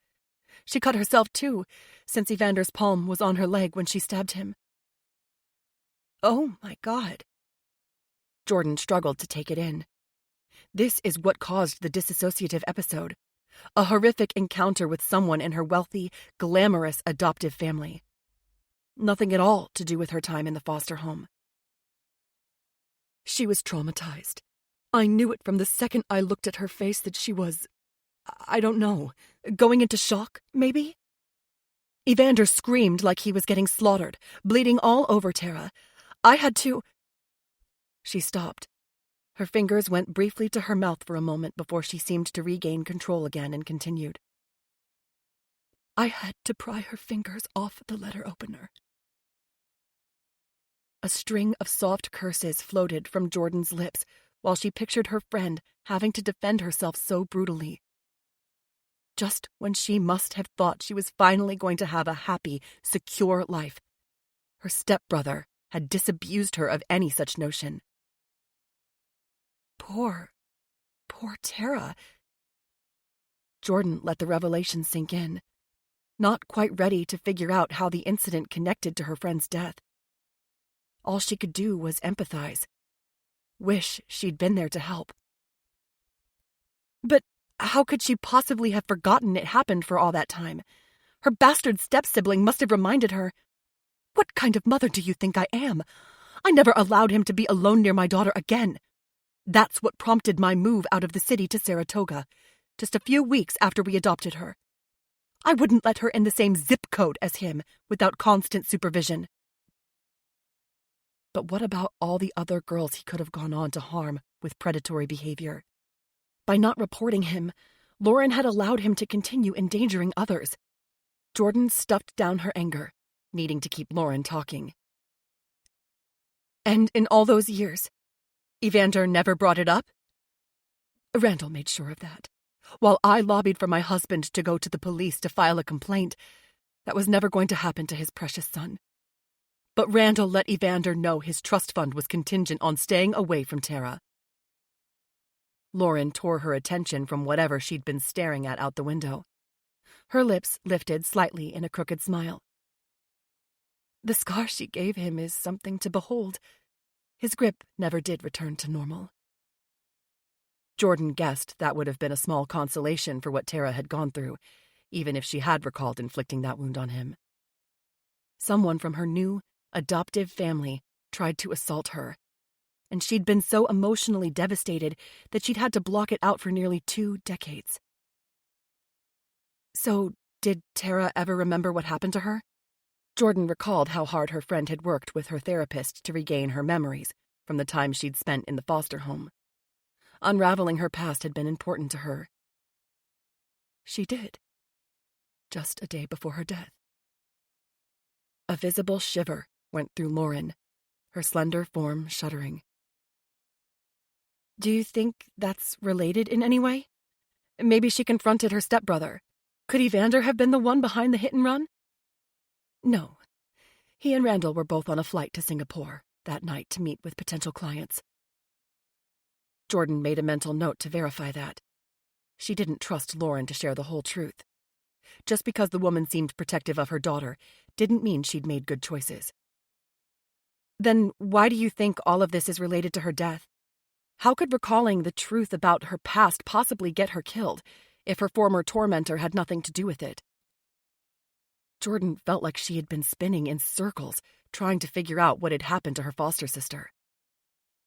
She cut herself too, since Evander's palm was on her leg when she stabbed him. Oh my God. Jordan struggled to take it in. This is what caused the dissociative episode. A horrific encounter with someone in her wealthy, glamorous adoptive family. Nothing at all to do with her time in the foster home. She was traumatized. I knew it from the second I looked at her face that she was, I don't know, going into shock, maybe? Evander screamed like he was getting slaughtered, bleeding all over Tara. I had to— She stopped. Her fingers went briefly to her mouth for a moment before she seemed to regain control again and continued. I had to pry her fingers off the letter opener. A string of soft curses floated from Jordan's lips while she pictured her friend having to defend herself so brutally. Just when she must have thought she was finally going to have a happy, secure life, her stepbrother had disabused her of any such notion. Poor Tara. Jordan let the revelation sink in, not quite ready to figure out how the incident connected to her friend's death. All she could do was empathize, wish she'd been there to help. But how could she possibly have forgotten it happened for all that time? Her bastard step-sibling must have reminded her. What kind of mother do you think I am? I never allowed him to be alone near my daughter again. That's what prompted my move out of the city to Saratoga, just a few weeks after we adopted her. I wouldn't let her in the same zip code as him without constant supervision. But what about all the other girls he could have gone on to harm with predatory behavior? By not reporting him, Lauren had allowed him to continue endangering others. Jordan stuffed down her anger, needing to keep Lauren talking. And in all those years, Evander never brought it up? Randall made sure of that. While I lobbied for my husband to go to the police to file a complaint, that was never going to happen to his precious son. But Randall let Evander know his trust fund was contingent on staying away from Tara. Lauren tore her attention from whatever she'd been staring at out the window. Her lips lifted slightly in a crooked smile. The scar she gave him is something to behold. His grip never did return to normal. Jordan guessed that would have been a small consolation for what Tara had gone through, even if she had recalled inflicting that wound on him. Someone from her new, adoptive family tried to assault her, and she'd been so emotionally devastated that she'd had to block it out for nearly 2 decades. So, did Tara ever remember what happened to her? Jordan recalled how hard her friend had worked with her therapist to regain her memories from the time she'd spent in the foster home. Unraveling her past had been important to her. She did. Just a day before her death. A visible shiver went through Lauren, her slender form shuddering. Do you think that's related in any way? Maybe she confronted her stepbrother. Could Evander have been the one behind the hit and run? No. He and Randall were both on a flight to Singapore that night to meet with potential clients. Jordan made a mental note to verify that. She didn't trust Lauren to share the whole truth. Just because the woman seemed protective of her daughter didn't mean she'd made good choices. Then why do you think all of this is related to her death? How could recalling the truth about her past possibly get her killed if her former tormentor had nothing to do with it? Jordan felt like she had been spinning in circles, trying to figure out what had happened to her foster sister.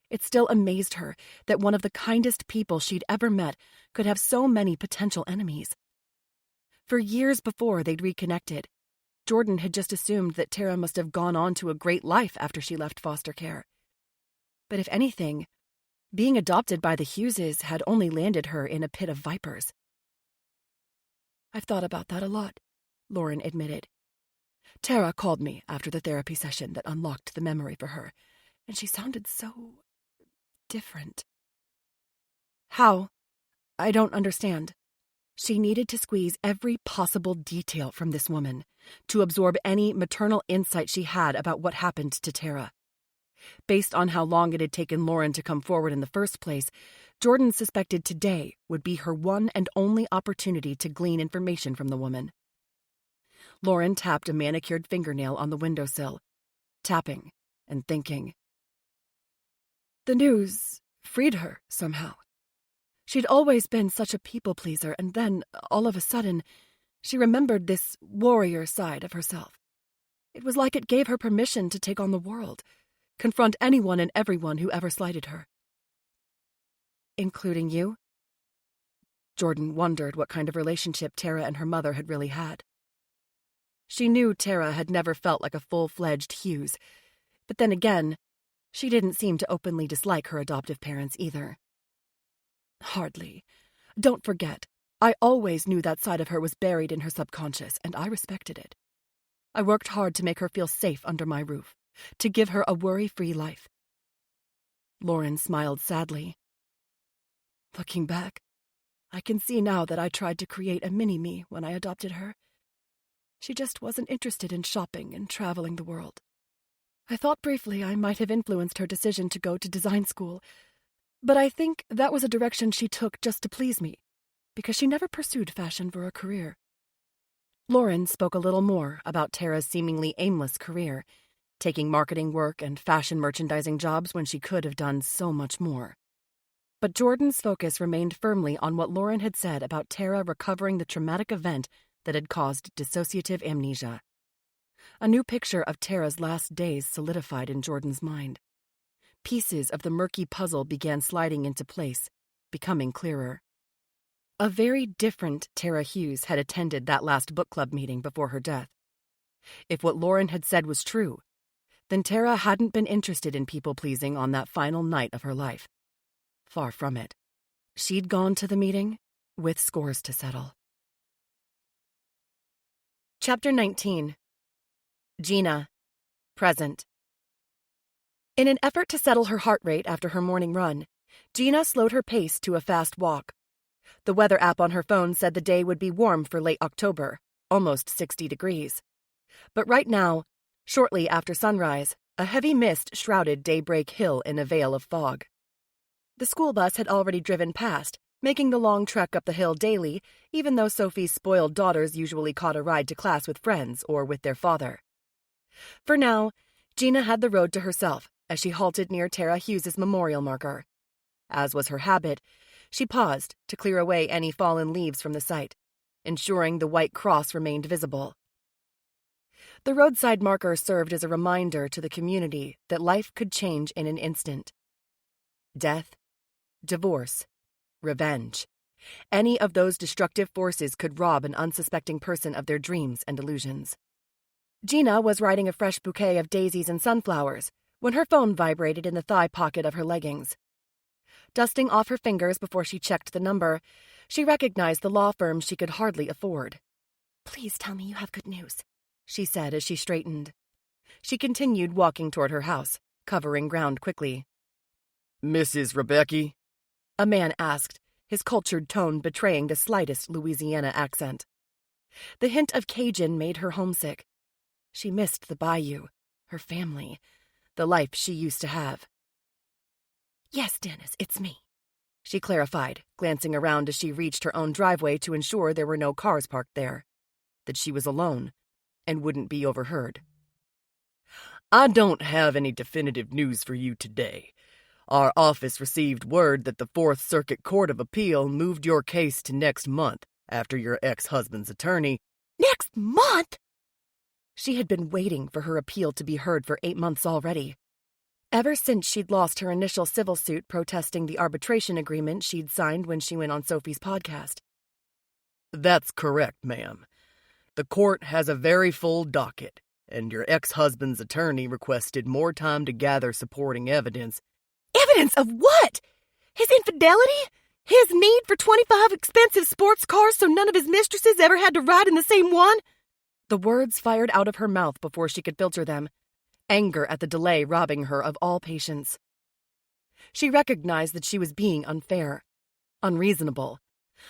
It still amazed her that one of the kindest people she'd ever met could have so many potential enemies. For years before they'd reconnected, Jordan had just assumed that Tara must have gone on to a great life after she left foster care. But if anything, being adopted by the Hugheses had only landed her in a pit of vipers. I've thought about that a lot, Lauren admitted. Tara called me after the therapy session that unlocked the memory for her, and she sounded so different. How? I don't understand. She needed to squeeze every possible detail from this woman, to absorb any maternal insight she had about what happened to Tara. Based on how long it had taken Lauren to come forward in the first place, Jordan suspected today would be her one and only opportunity to glean information from the woman. Lauren tapped a manicured fingernail on the windowsill, tapping and thinking. The news freed her somehow. She'd always been such a people-pleaser, and then, all of a sudden, she remembered this warrior side of herself. It was like it gave her permission to take on the world, confront anyone and everyone who ever slighted her. Including you? Jordan wondered what kind of relationship Tara and her mother had really had. She knew Tara had never felt like a full-fledged Hughes, but then again, she didn't seem to openly dislike her adoptive parents either. Hardly. Don't forget, I always knew that side of her was buried in her subconscious, and I respected it. I worked hard to make her feel safe under my roof. to give her a worry-free life. Lauren smiled sadly. Looking back, I can see now that I tried to create a mini-me when I adopted her. She just wasn't interested in shopping and traveling the world. I thought briefly I might have influenced her decision to go to design school, but I think that was a direction she took just to please me, because she never pursued fashion for a career. Lauren spoke a little more about Tara's seemingly aimless career, taking marketing work and fashion merchandising jobs when she could have done so much more. But Jordan's focus remained firmly on what Lauren had said about Tara recovering the traumatic event that had caused dissociative amnesia. A new picture of Tara's last days solidified in Jordan's mind. Pieces of the murky puzzle began sliding into place, becoming clearer. A very different Tara Hughes had attended that last book club meeting before her death. If what Lauren had said was true, then Tara hadn't been interested in people-pleasing on that final night of her life. Far from it. She'd gone to the meeting with scores to settle. Chapter 19. Gina. Present. In an effort to settle her heart rate after her morning run, Gina slowed her pace to a fast walk. The weather app on her phone said the day would be warm for late October, almost 60 degrees. But right now, shortly after sunrise, a heavy mist shrouded Daybreak Hill in a veil of fog. The school bus had already driven past, making the long trek up the hill daily, even though Sophie's spoiled daughters usually caught a ride to class with friends or with their father. For now, Gina had the road to herself as she halted near Tara Hughes's memorial marker. As was her habit, she paused to clear away any fallen leaves from the site, ensuring the white cross remained visible. The roadside marker served as a reminder to the community that life could change in an instant. Death, divorce, revenge. Any of those destructive forces could rob an unsuspecting person of their dreams and illusions. Gina was riding a fresh bouquet of daisies and sunflowers when her phone vibrated in the thigh pocket of her leggings. Dusting off her fingers before she checked the number, she recognized the law firm she could hardly afford. "Please tell me you have good news," she said as she straightened. She continued walking toward her house, covering ground quickly. "Mrs. Rebecca?" a man asked, his cultured tone betraying the slightest Louisiana accent. The hint of Cajun made her homesick. She missed the bayou, her family, the life she used to have. "Yes, Dennis, it's me," she clarified, glancing around as she reached her own driveway to ensure there were no cars parked there, that she was alone and wouldn't be overheard. "I don't have any definitive news for you today. Our office received word that the Fourth Circuit Court of Appeal moved your case to next month after your ex-husband's attorney—" "Next month?" She had been waiting for her appeal to be heard for 8 months already. Ever since she'd lost her initial civil suit protesting the arbitration agreement she'd signed when she went on Sophie's podcast. "That's correct, ma'am. The court has a very full docket, and your ex-husband's attorney requested more time to gather supporting evidence." "Evidence of what? His infidelity? His need for 25 expensive sports cars so none of his mistresses ever had to ride in the same one?" The words fired out of her mouth before she could filter them, anger at the delay robbing her of all patience. She recognized that she was being unfair, unreasonable,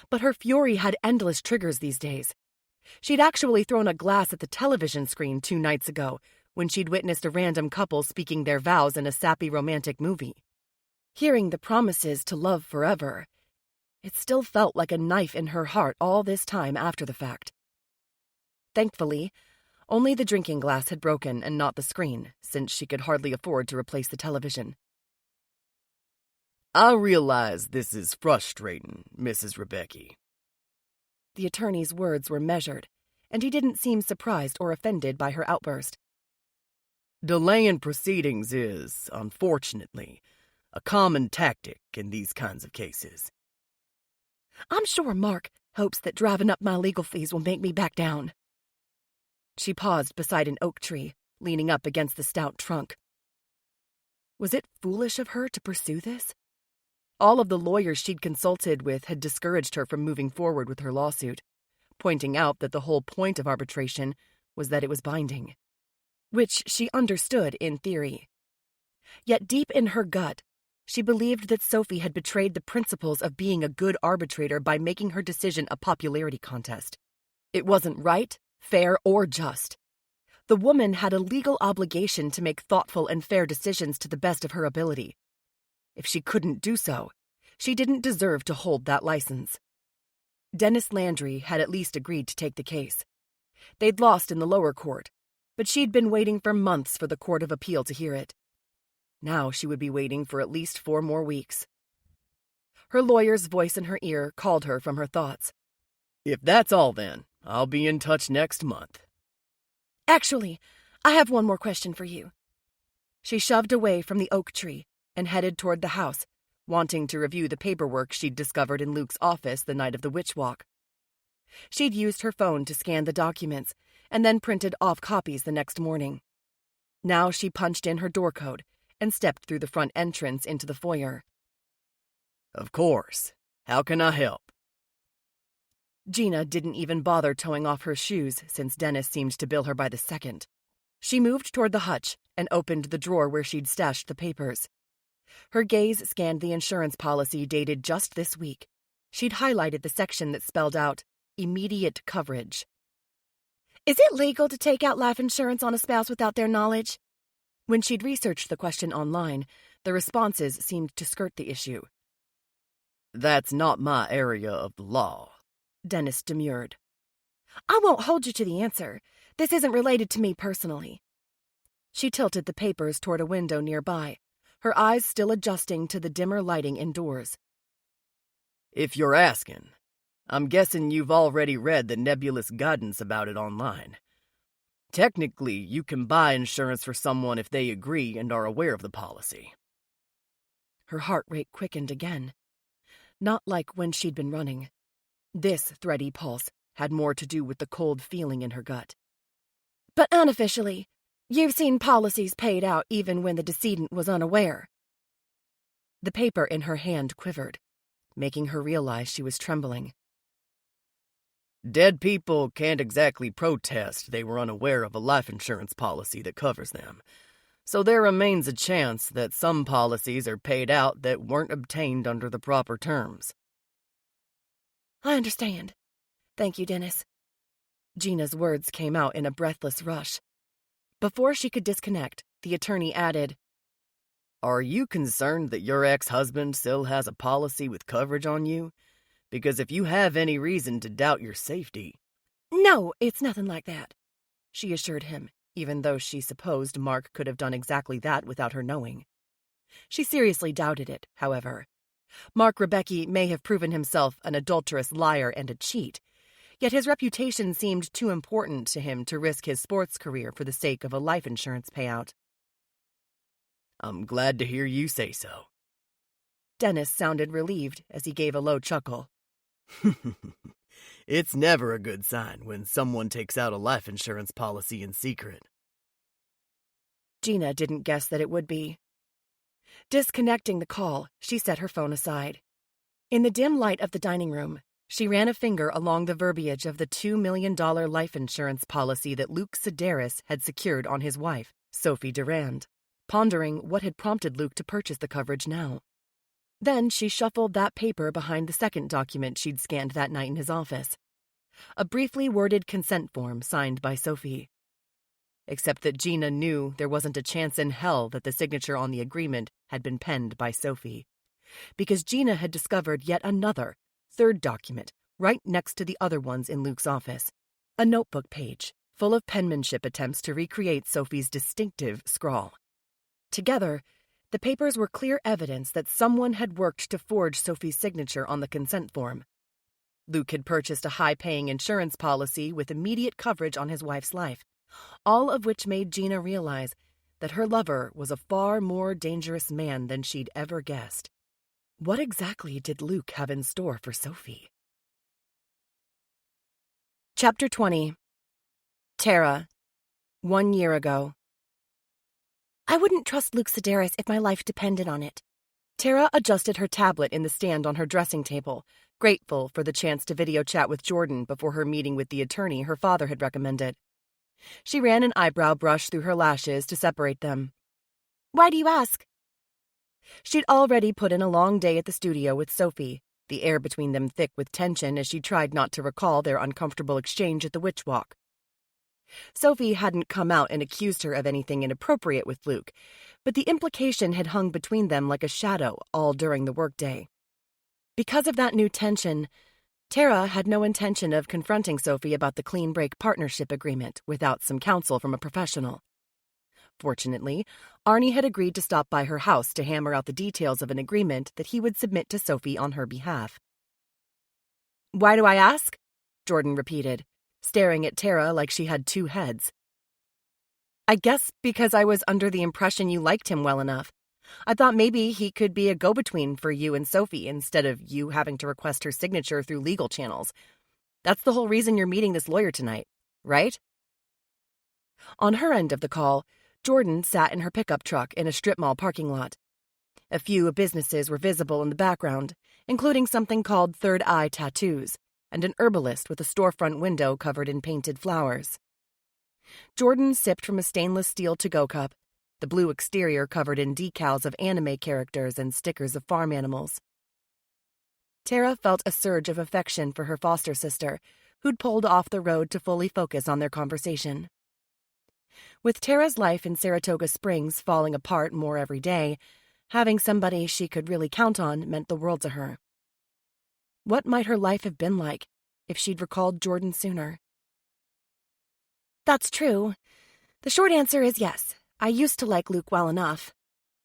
but her fury had endless triggers these days. She'd actually thrown a glass at the television screen 2 nights ago when she'd witnessed a random couple speaking their vows in a sappy romantic movie. Hearing the promises to love forever, it still felt like a knife in her heart all this time after the fact. Thankfully, only the drinking glass had broken and not the screen, since she could hardly afford to replace the television. "I realize this is frustrating, Mrs. Rebecca." The attorney's words were measured, and he didn't seem surprised or offended by her outburst. "Delaying proceedings is, unfortunately, a common tactic in these kinds of cases." "I'm sure Mark hopes that driving up my legal fees will make me back down." She paused beside an oak tree, leaning up against the stout trunk. Was it foolish of her to pursue this? All of the lawyers she'd consulted with had discouraged her from moving forward with her lawsuit, pointing out that the whole point of arbitration was that it was binding. which she understood in theory. Yet deep in her gut, she believed that Sophie had betrayed the principles of being a good arbitrator by making her decision a popularity contest. It wasn't right, fair, or just. The woman had a legal obligation to make thoughtful and fair decisions to the best of her ability. If she couldn't do so, she didn't deserve to hold that license. Dennis Landry had at least agreed to take the case. They'd lost in the lower court, but she'd been waiting for months for the Court of Appeal to hear it. Now she would be waiting for at least 4 more weeks. Her lawyer's voice in her ear called her from her thoughts. If that's all, then, I'll be in touch next month. Actually, I have one more question for you. She shoved away from the oak tree and headed toward the house, wanting to review the paperwork she'd discovered in Luke's office the night of the witch walk. She'd used her phone to scan the documents and then printed off copies the next morning. Now she punched in her door code and stepped through the front entrance into the foyer. Of course. How can I help? Gina didn't even bother towing off her shoes since Dennis seemed to bill her by the second. She moved toward the hutch and opened the drawer where she'd stashed the papers. Her gaze scanned the insurance policy dated just this week. She'd highlighted the section that spelled out, immediate coverage. Is it legal to take out life insurance on a spouse without their knowledge? When she'd researched the question online, the responses seemed to skirt the issue. That's not my area of the law, Dennis demurred. I won't hold you to the answer. This isn't related to me personally. She tilted the papers toward a window nearby, her eyes still adjusting to the dimmer lighting indoors. If you're asking, I'm guessing you've already read the nebulous guidance about it online. Technically, you can buy insurance for someone if they agree and are aware of the policy. Her heart rate quickened again. Not like when she'd been running. This thready pulse had more to do with the cold feeling in her gut. But unofficially, you've seen policies paid out even when the decedent was unaware. The paper in her hand quivered, making her realize she was trembling. Dead people can't exactly protest they were unaware of a life insurance policy that covers them, so there remains a chance that some policies are paid out that weren't obtained under the proper terms. I understand. Thank you, Dennis. Gina's words came out in a breathless rush. Before she could disconnect, the attorney added, Are you concerned that your ex-husband still has a policy with coverage on you? Because if you have any reason to doubt your safety... No, it's nothing like that, she assured him, even though she supposed Mark could have done exactly that without her knowing. She seriously doubted it, however. Mark Rebecki may have proven himself an adulterous liar and a cheat, yet his reputation seemed too important to him to risk his sports career for the sake of a life insurance payout. I'm glad to hear you say so. Dennis sounded relieved as he gave a low chuckle. It's never a good sign when someone takes out a life insurance policy in secret. Gina didn't guess that it would be. Disconnecting the call, she set her phone aside. In the dim light of the dining room, she ran a finger along the verbiage of the $2 million life insurance policy that Luke Sedaris had secured on his wife, Sophie Durand, pondering what had prompted Luke to purchase the coverage now. Then she shuffled that paper behind the second document she'd scanned that night in his office. A briefly worded consent form signed by Sophie. Except that Gina knew there wasn't a chance in hell that the signature on the agreement had been penned by Sophie. Because Gina had discovered yet another, third document right next to the other ones in Luke's office. A notebook page full of penmanship attempts to recreate Sophie's distinctive scrawl. Together, the papers were clear evidence that someone had worked to forge Sophie's signature on the consent form. Luke had purchased a high-paying insurance policy with immediate coverage on his wife's life, all of which made Gina realize that her lover was a far more dangerous man than she'd ever guessed. What exactly did Luke have in store for Sophie? Chapter 20. Tara. 1 year ago. I wouldn't trust Luke Sedaris if my life depended on it. Tara adjusted her tablet in the stand on her dressing table, grateful for the chance to video chat with Jordan before her meeting with the attorney her father had recommended. She ran an eyebrow brush through her lashes to separate them. Why do you ask? She'd already put in a long day at the studio with Sophie, the air between them thick with tension as she tried not to recall their uncomfortable exchange at the Witch Walk. Sophie hadn't come out and accused her of anything inappropriate with Luke, but the implication had hung between them like a shadow all during the workday. Because of that new tension, Tara had no intention of confronting Sophie about the clean break partnership agreement without some counsel from a professional. Fortunately, Arnie had agreed to stop by her house to hammer out the details of an agreement that he would submit to Sophie on her behalf. "Why do I ask?" Jordan repeated, staring at Tara like she had two heads. "I guess because I was under the impression you liked him well enough. I thought maybe he could be a go-between for you and Sophie instead of you having to request her signature through legal channels. That's the whole reason you're meeting this lawyer tonight, right?" On her end of the call, Jordan sat in her pickup truck in a strip mall parking lot. A few businesses were visible in the background, including something called Third Eye Tattoos and an herbalist with a storefront window covered in painted flowers. Jordan sipped from a stainless steel to-go cup, the blue exterior covered in decals of anime characters and stickers of farm animals. Tara felt a surge of affection for her foster sister, who'd pulled off the road to fully focus on their conversation. With Tara's life in Saratoga Springs falling apart more every day, having somebody she could really count on meant the world to her. What might her life have been like if she'd recalled Jordan sooner? That's true. The short answer is yes. I used to like Luke well enough,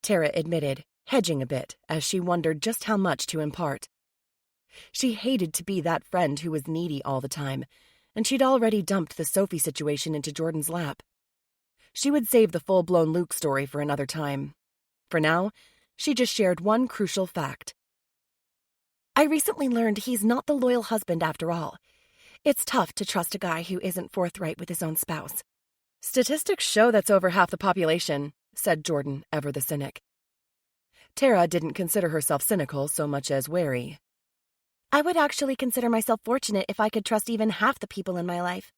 Tara admitted, hedging a bit as she wondered just how much to impart. She hated to be that friend who was needy all the time, and she'd already dumped the Sophie situation into Jordan's lap. She would save the full-blown Luke story for another time. For now, she just shared one crucial fact. I recently learned he's not the loyal husband after all. It's tough to trust a guy who isn't forthright with his own spouse. Statistics show that's over half the population, said Jordan, ever the cynic. Tara didn't consider herself cynical so much as wary. I would actually consider myself fortunate if I could trust even half the people in my life.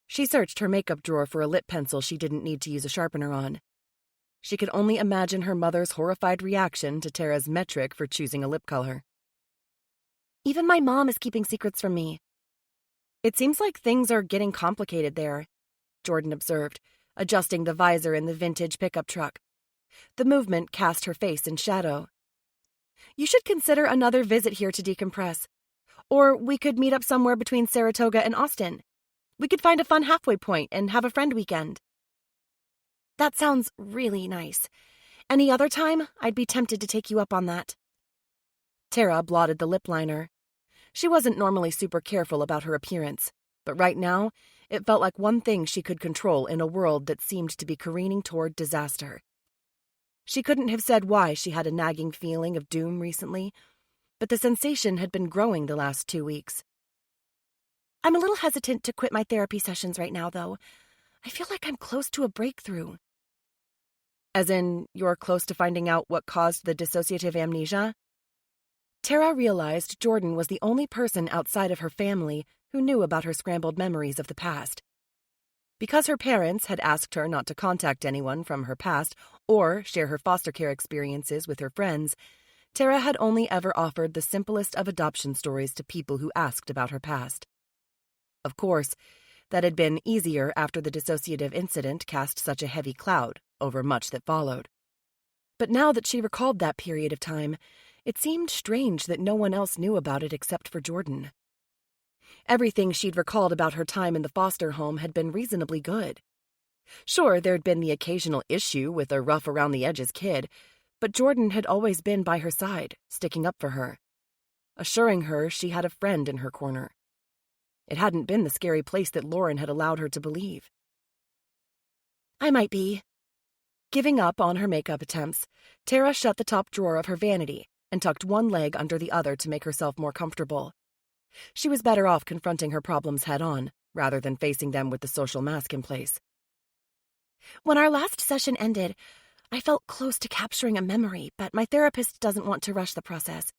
She searched her makeup drawer for a lip pencil she didn't need to use a sharpener on. She could only imagine her mother's horrified reaction to Tara's metric for choosing a lip color. Even my mom is keeping secrets from me. It seems like things are getting complicated there, Jordan observed, adjusting the visor in the vintage pickup truck. The movement cast her face in shadow. You should consider another visit here to decompress. Or we could meet up somewhere between Saratoga and Austin. We could find a fun halfway point and have a friend weekend. That sounds really nice. Any other time, I'd be tempted to take you up on that. Tara blotted the lip liner. She wasn't normally super careful about her appearance, but right now, it felt like one thing she could control in a world that seemed to be careening toward disaster. She couldn't have said why she had a nagging feeling of doom recently, but the sensation had been growing the last 2 weeks. I'm a little hesitant to quit my therapy sessions right now, though. I feel like I'm close to a breakthrough. As in, you're close to finding out what caused the dissociative amnesia? Tara realized Jordan was the only person outside of her family who knew about her scrambled memories of the past. Because her parents had asked her not to contact anyone from her past or share her foster care experiences with her friends, Tara had only ever offered the simplest of adoption stories to people who asked about her past. Of course, that had been easier after the dissociative incident cast such a heavy cloud over much that followed. But now that she recalled that period of time, it seemed strange that no one else knew about it except for Jordan. Everything she'd recalled about her time in the foster home had been reasonably good. Sure, there'd been the occasional issue with a rough-around-the-edges kid, but Jordan had always been by her side, sticking up for her, assuring her she had a friend in her corner. It hadn't been the scary place that Lauren had allowed her to believe. I might be. Giving up on her makeup attempts, Tara shut the top drawer of her vanity and tucked one leg under the other to make herself more comfortable. She was better off confronting her problems head-on, rather than facing them with the social mask in place. When our last session ended, I felt close to capturing a memory, but my therapist doesn't want to rush the process.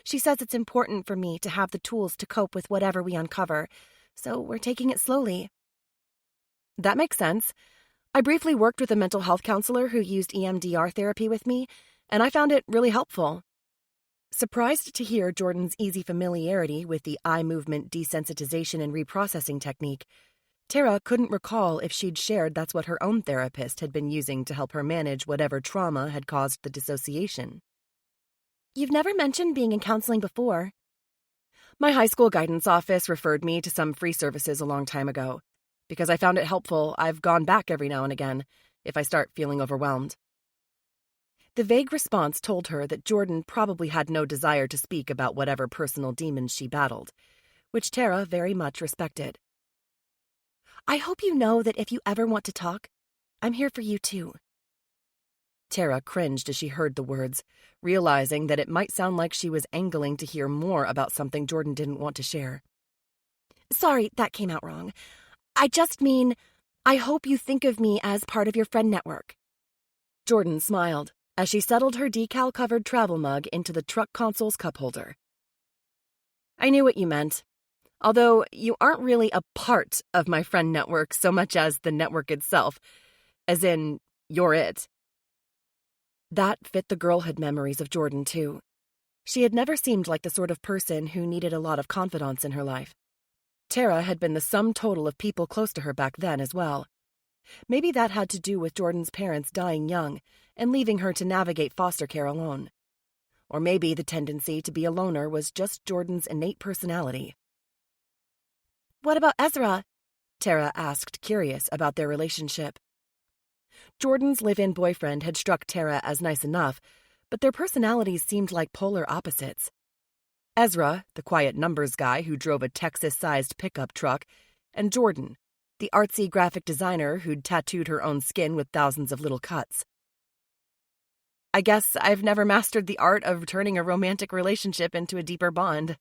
She says it's important for me to have the tools to cope with whatever we uncover, so we're taking it slowly. That makes sense. I briefly worked with a mental health counselor who used EMDR therapy with me, and I found it really helpful. Surprised to hear Jordan's easy familiarity with the eye movement desensitization and reprocessing technique, Tara couldn't recall if she'd shared that's what her own therapist had been using to help her manage whatever trauma had caused the dissociation. You've never mentioned being in counseling before. My high school guidance office referred me to some free services a long time ago. Because I found it helpful, I've gone back every now and again, if I start feeling overwhelmed. The vague response told her that Jordan probably had no desire to speak about whatever personal demons she battled, which Tara very much respected. I hope you know that if you ever want to talk, I'm here for you too. Tara cringed as she heard the words, realizing that it might sound like she was angling to hear more about something Jordan didn't want to share. Sorry, that came out wrong. I just mean, I hope you think of me as part of your friend network. Jordan smiled as she settled her decal-covered travel mug into the truck console's cup holder. I knew what you meant, although you aren't really a part of my friend network so much as the network itself, as in, you're it. That fit the girlhood memories of Jordan, too. She had never seemed like the sort of person who needed a lot of confidants in her life. Tara had been the sum total of people close to her back then as well. Maybe that had to do with Jordan's parents dying young and leaving her to navigate foster care alone. Or maybe the tendency to be a loner was just Jordan's innate personality. What about Ezra? Tara asked, curious about their relationship. Jordan's live-in boyfriend had struck Tara as nice enough, but their personalities seemed like polar opposites. Ezra, the quiet numbers guy who drove a Texas-sized pickup truck, and Jordan, the artsy graphic designer who'd tattooed her own skin with thousands of little cuts. I guess I've never mastered the art of turning a romantic relationship into a deeper bond.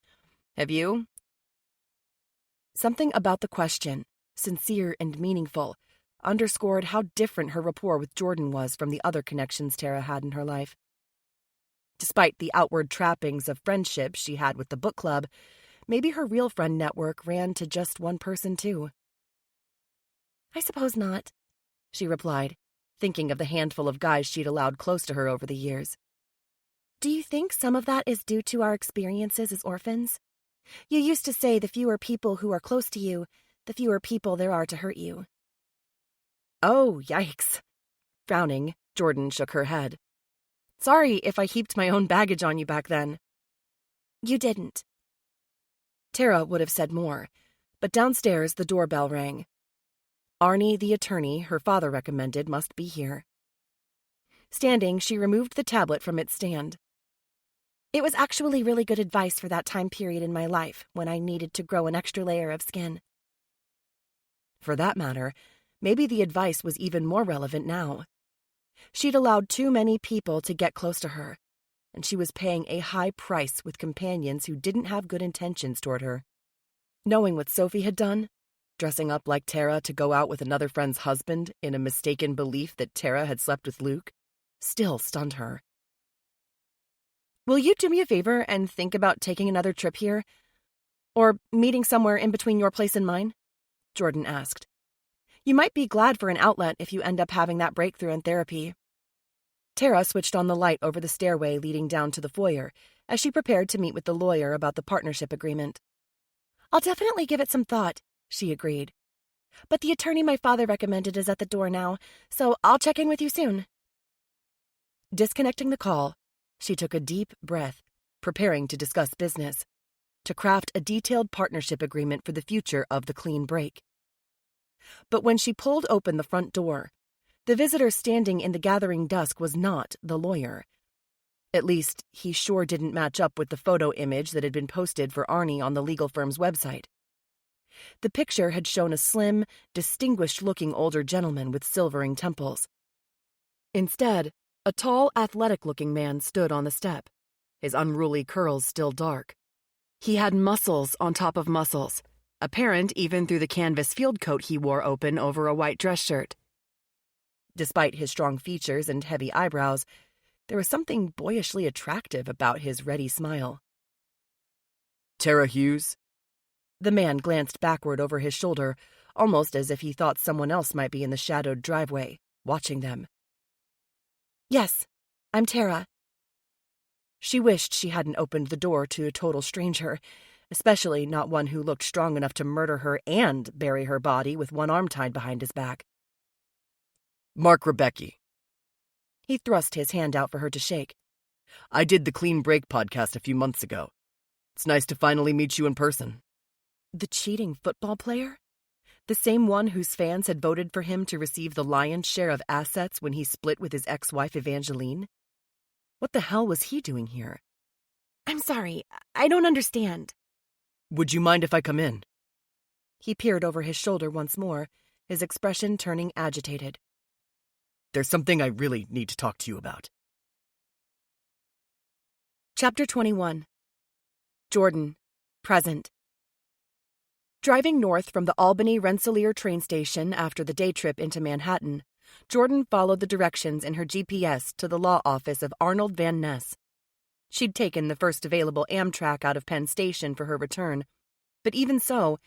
Have you? Something about the question, sincere and meaningful, underscored how different her rapport with Jordan was from the other connections Tara had in her life. Despite the outward trappings of friendship she had with the book club, maybe her real friend network ran to just one person, too. I suppose not, she replied, thinking of the handful of guys she'd allowed close to her over the years. Do you think some of that is due to our experiences as orphans? You used to say the fewer people who are close to you, the fewer people there are to hurt you. Oh, yikes. Frowning, Jordan shook her head. Sorry if I heaped my own baggage on you back then. You didn't. Tara would have said more, but downstairs the doorbell rang. Arnie, the attorney her father recommended, must be here. Standing, she removed the tablet from its stand. It was actually really good advice for that time period in my life when I needed to grow an extra layer of skin. For that matter, maybe the advice was even more relevant now. She'd allowed too many people to get close to her, and she was paying a high price with companions who didn't have good intentions toward her. Knowing what Sophie had done, dressing up like Tara to go out with another friend's husband in a mistaken belief that Tara had slept with Luke, still stunned her. Will you do me a favor and think about taking another trip here? Or meeting somewhere in between your place and mine? Jordan asked. You might be glad for an outlet if you end up having that breakthrough in therapy. Tara switched on the light over the stairway leading down to the foyer as she prepared to meet with the lawyer about the partnership agreement. I'll definitely give it some thought, she agreed. But the attorney my father recommended is at the door now, so I'll check in with you soon. Disconnecting the call, she took a deep breath, preparing to discuss business, to craft a detailed partnership agreement for the future of the clean break. But when she pulled open the front door, the visitor standing in the gathering dusk was not the lawyer. At least, he sure didn't match up with the photo image that had been posted for Arnie on the legal firm's website. The picture had shown a slim, distinguished-looking older gentleman with silvering temples. Instead, a tall, athletic-looking man stood on the step, his unruly curls still dark. He had muscles on top of muscles, apparent even through the canvas field coat he wore open over a white dress shirt. Despite his strong features and heavy eyebrows, there was something boyishly attractive about his ready smile. Tara Hughes? The man glanced backward over his shoulder, almost as if he thought someone else might be in the shadowed driveway, watching them. Yes, I'm Tara. She wished she hadn't opened the door to a total stranger, especially not one who looked strong enough to murder her and bury her body with one arm tied behind his back. Mark Rebecki. He thrust his hand out for her to shake. I did the Clean Break podcast a few months ago. It's nice to finally meet you in person. The cheating football player? The same one whose fans had voted for him to receive the lion's share of assets when he split with his ex-wife Evangeline? What the hell was he doing here? I'm sorry, I don't understand. Would you mind if I come in? He peered over his shoulder once more, his expression turning agitated. There's something I really need to talk to you about. Chapter 21. Jordan, present. Driving north from the Albany Rensselaer train station after the day trip into Manhattan, Jordan followed the directions in her GPS to the law office of Arnold Van Ness. She'd taken the first available Amtrak out of Penn Station for her return, but even so,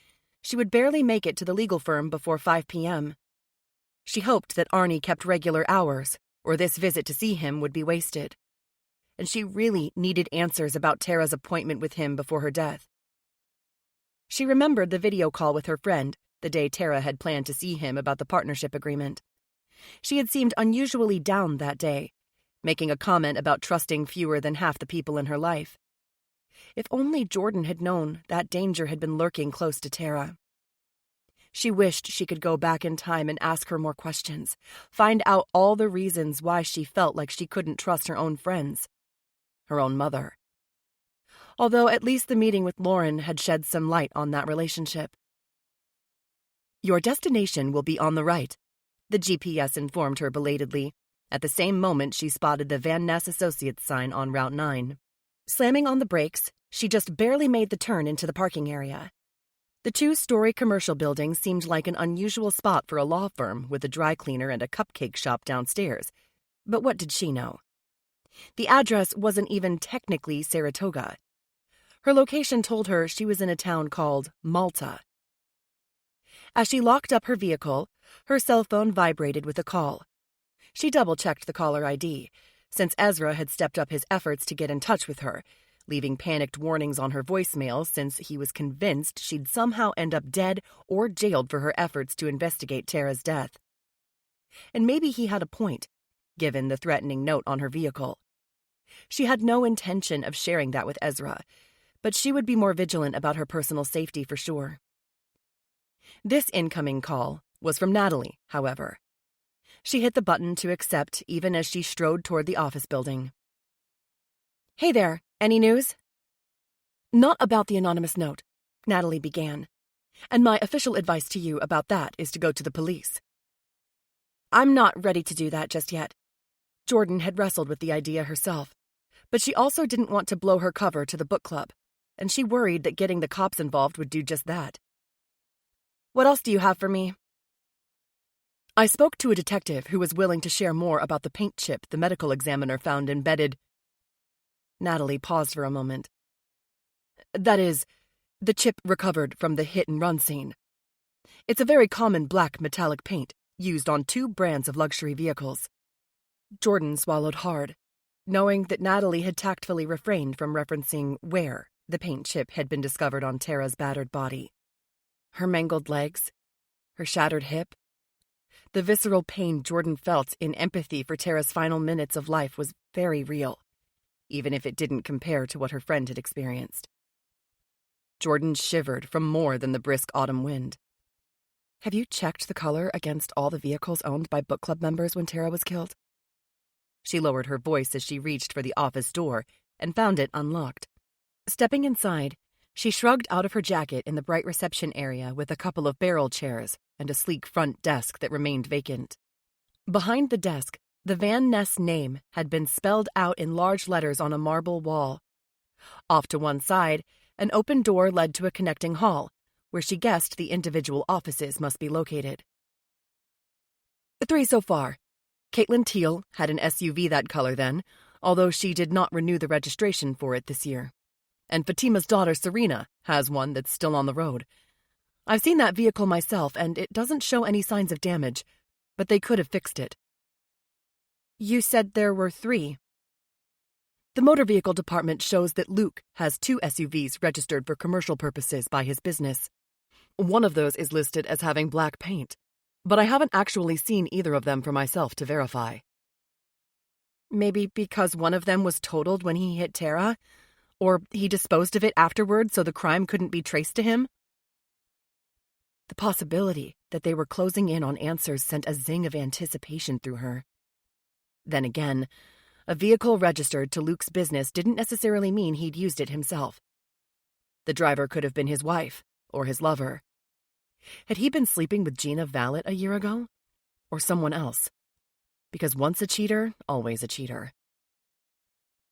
she would barely make it to the legal firm before 5 p.m. She hoped that Arnie kept regular hours, or this visit to see him would be wasted. And she really needed answers about Tara's appointment with him before her death. She remembered the video call with her friend the day Tara had planned to see him about the partnership agreement. She had seemed unusually down that day, making a comment about trusting fewer than half the people in her life. If only Jordan had known that danger had been lurking close to Tara. She wished she could go back in time and ask her more questions, find out all the reasons why she felt like she couldn't trust her own friends, her own mother. Although at least the meeting with Lauren had shed some light on that relationship. Your destination will be on the right, the GPS informed her belatedly. At the same moment, she spotted the Van Ness Associates sign on Route 9. Slamming on the brakes, she just barely made the turn into the parking area. The two-story commercial building seemed like an unusual spot for a law firm with a dry cleaner and a cupcake shop downstairs. But what did she know? The address wasn't even technically Saratoga. Her location told her she was in a town called Malta. As she locked up her vehicle, her cell phone vibrated with a call. She double-checked the caller ID, since Ezra had stepped up his efforts to get in touch with her, leaving panicked warnings on her voicemail since he was convinced she'd somehow end up dead or jailed for her efforts to investigate Tara's death. And maybe he had a point, given the threatening note on her vehicle. She had no intention of sharing that with Ezra, but she would be more vigilant about her personal safety for sure. This incoming call was from Natalie, however. She hit the button to accept even as she strode toward the office building. "Hey there, any news?" "Not about the anonymous note," Natalie began. "And my official advice to you about that is to go to the police." "I'm not ready to do that just yet." Jordan had wrestled with the idea herself, but she also didn't want to blow her cover to the book club, and she worried that getting the cops involved would do just that. "What else do you have for me?" "I spoke to a detective who was willing to share more about the paint chip the medical examiner found embedded." Natalie paused for a moment. "That is, the chip recovered from the hit-and-run scene. It's a very common black metallic paint used on 2 brands of luxury vehicles." Jordan swallowed hard, knowing that Natalie had tactfully refrained from referencing where the paint chip had been discovered on Tara's battered body. Her mangled legs, her shattered hip. The visceral pain Jordan felt in empathy for Tara's final minutes of life was very real, even if it didn't compare to what her friend had experienced. Jordan shivered from more than the brisk autumn wind. "Have you checked the color against all the vehicles owned by book club members when Tara was killed?" She lowered her voice as she reached for the office door and found it unlocked. Stepping inside, she shrugged out of her jacket in the bright reception area with a couple of barrel chairs and a sleek front desk that remained vacant. Behind the desk, the Van Ness name had been spelled out in large letters on a marble wall. Off to one side, an open door led to a connecting hall, where she guessed the individual offices must be located. 3 so far. Caitlin Teal had an SUV that color then, although she did not renew the registration for it this year. And Fatima's daughter, Serena, has one that's still on the road. I've seen that vehicle myself, and it doesn't show any signs of damage, but they could have fixed it. You said there were 3. The motor vehicle department shows that Luke has 2 SUVs registered for commercial purposes by his business. One of those is listed as having black paint, but I haven't actually seen either of them for myself to verify. Maybe because one of them was totaled when he hit Tara? Or he disposed of it afterward so the crime couldn't be traced to him? The possibility that they were closing in on answers sent a zing of anticipation through her. Then again, a vehicle registered to Luke's business didn't necessarily mean he'd used it himself. The driver could have been his wife or his lover. Had he been sleeping with Gina Vallet a year ago? Or someone else? Because once a cheater, always a cheater.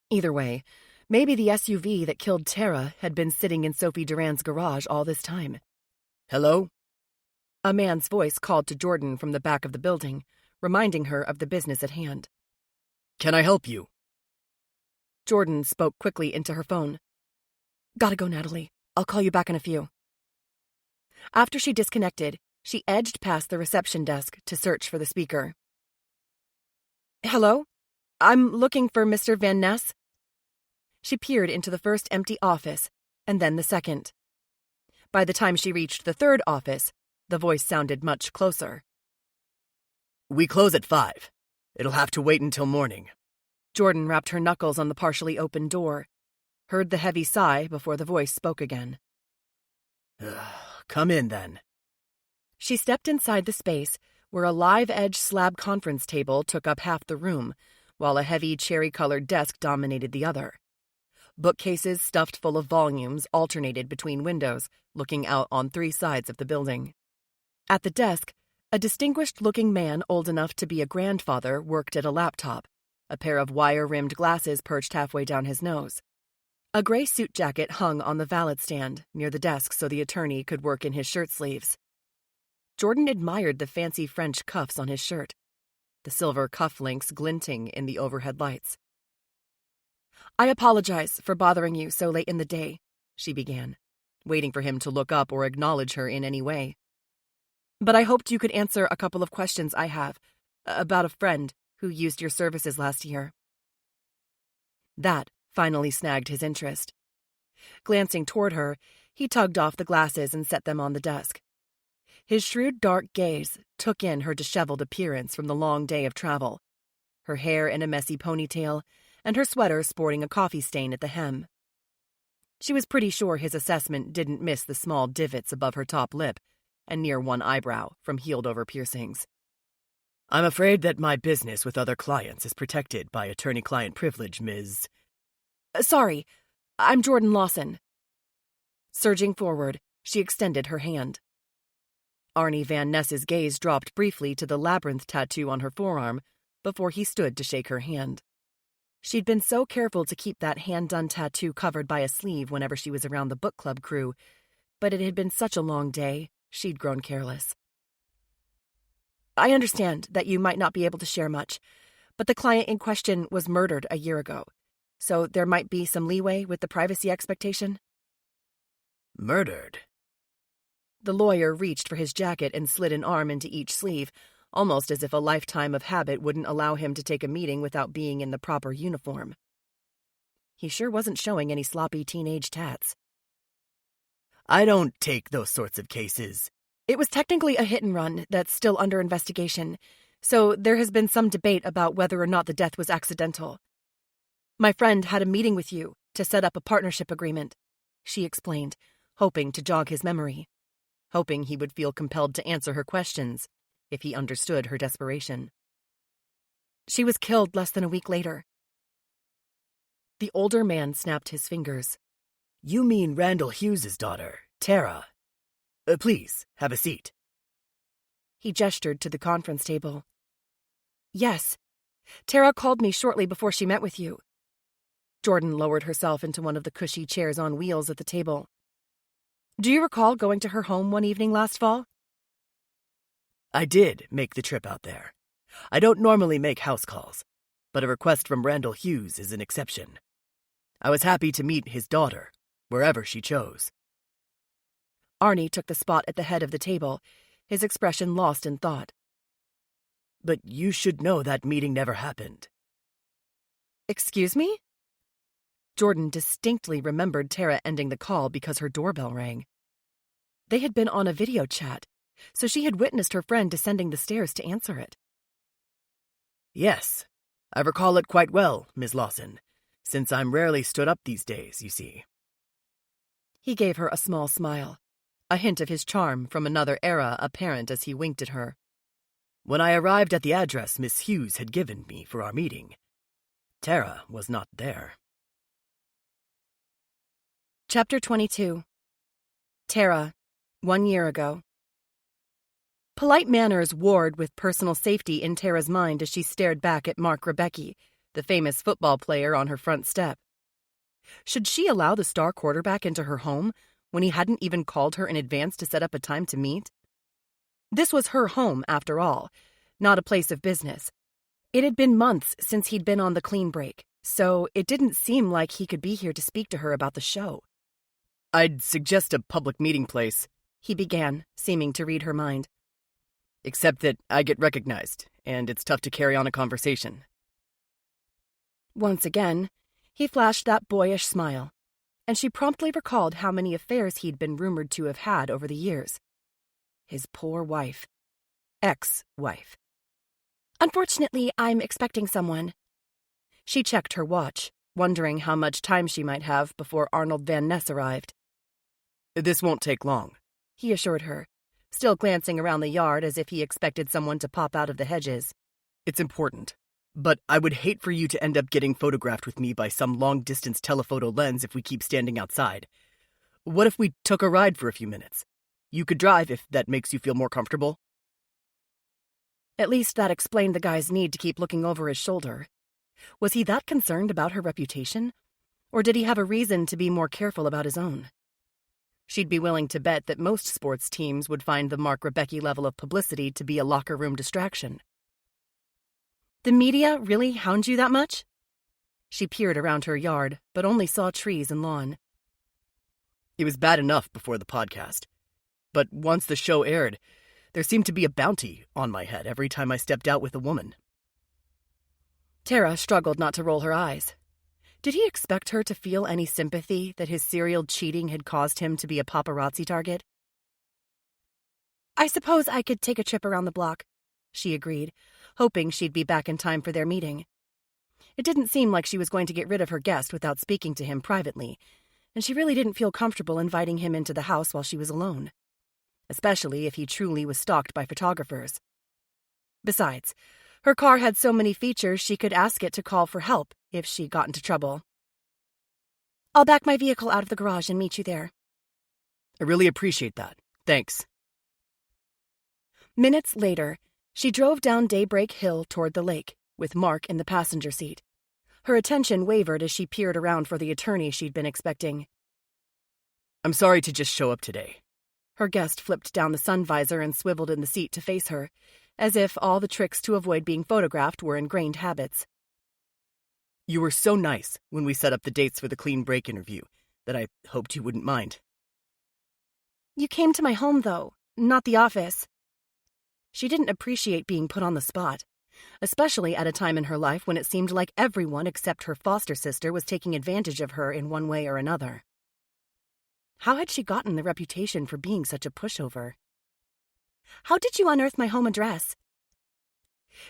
Either way, maybe the SUV that killed Tara had been sitting in Sophie Duran's garage all this time. Hello? A man's voice called to Jordan from the back of the building, reminding her of the business at hand. Can I help you? Jordan spoke quickly into her phone. Gotta go, Natalie. I'll call you back in a few. After she disconnected, she edged past the reception desk to search for the speaker. Hello? I'm looking for Mr. Van Ness. She peered into the first empty office, and then the second. By the time she reached the third office, the voice sounded much closer. We close at 5. It'll have to wait until morning. Jordan rapped her knuckles on the partially open door, heard the heavy sigh before the voice spoke again. Come in, then. She stepped inside the space where a live-edge slab conference table took up half the room, while a heavy cherry-colored desk dominated the other. Bookcases stuffed full of volumes alternated between windows, looking out on 3 sides of the building. At the desk, a distinguished-looking man old enough to be a grandfather worked at a laptop, a pair of wire-rimmed glasses perched halfway down his nose. A gray suit jacket hung on the valet stand near the desk so the attorney could work in his shirt sleeves. Jordan admired the fancy French cuffs on his shirt, the silver cufflinks glinting in the overhead lights. I apologize for bothering you so late in the day, she began, waiting for him to look up or acknowledge her in any way. But I hoped you could answer a couple of questions I have about a friend who used your services last year. That finally snagged his interest. Glancing toward her, he tugged off the glasses and set them on the desk. His shrewd dark gaze took in her disheveled appearance from the long day of travel, her hair in a messy ponytail, and her sweater sporting a coffee stain at the hem. She was pretty sure his assessment didn't miss the small divots above her top lip and near one eyebrow from healed-over piercings. I'm afraid that my business with other clients is protected by attorney-client privilege, Ms. Sorry, I'm Jordan Lawson. Surging forward, she extended her hand. Arnie Van Ness's gaze dropped briefly to the labyrinth tattoo on her forearm before he stood to shake her hand. She'd been so careful to keep that hand-done tattoo covered by a sleeve whenever she was around the book club crew, but it had been such a long day, she'd grown careless. I understand that you might not be able to share much, but the client in question was murdered a year ago, so there might be some leeway with the privacy expectation. Murdered? The lawyer reached for his jacket and slid an arm into each sleeve, almost as if a lifetime of habit wouldn't allow him to take a meeting without being in the proper uniform. He sure wasn't showing any sloppy teenage tats. I don't take those sorts of cases. It was technically a hit-and-run that's still under investigation, so there has been some debate about whether or not the death was accidental. My friend had a meeting with you to set up a partnership agreement, she explained, hoping to jog his memory, hoping he would feel compelled to answer her questions if he understood her desperation. She was killed less than a week later. The older man snapped his fingers. You mean Randall Hughes's daughter, Tara? Please, have a seat. He gestured to the conference table. Yes. Tara called me shortly before she met with you. Jordan lowered herself into one of the cushy chairs on wheels at the table. Do you recall going to her home one evening last fall? I did make the trip out there. I don't normally make house calls, but a request from Randall Hughes is an exception. I was happy to meet his daughter wherever she chose. Arnie took the spot at the head of the table, his expression lost in thought. But you should know that meeting never happened. Excuse me? Jordan distinctly remembered Tara ending the call because her doorbell rang. They had been on a video chat, so she had witnessed her friend descending the stairs to answer it. Yes, I recall it quite well, Miss Lawson, since I'm rarely stood up these days, you see. He gave her a small smile, a hint of his charm from another era apparent as he winked at her. When I arrived at the address Miss Hughes had given me for our meeting, Tara was not there. Chapter 22. Tara, 1 year ago. Polite manners warred with personal safety in Tara's mind as she stared back at Mark Rebecki, the famous football player, on her front step. Should she allow the star quarterback into her home when he hadn't even called her in advance to set up a time to meet? This was her home, after all, not a place of business. It had been months since he'd been on the clean break, so it didn't seem like he could be here to speak to her about the show. I'd suggest a public meeting place, he began, seeming to read her mind. Except that I get recognized, and it's tough to carry on a conversation. Once again, he flashed that boyish smile, and she promptly recalled how many affairs he'd been rumored to have had over the years. His poor wife. Ex-wife. Unfortunately, I'm expecting someone. She checked her watch, wondering how much time she might have before Arnold Van Ness arrived. This won't take long, he assured her, still glancing around the yard as if he expected someone to pop out of the hedges. It's important, but I would hate for you to end up getting photographed with me by some long-distance telephoto lens if we keep standing outside. What if we took a ride for a few minutes? You could drive if that makes you feel more comfortable. At least that explained the guy's need to keep looking over his shoulder. Was he that concerned about her reputation? Or did he have a reason to be more careful about his own? She'd be willing to bet that most sports teams would find the Mark Rebecki level of publicity to be a locker room distraction. The media really hound you that much? She peered around her yard, but only saw trees and lawn. It was bad enough before the podcast. But once the show aired, there seemed to be a bounty on my head every time I stepped out with a woman. Tara struggled not to roll her eyes. Did he expect her to feel any sympathy that his serial cheating had caused him to be a paparazzi target? I suppose I could take a trip around the block, she agreed, hoping she'd be back in time for their meeting. It didn't seem like she was going to get rid of her guest without speaking to him privately, and she really didn't feel comfortable inviting him into the house while she was alone, especially if he truly was stalked by photographers. Besides, her car had so many features she could ask it to call for help if she got into trouble. I'll back my vehicle out of the garage and meet you there. I really appreciate that. Thanks. Minutes later, she drove down Daybreak Hill toward the lake, with Mark in the passenger seat. Her attention wavered as she peered around for the attorney she'd been expecting. I'm sorry to just show up today. Her guest flipped down the sun visor and swiveled in the seat to face her, as if all the tricks to avoid being photographed were ingrained habits. You were so nice when we set up the dates for the clean break interview that I hoped you wouldn't mind. You came to my home, though, not the office. She didn't appreciate being put on the spot, especially at a time in her life when it seemed like everyone except her foster sister was taking advantage of her in one way or another. How had she gotten the reputation for being such a pushover? How did you unearth my home address?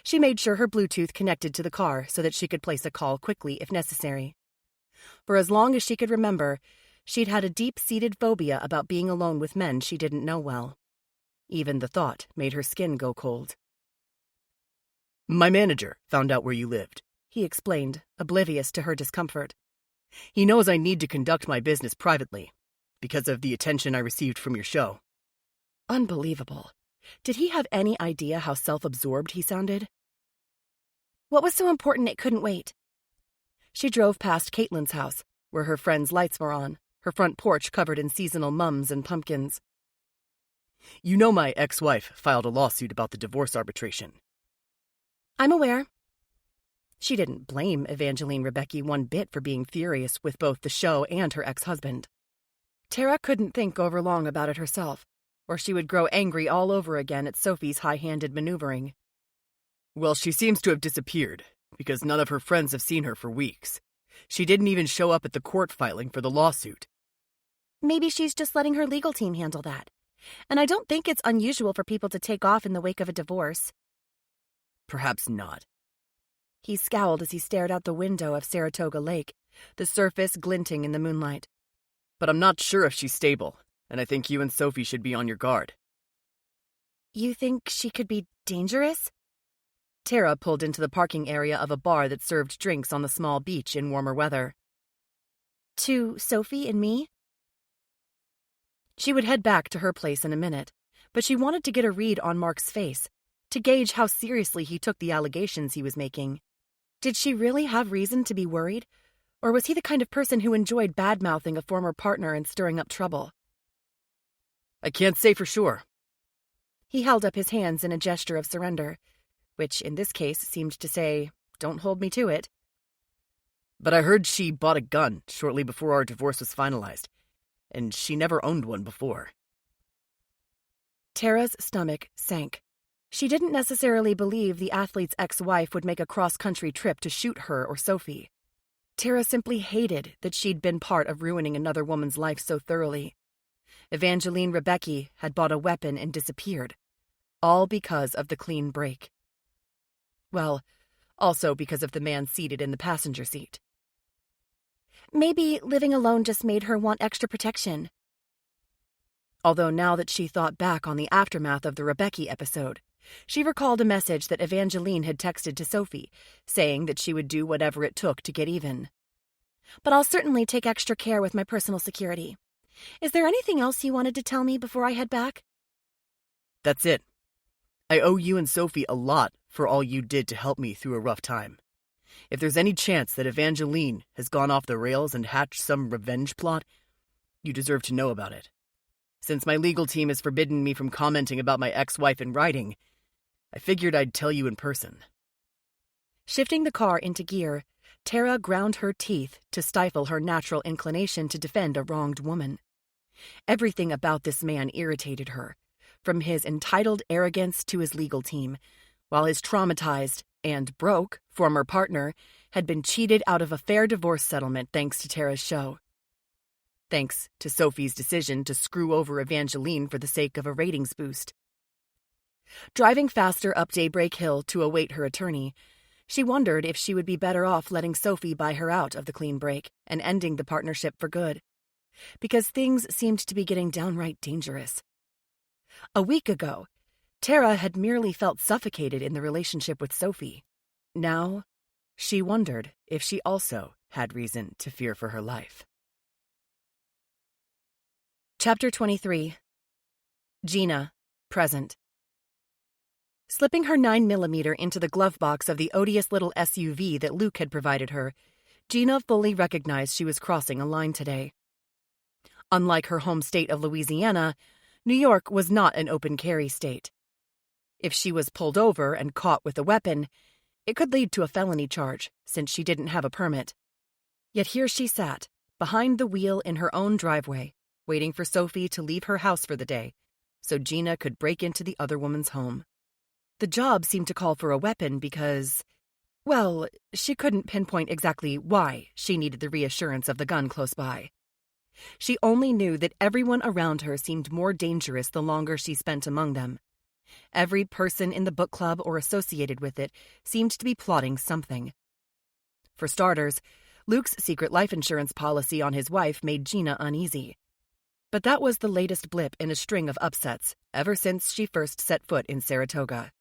She made sure her Bluetooth connected to the car so that she could place a call quickly if necessary. For as long as she could remember, she'd had a deep-seated phobia about being alone with men she didn't know well. Even the thought made her skin go cold. My manager found out where you lived, he explained, oblivious to her discomfort. He knows I need to conduct my business privately, because of the attention I received from your show. Unbelievable. Did he have any idea how self-absorbed he sounded? What was so important it couldn't wait? She drove past Caitlin's house, where her friend's lights were on, her front porch covered in seasonal mums and pumpkins. You know my ex-wife filed a lawsuit about the divorce arbitration. I'm aware. She didn't blame Evangeline Rebecki one bit for being furious with both the show and her ex-husband. Tara couldn't think over long about it herself, or she would grow angry all over again at Sophie's high-handed maneuvering. Well, she seems to have disappeared, because none of her friends have seen her for weeks. She didn't even show up at the court filing for the lawsuit. Maybe she's just letting her legal team handle that. And I don't think it's unusual for people to take off in the wake of a divorce. Perhaps not. He scowled as he stared out the window of Saratoga Lake, the surface glinting in the moonlight. But I'm not sure if she's stable, and I think you and Sophie should be on your guard. You think she could be dangerous? Tara pulled into the parking area of a bar that served drinks on the small beach in warmer weather. To Sophie and me? She would head back to her place in a minute, but she wanted to get a read on Mark's face, to gauge how seriously he took the allegations he was making. Did she really have reason to be worried, or was he the kind of person who enjoyed bad-mouthing a former partner and stirring up trouble? I can't say for sure. He held up his hands in a gesture of surrender, which in this case seemed to say, "Don't hold me to it." But I heard she bought a gun shortly before our divorce was finalized, and she never owned one before. Tara's stomach sank. She didn't necessarily believe the athlete's ex-wife would make a cross-country trip to shoot her or Sophie. Tara simply hated that she'd been part of ruining another woman's life so thoroughly. Evangeline Rebecki had bought a weapon and disappeared, all because of the clean break. Well, also because of the man seated in the passenger seat. Maybe living alone just made her want extra protection. Although now that she thought back on the aftermath of the Rebecki episode, she recalled a message that Evangeline had texted to Sophie, saying that she would do whatever it took to get even. But I'll certainly take extra care with my personal security. Is there anything else you wanted to tell me before I head back? That's it. I owe you and Sophie a lot for all you did to help me through a rough time. If there's any chance that Evangeline has gone off the rails and hatched some revenge plot, you deserve to know about it. Since my legal team has forbidden me from commenting about my ex-wife in writing, I figured I'd tell you in person. Shifting the car into gear, Tara ground her teeth to stifle her natural inclination to defend a wronged woman. Everything about this man irritated her, from his entitled arrogance to his legal team, while his traumatized and broke former partner had been cheated out of a fair divorce settlement thanks to Tara's show. Thanks to Sophie's decision to screw over Evangeline for the sake of a ratings boost. Driving faster up Daybreak Hill to await her attorney, she wondered if she would be better off letting Sophie buy her out of the clean break and ending the partnership for good, because things seemed to be getting downright dangerous. A week ago, Tara had merely felt suffocated in the relationship with Sophie. Now, she wondered if she also had reason to fear for her life. Chapter 23. Gina, present. Slipping her 9mm into the glove box of the odious little SUV that Luke had provided her, Gina fully recognized she was crossing a line today. Unlike her home state of Louisiana, New York was not an open carry state. If she was pulled over and caught with a weapon, it could lead to a felony charge, since she didn't have a permit. Yet here she sat, behind the wheel in her own driveway, waiting for Sophie to leave her house for the day, so Gina could break into the other woman's home. The job seemed to call for a weapon because, well, she couldn't pinpoint exactly why she needed the reassurance of the gun close by. She only knew that everyone around her seemed more dangerous the longer she spent among them. Every person in the book club or associated with it seemed to be plotting something. For starters, Luke's secret life insurance policy on his wife made Gina uneasy. But that was the latest blip in a string of upsets ever since she first set foot in Saratoga.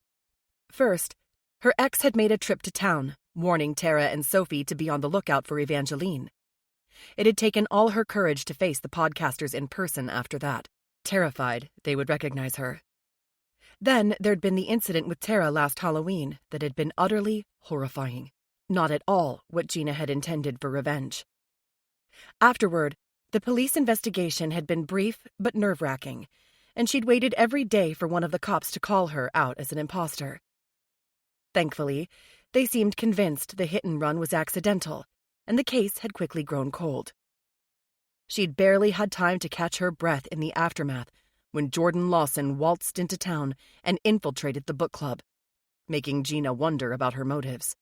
First, her ex had made a trip to town, warning Tara and Sophie to be on the lookout for Evangeline. It had taken all her courage to face the podcasters in person after that, terrified they would recognize her. Then there'd been the incident with Tara last Halloween that had been utterly horrifying, not at all what Gina had intended for revenge. Afterward, the police investigation had been brief but nerve-wracking, and she'd waited every day for one of the cops to call her out as an imposter. Thankfully, they seemed convinced the hit-and-run was accidental, and the case had quickly grown cold. She'd barely had time to catch her breath in the aftermath when Jordan Lawson waltzed into town and infiltrated the book club, making Gina wonder about her motives.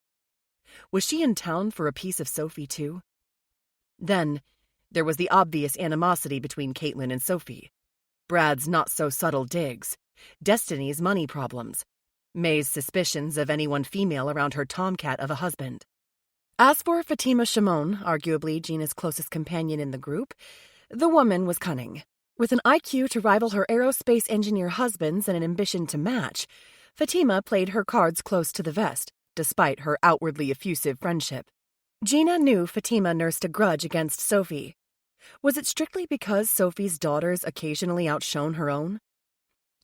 Was she in town for a piece of Sophie, too? Then, there was the obvious animosity between Caitlin and Sophie. Brad's not-so-subtle digs, Destiny's money problems, May's suspicions of anyone female around her tomcat of a husband. As for Fatima Shimon, arguably Gina's closest companion in the group, the woman was cunning. With an IQ to rival her aerospace engineer husband's and an ambition to match, Fatima played her cards close to the vest, despite her outwardly effusive friendship. Gina knew Fatima nursed a grudge against Sophie. Was it strictly because Sophie's daughters occasionally outshone her own?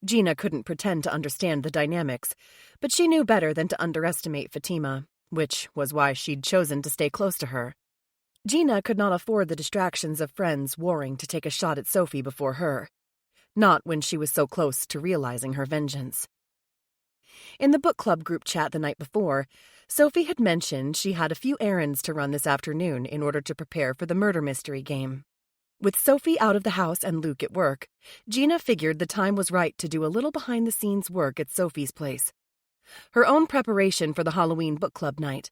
Gina couldn't pretend to understand the dynamics, but she knew better than to underestimate Fatima, which was why she'd chosen to stay close to her. Gina could not afford the distractions of friends warring to take a shot at Sophie before her, not when she was so close to realizing her vengeance. In the book club group chat the night before, Sophie had mentioned she had a few errands to run this afternoon in order to prepare for the murder mystery game. With Sophie out of the house and Luke at work, Gina figured the time was right to do a little behind-the-scenes work at Sophie's place. Her own preparation for the Halloween book club night.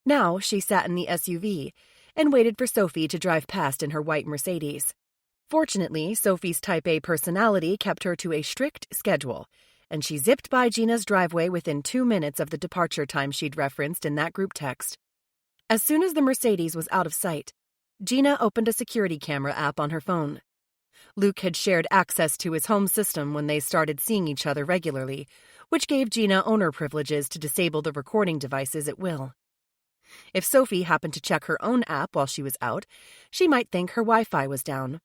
Now she sat in the SUV and waited for Sophie to drive past in her white Mercedes. Fortunately, Sophie's Type A personality kept her to a strict schedule, and she zipped by Gina's driveway within 2 minutes of the departure time she'd referenced in that group text. As soon as the Mercedes was out of sight, Gina opened a security camera app on her phone. Luke had shared access to his home system when they started seeing each other regularly, which gave Gina owner privileges to disable the recording devices at will. If Sophie happened to check her own app while she was out, she might think her Wi-Fi was down.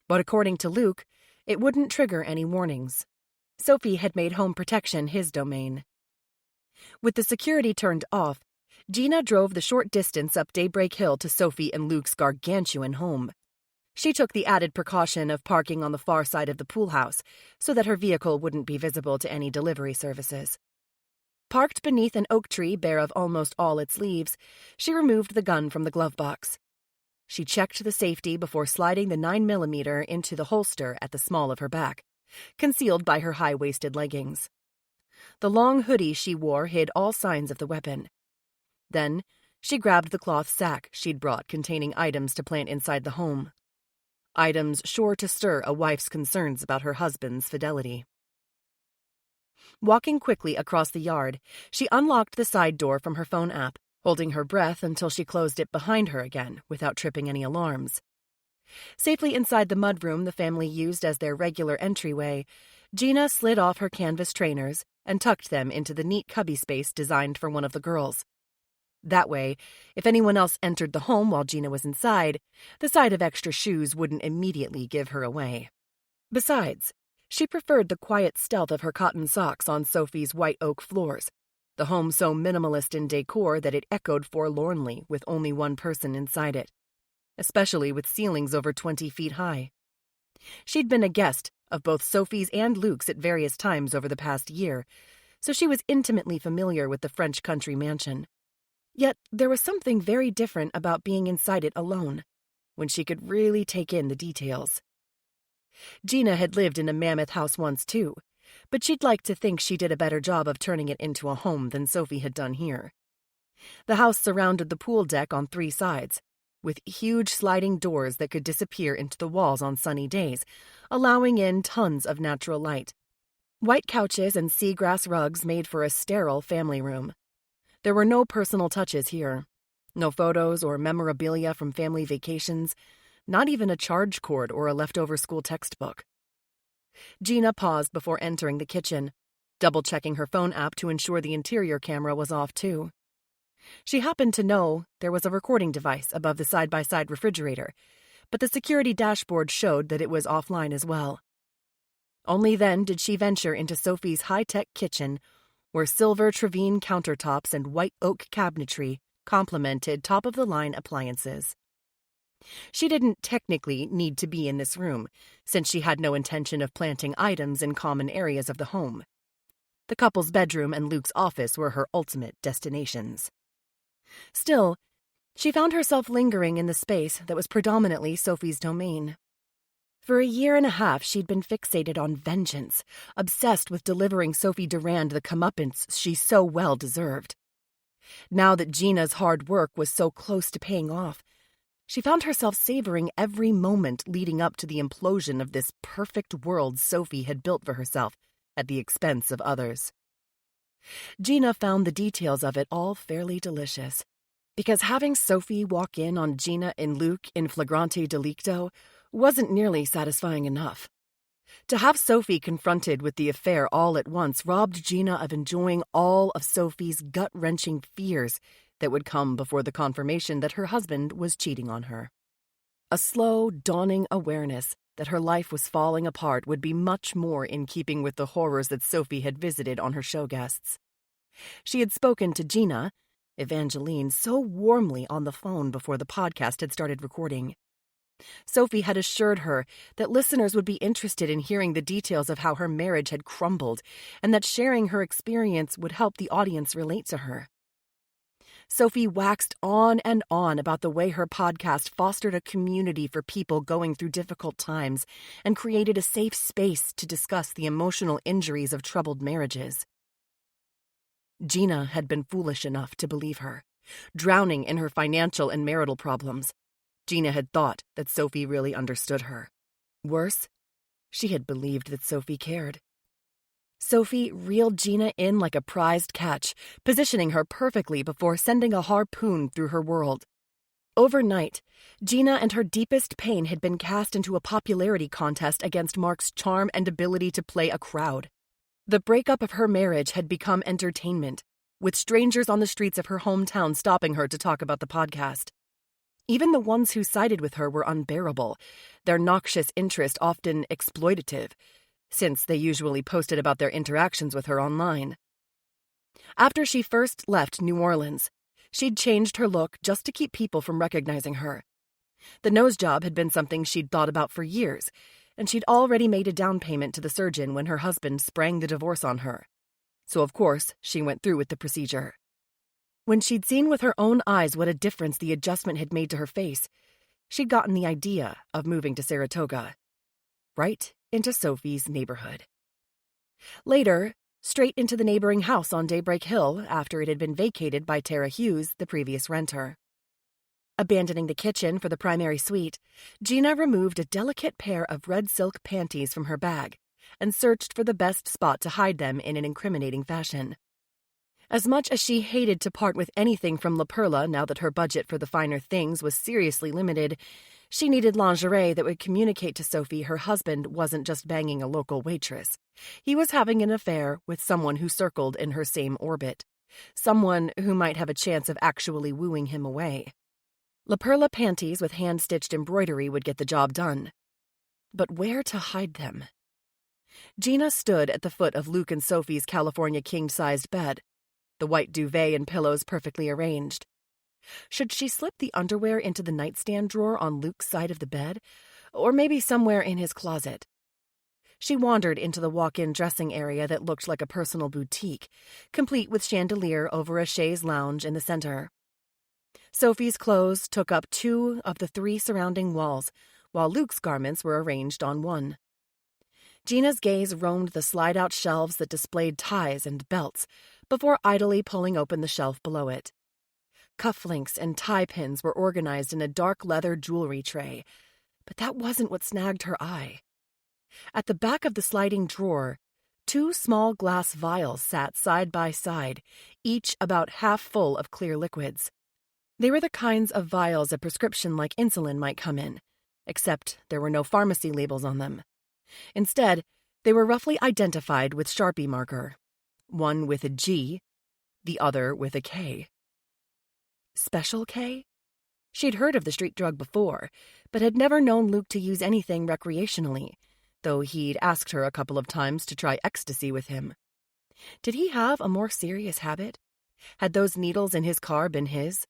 But according to Luke, it wouldn't trigger any warnings. Sophie had made home protection his domain. With the security turned off, Gina drove the short distance up Daybreak Hill to Sophie and Luke's gargantuan home. She took the added precaution of parking on the far side of the pool house so that her vehicle wouldn't be visible to any delivery services. Parked beneath an oak tree bare of almost all its leaves, she removed the gun from the glove box. She checked the safety before sliding the 9mm into the holster at the small of her back, concealed by her high-waisted leggings. The long hoodie she wore hid all signs of the weapon. Then, she grabbed the cloth sack she'd brought containing items to plant inside the home. Items sure to stir a wife's concerns about her husband's fidelity. Walking quickly across the yard, she unlocked the side door from her phone app, holding her breath until she closed it behind her again without tripping any alarms. Safely inside the mudroom the family used as their regular entryway, Gina slid off her canvas trainers and tucked them into the neat cubby space designed for one of the girls. That way, if anyone else entered the home while Gina was inside, the sight of extra shoes wouldn't immediately give her away. Besides, she preferred the quiet stealth of her cotton socks on Sophie's white oak floors, the home so minimalist in decor that it echoed forlornly with only one person inside it, especially with ceilings over 20 feet high. She'd been a guest of both Sophie's and Luke's at various times over the past year, so she was intimately familiar with the French country mansion. Yet there was something very different about being inside it alone, when she could really take in the details. Gina had lived in a mammoth house once too, but she'd like to think she did a better job of turning it into a home than Sophie had done here. The house surrounded the pool deck on 3 sides, with huge sliding doors that could disappear into the walls on sunny days, allowing in tons of natural light. White couches and seagrass rugs made for a sterile family room. There were no personal touches here. No photos or memorabilia from family vacations, not even a charge cord or a leftover school textbook. Gina paused before entering the kitchen, double-checking her phone app to ensure the interior camera was off too. She happened to know there was a recording device above the side-by-side refrigerator, but the security dashboard showed that it was offline as well. Only then did she venture into Sophie's high-tech kitchen, where silver Trevine countertops and white oak cabinetry complemented top-of-the-line appliances. She didn't technically need to be in this room, since she had no intention of planting items in common areas of the home. The couple's bedroom and Luke's office were her ultimate destinations. Still, She found herself lingering in the space that was predominantly Sophie's domain. For a year and a half, she'd been fixated on vengeance, obsessed with delivering Sophie Durand the comeuppance she so well deserved. Now that Gina's hard work was so close to paying off, she found herself savoring every moment leading up to the implosion of this perfect world Sophie had built for herself at the expense of others. Gina found the details of it all fairly delicious, because having Sophie walk in on Gina and Luke in flagrante delicto wasn't nearly satisfying enough. To have Sophie confronted with the affair all at once robbed Gina of enjoying all of Sophie's gut-wrenching fears that would come before the confirmation that her husband was cheating on her. A slow, dawning awareness that her life was falling apart would be much more in keeping with the horrors that Sophie had visited on her show guests. She had spoken to Gina, Evangeline, so warmly on the phone before the podcast had started recording. Sophie had assured her that listeners would be interested in hearing the details of how her marriage had crumbled and that sharing her experience would help the audience relate to her. Sophie waxed on and on about the way her podcast fostered a community for people going through difficult times and created a safe space to discuss the emotional injuries of troubled marriages. Gina had been foolish enough to believe her, drowning in her financial and marital problems. Gina had thought that Sophie really understood her. Worse, she had believed that Sophie cared. Sophie reeled Gina in like a prized catch, positioning her perfectly before sending a harpoon through her world. Overnight, Gina and her deepest pain had been cast into a popularity contest against Mark's charm and ability to play a crowd. The breakup of her marriage had become entertainment, with strangers on the streets of her hometown stopping her to talk about the podcast. Even the ones who sided with her were unbearable, their noxious interest often exploitative, since they usually posted about their interactions with her online. After she first left New Orleans, she'd changed her look just to keep people from recognizing her. The nose job had been something she'd thought about for years, and she'd already made a down payment to the surgeon when her husband sprang the divorce on her. So, of course, she went through with the procedure. When she'd seen with her own eyes what a difference the adjustment had made to her face, she'd gotten the idea of moving to Saratoga, right into Sophie's neighborhood. Later, straight into the neighboring house on Daybreak Hill after it had been vacated by Tara Hughes, the previous renter. Abandoning the kitchen for the primary suite, Gina removed a delicate pair of red silk panties from her bag and searched for the best spot to hide them in an incriminating fashion. As much as she hated to part with anything from La Perla now that her budget for the finer things was seriously limited, she needed lingerie that would communicate to Sophie her husband wasn't just banging a local waitress. He was having an affair with someone who circled in her same orbit, someone who might have a chance of actually wooing him away. La Perla panties with hand-stitched embroidery would get the job done. But where to hide them? Gina stood at the foot of Luke and Sophie's California king-sized bed, the white duvet and pillows perfectly arranged. Should she slip the underwear into the nightstand drawer on Luke's side of the bed, or maybe somewhere in his closet? She wandered into the walk-in dressing area that looked like a personal boutique, complete with chandelier over a chaise lounge in the center. Sophie's clothes took up 2 of the 3 surrounding walls, while Luke's garments were arranged on one. Gina's gaze roamed the slide-out shelves that displayed ties and belts, before idly pulling open the shelf below it. Cufflinks and tie pins were organized in a dark leather jewelry tray, but that wasn't what snagged her eye. At the back of the sliding drawer, 2 small glass vials sat side by side, each about half full of clear liquids. They were the kinds of vials a prescription like insulin might come in, except there were no pharmacy labels on them. Instead, they were roughly identified with Sharpie marker, one with a G, the other with a K. Special K? She'd heard of the street drug before, but had never known Luke to use anything recreationally, though he'd asked her a couple of times to try ecstasy with him. Did he have a more serious habit? Had those needles in his car been his?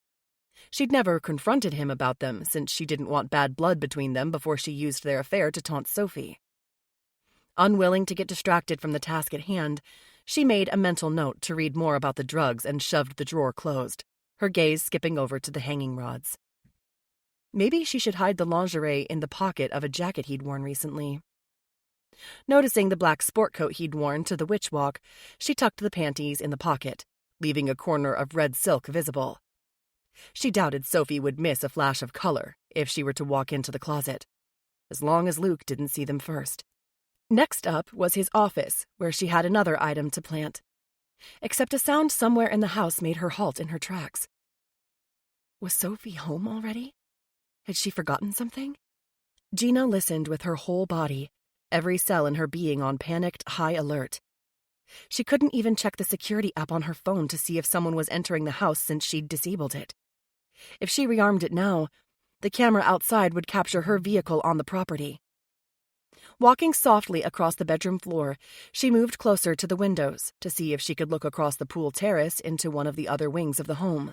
She'd never confronted him about them, since she didn't want bad blood between them before she used their affair to taunt Sophie. Unwilling to get distracted from the task at hand, she made a mental note to read more about the drugs and shoved the drawer closed. her gaze skipping over to the hanging rods. Maybe she should hide the lingerie in the pocket of a jacket he'd worn recently. Noticing the black sport coat he'd worn to the witch walk, she tucked the panties in the pocket, leaving a corner of red silk visible. She doubted Sophie would miss a flash of color if she were to walk into the closet, as long as Luke didn't see them first. Next up was his office, where she had another item to plant. Except a sound somewhere in the house made her halt in her tracks. Was Sophie home already? Had she forgotten something? Gina listened with her whole body, every cell in her being on panicked high alert. She couldn't even check the security app on her phone to see if someone was entering the house since she'd disabled it. If she rearmed it now, the camera outside would capture her vehicle on the property. Walking softly across the bedroom floor, she moved closer to the windows to see if she could look across the pool terrace into one of the other wings of the home.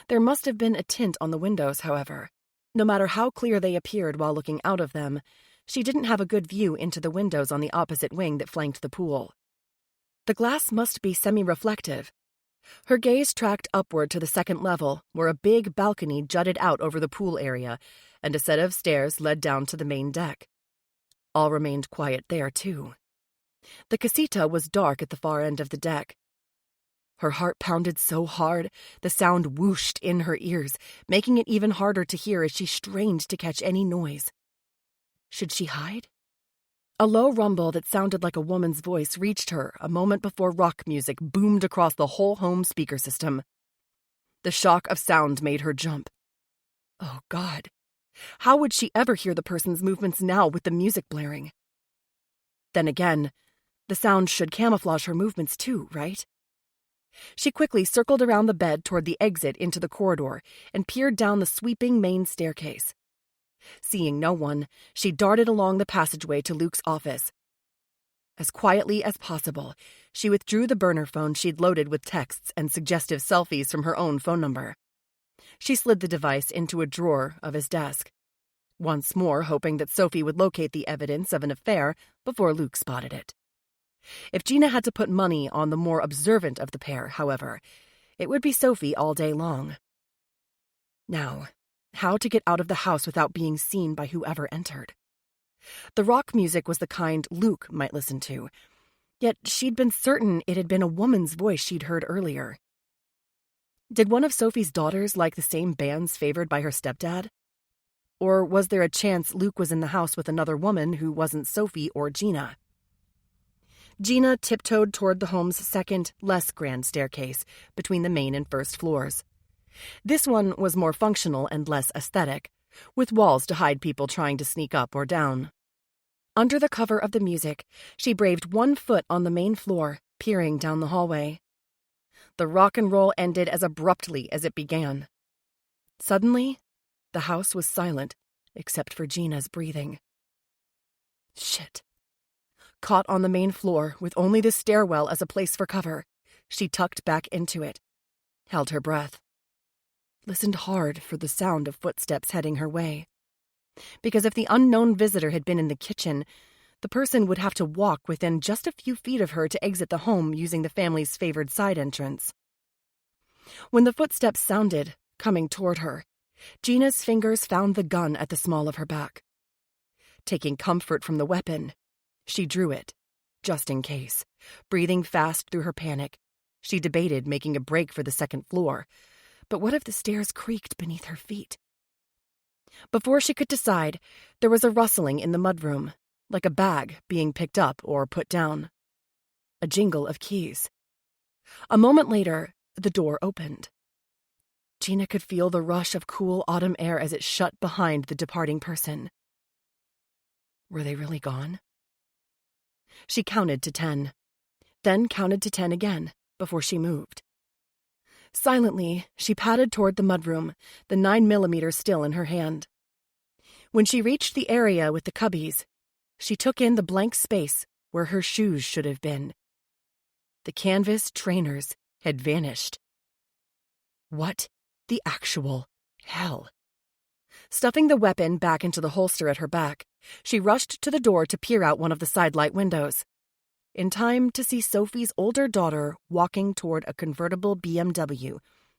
There must have been a tint on the windows, however. No matter how clear they appeared while looking out of them, she didn't have a good view into the windows on the opposite wing that flanked the pool. The glass must be semi-reflective. Her gaze tracked upward to the second level, where a big balcony jutted out over the pool area, and a set of stairs led down to the main deck. All remained quiet there, too. The casita was dark at the far end of the deck. Her heart pounded so hard, the sound whooshed in her ears, making it even harder to hear as she strained to catch any noise. Should she hide? A low rumble that sounded like a woman's voice reached her a moment before rock music boomed across the whole home speaker system. The shock of sound made her jump. Oh, God. How would she ever hear the person's movements now with the music blaring? Then again, the sound should camouflage her movements too, right? She quickly circled around the bed toward the exit into the corridor and peered down the sweeping main staircase. Seeing no one, she darted along the passageway to Luke's office. As quietly as possible, she withdrew the burner phone she'd loaded with texts and suggestive selfies from her own phone number. She slid the device into a drawer of his desk, once more hoping that Sophie would locate the evidence of an affair before Luke spotted it. If Gina had to put money on the more observant of the pair, however, it would be Sophie all day long. Now, how to get out of the house without being seen by whoever entered? The rock music was the kind Luke might listen to, yet she'd been certain it had been a woman's voice she'd heard earlier. Did one of Sophie's daughters like the same bands favored by her stepdad? Or was there a chance Luke was in the house with another woman who wasn't Sophie or Gina? Gina tiptoed toward the home's second, less grand staircase between the main and first floors. This one was more functional and less aesthetic, with walls to hide people trying to sneak up or down. Under the cover of the music, she braved one foot on the main floor, peering down the hallway. The rock and roll ended as abruptly as it began. Suddenly, the house was silent, except for Gina's breathing. Shit. Caught on the main floor, with only the stairwell as a place for cover, she tucked back into it, held her breath, listened hard for the sound of footsteps heading her way. Because if the unknown visitor had been in the kitchen, the person would have to walk within just a few feet of her to exit the home using the family's favored side entrance. When the footsteps sounded, coming toward her, Gina's fingers found the gun at the small of her back. Taking comfort from the weapon, she drew it, just in case. Breathing fast through her panic, she debated making a break for the second floor. But what if the stairs creaked beneath her feet? Before she could decide, there was a rustling in the mudroom, like a bag being picked up or put down. A jingle of keys. A moment later, the door opened. Gina could feel the rush of cool autumn air as it shut behind the departing person. Were they really gone? She counted to 10, then counted to 10 again before she moved. Silently, she padded toward the mudroom, the 9mm still in her hand. When she reached the area with the cubbies, she took in the blank space where her shoes should have been. The canvas trainers had vanished. What the actual hell? Stuffing the weapon back into the holster at her back, she rushed to the door to peer out one of the sidelight windows. In time to see Sophie's older daughter walking toward a convertible BMW,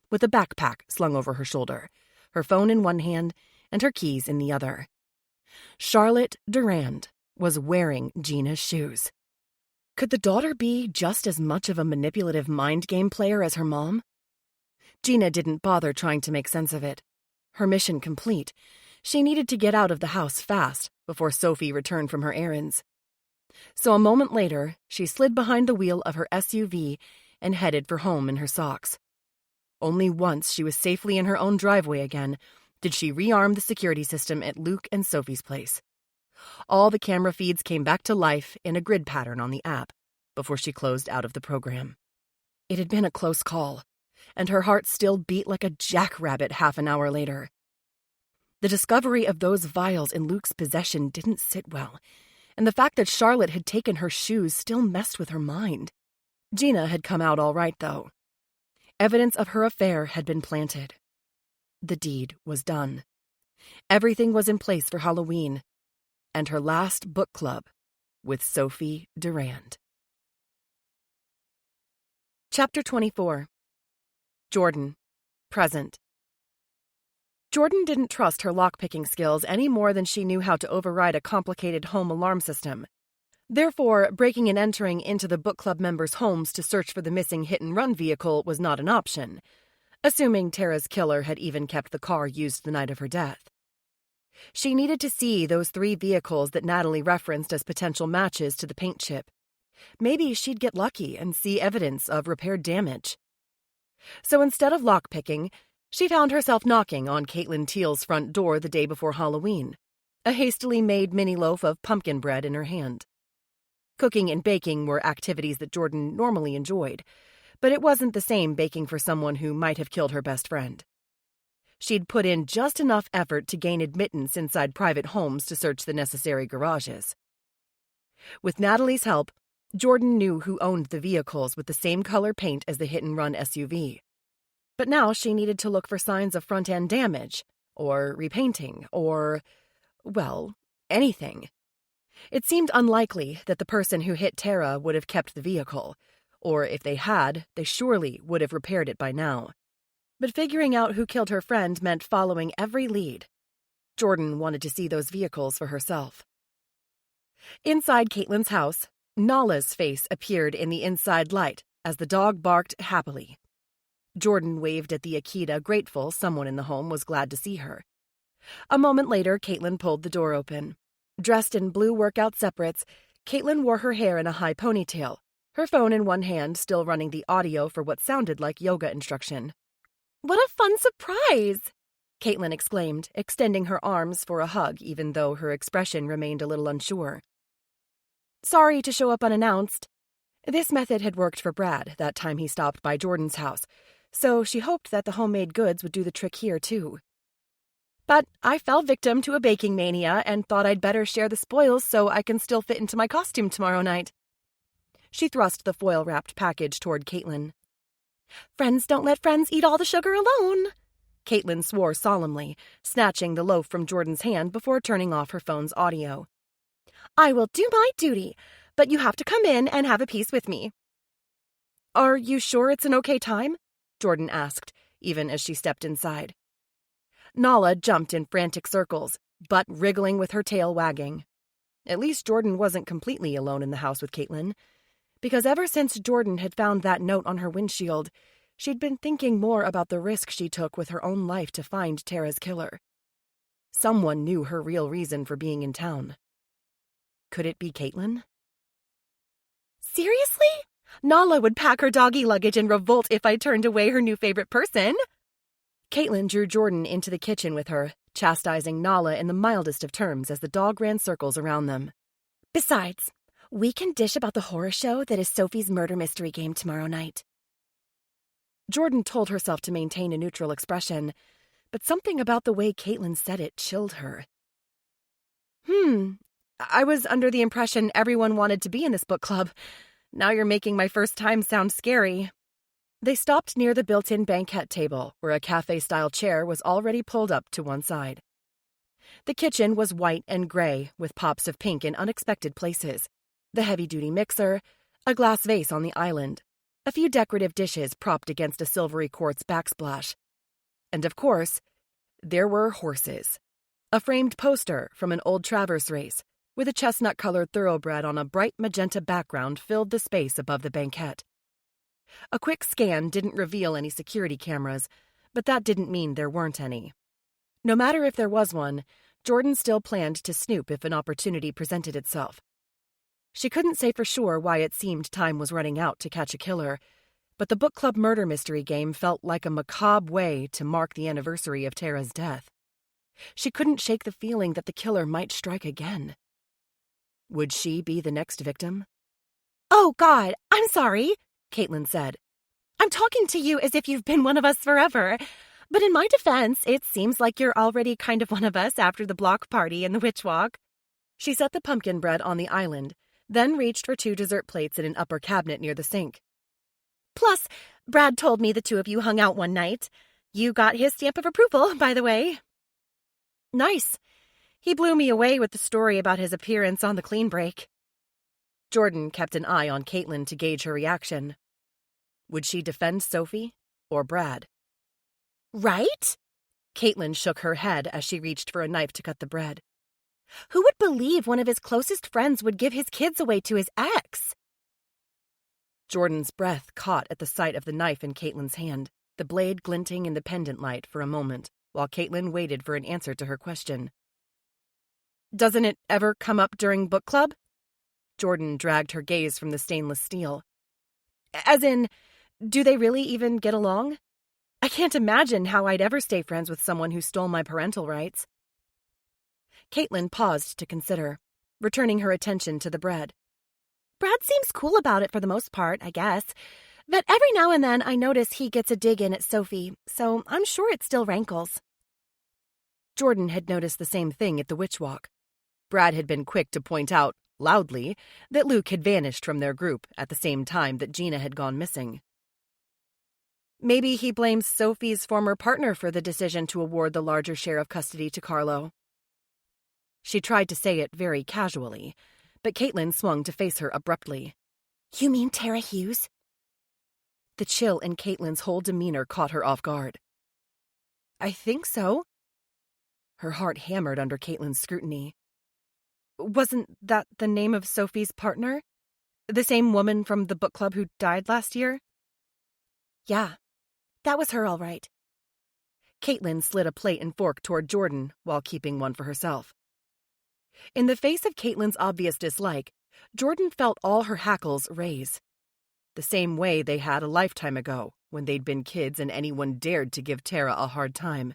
with a backpack slung over her shoulder, her phone in one hand and her keys in the other. Charlotte Durand was wearing Gina's shoes. Could the daughter be just as much of a manipulative mind game player as her mom? Gina didn't bother trying to make sense of it. Her mission complete, she needed to get out of the house fast before Sophie returned from her errands. So a moment later, she slid behind the wheel of her SUV and headed for home in her socks. Only once she was safely in her own driveway again did she rearm the security system at Luke and Sophie's place. All the camera feeds came back to life in a grid pattern on the app before she closed out of the program. It had been a close call, and her heart still beat like a jackrabbit half an hour later. The discovery of those vials in Luke's possession didn't sit well, and the fact that Charlotte had taken her shoes still messed with her mind. Gina had come out all right, though. Evidence of her affair had been planted. The deed was done. Everything was in place for Halloween, and her last book club with Sophie Durand. Chapter 24. Jordan, present. Jordan didn't trust her lockpicking skills any more than she knew how to override a complicated home alarm system. Therefore, breaking and entering into the book club members' homes to search for the missing hit-and-run vehicle was not an option, assuming Tara's killer had even kept the car used the night of her death. She needed to see those 3 vehicles that Natalie referenced as potential matches to the paint chip. Maybe she'd get lucky and see evidence of repaired damage. So instead of lockpicking, she found herself knocking on Caitlin Teal's front door the day before Halloween, a hastily made mini loaf of pumpkin bread in her hand. Cooking and baking were activities that Jordan normally enjoyed, but it wasn't the same baking for someone who might have killed her best friend. She'd put in just enough effort to gain admittance inside private homes to search the necessary garages. With Natalie's help, Jordan knew who owned the vehicles with the same color paint as the hit-and-run SUV. But now she needed to look for signs of front-end damage, or repainting, or, well, anything. It seemed unlikely that the person who hit Tara would have kept the vehicle, or if they had, they surely would have repaired it by now. But figuring out who killed her friend meant following every lead. Jordan wanted to see those vehicles for herself. Inside Caitlin's house, Nala's face appeared in the inside light as the dog barked happily. Jordan waved at the Akita, grateful someone in the home was glad to see her. A moment later, Caitlin pulled the door open. Dressed in blue workout separates, Caitlin wore her hair in a high ponytail, her phone in one hand still running the audio for what sounded like yoga instruction. What a fun surprise! Caitlin exclaimed, extending her arms for a hug even though her expression remained a little unsure. Sorry to show up unannounced. This method had worked for Brad that time he stopped by Jordan's house, so she hoped that the homemade goods would do the trick here, too. But I fell victim to a baking mania and thought I'd better share the spoils so I can still fit into my costume tomorrow night. She thrust the foil-wrapped package toward Caitlin. Friends don't let friends eat all the sugar alone, Caitlin swore solemnly, snatching the loaf from Jordan's hand before turning off her phone's audio. I will do my duty, but you have to come in and have a piece with me. Are you sure it's an okay time? Jordan asked, even as she stepped inside. Nala jumped in frantic circles, butt wriggling with her tail wagging. At least Jordan wasn't completely alone in the house with Caitlin, because ever since Jordan had found that note on her windshield, she'd been thinking more about the risk she took with her own life to find Tara's killer. Someone knew her real reason for being in town. Could it be Caitlin? Seriously? Nala would pack her doggy luggage and revolt if I turned away her new favorite person. Caitlin drew Jordan into the kitchen with her, chastising Nala in the mildest of terms as the dog ran circles around them. Besides, we can dish about the horror show that is Sophie's murder mystery game tomorrow night. Jordan told herself to maintain a neutral expression, but something about the way Caitlin said it chilled her. I was under the impression everyone wanted to be in this book club. Now you're making my first time sound scary. They stopped near the built-in banquette table, where a cafe-style chair was already pulled up to one side. The kitchen was white and gray, with pops of pink in unexpected places. The heavy-duty mixer, a glass vase on the island, a few decorative dishes propped against a silvery quartz backsplash. And of course, there were horses. A framed poster from an old traverse race, with a chestnut-colored thoroughbred on a bright magenta background, filled the space above the banquette. A quick scan didn't reveal any security cameras, but that didn't mean there weren't any. No matter if there was one, Jordan still planned to snoop if an opportunity presented itself. She couldn't say for sure why it seemed time was running out to catch a killer, but the book club murder mystery game felt like a macabre way to mark the anniversary of Tara's death. She couldn't shake the feeling that the killer might strike again. Would she be the next victim? "Oh, God, I'm sorry," Caitlin said. "I'm talking to you as if you've been one of us forever. But in my defense, it seems like you're already kind of one of us after the block party and the witch walk." She set the pumpkin bread on the island, then reached for 2 dessert plates in an upper cabinet near the sink. "Plus, Brad told me the two of you hung out one night. You got his stamp of approval, by the way." "Nice. He blew me away with the story about his appearance on the clean break." Jordan kept an eye on Caitlin to gauge her reaction. Would she defend Sophie or Brad? "Right?" Caitlin shook her head as she reached for a knife to cut the bread. "Who would believe one of his closest friends would give his kids away to his ex?" Jordan's breath caught at the sight of the knife in Caitlin's hand, the blade glinting in the pendant light for a moment, while Caitlin waited for an answer to her question. "Doesn't it ever come up during book club?" Jordan dragged her gaze from the stainless steel. "As in, do they really even get along? I can't imagine how I'd ever stay friends with someone who stole my parental rights." Caitlin paused to consider, returning her attention to the bread. "Brad seems cool about it for the most part, I guess. But every now and then I notice he gets a dig in at Sophie, so I'm sure it still rankles." Jordan had noticed the same thing at the witch walk. Brad had been quick to point out, loudly, that Luke had vanished from their group at the same time that Gina had gone missing. Maybe he blames Sophie's former partner for the decision to award the larger share of custody to Carlo. She tried to say it very casually, but Caitlin swung to face her abruptly. "You mean Tara Hughes?" The chill in Caitlin's whole demeanor caught her off guard. "I think so." Her heart hammered under Caitlin's scrutiny. "Wasn't that the name of Sophie's partner? The same woman from the book club who died last year?" "Yeah, that was her all right." Caitlin slid a plate and fork toward Jordan while keeping one for herself. In the face of Caitlin's obvious dislike, Jordan felt all her hackles raise. The same way they had a lifetime ago, when they'd been kids and anyone dared to give Tara a hard time.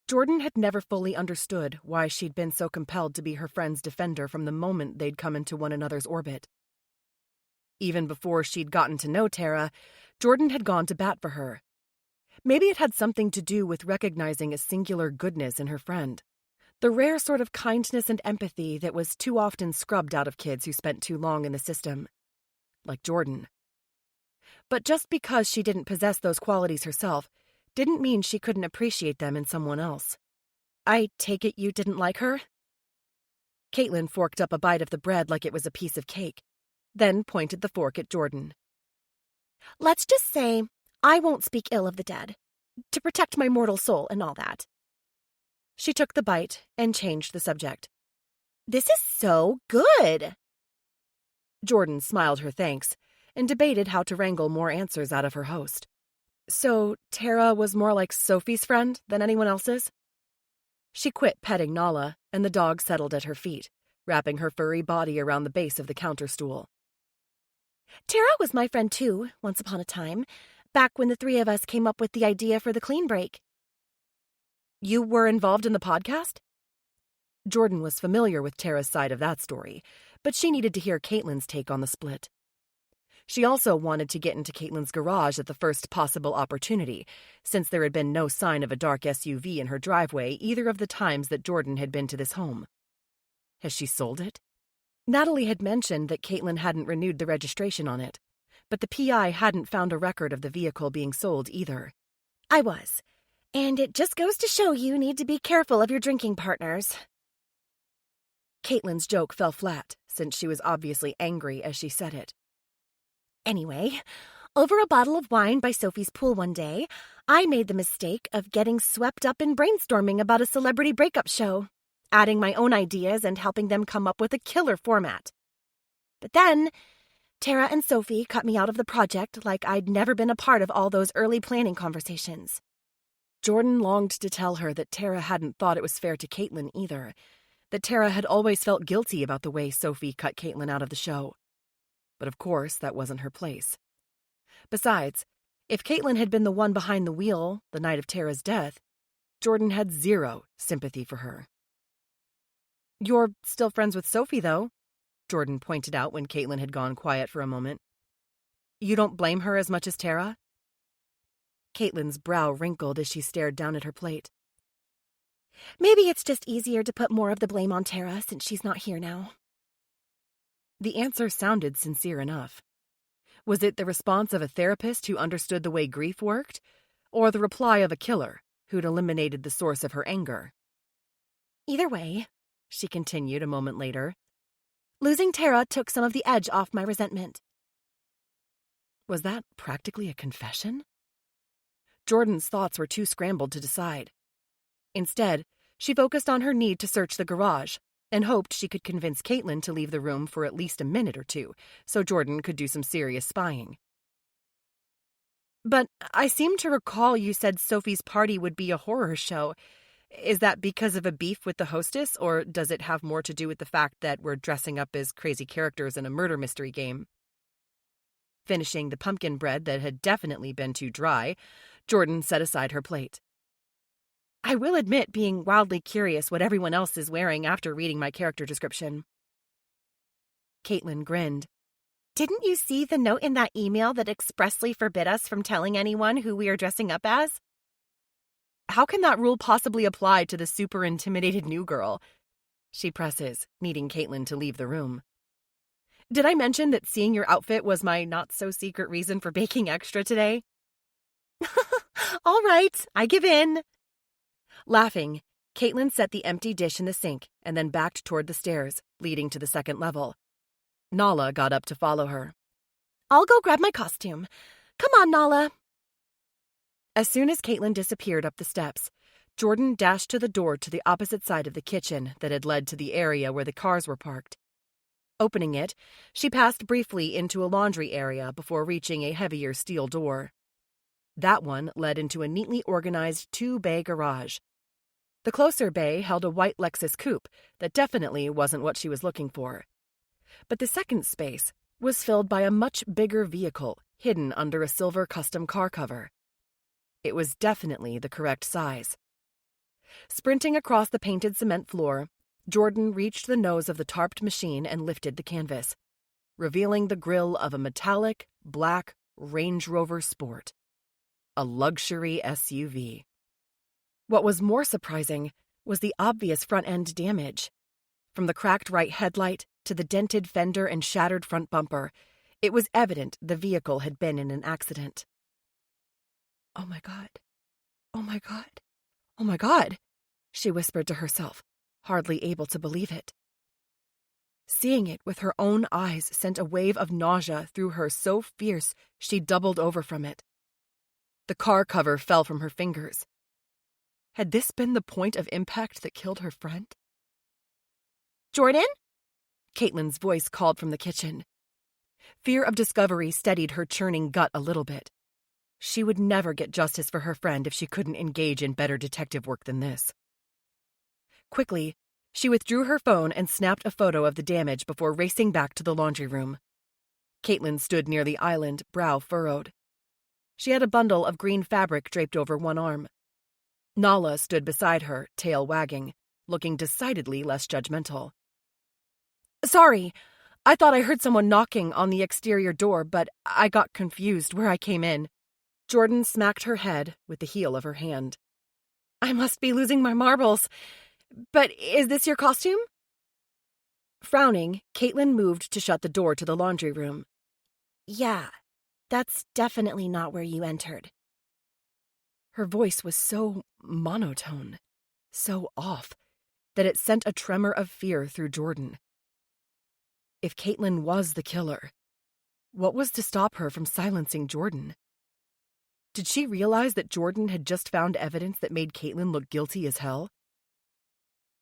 Jordan had never fully understood why she'd been so compelled to be her friend's defender from the moment they'd come into one another's orbit. Even before she'd gotten to know Tara, Jordan had gone to bat for her. Maybe it had something to do with recognizing a singular goodness in her friend. The rare sort of kindness and empathy that was too often scrubbed out of kids who spent too long in the system. Like Jordan. But just because she didn't possess those qualities herself, didn't mean she couldn't appreciate them in someone else. "I take it you didn't like her?" Caitlin forked up a bite of the bread like it was a piece of cake, then pointed the fork at Jordan. "Let's just say I won't speak ill of the dead, to protect my mortal soul and all that." She took the bite and changed the subject. "This is so good." Jordan smiled her thanks and debated how to wrangle more answers out of her host. "So Tara was more like Sophie's friend than anyone else's?" She quit petting Nala, and the dog settled at her feet, wrapping her furry body around the base of the counter stool. "Tara was my friend too, once upon a time, back when the three of us came up with the idea for the clean break." "You were involved in the podcast?" Jordan was familiar with Tara's side of that story, but she needed to hear Caitlin's take on the split. She also wanted to get into Caitlin's garage at the first possible opportunity, since there had been no sign of a dark SUV in her driveway either of the times that Jordan had been to this home. Has she sold it? Natalie had mentioned that Caitlin hadn't renewed the registration on it, but the PI hadn't found a record of the vehicle being sold either. "I was. And it just goes to show you need to be careful of your drinking partners." Caitlin's joke fell flat, since she was obviously angry as she said it. "Anyway, Over a bottle of wine by Sophie's pool one day, I made the mistake of getting swept up in brainstorming about a celebrity breakup show, adding my own ideas and helping them come up with a killer format. But then, Tara and Sophie cut me out of the project like I'd never been a part of all those early planning conversations. Jordan longed to tell her that Tara hadn't thought it was fair to Caitlin either, that Tara had always felt guilty about the way Sophie cut Caitlin out of the show. But of course, that wasn't her place. Besides, if Caitlin had been the one behind the wheel the night of Tara's death, Jordan had zero sympathy for her. "You're still friends with Sophie, though," Jordan pointed out when Caitlin had gone quiet for a moment. "You don't blame her as much as Tara?" Caitlin's brow wrinkled as she stared down at her plate. Maybe it's just easier to put more of the blame on Tara since she's not here now. The answer sounded sincere enough. Was it the response of a therapist who understood the way grief worked, or the reply of a killer who'd eliminated the source of her anger? Either way, she continued a moment later, losing Tara took some of the edge off my resentment. Was that practically a confession? Jordan's thoughts were too scrambled to decide. Instead, she focused on her need to search the garage and hoped she could convince Caitlin to leave the room for at least a minute or two so Jordan could do some serious spying. "But I seem to recall you said Sophie's party would be a horror show. Is that because of a beef with the hostess, or does it have more to do with the fact that we're dressing up as crazy characters in a murder mystery game?" Finishing the pumpkin bread that had definitely been too dry, Jordan set aside her plate. "I will admit being wildly curious what everyone else is wearing after reading my character description." Caitlin grinned. Didn't you see the note in that email that expressly forbid us from telling anyone who we are dressing up as? "How can that rule possibly apply to the super intimidated new girl?" she presses, needing Caitlin to leave the room. "Did I mention that seeing your outfit was my not-so-secret reason for baking extra today?" "All right, I give in." Laughing, Caitlin set the empty dish in the sink and then backed toward the stairs, leading to the second level. Nala got up to follow her. "I'll go grab my costume. Come on, Nala." As soon as Caitlin disappeared up the steps, Jordan dashed to the door to the opposite side of the kitchen that had led to the area where the cars were parked. Opening it, she passed briefly into a laundry area before reaching a heavier steel door. That one led into a neatly organized two-bay garage. The closer bay held a white Lexus coupe that definitely wasn't what she was looking for. But the second space was filled by a much bigger vehicle hidden under a silver custom car cover. It was definitely the correct size. Sprinting across the painted cement floor, Jordan reached the nose of the tarped machine and lifted the canvas, revealing the grille of a metallic, black Range Rover Sport. A luxury SUV. What was more surprising was the obvious front-end damage. From the cracked right headlight to the dented fender and shattered front bumper, it was evident the vehicle had been in an accident. "Oh my God. Oh my God. Oh my God," she whispered to herself, hardly able to believe it. Seeing it with her own eyes sent a wave of nausea through her so fierce she doubled over from it. The car cover fell from her fingers. Had this been the point of impact that killed her friend? "Jordan?" Caitlin's voice called from the kitchen. Fear of discovery steadied her churning gut a little bit. She would never get justice for her friend if she couldn't engage in better detective work than this. Quickly, she withdrew her phone and snapped a photo of the damage before racing back to the laundry room. Caitlin stood near the island, brow furrowed. She had a bundle of green fabric draped over one arm. Nala stood beside her, tail wagging, looking decidedly less judgmental. "Sorry, I thought I heard someone knocking on the exterior door, but I got confused where I came in." Jordan smacked her head with the heel of her hand. "I must be losing my marbles. But is this your costume?" Frowning, Caitlin moved to shut the door to the laundry room. "Yeah, that's definitely not where you entered." Her voice was so monotone, so off, that it sent a tremor of fear through Jordan. If Caitlin was the killer, What was to stop her from silencing Jordan? Did she realize that Jordan had just found evidence that made Caitlin look guilty as hell?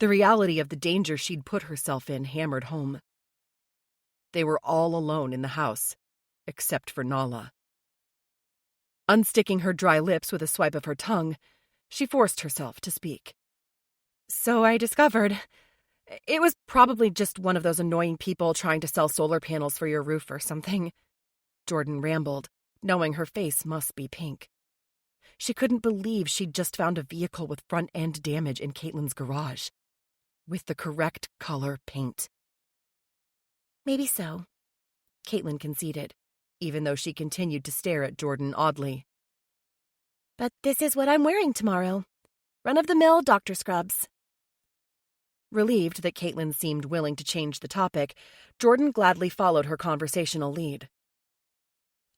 The reality of the danger she'd put herself in hammered home. They were all alone in the house, except for Nala. Unsticking her dry lips with a swipe of her tongue, she forced herself to speak. So I discovered it was probably just one of those annoying people trying to sell solar panels for your roof or something. Jordan rambled, knowing her face must be pink. She couldn't believe she'd just found a vehicle with front-end damage in Caitlin's garage, with the correct color paint. Maybe so, Caitlin conceded, even though she continued to stare at Jordan oddly. But this is what I'm wearing tomorrow. Run-of-the-mill doctor scrubs. Relieved that Caitlin seemed willing to change the topic, Jordan gladly followed her conversational lead.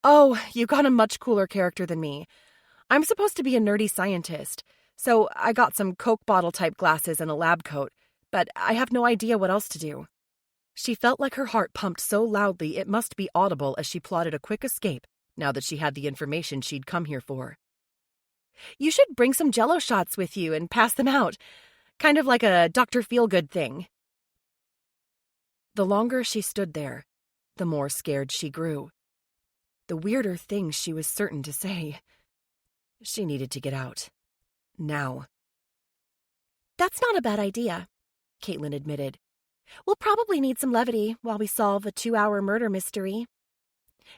Oh, you got a much cooler character than me. I'm supposed to be a nerdy scientist, so I got some Coke bottle-type glasses and a lab coat, but I have no idea what else to do. She felt like her heart pumped so loudly it must be audible as she plotted a quick escape now that she had the information she'd come here for. You should bring some Jell-O shots with you and pass them out, kind of like a Dr. Feelgood thing. The longer she stood there, the more scared she grew. The weirder things she was certain to say. She needed to get out. Now. That's not a bad idea, Caitlin admitted. We'll probably need some levity while we solve a 2-hour murder mystery.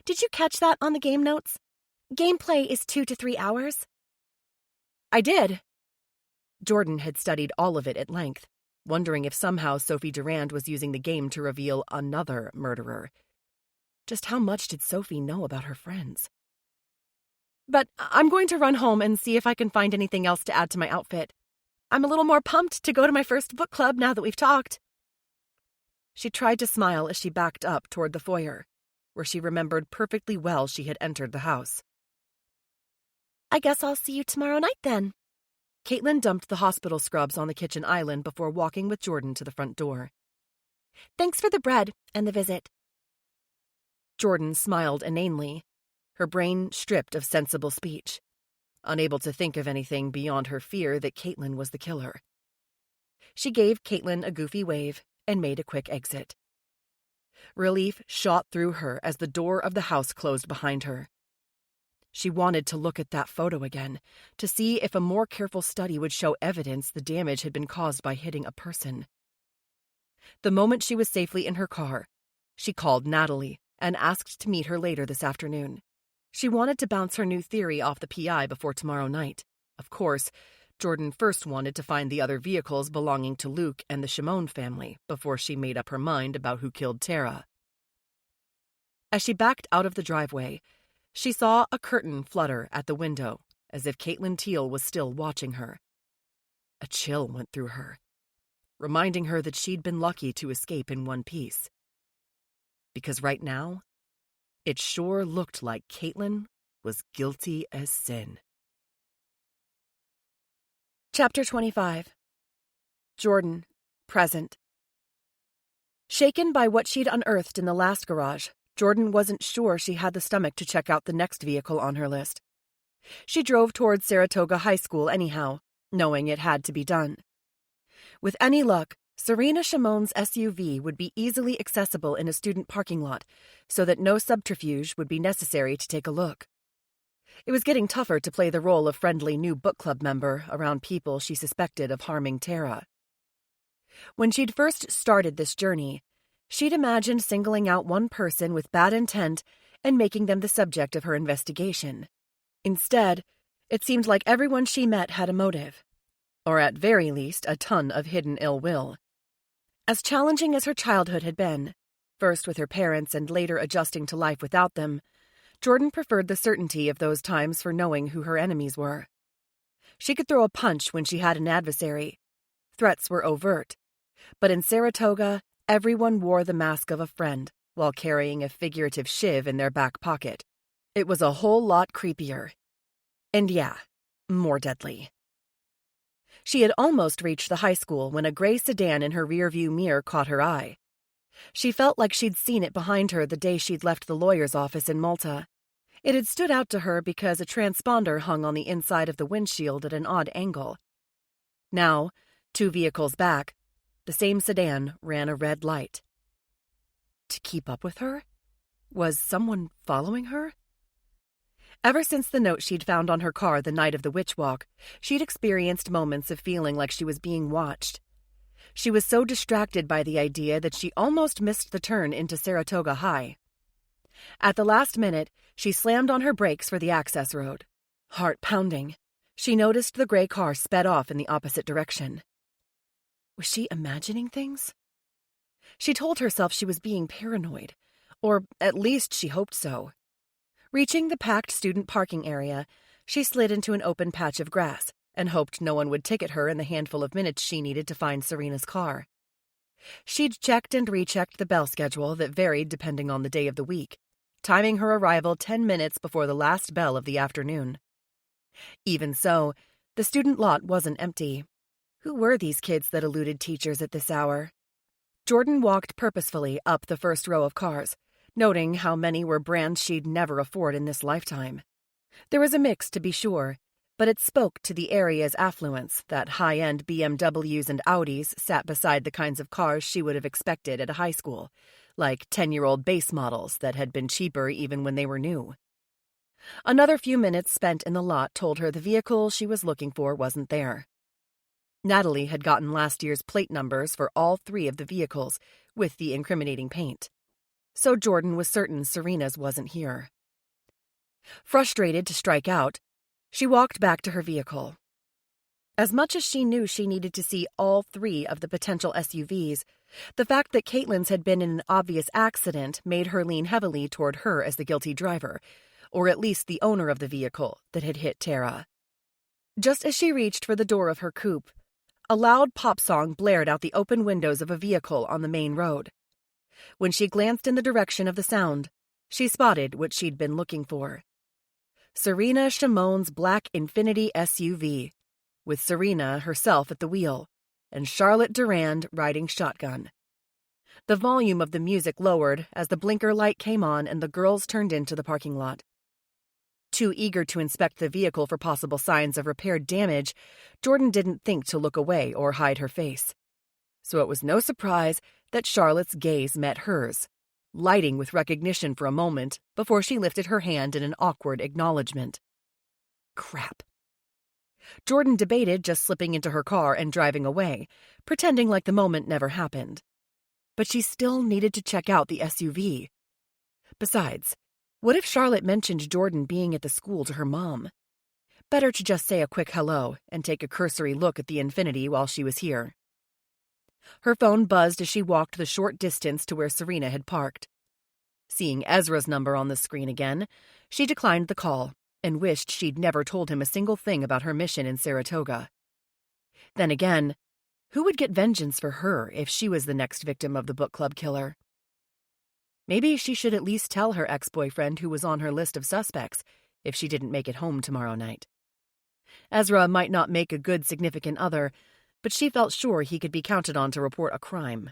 Did you catch that on the game notes? Gameplay is 2 to 3 hours. I did. Jordan had studied all of it at length, wondering if somehow Sophie Durand was using the game to reveal another murderer. Just how much did Sophie know about her friends? But I'm going to run home and see if I can find anything else to add to my outfit. I'm a little more pumped to go to my first book club now that we've talked. She tried to smile as she backed up toward the foyer, where she remembered perfectly well she had entered the house. I guess I'll see you tomorrow night then. Caitlin dumped the hospital scrubs on the kitchen island before walking with Jordan to the front door. Thanks for the bread and the visit. Jordan smiled inanely, her brain stripped of sensible speech, unable to think of anything beyond her fear that Caitlin was the killer. She gave Caitlin a goofy wave and made a quick exit. Relief shot through her as the door of the house closed behind her. She wanted to look at that photo again, to see if a more careful study would show evidence the damage had been caused by hitting a person. The moment she was safely in her car, she called Natalie and asked to meet her later this afternoon. She wanted to bounce her new theory off the PI before tomorrow night. Of course, Jordan first wanted to find the other vehicles belonging to Luke and the Shimon family before she made up her mind about who killed Tara. As she backed out of the driveway, she saw a curtain flutter at the window, as if Caitlin Teal was still watching her. A chill went through her, reminding her that she'd been lucky to escape in one piece. Because right now, it sure looked like Caitlin was guilty as sin. Chapter 25. Jordan, present. Shaken by what she'd unearthed in the last garage, Jordan wasn't sure she had the stomach to check out the next vehicle on her list. She drove towards Saratoga High School anyhow, knowing it had to be done. With any luck, Serena Shimon's SUV would be easily accessible in a student parking lot, so that no subterfuge would be necessary to take a look. It was getting tougher to play the role of friendly new book club member around people she suspected of harming Tara. When she'd first started this journey, she'd imagined singling out one person with bad intent and making them the subject of her investigation. Instead, it seemed like everyone she met had a motive, or at very least a ton of hidden ill will. As challenging as her childhood had been, first with her parents and later adjusting to life without them, Jordan preferred the certainty of those times for knowing who her enemies were. She could throw a punch when she had an adversary. Threats were overt, but in Saratoga, everyone wore the mask of a friend while carrying a figurative shiv in their back pocket. It was a whole lot creepier. And yeah, more deadly. She had almost reached the high school when a gray sedan in her rearview mirror caught her eye. She felt like she'd seen it behind her the day she'd left the lawyer's office in Malta. It had stood out to her because a transponder hung on the inside of the windshield at an odd angle. Now, 2 vehicles back, the same sedan ran a red light. To keep up with her? Was someone following her? Ever since the note she'd found on her car the night of the witch walk, she'd experienced moments of feeling like she was being watched. She was so distracted by the idea that she almost missed the turn into Saratoga High. At the last minute, she slammed on her brakes for the access road. Heart pounding, she noticed the gray car sped off in the opposite direction. Was she imagining things? She told herself she was being paranoid, or at least she hoped so. Reaching the packed student parking area, she slid into an open patch of grass and hoped no one would ticket her in the handful of minutes she needed to find Serena's car. She'd checked and rechecked the bell schedule that varied depending on the day of the week, timing her arrival 10 minutes before the last bell of the afternoon. Even so, the student lot wasn't empty. Who were these kids that eluded teachers at this hour? Jordan walked purposefully up the first row of cars, noting how many were brands she'd never afford in this lifetime. There was a mix, to be sure, but it spoke to the area's affluence that high-end BMWs and Audis sat beside the kinds of cars she would have expected at a high school, like 10-year-old base models that had been cheaper even when they were new. Another few minutes spent in the lot told her the vehicle she was looking for wasn't there. Natalie had gotten last year's plate numbers for all 3 of the vehicles, with the incriminating paint. So Jordan was certain Serena's wasn't here. Frustrated to strike out, she walked back to her vehicle. As much as she knew she needed to see all 3 of the potential SUVs, the fact that Caitlin's had been in an obvious accident made her lean heavily toward her as the guilty driver, or at least the owner of the vehicle that had hit Tara. Just as she reached for the door of her coupe, a loud pop song blared out the open windows of a vehicle on the main road. When she glanced in the direction of the sound, she spotted what she'd been looking for. Serena Chamone's black Infiniti SUV, with Serena herself at the wheel, and Charlotte Durand riding shotgun. The volume of the music lowered as the blinker light came on and the girls turned into the parking lot. Too eager to inspect the vehicle for possible signs of repaired damage, Jordan didn't think to look away or hide her face. So it was no surprise that Charlotte's gaze met hers, lighting with recognition for a moment before she lifted her hand in an awkward acknowledgement. Crap. Jordan debated just slipping into her car and driving away, pretending like the moment never happened. But she still needed to check out the SUV. Besides, what if Charlotte mentioned Jordan being at the school to her mom? Better to just say a quick hello and take a cursory look at the Infiniti while she was here. Her phone buzzed as she walked the short distance to where Serena had parked. Seeing Ezra's number on the screen again, she declined the call and wished she'd never told him a single thing about her mission in Saratoga. Then again, who would get vengeance for her if she was the next victim of the book club killer? Maybe she should at least tell her ex-boyfriend who was on her list of suspects if she didn't make it home tomorrow night. Ezra might not make a good significant other, but she felt sure he could be counted on to report a crime.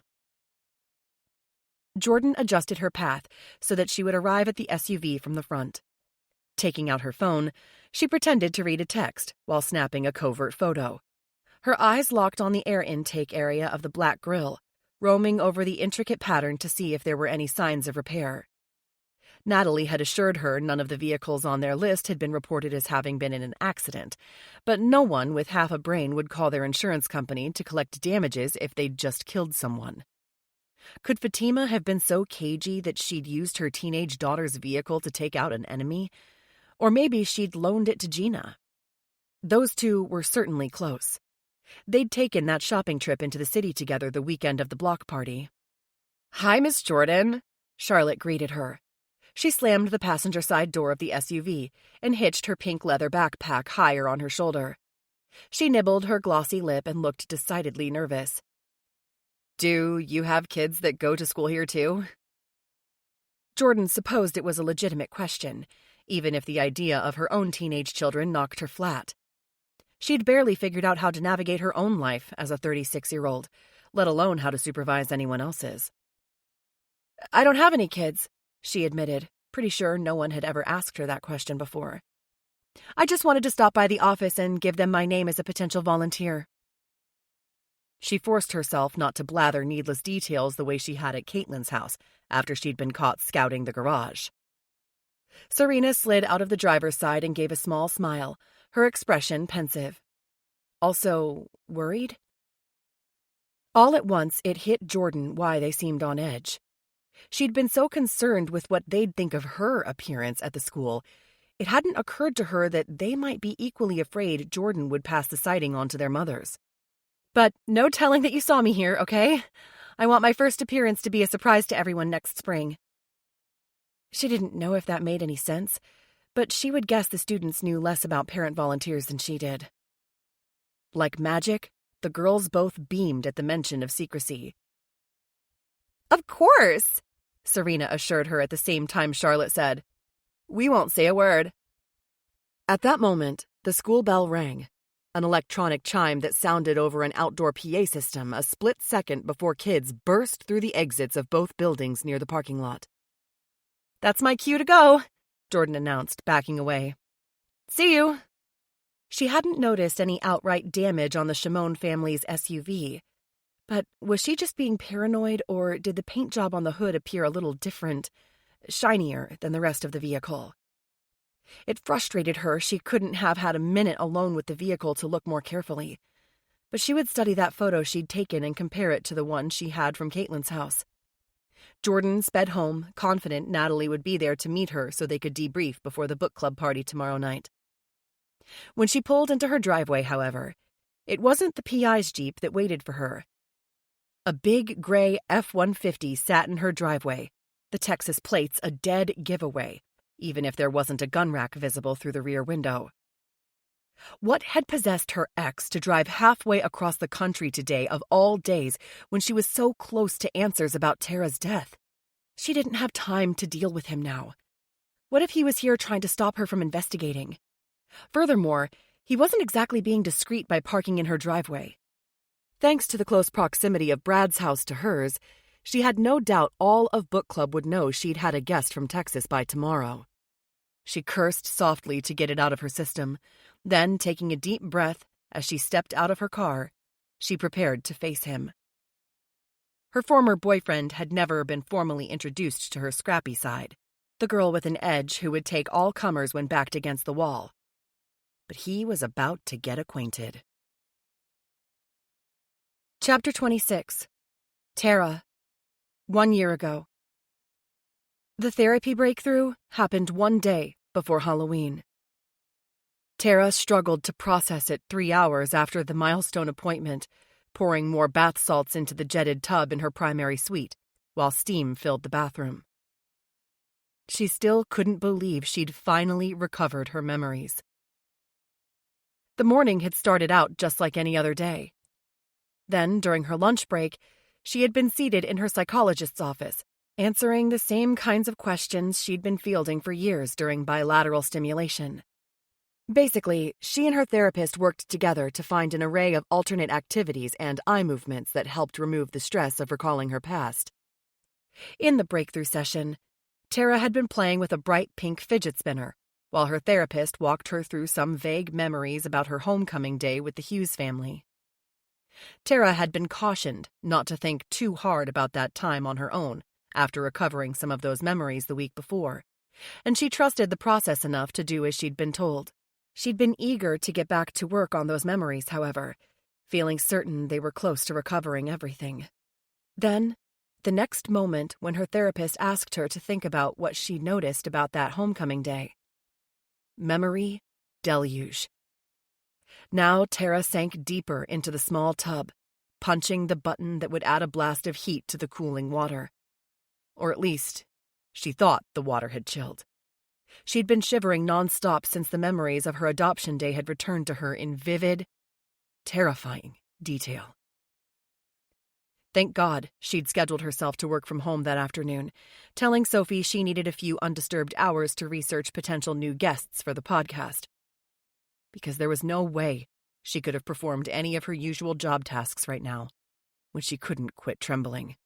Jordan adjusted her path so that she would arrive at the SUV from the front. Taking out her phone, she pretended to read a text while snapping a covert photo. Her eyes locked on the air intake area of the black grille, roaming over the intricate pattern to see if there were any signs of repair. Natalie had assured her none of the vehicles on their list had been reported as having been in an accident, but no one with half a brain would call their insurance company to collect damages if they'd just killed someone. Could Fatima have been so cagey that she'd used her teenage daughter's vehicle to take out an enemy? Or maybe she'd loaned it to Gina. Those 2 were certainly close. They'd taken that shopping trip into the city together the weekend of the block party. "Hi, Miss Jordan," Charlotte greeted her. She slammed the passenger side door of the SUV and hitched her pink leather backpack higher on her shoulder. She nibbled her glossy lip and looked decidedly nervous. "Do you have kids that go to school here too?" Jordan supposed it was a legitimate question, even if the idea of her own teenage children knocked her flat. She'd barely figured out how to navigate her own life as a 36-year-old, let alone how to supervise anyone else's. I don't have any kids, she admitted, pretty sure no one had ever asked her that question before. I just wanted to stop by the office and give them my name as a potential volunteer. She forced herself not to blather needless details the way she had at Caitlin's house after she'd been caught scouting the garage. Serena slid out of the driver's side and gave a small smile, her expression pensive. Also, worried? All at once, it hit Jordan why they seemed on edge. She'd been so concerned with what they'd think of her appearance at the school, it hadn't occurred to her that they might be equally afraid Jordan would pass the sighting on to their mothers. But no telling that you saw me here, okay? I want my first appearance to be a surprise to everyone next spring. She didn't know if that made any sense, but she would guess the students knew less about parent volunteers than she did. Like magic, the girls both beamed at the mention of secrecy. Of course, Serena assured her at the same time Charlotte said, "We won't say a word." At that moment, the school bell rang, an electronic chime that sounded over an outdoor PA system a split second before kids burst through the exits of both buildings near the parking lot. "That's my cue to go," Jordan announced, backing away. "See you." She hadn't noticed any outright damage on the Shimon family's SUV. But was she just being paranoid, or did the paint job on the hood appear a little different, shinier than the rest of the vehicle? It frustrated her she couldn't have had a minute alone with the vehicle to look more carefully. But she would study that photo she'd taken and compare it to the one she had from Caitlin's house. Jordan sped home, confident Natalie would be there to meet her so they could debrief before the book club party tomorrow night. When she pulled into her driveway, however, it wasn't the PI's Jeep that waited for her. A big gray F-150 sat in her driveway, the Texas plates a dead giveaway, even if there wasn't a gun rack visible through the rear window. What had possessed her ex to drive halfway across the country today of all days when she was so close to answers about Tara's death? She didn't have time to deal with him now. What if he was here trying to stop her from investigating? Furthermore, he wasn't exactly being discreet by parking in her driveway. Thanks to the close proximity of Brad's house to hers, she had no doubt all of book club would know she'd had a guest from Texas by tomorrow. She cursed softly to get it out of her system, then, taking a deep breath as she stepped out of her car, she prepared to face him. Her former boyfriend had never been formally introduced to her scrappy side, the girl with an edge who would take all comers when backed against the wall. But he was about to get acquainted. Chapter 26. Tara. 1 year ago. The therapy breakthrough happened one day before Halloween. Tara struggled to process it 3 hours after the milestone appointment, pouring more bath salts into the jetted tub in her primary suite, while steam filled the bathroom. She still couldn't believe she'd finally recovered her memories. The morning had started out just like any other day. Then, during her lunch break, she had been seated in her psychologist's office, answering the same kinds of questions she'd been fielding for years during bilateral stimulation. Basically, she and her therapist worked together to find an array of alternate activities and eye movements that helped remove the stress of recalling her past. In the breakthrough session, Tara had been playing with a bright pink fidget spinner, while her therapist walked her through some vague memories about her homecoming day with the Hughes family. Tara had been cautioned not to think too hard about that time on her own after recovering some of those memories the week before, and she trusted the process enough to do as she'd been told. She'd been eager to get back to work on those memories, however, feeling certain they were close to recovering everything. Then, the next moment when her therapist asked her to think about what she'd noticed about that homecoming day. Memory deluge. Now Tara sank deeper into the small tub, punching the button that would add a blast of heat to the cooling water. Or at least, she thought the water had chilled. She'd been shivering nonstop since the memories of her adoption day had returned to her in vivid, terrifying detail. Thank God she'd scheduled herself to work from home that afternoon, telling Sophie she needed a few undisturbed hours to research potential new guests for the podcast. Because there was no way she could have performed any of her usual job tasks right now, when she couldn't quit trembling.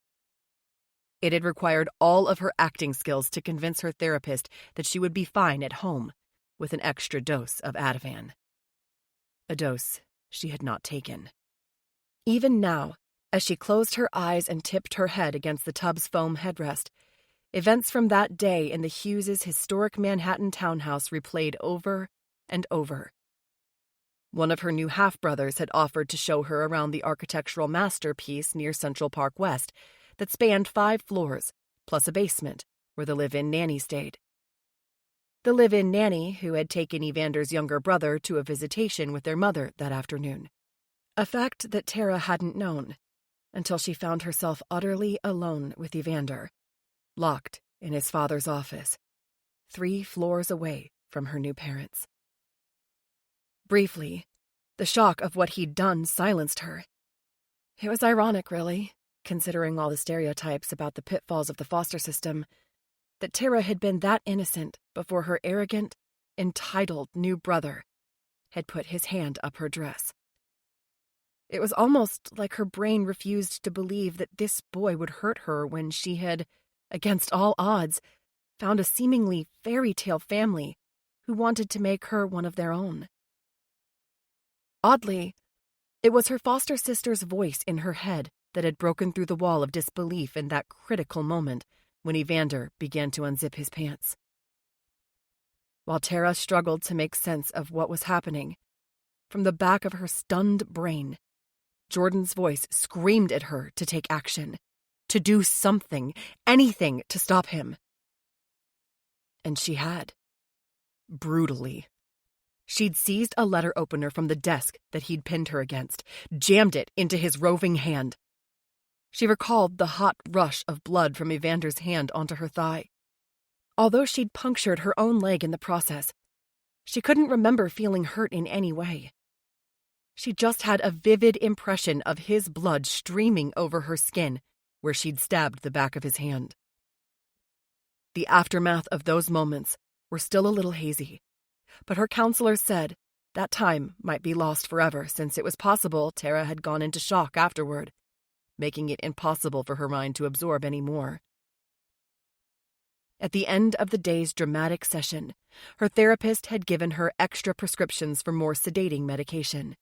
It had required all of her acting skills to convince her therapist that she would be fine at home with an extra dose of Ativan. A dose she had not taken. Even now, as she closed her eyes and tipped her head against the tub's foam headrest, events from that day in the Hughes' historic Manhattan townhouse replayed over and over. One of her new half-brothers had offered to show her around the architectural masterpiece near Central Park West that spanned 5 floors, plus a basement, where the live-in nanny stayed. The live-in nanny who had taken Evander's younger brother to a visitation with their mother that afternoon. A fact that Tara hadn't known until she found herself utterly alone with Evander, locked in his father's office, 3 floors away from her new parents. Briefly, the shock of what he'd done silenced her. It was ironic, really, considering all the stereotypes about the pitfalls of the foster system, that Tara had been that innocent before her arrogant, entitled new brother had put his hand up her dress. It was almost like her brain refused to believe that this boy would hurt her when she had, against all odds, found a seemingly fairy tale family who wanted to make her one of their own. Oddly, it was her foster sister's voice in her head that had broken through the wall of disbelief in that critical moment when Evander began to unzip his pants. While Tara struggled to make sense of what was happening, from the back of her stunned brain, Jordan's voice screamed at her to take action, to do something, anything to stop him. And she had. Brutally. She'd seized a letter opener from the desk that he'd pinned her against, jammed it into his roving hand. She recalled the hot rush of blood from Evander's hand onto her thigh. Although she'd punctured her own leg in the process, she couldn't remember feeling hurt in any way. She just had a vivid impression of his blood streaming over her skin where she'd stabbed the back of his hand. The aftermath of those moments were still a little hazy, but her counselor said that time might be lost forever since it was possible Tara had gone into shock afterward, making it impossible for her mind to absorb any more. At the end of the day's dramatic session, her therapist had given her extra prescriptions for more sedating medication,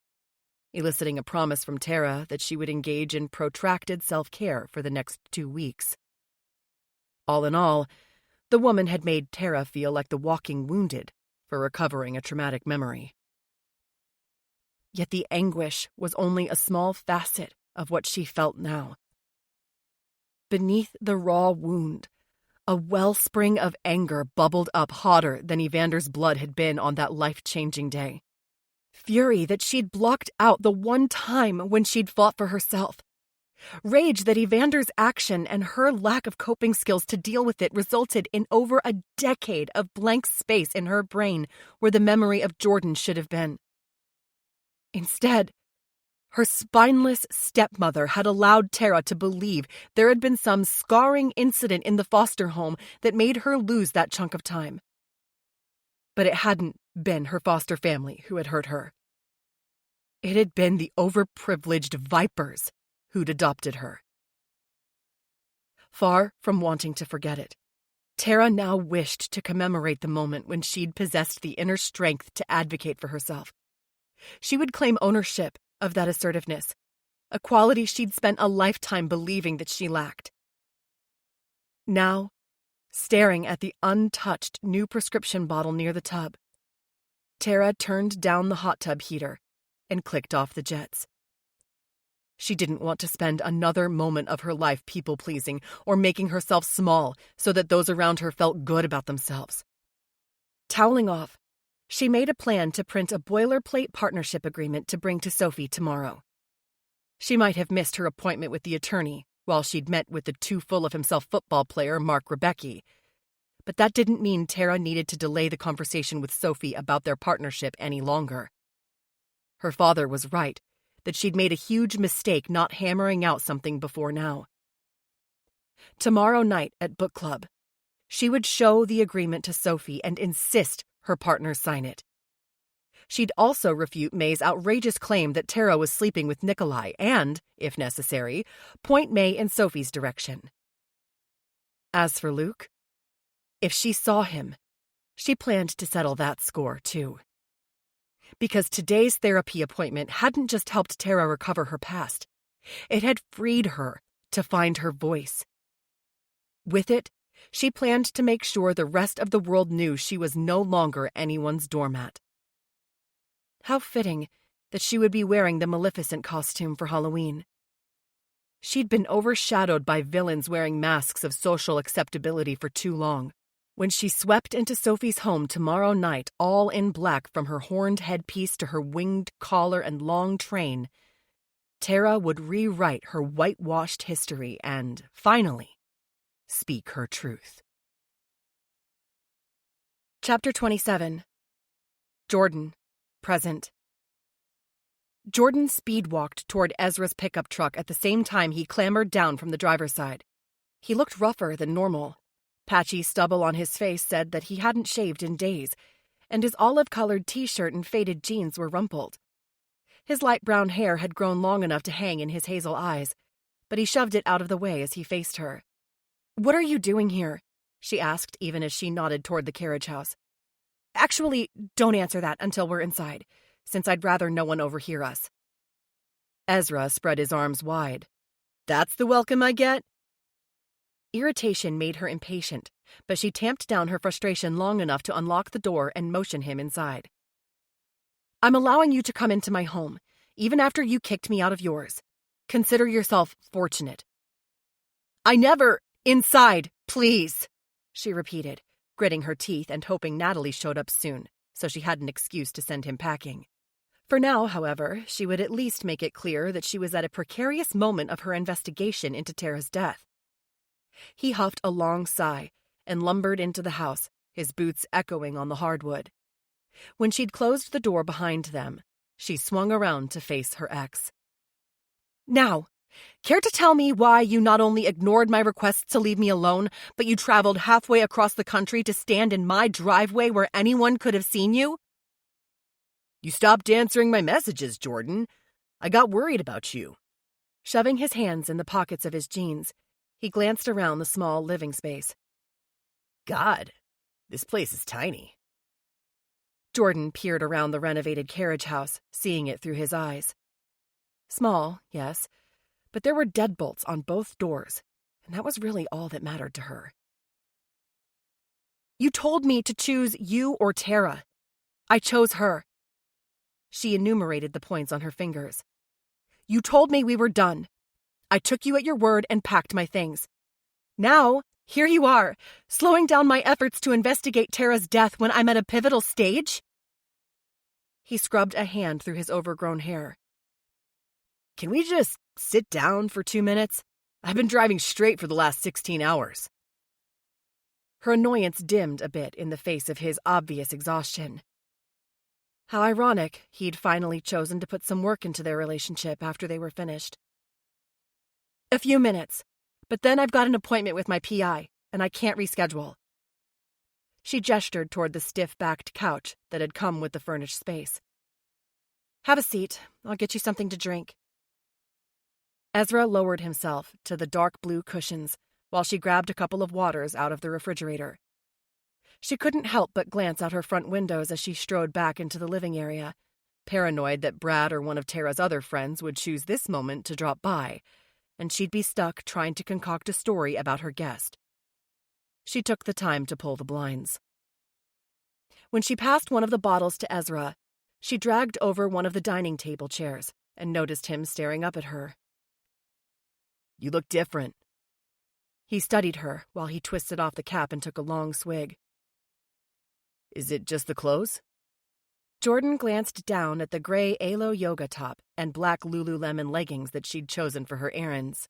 eliciting a promise from Tara that she would engage in protracted self-care for the next 2 weeks. All in all, the woman had made Tara feel like the walking wounded for recovering a traumatic memory. Yet the anguish was only a small facet of what she felt now. Beneath the raw wound, a wellspring of anger bubbled up hotter than Evander's blood had been on that life-changing day. Fury that she'd blocked out the one time when she'd fought for herself. Rage that Evander's action and her lack of coping skills to deal with it resulted in over a decade of blank space in her brain where the memory of Jordan should have been. Instead, her spineless stepmother had allowed Tara to believe there had been some scarring incident in the foster home that made her lose that chunk of time. But it hadn't been her foster family who had hurt her. It had been the overprivileged vipers who'd adopted her. Far from wanting to forget it, Tara now wished to commemorate the moment when she'd possessed the inner strength to advocate for herself. She would claim ownership of that assertiveness, a quality she'd spent a lifetime believing that she lacked. Now, staring at the untouched new prescription bottle near the tub, Tara turned down the hot tub heater and clicked off the jets. She didn't want to spend another moment of her life people-pleasing or making herself small so that those around her felt good about themselves. Toweling off, she made a plan to print a boilerplate partnership agreement to bring to Sophie tomorrow. She might have missed her appointment with the attorney while she'd met with the too-full-of-himself football player Mark Rebecki, but that didn't mean Tara needed to delay the conversation with Sophie about their partnership any longer. Her father was right that she'd made a huge mistake not hammering out something before now. Tomorrow night at book club, she would show the agreement to Sophie and insist her partners sign it. She'd also refute May's outrageous claim that Tara was sleeping with Nikolai and, if necessary, point May in Sophie's direction. As for Luke, if she saw him, she planned to settle that score, too. Because today's therapy appointment hadn't just helped Tara recover her past, it had freed her to find her voice. With it, she planned to make sure the rest of the world knew she was no longer anyone's doormat. How fitting that she would be wearing the Maleficent costume for Halloween. She'd been overshadowed by villains wearing masks of social acceptability for too long. When she swept into Sophie's home tomorrow night, all in black from her horned headpiece to her winged collar and long train, Tara would rewrite her whitewashed history and, finally, speak her truth. Chapter 27. Jordan, present. Jordan speed-walked toward Ezra's pickup truck at the same time he clambered down from the driver's side. He looked rougher than normal. Patchy stubble on his face said that he hadn't shaved in days, and his olive-colored t-shirt and faded jeans were rumpled. His light brown hair had grown long enough to hang in his hazel eyes, but he shoved it out of the way as he faced her. "What are you doing here?" she asked, even as she nodded toward the carriage house. "Actually, don't answer that until we're inside, since I'd rather no one overhear us." Ezra spread his arms wide. "That's the welcome I get?" Irritation made her impatient, but she tamped down her frustration long enough to unlock the door and motion him inside. "I'm allowing you to come into my home, even after you kicked me out of yours. Consider yourself fortunate." "I never— Inside, please," she repeated, gritting her teeth and hoping Natalie showed up soon, so she had an excuse to send him packing. For now, however, she would at least make it clear that she was at a precarious moment of her investigation into Tara's death. He huffed a long sigh and lumbered into the house, his boots echoing on the hardwood. When she'd closed the door behind them, she swung around to face her ex. "Now, care to tell me why you not only ignored my requests to leave me alone, but you traveled halfway across the country to stand in my driveway where anyone could have seen you?" "You stopped answering my messages, Jordan. I got worried about you." Shoving his hands in the pockets of his jeans, he glanced around the small living space. "God, this place is tiny." Jordan peered around the renovated carriage house, seeing it through his eyes. Small, yes, but there were deadbolts on both doors, and that was really all that mattered to her. "You told me to choose you or Tara. I chose her." She enumerated the points on her fingers. "You told me we were done. I took you at your word and packed my things. Now, here you are, slowing down my efforts to investigate Tara's death when I'm at a pivotal stage?" He scrubbed a hand through his overgrown hair. "Can we just sit down for 2 minutes? I've been driving straight for the last 16 hours. Her annoyance dimmed a bit in the face of his obvious exhaustion. How ironic he'd finally chosen to put some work into their relationship after they were finished. "A few minutes, but then I've got an appointment with my PI, and I can't reschedule." She gestured toward the stiff-backed couch that had come with the furnished space. "Have a seat. I'll get you something to drink." Ezra lowered himself to the dark blue cushions while she grabbed a couple of waters out of the refrigerator. She couldn't help but glance out her front windows as she strode back into the living area, paranoid that Brad or one of Tara's other friends would choose this moment to drop by, and she'd be stuck trying to concoct a story about her guest. She took the time to pull the blinds. When she passed one of the bottles to Ezra, she dragged over one of the dining table chairs and noticed him staring up at her. "You look different." He studied her while he twisted off the cap and took a long swig. "Is it just the clothes?" Jordan glanced down at the gray Alo yoga top and black Lululemon leggings that she'd chosen for her errands.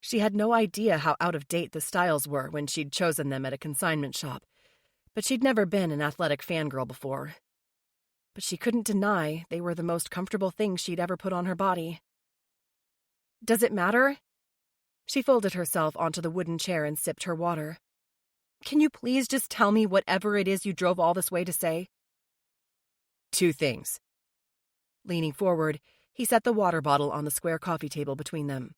She had no idea how out of date the styles were when she'd chosen them at a consignment shop, but she'd never been an athletic fangirl before. But she couldn't deny they were the most comfortable things she'd ever put on her body. "Does it matter?" She folded herself onto the wooden chair and sipped her water. "Can you please just tell me whatever it is you drove all this way to say?" "2 things." Leaning forward, he set the water bottle on the square coffee table between them.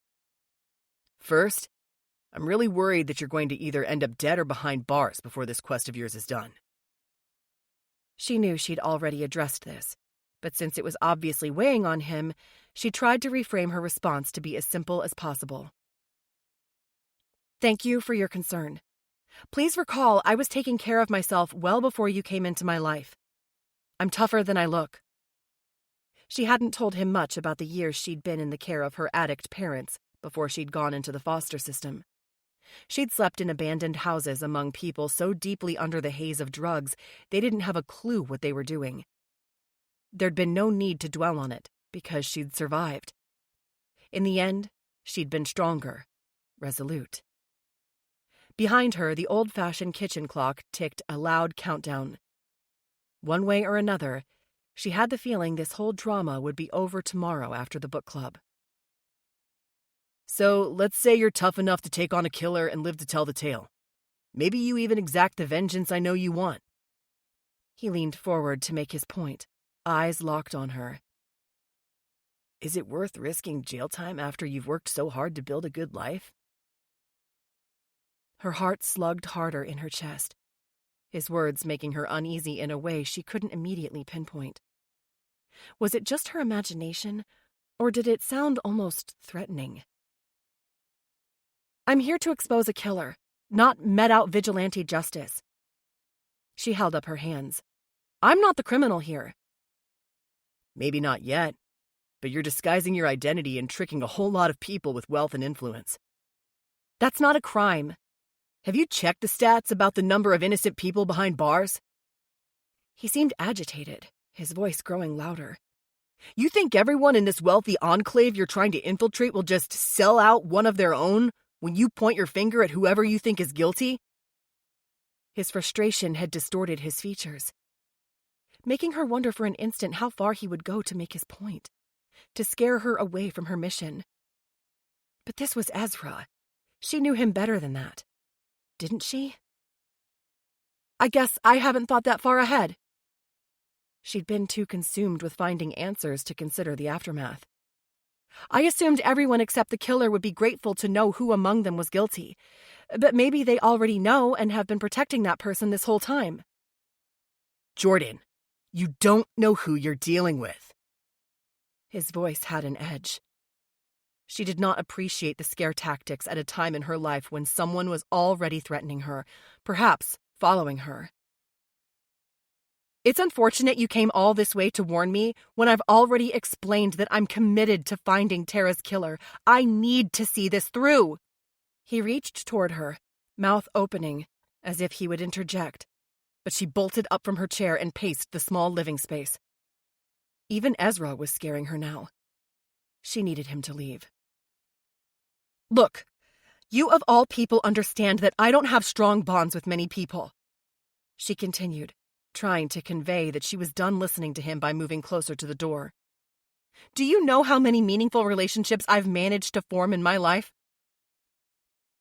"First, I'm really worried that you're going to either end up dead or behind bars before this quest of yours is done. She knew she'd already addressed this, but since it was obviously weighing on him, she tried to reframe her response to be as simple as possible. Thank you for your concern. Please recall I was taking care of myself well before you came into my life. I'm tougher than I look. She hadn't told him much about the years she'd been in the care of her addict parents before she'd gone into the foster system. She'd slept in abandoned houses among people so deeply under the haze of drugs they didn't have a clue what they were doing. There'd been no need to dwell on it because she'd survived. In the end, she'd been stronger, resolute. Behind her, the old-fashioned kitchen clock ticked a loud countdown. One way or another, she had the feeling this whole drama would be over tomorrow after the book club. So, let's say you're tough enough to take on a killer and live to tell the tale. Maybe you even exact the vengeance I know you want. He leaned forward to make his point, eyes locked on her. Is it worth risking jail time after you've worked so hard to build a good life? Her heart slugged harder in her chest, his words making her uneasy in a way she couldn't immediately pinpoint. Was it just her imagination, or did it sound almost threatening? I'm here to expose a killer, not met out vigilante justice. She held up her hands. I'm not the criminal here. Maybe not yet, but you're disguising your identity and tricking a whole lot of people with wealth and influence. That's not a crime. Have you checked the stats about the number of innocent people behind bars? He seemed agitated, his voice growing louder. You think everyone in this wealthy enclave you're trying to infiltrate will just sell out one of their own when you point your finger at whoever you think is guilty? His frustration had distorted his features, making her wonder for an instant how far he would go to make his point, to scare her away from her mission. But this was Ezra. She knew him better than that. Didn't she? I guess I haven't thought that far ahead. She'd been too consumed with finding answers to consider the aftermath. I assumed everyone except the killer would be grateful to know who among them was guilty. But maybe they already know and have been protecting that person this whole time. Jordan, you don't know who you're dealing with. His voice had an edge. She did not appreciate the scare tactics at a time in her life when someone was already threatening her, perhaps following her. It's unfortunate you came all this way to warn me when I've already explained that I'm committed to finding Tara's killer. I need to see this through. He reached toward her, mouth opening, as if he would interject, but she bolted up from her chair and paced the small living space. Even Ezra was scaring her now. She needed him to leave. Look, you of all people understand that I don't have strong bonds with many people. She continued, trying to convey that she was done listening to him by moving closer to the door. Do you know how many meaningful relationships I've managed to form in my life?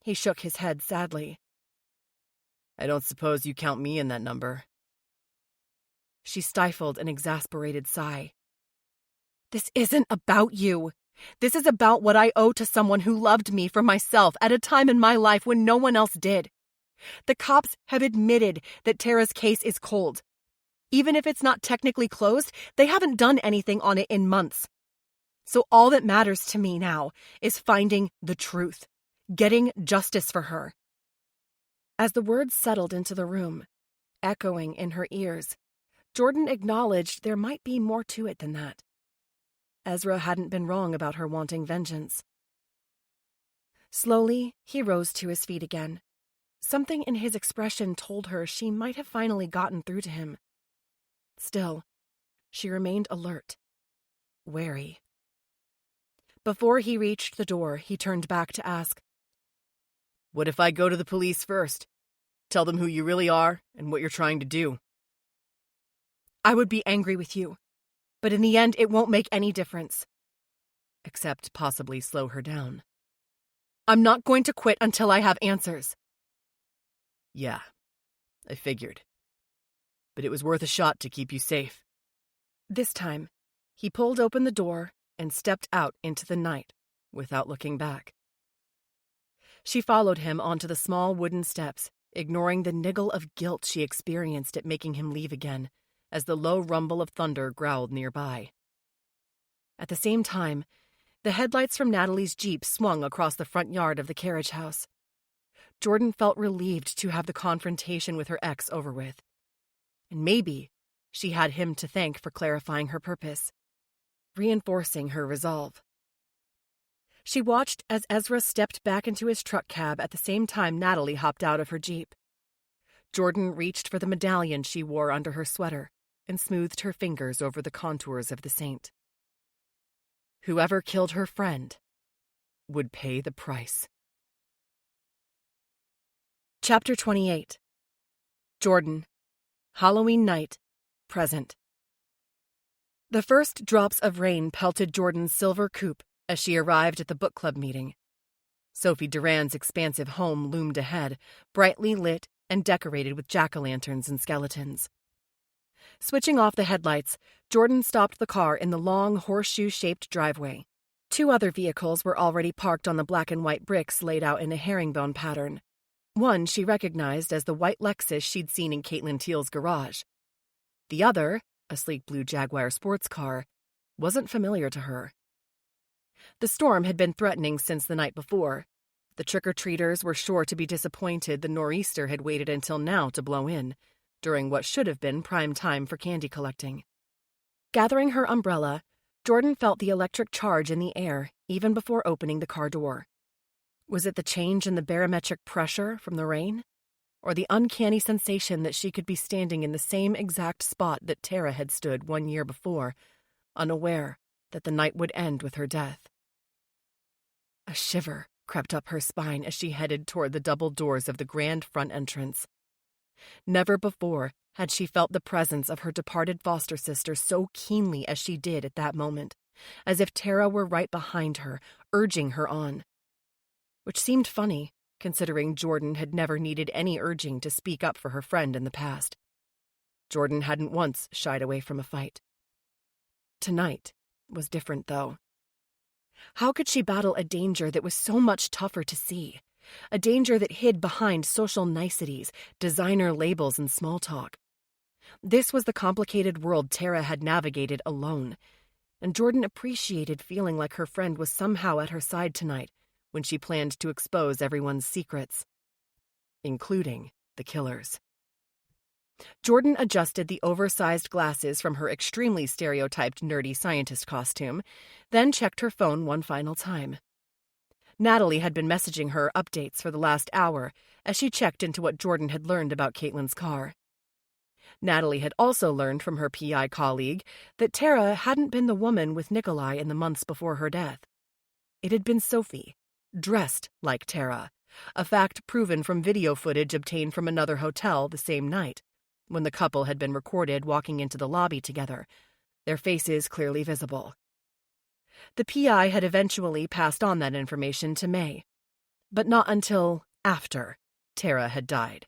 He shook his head sadly. I don't suppose you count me in that number. She stifled an exasperated sigh. This isn't about you. This is about what I owe to someone who loved me for myself at a time in my life when no one else did. The cops have admitted that Tara's case is cold. Even if it's not technically closed, they haven't done anything on it in months. So all that matters to me now is finding the truth, getting justice for her. As the words settled into the room, echoing in her ears, Jordan acknowledged there might be more to it than that. Ezra hadn't been wrong about her wanting vengeance. Slowly, he rose to his feet again. Something in his expression told her she might have finally gotten through to him. Still, she remained alert, wary. Before he reached the door, he turned back to ask, What if I go to the police first? Tell them who you really are and what you're trying to do. I would be angry with you, but in the end it won't make any difference. Except possibly slow her down. I'm not going to quit until I have answers. Yeah, I figured. But it was worth a shot to keep you safe. This time, he pulled open the door and stepped out into the night without looking back. She followed him onto the small wooden steps, ignoring the niggle of guilt she experienced at making him leave again, as the low rumble of thunder growled nearby. At the same time, the headlights from Natalie's Jeep swung across the front yard of the carriage house. Jordan felt relieved to have the confrontation with her ex over with. And maybe she had him to thank for clarifying her purpose, reinforcing her resolve. She watched as Ezra stepped back into his truck cab at the same time Natalie hopped out of her Jeep. Jordan reached for the medallion she wore under her sweater and smoothed her fingers over the contours of the saint. Whoever killed her friend would pay the price. Chapter 28. Jordan. Halloween night. Present. The first drops of rain pelted Jordan's silver coupe as she arrived at the book club meeting. Sophie Durand's expansive home loomed ahead, brightly lit and decorated with jack-o'-lanterns and skeletons. Switching off the headlights, Jordan stopped the car in the long, horseshoe-shaped driveway. 2 other vehicles were already parked on the black and white bricks laid out in a herringbone pattern. One she recognized as the white Lexus she'd seen in Caitlin Teal's garage. The other, a sleek blue Jaguar sports car, wasn't familiar to her. The storm had been threatening since the night before. The trick-or-treaters were sure to be disappointed the nor'easter had waited until now to blow in, during what should have been prime time for candy collecting. Gathering her umbrella, Jordan felt the electric charge in the air even before opening the car door. Was it the change in the barometric pressure from the rain? Or the uncanny sensation that she could be standing in the same exact spot that Tara had stood 1 year before, unaware that the night would end with her death? A shiver crept up her spine as she headed toward the double doors of the grand front entrance. Never before had she felt the presence of her departed foster sister so keenly as she did at that moment, as if Tara were right behind her, urging her on. Which seemed funny, considering Jordan had never needed any urging to speak up for her friend in the past. Jordan hadn't once shied away from a fight. Tonight was different, though. How could she battle a danger that was so much tougher to see? A danger that hid behind social niceties, designer labels, and small talk. This was the complicated world Tara had navigated alone, and Jordan appreciated feeling like her friend was somehow at her side tonight when she planned to expose everyone's secrets, including the killer's. Jordan adjusted the oversized glasses from her extremely stereotyped nerdy scientist costume, then checked her phone one final time. Natalie had been messaging her updates for the last hour as she checked into what Jordan had learned about Caitlin's car. Natalie had also learned from her PI colleague that Tara hadn't been the woman with Nikolai in the months before her death. It had been Sophie, dressed like Tara, a fact proven from video footage obtained from another hotel the same night, when the couple had been recorded walking into the lobby together, their faces clearly visible. The PI had eventually passed on that information to May, but not until after Tara had died.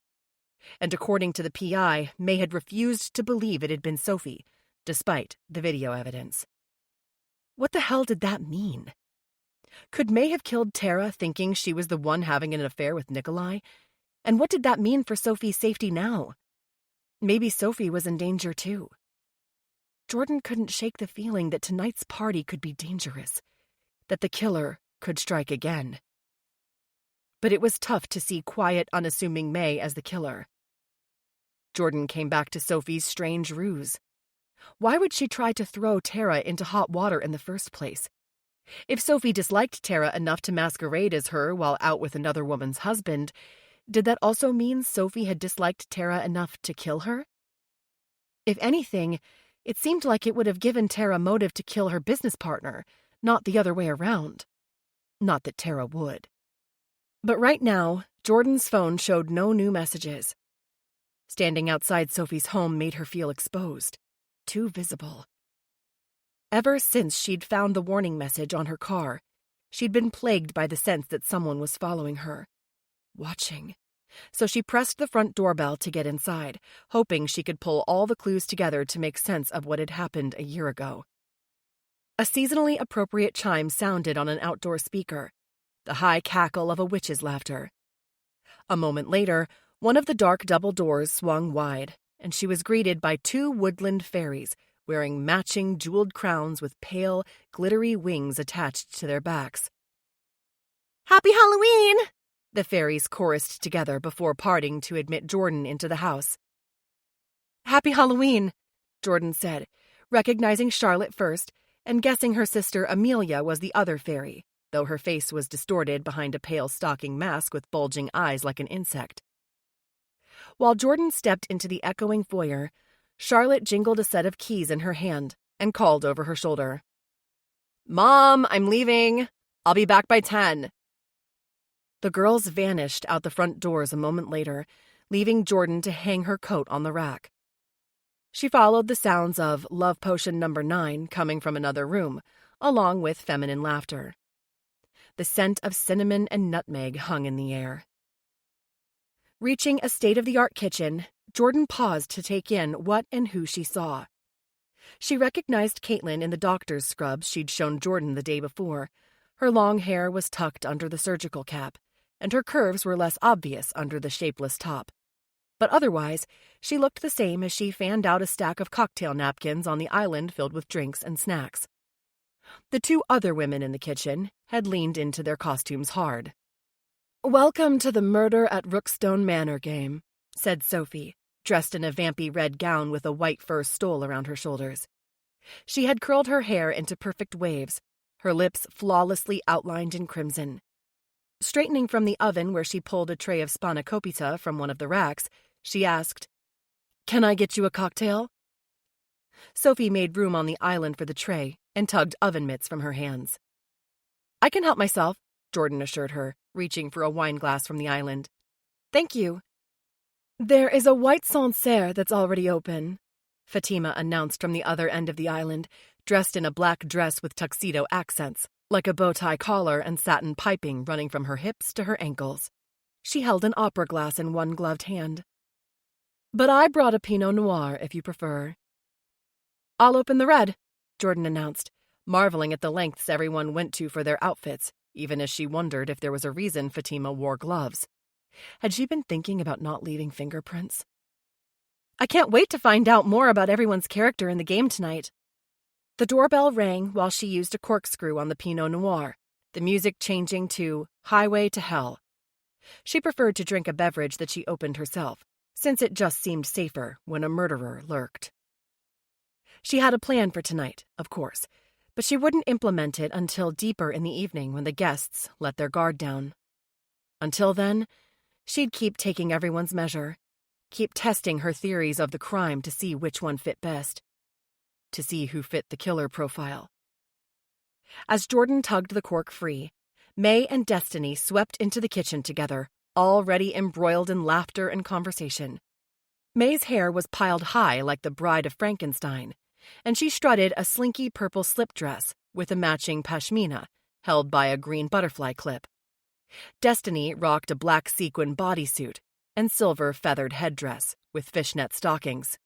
And according to the PI, May had refused to believe it had been Sophie, despite the video evidence. What the hell did that mean? Could May have killed Tara thinking she was the one having an affair with Nikolai? And what did that mean for Sophie's safety now? Maybe Sophie was in danger too. Jordan couldn't shake the feeling that tonight's party could be dangerous, that the killer could strike again. But it was tough to see quiet, unassuming May as the killer. Jordan came back to Sophie's strange ruse. Why would she try to throw Tara into hot water in the first place? If Sophie disliked Tara enough to masquerade as her while out with another woman's husband, did that also mean Sophie had disliked Tara enough to kill her? If anything, it seemed like it would have given Tara motive to kill her business partner, not the other way around. Not that Tara would. But right now, Jordan's phone showed no new messages. Standing outside Sophie's home made her feel exposed, too visible. Ever since she'd found the warning message on her car, she'd been plagued by the sense that someone was following her, watching. So she pressed the front doorbell to get inside, hoping she could pull all the clues together to make sense of what had happened a year ago. A seasonally appropriate chime sounded on an outdoor speaker. the high cackle of a witch's laughter. A moment later, one of the dark double doors swung wide, and she was greeted by two woodland fairies wearing matching jeweled crowns with pale, glittery wings attached to their backs. "Happy Halloween!" the fairies chorused together before parting to admit Jordan into the house. "Happy Halloween," Jordan said, recognizing Charlotte first and guessing her sister Amelia was the other fairy, though her face was distorted behind a pale stocking mask with bulging eyes like an insect. While Jordan stepped into the echoing foyer, Charlotte jingled a set of keys in her hand and called over her shoulder. "Mom, I'm leaving. I'll be back by 10. The girls vanished out the front doors a moment later, leaving Jordan to hang her coat on the rack. She followed the sounds of Love Potion number 9 coming from another room, along with feminine laughter. The scent of cinnamon and nutmeg hung in the air. Reaching a state-of-the-art kitchen, Jordan paused to take in what and who she saw. She recognized Caitlin in the doctor's scrubs she'd shown Jordan the day before. Her long hair was tucked under the surgical cap, and her curves were less obvious under the shapeless top. But otherwise, she looked the same as she fanned out a stack of cocktail napkins on the island filled with drinks and snacks. The two other women in the kitchen had leaned into their costumes hard. "Welcome to the Murder at Rookstone Manor game," said Sophie, dressed in a vampy red gown with a white fur stole around her shoulders. She had curled her hair into perfect waves, her lips flawlessly outlined in crimson. Straightening from the oven where she pulled a tray of spanakopita from one of the racks, she asked, "Can I get you a cocktail?" Sophie made room on the island for the tray and tugged oven mitts from her hands. "I can help myself," Jordan assured her, reaching for a wine glass from the island. "Thank you." "There is a white Sancerre that's already open," Fatima announced from the other end of the island, dressed in a black dress with tuxedo accents, like a bow-tie collar and satin piping running from her hips to her ankles. She held an opera glass in one gloved hand. "But I brought a Pinot Noir, if you prefer." "I'll open the red," Jordan announced, marveling at the lengths everyone went to for their outfits, even as she wondered if there was a reason Fatima wore gloves. Had she been thinking about not leaving fingerprints? "I can't wait to find out more about everyone's character in the game tonight." The doorbell rang while she used a corkscrew on the Pinot Noir, the music changing to Highway to Hell. She preferred to drink a beverage that she opened herself, since it just seemed safer when a murderer lurked. She had a plan for tonight, of course, but she wouldn't implement it until deeper in the evening when the guests let their guard down. Until then, she'd keep taking everyone's measure, keep testing her theories of the crime to see which one fit best, to see who fit the killer profile. As Jordan tugged the cork free, May and Destiny swept into the kitchen together, already embroiled in laughter and conversation. May's hair was piled high like the Bride of Frankenstein, and she strutted a slinky purple slip dress with a matching pashmina held by a green butterfly clip. Destiny rocked a black sequin bodysuit and silver feathered headdress with fishnet stockings.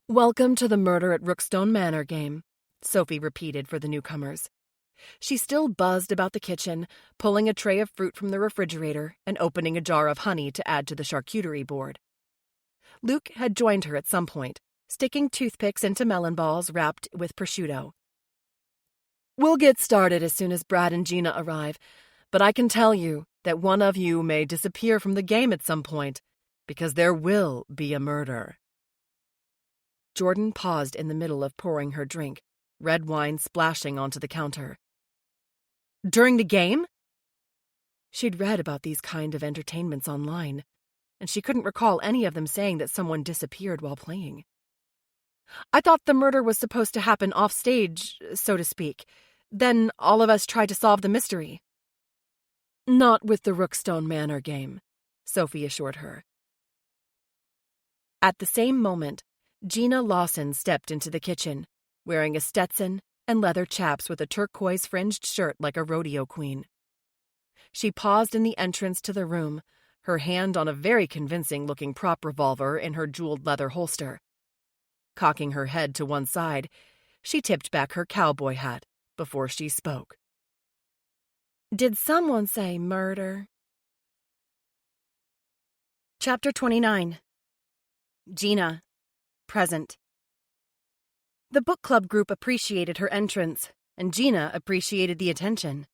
"Welcome to the Murder at Rookstone Manor game," Sophie repeated for the newcomers. She still buzzed about the kitchen, pulling a tray of fruit from the refrigerator and opening a jar of honey to add to the charcuterie board. Luke had joined her at some point, sticking toothpicks into melon balls wrapped with prosciutto. "We'll get started as soon as Brad and Gina arrive, but I can tell you that one of you may disappear from the game at some point, because there will be a murder." Jordan paused in the middle of pouring her drink, red wine splashing onto the counter. "During the game?" She'd read about these kind of entertainments online, and she couldn't recall any of them saying that someone disappeared while playing. "I thought the murder was supposed to happen off stage, so to speak. Then all of us tried to solve the mystery." "Not with the Rookstone Manor game," Sophie assured her. At the same moment, Gina Lawson stepped into the kitchen, wearing a Stetson and leather chaps with a turquoise-fringed shirt like a rodeo queen. She paused in the entrance to the room, her hand on a very convincing-looking prop revolver in her jeweled leather holster. Cocking her head to one side, she tipped back her cowboy hat before she spoke. Did someone say murder? Chapter 29. Gina. Present. The book club group appreciated her entrance, and Gina appreciated the attention.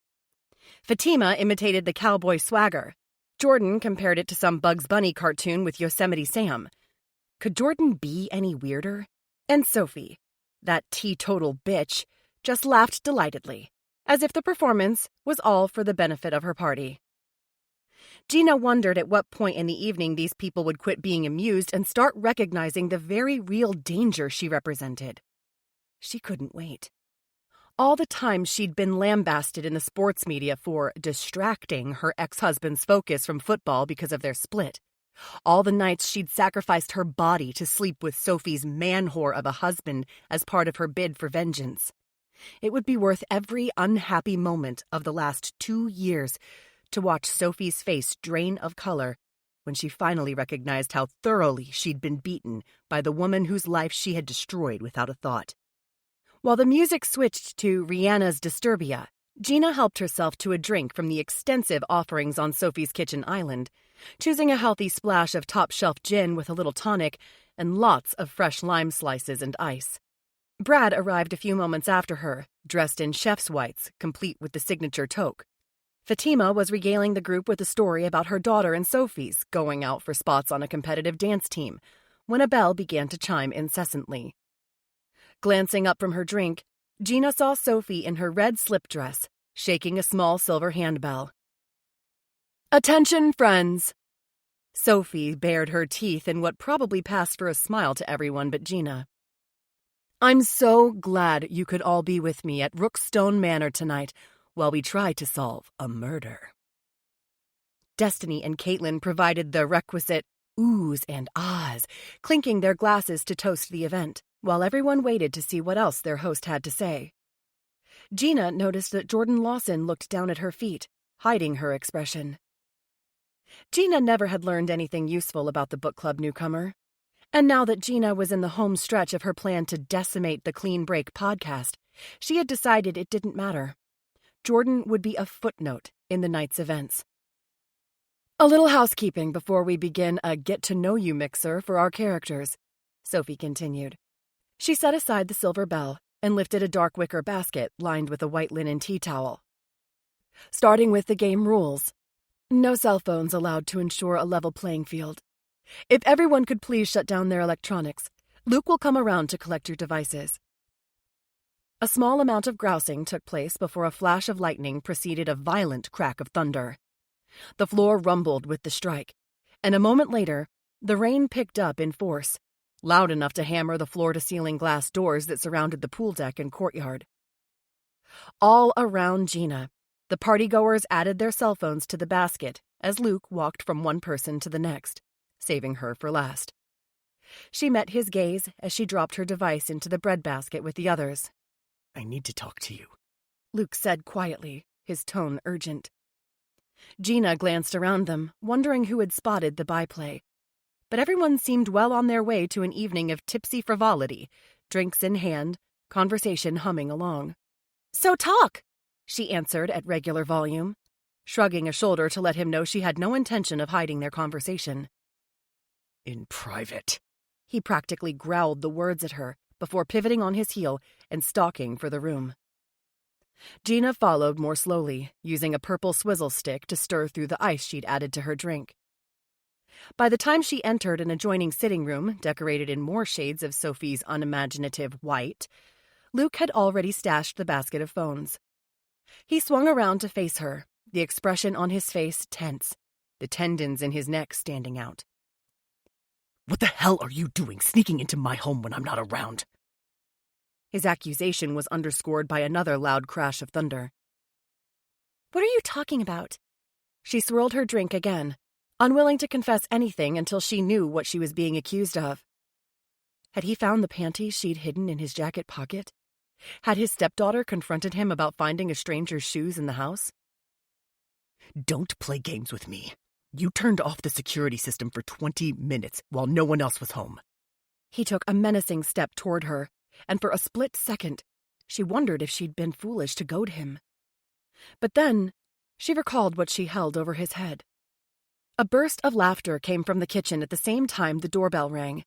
Fatima imitated the cowboy swagger. Jordan compared it to some Bugs Bunny cartoon with Yosemite Sam. Could Jordan be any weirder? And Sophie, that teetotal bitch, just laughed delightedly, as if the performance was all for the benefit of her party. Gina wondered at what point in the evening these people would quit being amused and start recognizing the very real danger she represented. She couldn't wait. All the time she'd been lambasted in the sports media for distracting her ex-husband's focus from football because of their split. All the nights she'd sacrificed her body to sleep with Sophie's man-whore of a husband as part of her bid for vengeance. It would be worth every unhappy moment of the last 2 years to watch Sophie's face drain of color when she finally recognized how thoroughly she'd been beaten by the woman whose life she had destroyed without a thought. While the music switched to Rihanna's Disturbia, Gina helped herself to a drink from the extensive offerings on Sophie's kitchen island, choosing a healthy splash of top-shelf gin with a little tonic and lots of fresh lime slices and ice. Brad arrived a few moments after her, dressed in chef's whites, complete with the signature toque. Fatima was regaling the group with a story about her daughter and Sophie's going out for spots on a competitive dance team, when a bell began to chime incessantly. Glancing up from her drink, Gina saw Sophie in her red slip dress, shaking a small silver handbell. "Attention, friends!" Sophie bared her teeth in what probably passed for a smile to everyone but Gina. "I'm so glad you could all be with me at Rookstone Manor tonight while we try to solve a murder." Destiny and Caitlin provided the requisite oohs and ahs, clinking their glasses to toast the event, while everyone waited to see what else their host had to say. Gina noticed that Jordan Lawson looked down at her feet, hiding her expression. Gina never had learned anything useful about the book club newcomer, and now that Gina was in the home stretch of her plan to decimate the Clean Break podcast, she had decided it didn't matter. Jordan would be a footnote in the night's events. "A little housekeeping before we begin a get-to-know-you mixer for our characters," Sophie continued. She set aside the silver bell and lifted a dark wicker basket lined with a white linen tea towel. "Starting with the game rules. No cell phones allowed to ensure a level playing field. If everyone could please shut down their electronics, Luke will come around to collect your devices." A small amount of grousing took place before a flash of lightning preceded a violent crack of thunder. The floor rumbled with the strike, and a moment later, the rain picked up in force, loud enough to hammer the floor-to-ceiling glass doors that surrounded the pool deck and courtyard. All around Gina, the partygoers added their cell phones to the basket as Luke walked from one person to the next, saving her for last. She met his gaze as she dropped her device into the breadbasket with the others. "I need to talk to you," Luke said quietly, his tone urgent. Gina glanced around them, wondering who had spotted the byplay. But everyone seemed well on their way to an evening of tipsy frivolity, drinks in hand, conversation humming along. "So talk," she answered at regular volume, shrugging a shoulder to let him know she had no intention of hiding their conversation. "In private." He practically growled the words at her before pivoting on his heel and stalking for the room. Gina followed more slowly, using a purple swizzle stick to stir through the ice she'd added to her drink. By the time she entered an adjoining sitting room decorated in more shades of Sophie's unimaginative white, Luke had already stashed the basket of phones. He swung around to face her, the expression on his face tense, the tendons in his neck standing out. "What the hell are you doing sneaking into my home when I'm not around?" His accusation was underscored by another loud crash of thunder. "What are you talking about?" She swirled her drink again, unwilling to confess anything until she knew what she was being accused of. Had he found the panties she'd hidden in his jacket pocket? Had his stepdaughter confronted him about finding a stranger's shoes in the house? "Don't play games with me. You turned off the security system for 20 minutes while no one else was home." He took a menacing step toward her, and for a split second, she wondered if she'd been foolish to goad him. But then, She recalled what she held over his head. A burst of laughter came from the kitchen at the same time the doorbell rang.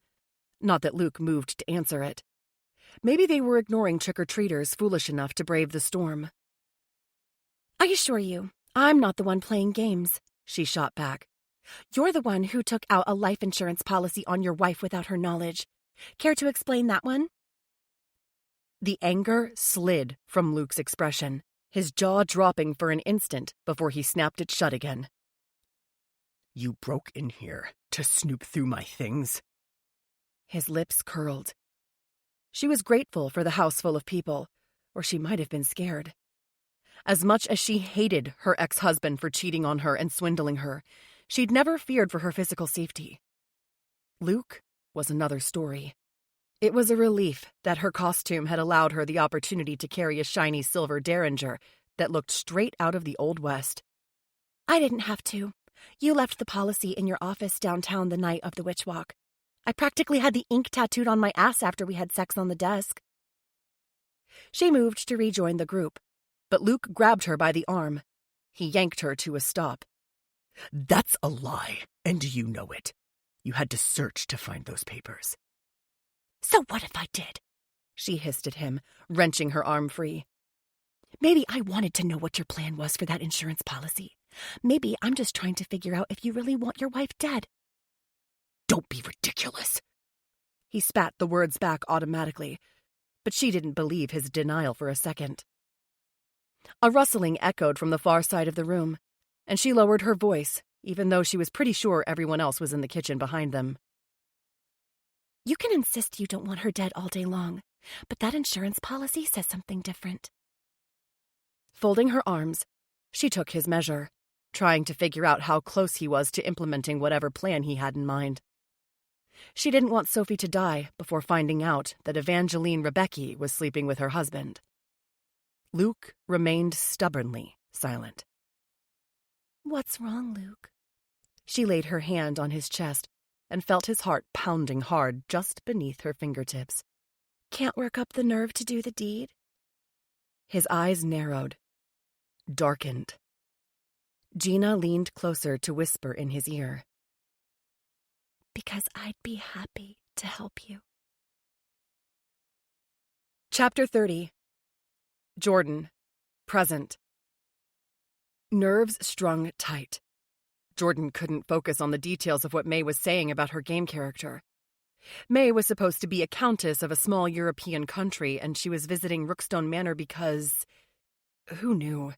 Not that Luke moved to answer it. Maybe they were ignoring trick-or-treaters foolish enough to brave the storm. I assure you, I'm not the one playing games, she shot back. You're the one who took out a life insurance policy on your wife without her knowledge. Care to explain that one? The anger slid from Luke's expression, his jaw dropping for an instant before he snapped it shut again. You broke in here to snoop through my things? His lips curled. She was grateful for the house full of people, or she might have been scared. As much as she hated her ex-husband for cheating on her and swindling her, she'd never feared for her physical safety. Luke was another story. It was a relief that her costume had allowed her the opportunity to carry a shiny silver derringer that looked straight out of the Old West. I didn't have to. You left the policy in your office downtown the night of the witch walk. I practically had the ink tattooed on my ass after we had sex on the desk. She moved to rejoin the group, but Luke grabbed her by the arm. He yanked her to a stop. That's a lie, and you know it. You had to search to find those papers. So what if I did? She hissed at him, wrenching her arm free. Maybe I wanted to know what your plan was for that insurance policy. Maybe I'm just trying to figure out if you really want your wife dead. Don't be ridiculous. He spat the words back automatically, but she didn't believe his denial for a second. A rustling echoed from the far side of the room, and she lowered her voice, even though she was pretty sure everyone else was in the kitchen behind them. You can insist you don't want her dead all day long, but that insurance policy says something different. Folding her arms, she took his measure, trying to figure out how close he was to implementing whatever plan he had in mind. She didn't want Sophie to die before finding out that Evangeline Rebecca was sleeping with her husband. Luke remained stubbornly silent. What's wrong, Luke? She laid her hand on his chest and felt his heart pounding hard just beneath her fingertips. Can't work up the nerve to do the deed? His eyes narrowed, darkened. Gina leaned closer to whisper in his ear. Because I'd be happy to help you. Chapter 30. Jordan, present. Nerves strung tight. Jordan couldn't focus on the details of what May was saying about her game character. May was supposed to be a countess of a small European country, and she was visiting Rookstone Manor because... who knew?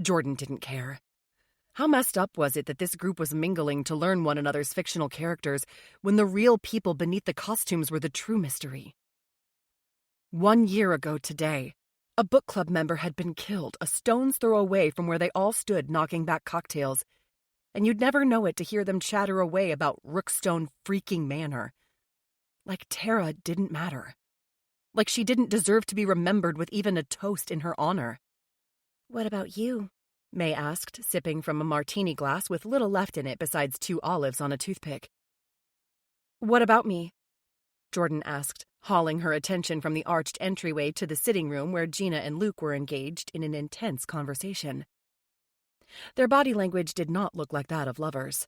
Jordan didn't care. How messed up was it that this group was mingling to learn one another's fictional characters when the real people beneath the costumes were the true mystery? 1 year ago today, a book club member had been killed a stone's throw away from where they all stood knocking back cocktails, and you'd never know it to hear them chatter away about Rookstone freaking Manor. Like Tara didn't matter. Like she didn't deserve to be remembered with even a toast in her honor. What about you? May asked, sipping from a martini glass with little left in it besides 2 olives on a toothpick. What about me? Jordan asked, hauling her attention from the arched entryway to the sitting room where Gina and Luke were engaged in an intense conversation. Their body language did not look like that of lovers.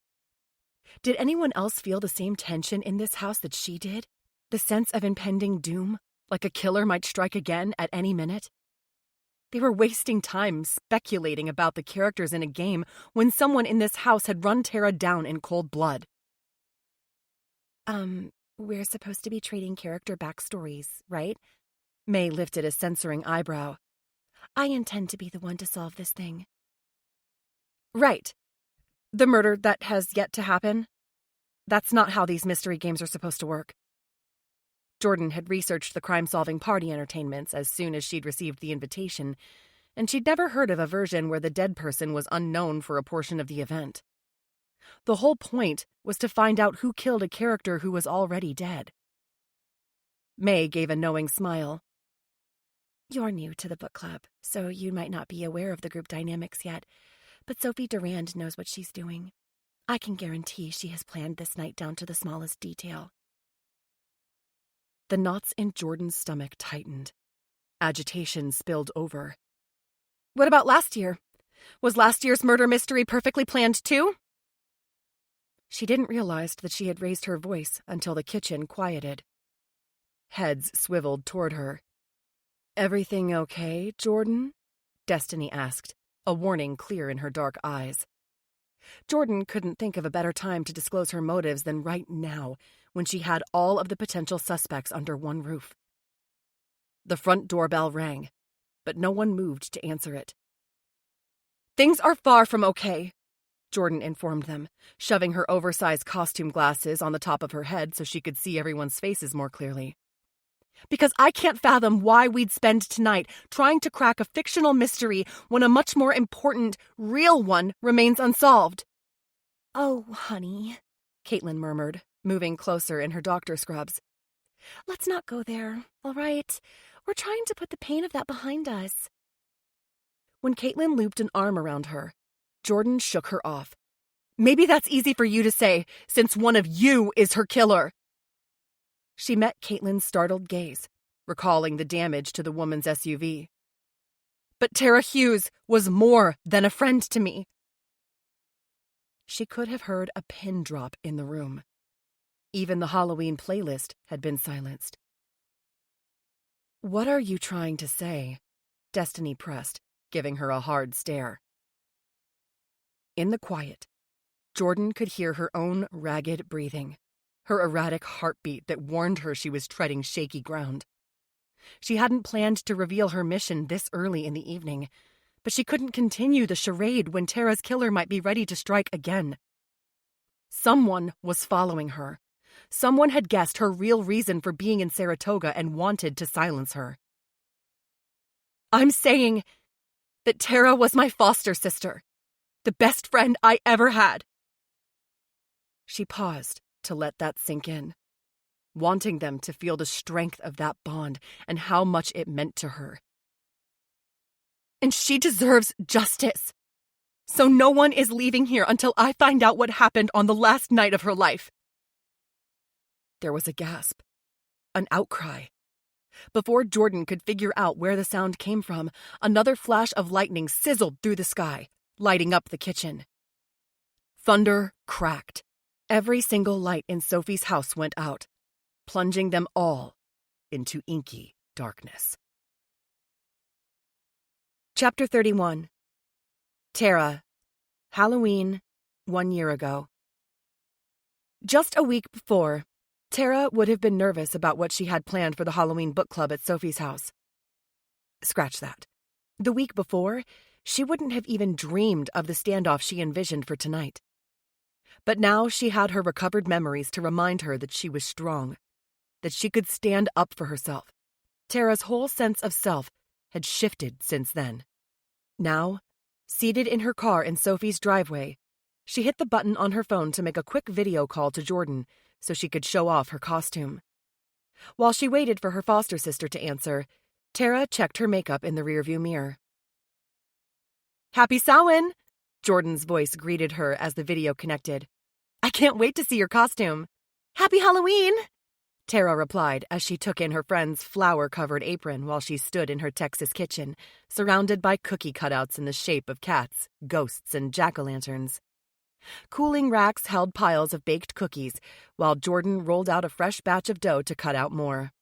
Did anyone else feel the same tension in this house that she did? The sense of impending doom, like a killer might strike again at any minute? They were wasting time speculating about the characters in a game when someone in this house had run Tara down in cold blood. We're supposed to be trading character backstories, right? May lifted a censoring eyebrow. I intend to be the one to solve this thing. Right. The murder that has yet to happen? That's not how these mystery games are supposed to work. Jordan had researched the crime-solving party entertainments as soon as she'd received the invitation, and she'd never heard of a version where the dead person was unknown for a portion of the event. The whole point was to find out who killed a character who was already dead. May gave a knowing smile. You're new to the book club, so you might not be aware of the group dynamics yet, but Sophie Durand knows what she's doing. I can guarantee she has planned this night down to the smallest detail. The knots in Jordan's stomach tightened. Agitation spilled over. What about last year? Was last year's murder mystery perfectly planned too? She didn't realize that she had raised her voice until the kitchen quieted. Heads swiveled toward her. "Everything okay, Jordan?" Destiny asked, a warning clear in her dark eyes. Jordan couldn't think of a better time to disclose her motives than right now, when she had all of the potential suspects under one roof. The front doorbell rang, but no one moved to answer it. "Things are far from okay," Jordan informed them, shoving her oversized costume glasses on the top of her head so she could see everyone's faces more clearly. "Because I can't fathom why we'd spend tonight trying to crack a fictional mystery when a much more important, real one remains unsolved." "Oh, honey," Caitlin murmured, moving closer in her doctor scrubs. "Let's not go there, all right? We're trying to put the pain of that behind us." When Caitlin looped an arm around her, Jordan shook her off. "Maybe that's easy for you to say, since one of you is her killer." She met Caitlin's startled gaze, recalling the damage to the woman's SUV. "But Tara Hughes was more than a friend to me." She could have heard a pin drop in the room. Even the Halloween playlist had been silenced. "What are you trying to say?" Destiny pressed, giving her a hard stare. In the quiet, Jordan could hear her own ragged breathing, her erratic heartbeat that warned her she was treading shaky ground. She hadn't planned to reveal her mission this early in the evening, but she couldn't continue the charade when Tara's killer might be ready to strike again. Someone was following her. Someone had guessed her real reason for being in Saratoga and wanted to silence her. "I'm saying that Tara was my foster sister, the best friend I ever had." She paused to let that sink in, wanting them to feel the strength of that bond and how much it meant to her. "And she deserves justice. So no one is leaving here until I find out what happened on the last night of her life." There was a gasp, an outcry. Before Jordan could figure out where the sound came from, another flash of lightning sizzled through the sky, lighting up the kitchen. Thunder cracked. Every single light in Sophie's house went out, plunging them all into inky darkness. Chapter 31. Tara. Halloween, 1 year ago. Just a week before, Tara would have been nervous about what she had planned for the Halloween book club at Sophie's house. Scratch that. The week before, she wouldn't have even dreamed of the standoff she envisioned for tonight. But now she had her recovered memories to remind her that she was strong, that she could stand up for herself. Tara's whole sense of self had shifted since then. Now, seated in her car in Sophie's driveway, she hit the button on her phone to make a quick video call to Jordan so she could show off her costume. While she waited for her foster sister to answer, Tara checked her makeup in the rearview mirror. "Happy Samhain!" Jordan's voice greeted her as the video connected. "I can't wait to see your costume." "Happy Halloween!" Tara replied as she took in her friend's flour-covered apron while she stood in her Texas kitchen, surrounded by cookie cutouts in the shape of cats, ghosts, and jack-o'-lanterns. Cooling racks held piles of baked cookies, while Jordan rolled out a fresh batch of dough to cut out more.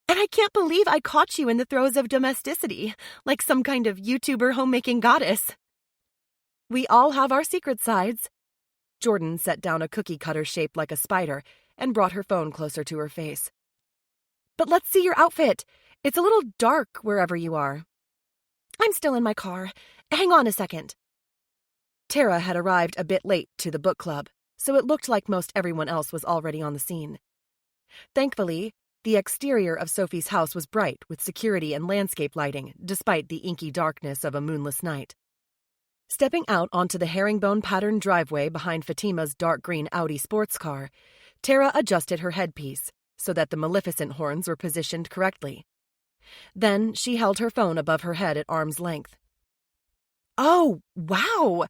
"And I can't believe I caught you in the throes of domesticity, like some kind of YouTuber homemaking goddess." "We all have our secret sides." Jordan set down a cookie cutter shaped like a spider and brought her phone closer to her face. "But let's see your outfit. It's a little dark wherever you are." "I'm still in my car. Hang on a second." Tara had arrived a bit late to the book club, so it looked like most everyone else was already on the scene. Thankfully, the exterior of Sophie's house was bright with security and landscape lighting, despite the inky darkness of a moonless night. Stepping out onto the herringbone-patterned driveway behind Fatima's dark green Audi sports car, Tara adjusted her headpiece so that the Maleficent horns were positioned correctly. Then she held her phone above her head at arm's length. "Oh, wow!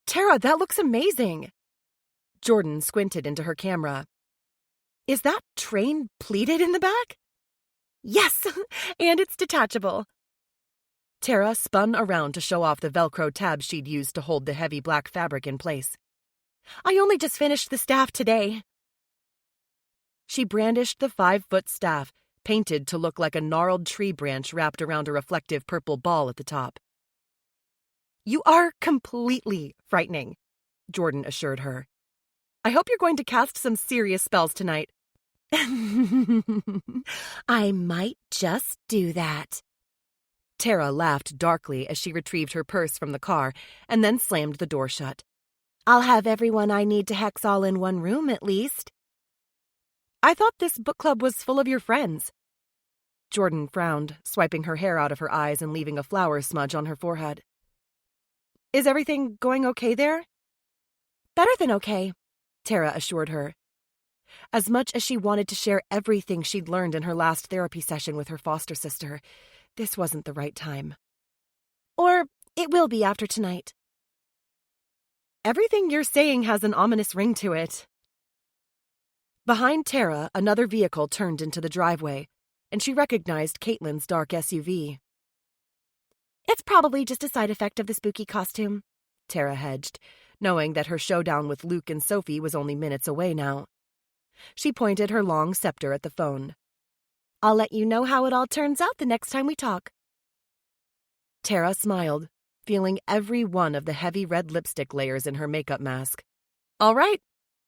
Tara, that looks amazing!" Jordan squinted into her camera. "Is that train pleated in the back?" "Yes, and it's detachable." Tara spun around to show off the Velcro tabs she'd used to hold the heavy black fabric in place. I only just finished the staff today. She brandished the 5-foot staff, painted to look like a gnarled tree branch wrapped around a reflective purple ball at the top. You are completely frightening, Jordan assured her. I hope you're going to cast some serious spells tonight. I might just do that. Tara laughed darkly as she retrieved her purse from the car and then slammed the door shut. I'll have everyone I need to hex all in one room at least. I thought this book club was full of your friends. Jordan frowned, swiping her hair out of her eyes and leaving a flour smudge on her forehead. Is everything going okay there? Better than okay, Tara assured her. As much as she wanted to share everything she'd learned in her last therapy session with her foster sister, this wasn't the right time. Or it will be after tonight. Everything you're saying has an ominous ring to it. Behind Tara, another vehicle turned into the driveway, and she recognized Caitlin's dark SUV. It's probably just a side effect of the spooky costume, Tara hedged, knowing that her showdown with Luke and Sophie was only minutes away now. She pointed her long scepter at the phone. I'll let you know how it all turns out the next time we talk. Tara smiled, feeling every one of the heavy red lipstick layers in her makeup mask. All right,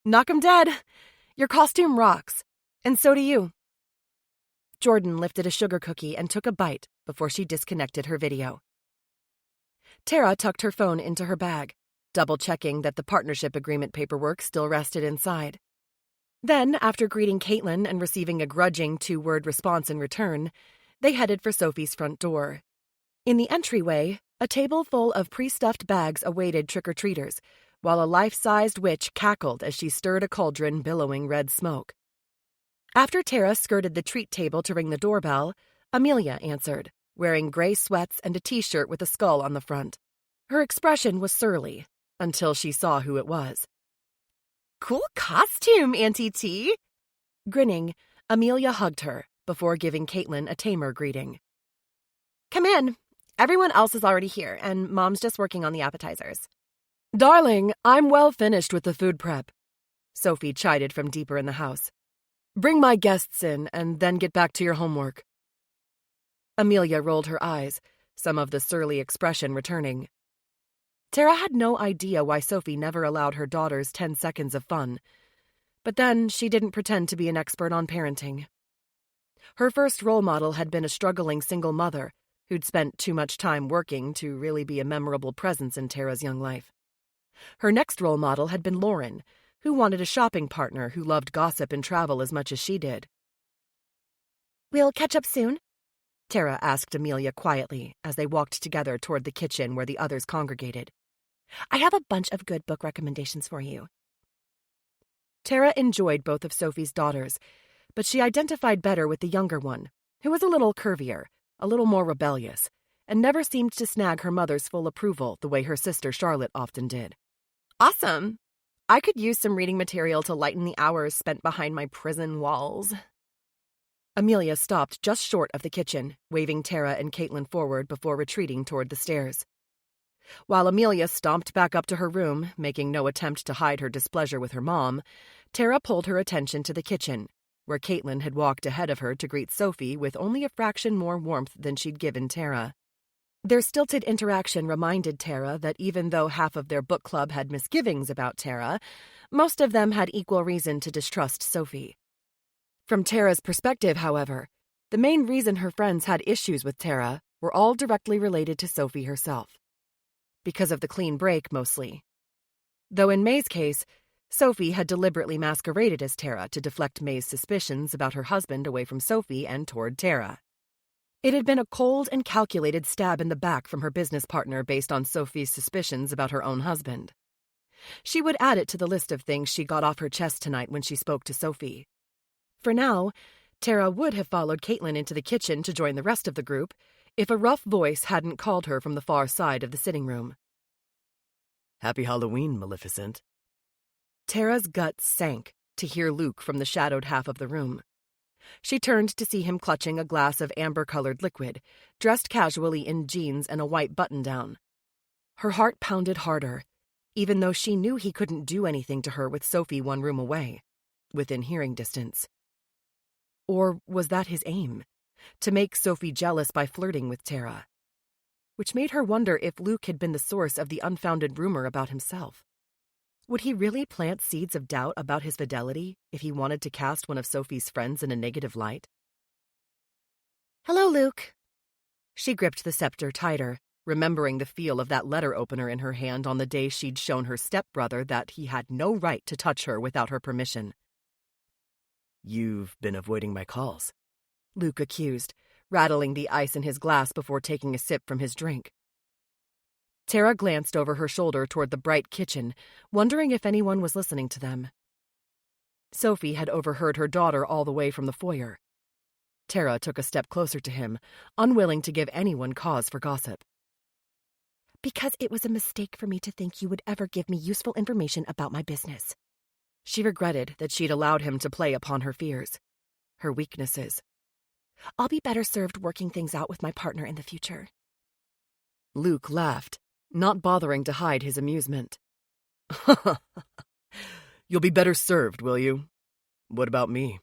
knock 'em dead. Your costume rocks, and so do you. Jordan lifted a sugar cookie and took a bite before she disconnected her video. Tara tucked her phone into her bag, double-checking that the partnership agreement paperwork still rested inside. Then, after greeting Caitlin and receiving a grudging 2-word response in return, they headed for Sophie's front door. In the entryway, a table full of pre-stuffed bags awaited trick-or-treaters, while a life-sized witch cackled as she stirred a cauldron billowing red smoke. After Tara skirted the treat table to ring the doorbell, Amelia answered, wearing gray sweats and a t-shirt with a skull on the front. Her expression was surly, until she saw who it was. Cool costume, Auntie T. Grinning, Amelia hugged her before giving Caitlin a tamer greeting. Come in. Everyone else is already here, and Mom's just working on the appetizers. Darling, I'm well finished with the food prep, Sophie chided from deeper in the house. Bring my guests in and then get back to your homework. Amelia rolled her eyes, some of the surly expression returning. Tara had no idea why Sophie never allowed her daughters 10 seconds of fun. But then she didn't pretend to be an expert on parenting. Her first role model had been a struggling single mother who'd spent too much time working to really be a memorable presence in Tara's young life. Her next role model had been Lauren, who wanted a shopping partner who loved gossip and travel as much as she did. We'll catch up soon? Tara asked Amelia quietly as they walked together toward the kitchen where the others congregated. I have a bunch of good book recommendations for you. Tara enjoyed both of Sophie's daughters, but she identified better with the younger one, who was a little curvier, a little more rebellious, and never seemed to snag her mother's full approval the way her sister Charlotte often did. Awesome. I could use some reading material to lighten the hours spent behind my prison walls. Amelia stopped just short of the kitchen, waving Tara and Caitlin forward before retreating toward the stairs. While Amelia stomped back up to her room, making no attempt to hide her displeasure with her mom, Tara pulled her attention to the kitchen, where Caitlin had walked ahead of her to greet Sophie with only a fraction more warmth than she'd given Tara. Their stilted interaction reminded Tara that even though half of their book club had misgivings about Tara, most of them had equal reason to distrust Sophie. From Tara's perspective, however, the main reason her friends had issues with Tara were all directly related to Sophie herself. Because of the clean break, mostly. Though in May's case, Sophie had deliberately masqueraded as Tara to deflect May's suspicions about her husband away from Sophie and toward Tara. It had been a cold and calculated stab in the back from her business partner based on Sophie's suspicions about her own husband. She would add it to the list of things she got off her chest tonight when she spoke to Sophie. For now, Tara would have followed Caitlin into the kitchen to join the rest of the group if a rough voice hadn't called her from the far side of the sitting room. Happy Halloween, Maleficent. Tara's gut sank to hear Luke from the shadowed half of the room. She turned to see him clutching a glass of amber-colored liquid, dressed casually in jeans and a white button-down. Her heart pounded harder, even though she knew he couldn't do anything to her with Sophie one room away, within hearing distance. Or was that his aim? To make Sophie jealous by flirting with Tara? Which made her wonder if Luke had been the source of the unfounded rumor about himself. Would he really plant seeds of doubt about his fidelity if he wanted to cast one of Sophie's friends in a negative light? Hello, Luke. She gripped the scepter tighter, remembering the feel of that letter opener in her hand on the day she'd shown her stepbrother that he had no right to touch her without her permission. You've been avoiding my calls, Luke accused, rattling the ice in his glass before taking a sip from his drink. Tara glanced over her shoulder toward the bright kitchen, wondering if anyone was listening to them. Sophie had overheard her daughter all the way from the foyer. Tara took a step closer to him, unwilling to give anyone cause for gossip. Because it was a mistake for me to think you would ever give me useful information about my business. She regretted that she'd allowed him to play upon her fears, her weaknesses. I'll be better served working things out with my partner in the future. Luke laughed, not bothering to hide his amusement. You'll be better served, will you? What about me?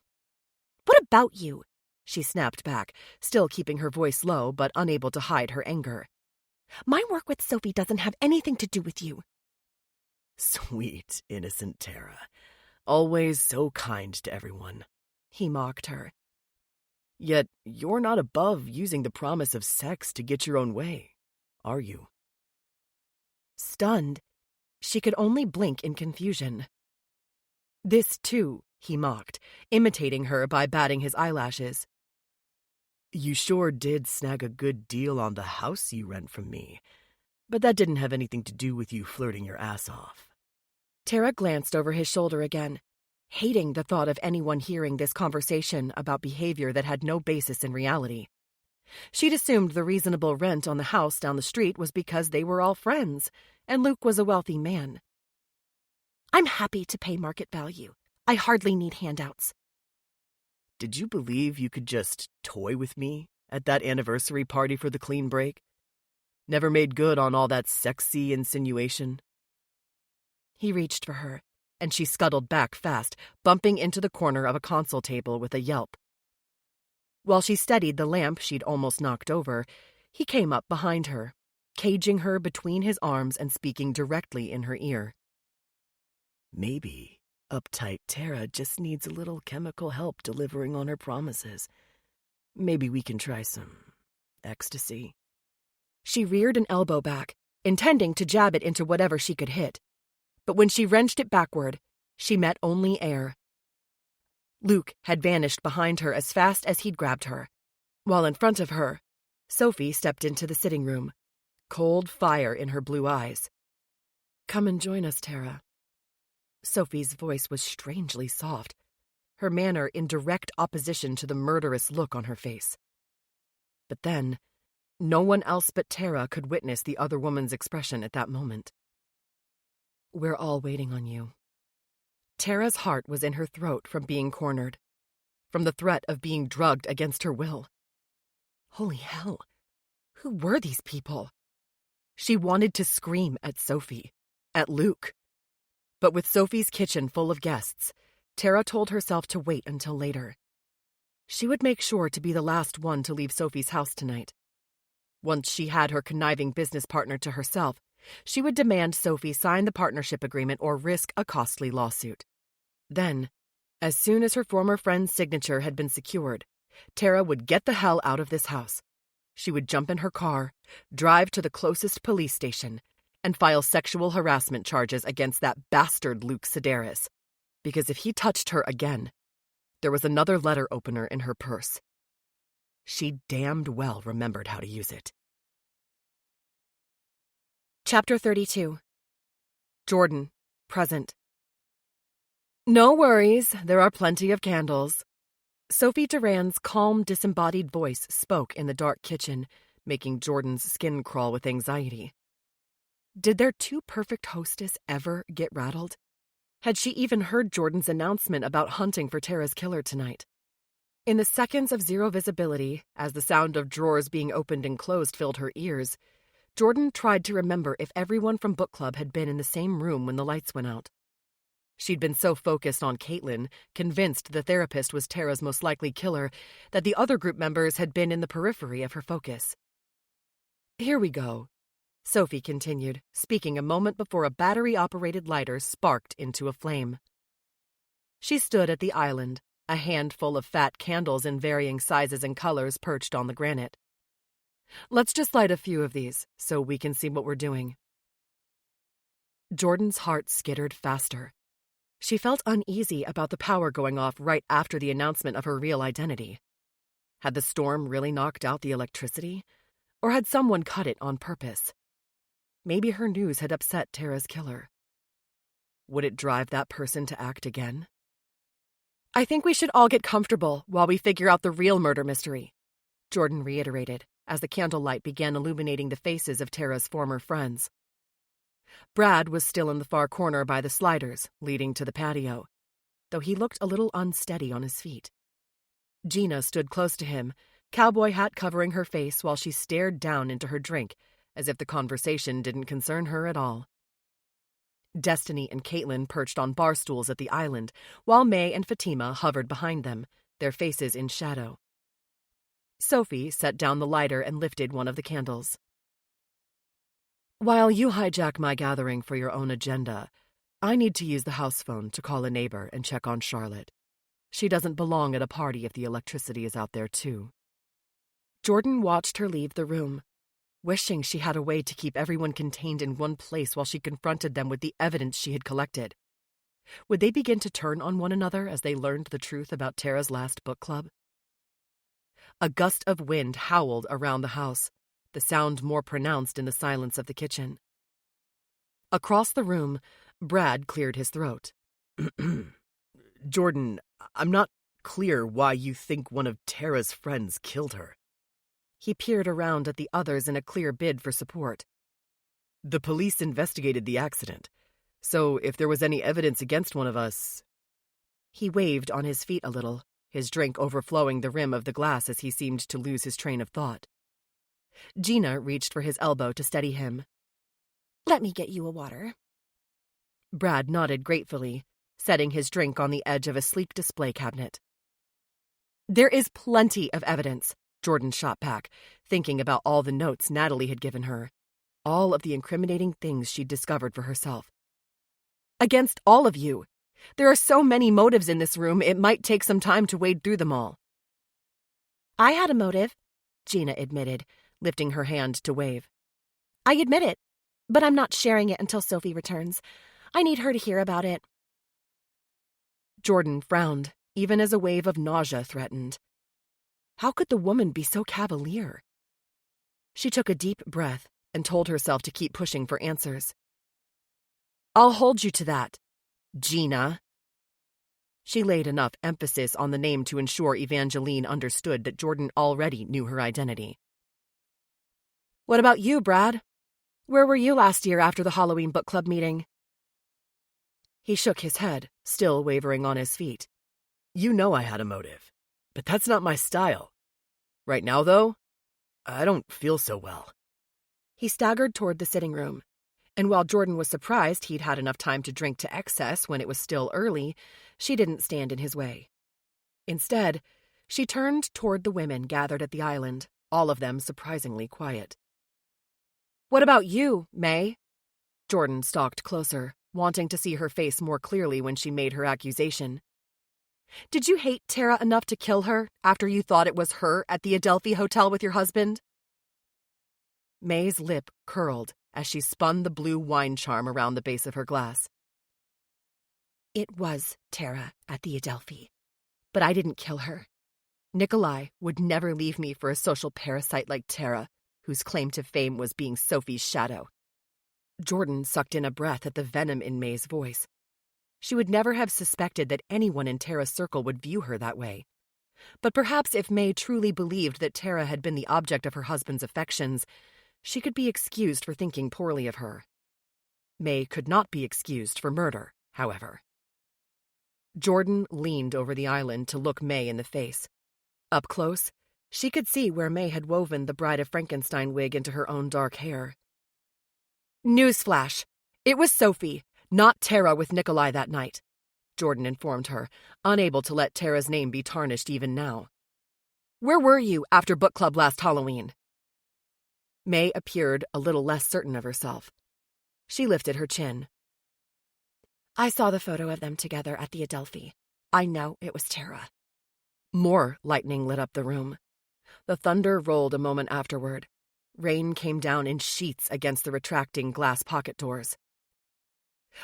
What about you? She snapped back, still keeping her voice low but unable to hide her anger. My work with Sophie doesn't have anything to do with you. Sweet, innocent Tara. Always so kind to everyone. He mocked her. Yet you're not above using the promise of sex to get your own way, are you? Stunned, she could only blink in confusion. This, too, he mocked, imitating her by batting his eyelashes. You sure did snag a good deal on the house you rent from me, but that didn't have anything to do with you flirting your ass off. Tara glanced over his shoulder again, hating the thought of anyone hearing this conversation about behavior that had no basis in reality. She'd assumed the reasonable rent on the house down the street was because they were all friends, and Luke was a wealthy man. I'm happy to pay market value. I hardly need handouts. Did you believe you could just toy with me at that anniversary party for the clean break? Never made good on all that sexy insinuation? He reached for her, and she scuttled back fast, bumping into the corner of a console table with a yelp. While she steadied the lamp she'd almost knocked over, he came up behind her, caging her between his arms and speaking directly in her ear. Maybe uptight Tara just needs a little chemical help delivering on her promises. Maybe we can try some ecstasy. She reared an elbow back, intending to jab it into whatever she could hit. But when she wrenched it backward, she met only air. Luke had vanished behind her as fast as he'd grabbed her, while in front of her, Sophie stepped into the sitting room, cold fire in her blue eyes. "Come and join us, Tara." Sophie's voice was strangely soft, her manner in direct opposition to the murderous look on her face. But then, no one else but Tara could witness the other woman's expression at that moment. "We're all waiting on you." Tara's heart was in her throat from being cornered, from the threat of being drugged against her will. Holy hell, who were these people? She wanted to scream at Sophie, at Luke. But with Sophie's kitchen full of guests, Tara told herself to wait until later. She would make sure to be the last one to leave Sophie's house tonight. Once she had her conniving business partner to herself, she would demand Sophie sign the partnership agreement or risk a costly lawsuit. Then, as soon as her former friend's signature had been secured, Tara would get the hell out of this house. She would jump in her car, drive to the closest police station, and file sexual harassment charges against that bastard Luke Sedaris. Because if he touched her again, there was another letter opener in her purse. She damned well remembered how to use it. Chapter 32. Jordan, present. "No worries, there are plenty of candles." Sophie Duran's calm, disembodied voice spoke in the dark kitchen, making Jordan's skin crawl with anxiety. Did their too-perfect hostess ever get rattled? Had she even heard Jordan's announcement about hunting for Tara's killer tonight? In the seconds of zero visibility, as the sound of drawers being opened and closed filled her ears, Jordan tried to remember if everyone from book club had been in the same room when the lights went out. She'd been so focused on Caitlin, convinced the therapist was Tara's most likely killer, that the other group members had been in the periphery of her focus. "Here we go," Sophie continued, speaking a moment before a battery-operated lighter sparked into a flame. She stood at the island, a handful of fat candles in varying sizes and colors perched on the granite. "Let's just light a few of these, so we can see what we're doing." Jordan's heart skittered faster. She felt uneasy about the power going off right after the announcement of her real identity. Had the storm really knocked out the electricity? Or had someone cut it on purpose? Maybe her news had upset Tara's killer. Would it drive that person to act again? "I think we should all get comfortable while we figure out the real murder mystery," Jordan reiterated, as the candlelight began illuminating the faces of Tara's former friends. Brad was still in the far corner by the sliders, leading to the patio, though he looked a little unsteady on his feet. Gina stood close to him, cowboy hat covering her face while she stared down into her drink, as if the conversation didn't concern her at all. Destiny and Caitlin perched on bar stools at the island, while May and Fatima hovered behind them, their faces in shadow. Sophie set down the lighter and lifted one of the candles. "While you hijack my gathering for your own agenda, I need to use the house phone to call a neighbor and check on Charlotte. She doesn't belong at a party if the electricity is out there, too." Jordan watched her leave the room, wishing she had a way to keep everyone contained in one place while she confronted them with the evidence she had collected. Would they begin to turn on one another as they learned the truth about Tara's last book club? A gust of wind howled around the house, the sound more pronounced in the silence of the kitchen. Across the room, Brad cleared his throat. Jordan, I'm not clear why you think one of Tara's friends killed her. He peered around at the others in a clear bid for support. The police investigated the accident, so if there was any evidence against one of us... He waved on his feet a little, his drink overflowing the rim of the glass as he seemed to lose his train of thought. Gina reached for his elbow to steady him. "Let me get you a water." Brad nodded gratefully, setting his drink on the edge of a sleek display cabinet. "There is plenty of evidence," Jordan shot back, thinking about all the notes Natalie had given her, all of the incriminating things she'd discovered for herself. "Against all of you. There are so many motives in this room, it might take some time to wade through them all." "I had a motive," Gina admitted, lifting her hand to wave. "I admit it, but I'm not sharing it until Sophie returns. I need her to hear about it." Jordan frowned, even as a wave of nausea threatened. How could the woman be so cavalier? She took a deep breath and told herself to keep pushing for answers. "I'll hold you to that, Gina." She laid enough emphasis on the name to ensure Evangeline understood that Jordan already knew her identity. "What about you, Brad? Where were you last year after the Halloween book club meeting?" He shook his head, still wavering on his feet. You know I had a motive, but that's not my style. Right now, though, I don't feel so well. He staggered toward the sitting room, and while Jordan was surprised he'd had enough time to drink to excess when it was still early, she didn't stand in his way. Instead, she turned toward the women gathered at the island, all of them surprisingly quiet. "What about you, May?" Jordan stalked closer, wanting to see her face more clearly when she made her accusation. "Did you hate Tara enough to kill her after you thought it was her at the Adelphi Hotel with your husband?" May's lip curled as she spun the blue wine charm around the base of her glass. "It was Tara at the Adelphi, but I didn't kill her. Nikolai would never leave me for a social parasite like Tara, whose claim to fame was being Sophie's shadow." Jordan sucked in a breath at the venom in May's voice. She would never have suspected that anyone in Tara's circle would view her that way. But perhaps if May truly believed that Tara had been the object of her husband's affections, she could be excused for thinking poorly of her. May could not be excused for murder, however. Jordan leaned over the island to look May in the face, Up close, she could see where May had woven the Bride of Frankenstein wig into her own dark hair. Newsflash! It was Sophie, not Tara with Nikolai that night, Jordan informed her, unable to let Tara's name be tarnished even now. Where were you after book club last Halloween? May appeared a little less certain of herself. She lifted her chin. I saw the photo of them together at the Adelphi. I know it was Tara. More lightning lit up the room. The thunder rolled a moment afterward. Rain came down in sheets against the retracting glass pocket doors.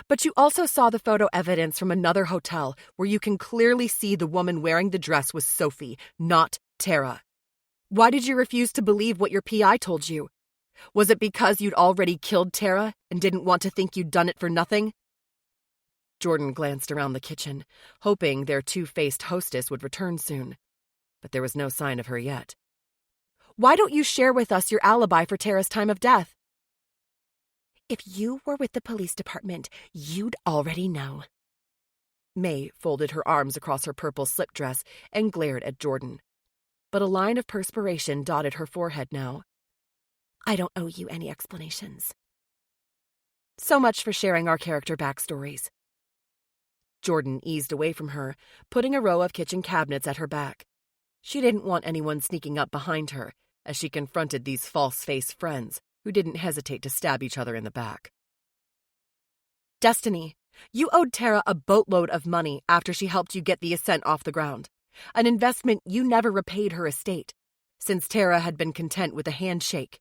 But you also saw the photo evidence from another hotel where you can clearly see the woman wearing the dress was Sophie, not Tara. Why did you refuse to believe what your PI told you? Was it because you'd already killed Tara and didn't want to think you'd done it for nothing? Jordan glanced around the kitchen, hoping their two-faced hostess would return soon. But there was no sign of her yet. Why don't you share with us your alibi for Tara's time of death? If you were with the police department, you'd already know. May folded her arms across her purple slip dress and glared at Jordan. But a line of perspiration dotted her forehead now. I don't owe you any explanations. So much for sharing our character backstories. Jordan eased away from her, putting a row of kitchen cabinets at her back. She didn't want anyone sneaking up behind her as she confronted these false-faced friends who didn't hesitate to stab each other in the back. Destiny, you owed Tara a boatload of money after she helped you get the Ascent off the ground, an investment you never repaid her estate, since Tara had been content with a handshake.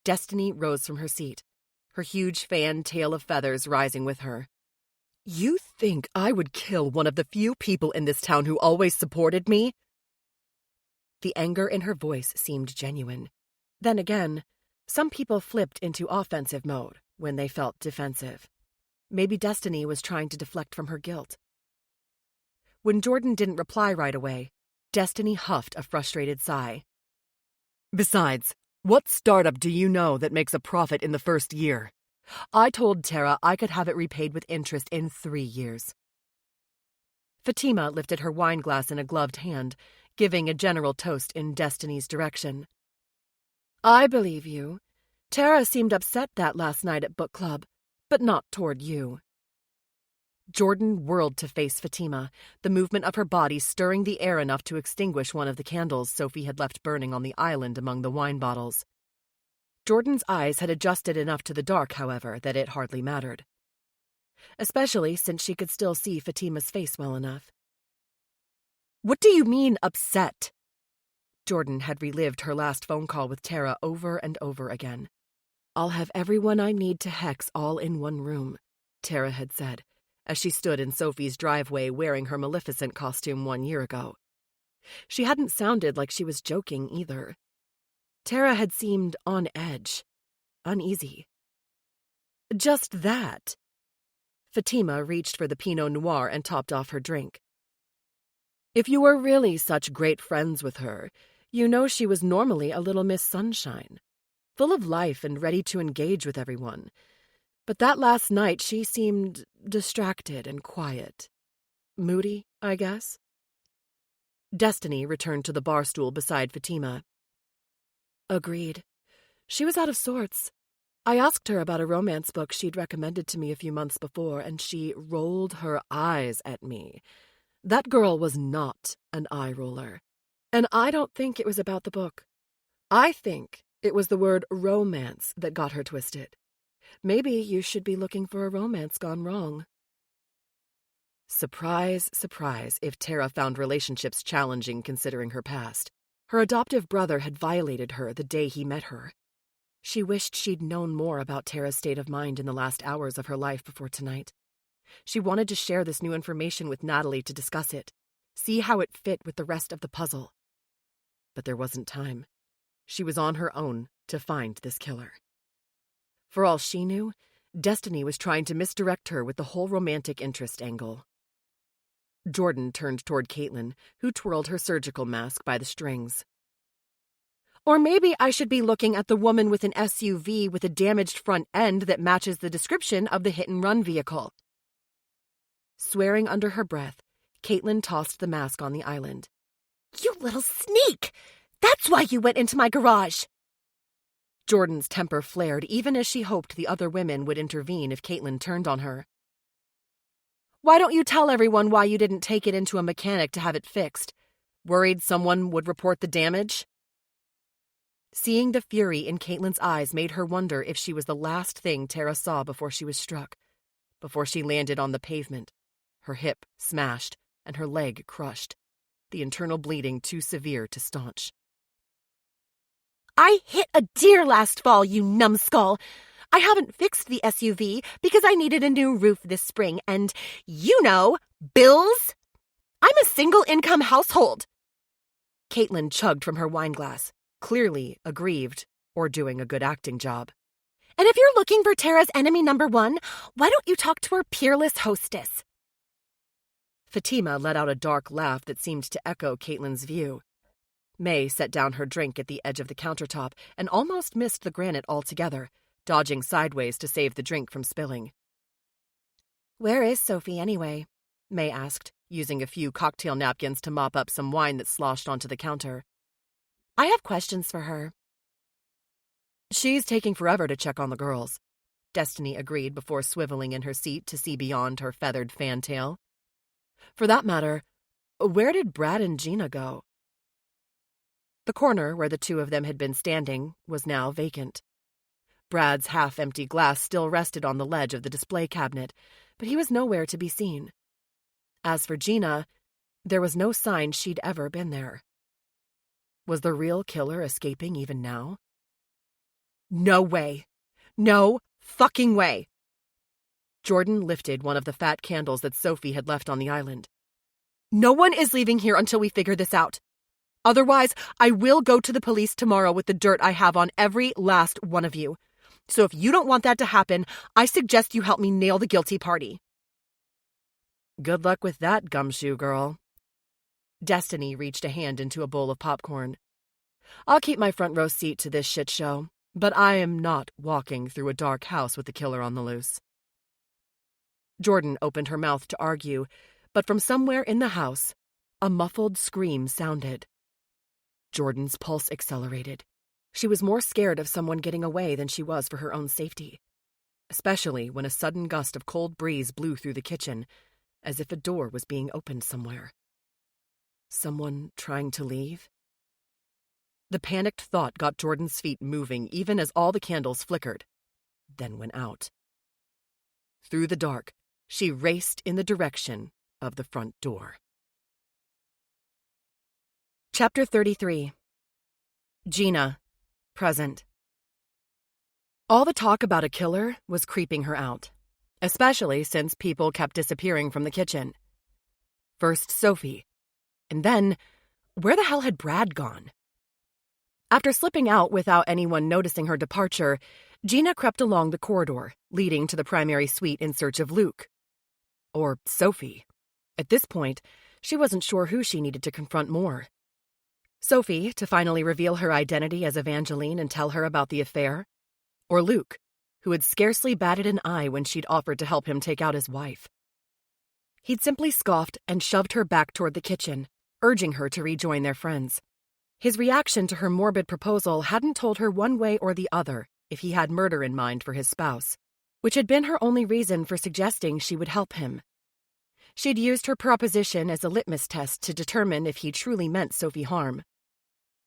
Destiny rose from her seat, her huge fan tail of feathers rising with her. You think I would kill one of the few people in this town who always supported me? The anger in her voice seemed genuine. Then again, some people flipped into offensive mode when they felt defensive. Maybe Destiny was trying to deflect from her guilt. When Jordan didn't reply right away, Destiny huffed a frustrated sigh. Besides, what startup do you know that makes a profit in the first year? I told Tara I could have it repaid with interest in 3 years. Fatima lifted her wine glass in a gloved hand, giving a general toast in Destiny's direction. I believe you. Tara seemed upset that last night at book club, but not toward you. Jordan whirled to face Fatima, the movement of her body stirring the air enough to extinguish one of the candles Sophie had left burning on the island among the wine bottles. Jordan's eyes had adjusted enough to the dark, however, that it hardly mattered. Especially since she could still see Fatima's face well enough. What do you mean, upset? Jordan had relived her last phone call with Tara over and over again. I'll have everyone I need to hex all in one room, Tara had said, as she stood in Sophie's driveway wearing her Maleficent costume 1 year ago. She hadn't sounded like she was joking either. Tara had seemed on edge, uneasy. Just that. Fatima reached for the Pinot Noir and topped off her drink. If you were really such great friends with her, you know she was normally a little Miss Sunshine, full of life and ready to engage with everyone. But that last night she seemed distracted and quiet. Moody, I guess. Destiny returned to the bar stool beside Fatima. Agreed. She was out of sorts. I asked her about a romance book she'd recommended to me a few months before, and she rolled her eyes at me. That girl was not an eye-roller. And I don't think it was about the book. I think it was the word romance that got her twisted. Maybe you should be looking for a romance gone wrong. Surprise, surprise, if Tara found relationships challenging considering her past. Her adoptive brother had violated her the day he met her. She wished she'd known more about Tara's state of mind in the last hours of her life before tonight. She wanted to share this new information with Natalie to discuss it, see how it fit with the rest of the puzzle. But there wasn't time. She was on her own to find this killer. For all she knew, Destiny was trying to misdirect her with the whole romantic interest angle. Jordan turned toward Caitlin, who twirled her surgical mask by the strings. Or maybe I should be looking at the woman with an SUV with a damaged front end that matches the description of the hit-and-run vehicle. Swearing under her breath, Caitlin tossed the mask on the island. You little sneak! That's why you went into my garage! Jordan's temper flared even as she hoped the other women would intervene if Caitlin turned on her. Why don't you tell everyone why you didn't take it into a mechanic to have it fixed? Worried someone would report the damage? Seeing the fury in Caitlin's eyes made her wonder if she was the last thing Tara saw before she was struck, before she landed on the pavement, her hip smashed and her leg crushed, the internal bleeding too severe to staunch. I hit a deer last fall, you numbskull. I haven't fixed the SUV because I needed a new roof this spring and, bills? I'm a single-income household. Caitlin chugged from her wineglass, clearly aggrieved or doing a good acting job. And if you're looking for Tara's enemy number one, why don't you talk to her peerless hostess? Fatima let out a dark laugh that seemed to echo Caitlin's view. May set down her drink at the edge of the countertop and almost missed the granite altogether, dodging sideways to save the drink from spilling. Where is Sophie, anyway? May asked, using a few cocktail napkins to mop up some wine that sloshed onto the counter. I have questions for her. She's taking forever to check on the girls, Destiny agreed before swiveling in her seat to see beyond her feathered fantail. For that matter, where did Brad and Gina go? The corner where the two of them had been standing was now vacant. Brad's half-empty glass still rested on the ledge of the display cabinet, but he was nowhere to be seen. As for Gina, there was no sign she'd ever been there. Was the real killer escaping even now? No way. No fucking way. Jordan lifted one of the fat candles that Sophie had left on the island. No one is leaving here until we figure this out. Otherwise, I will go to the police tomorrow with the dirt I have on every last one of you. So if you don't want that to happen, I suggest you help me nail the guilty party. Good luck with that, gumshoe girl. Destiny reached a hand into a bowl of popcorn. I'll keep my front row seat to this shit show, but I am not walking through a dark house with the killer on the loose. Jordan opened her mouth to argue, but from somewhere in the house, a muffled scream sounded. Jordan's pulse accelerated. She was more scared of someone getting away than she was for her own safety, especially when a sudden gust of cold breeze blew through the kitchen, as if a door was being opened somewhere. Someone trying to leave? The panicked thought got Jordan's feet moving even as all the candles flickered, then went out. Through the dark, she raced in the direction of the front door. Chapter 33. Gina, present. All the talk about a killer was creeping her out, especially since people kept disappearing from the kitchen. First Sophie, and then, where the hell had Brad gone? After slipping out without anyone noticing her departure, Gina crept along the corridor, leading to the primary suite in search of Luke. Or Sophie. At this point, she wasn't sure who she needed to confront more. Sophie, to finally reveal her identity as Evangeline and tell her about the affair? Or Luke, who had scarcely batted an eye when she'd offered to help him take out his wife? He'd simply scoffed and shoved her back toward the kitchen, urging her to rejoin their friends. His reaction to her morbid proposal hadn't told her one way or the other if he had murder in mind for his spouse, which had been her only reason for suggesting she would help him. She'd used her proposition as a litmus test to determine if he truly meant Sophie harm.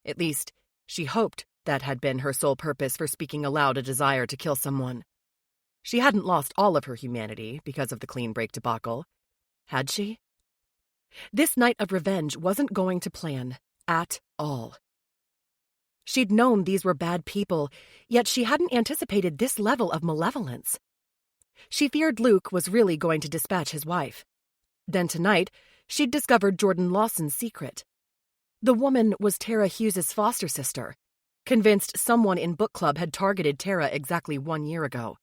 At least, she hoped that had been her sole purpose for speaking aloud a desire to kill someone. She hadn't lost all of her humanity because of the clean break debacle. Had she? This night of revenge wasn't going to plan at all. She'd known these were bad people, yet she hadn't anticipated this level of malevolence. She feared Luke was really going to dispatch his wife. Then tonight, she'd discovered Jordan Lawson's secret. The woman was Tara Hughes's foster sister, convinced someone in book club had targeted Tara exactly 1 year ago.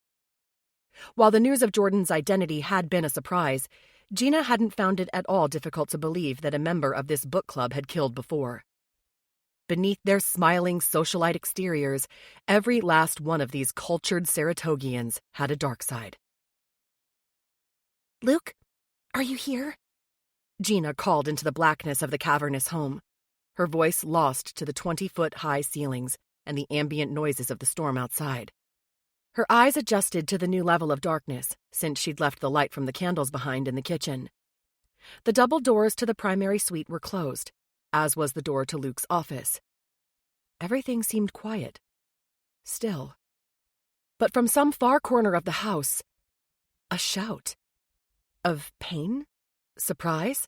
While the news of Jordan's identity had been a surprise, Gina hadn't found it at all difficult to believe that a member of this book club had killed before. Beneath their smiling socialite exteriors, every last one of these cultured Saratogians had a dark side. Luke, are you here? Gina called into the blackness of the cavernous home. her voice lost to the 20-foot-high ceilings and the ambient noises of the storm outside. Her eyes adjusted to the new level of darkness since she'd left the light from the candles behind in the kitchen. The double doors to the primary suite were closed, as was the door to Luke's office. Everything seemed quiet, still. But from some far corner of the house, a shout. Of pain? Surprise?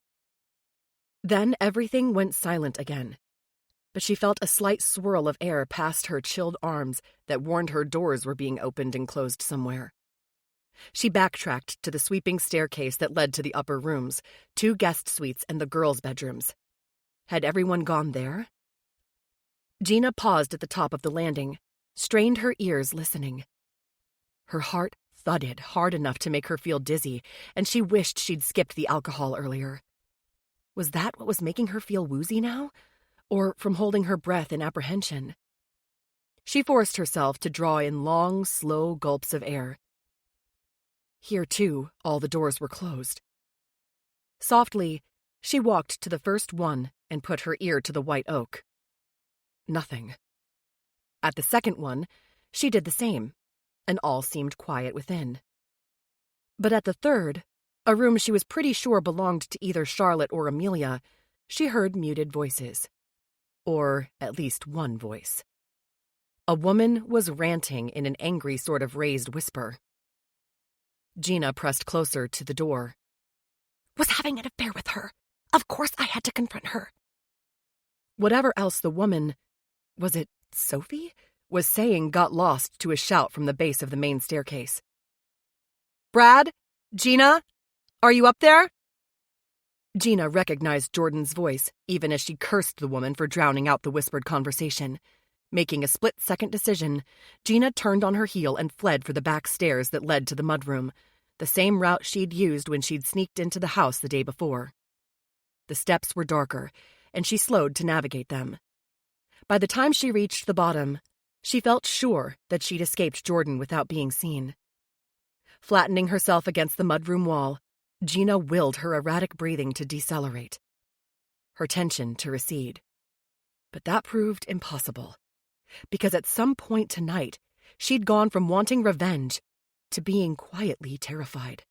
Then everything went silent again, but she felt a slight swirl of air past her chilled arms that warned her doors were being opened and closed somewhere. She backtracked to the sweeping staircase that led to the upper rooms, 2 guest suites and the girls' bedrooms. Had everyone gone there? Gina paused at the top of the landing, strained her ears listening. Her heart thudded hard enough to make her feel dizzy, and she wished she'd skipped the alcohol earlier. Was that what was making her feel woozy now? Or from holding her breath in apprehension? She forced herself to draw in long, slow gulps of air. Here, too, all the doors were closed. Softly, she walked to the first one and put her ear to the white oak. Nothing. At the second one, she did the same, and all seemed quiet within. But at the third, a room she was pretty sure belonged to either Charlotte or Amelia, she heard muted voices. Or at least one voice. A woman was ranting in an angry sort of raised whisper. Gina pressed closer to the door. Was having an affair with her. Of course I had to confront her. Whatever else the woman, was it Sophie, was saying got lost to a shout from the base of the main staircase. Brad? Gina? Are you up there? Gina recognized Jordan's voice, even as she cursed the woman for drowning out the whispered conversation. Making a split-second decision, Gina turned on her heel and fled for the back stairs that led to the mudroom, the same route she'd used when she'd sneaked into the house the day before. The steps were darker, and she slowed to navigate them. By the time she reached the bottom, she felt sure that she'd escaped Jordan without being seen. Flattening herself against the mudroom wall, Gina willed her erratic breathing to decelerate, her tension to recede. But that proved impossible, because at some point tonight, she'd gone from wanting revenge to being quietly terrified.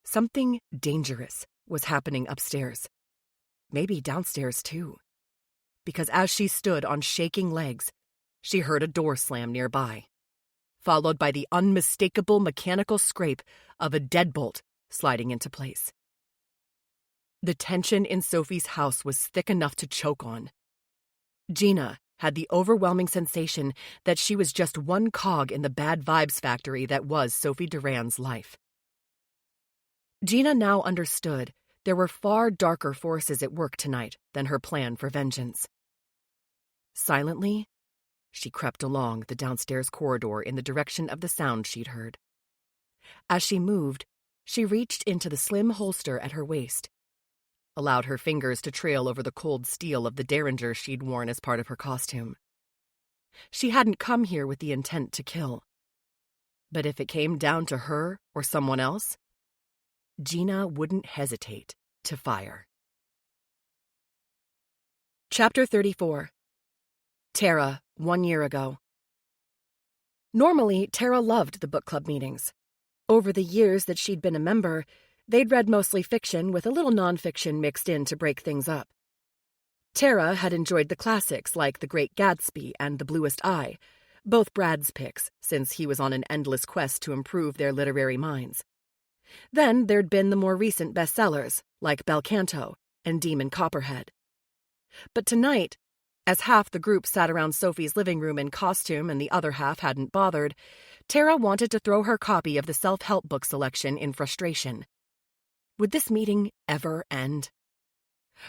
Something dangerous was happening upstairs, maybe downstairs too, because as she stood on shaking legs, she heard a door slam nearby, followed by the unmistakable mechanical scrape of a deadbolt sliding into place. The tension in Sophie's house was thick enough to choke on. Gina had the overwhelming sensation that she was just one cog in the bad vibes factory that was Sophie Duran's life. Gina now understood there were far darker forces at work tonight than her plan for vengeance. Silently, she crept along the downstairs corridor in the direction of the sound she'd heard. As she moved, she reached into the slim holster at her waist, allowed her fingers to trail over the cold steel of the derringer she'd worn as part of her costume. She hadn't come here with the intent to kill. But if it came down to her or someone else, Gina wouldn't hesitate to fire. Chapter 34. Tara, 1 year ago. Normally, Tara loved the book club meetings. Over the years that she'd been a member, they'd read mostly fiction with a little nonfiction mixed in to break things up. Tara had enjoyed the classics like The Great Gatsby and The Bluest Eye, both Brad's picks, since he was on an endless quest to improve their literary minds. Then there'd been the more recent bestsellers, like Bel Canto and Demon Copperhead. But tonight, as half the group sat around Sophie's living room in costume and the other half hadn't bothered, Tara wanted to throw her copy of the self-help book selection in frustration. Would this meeting ever end?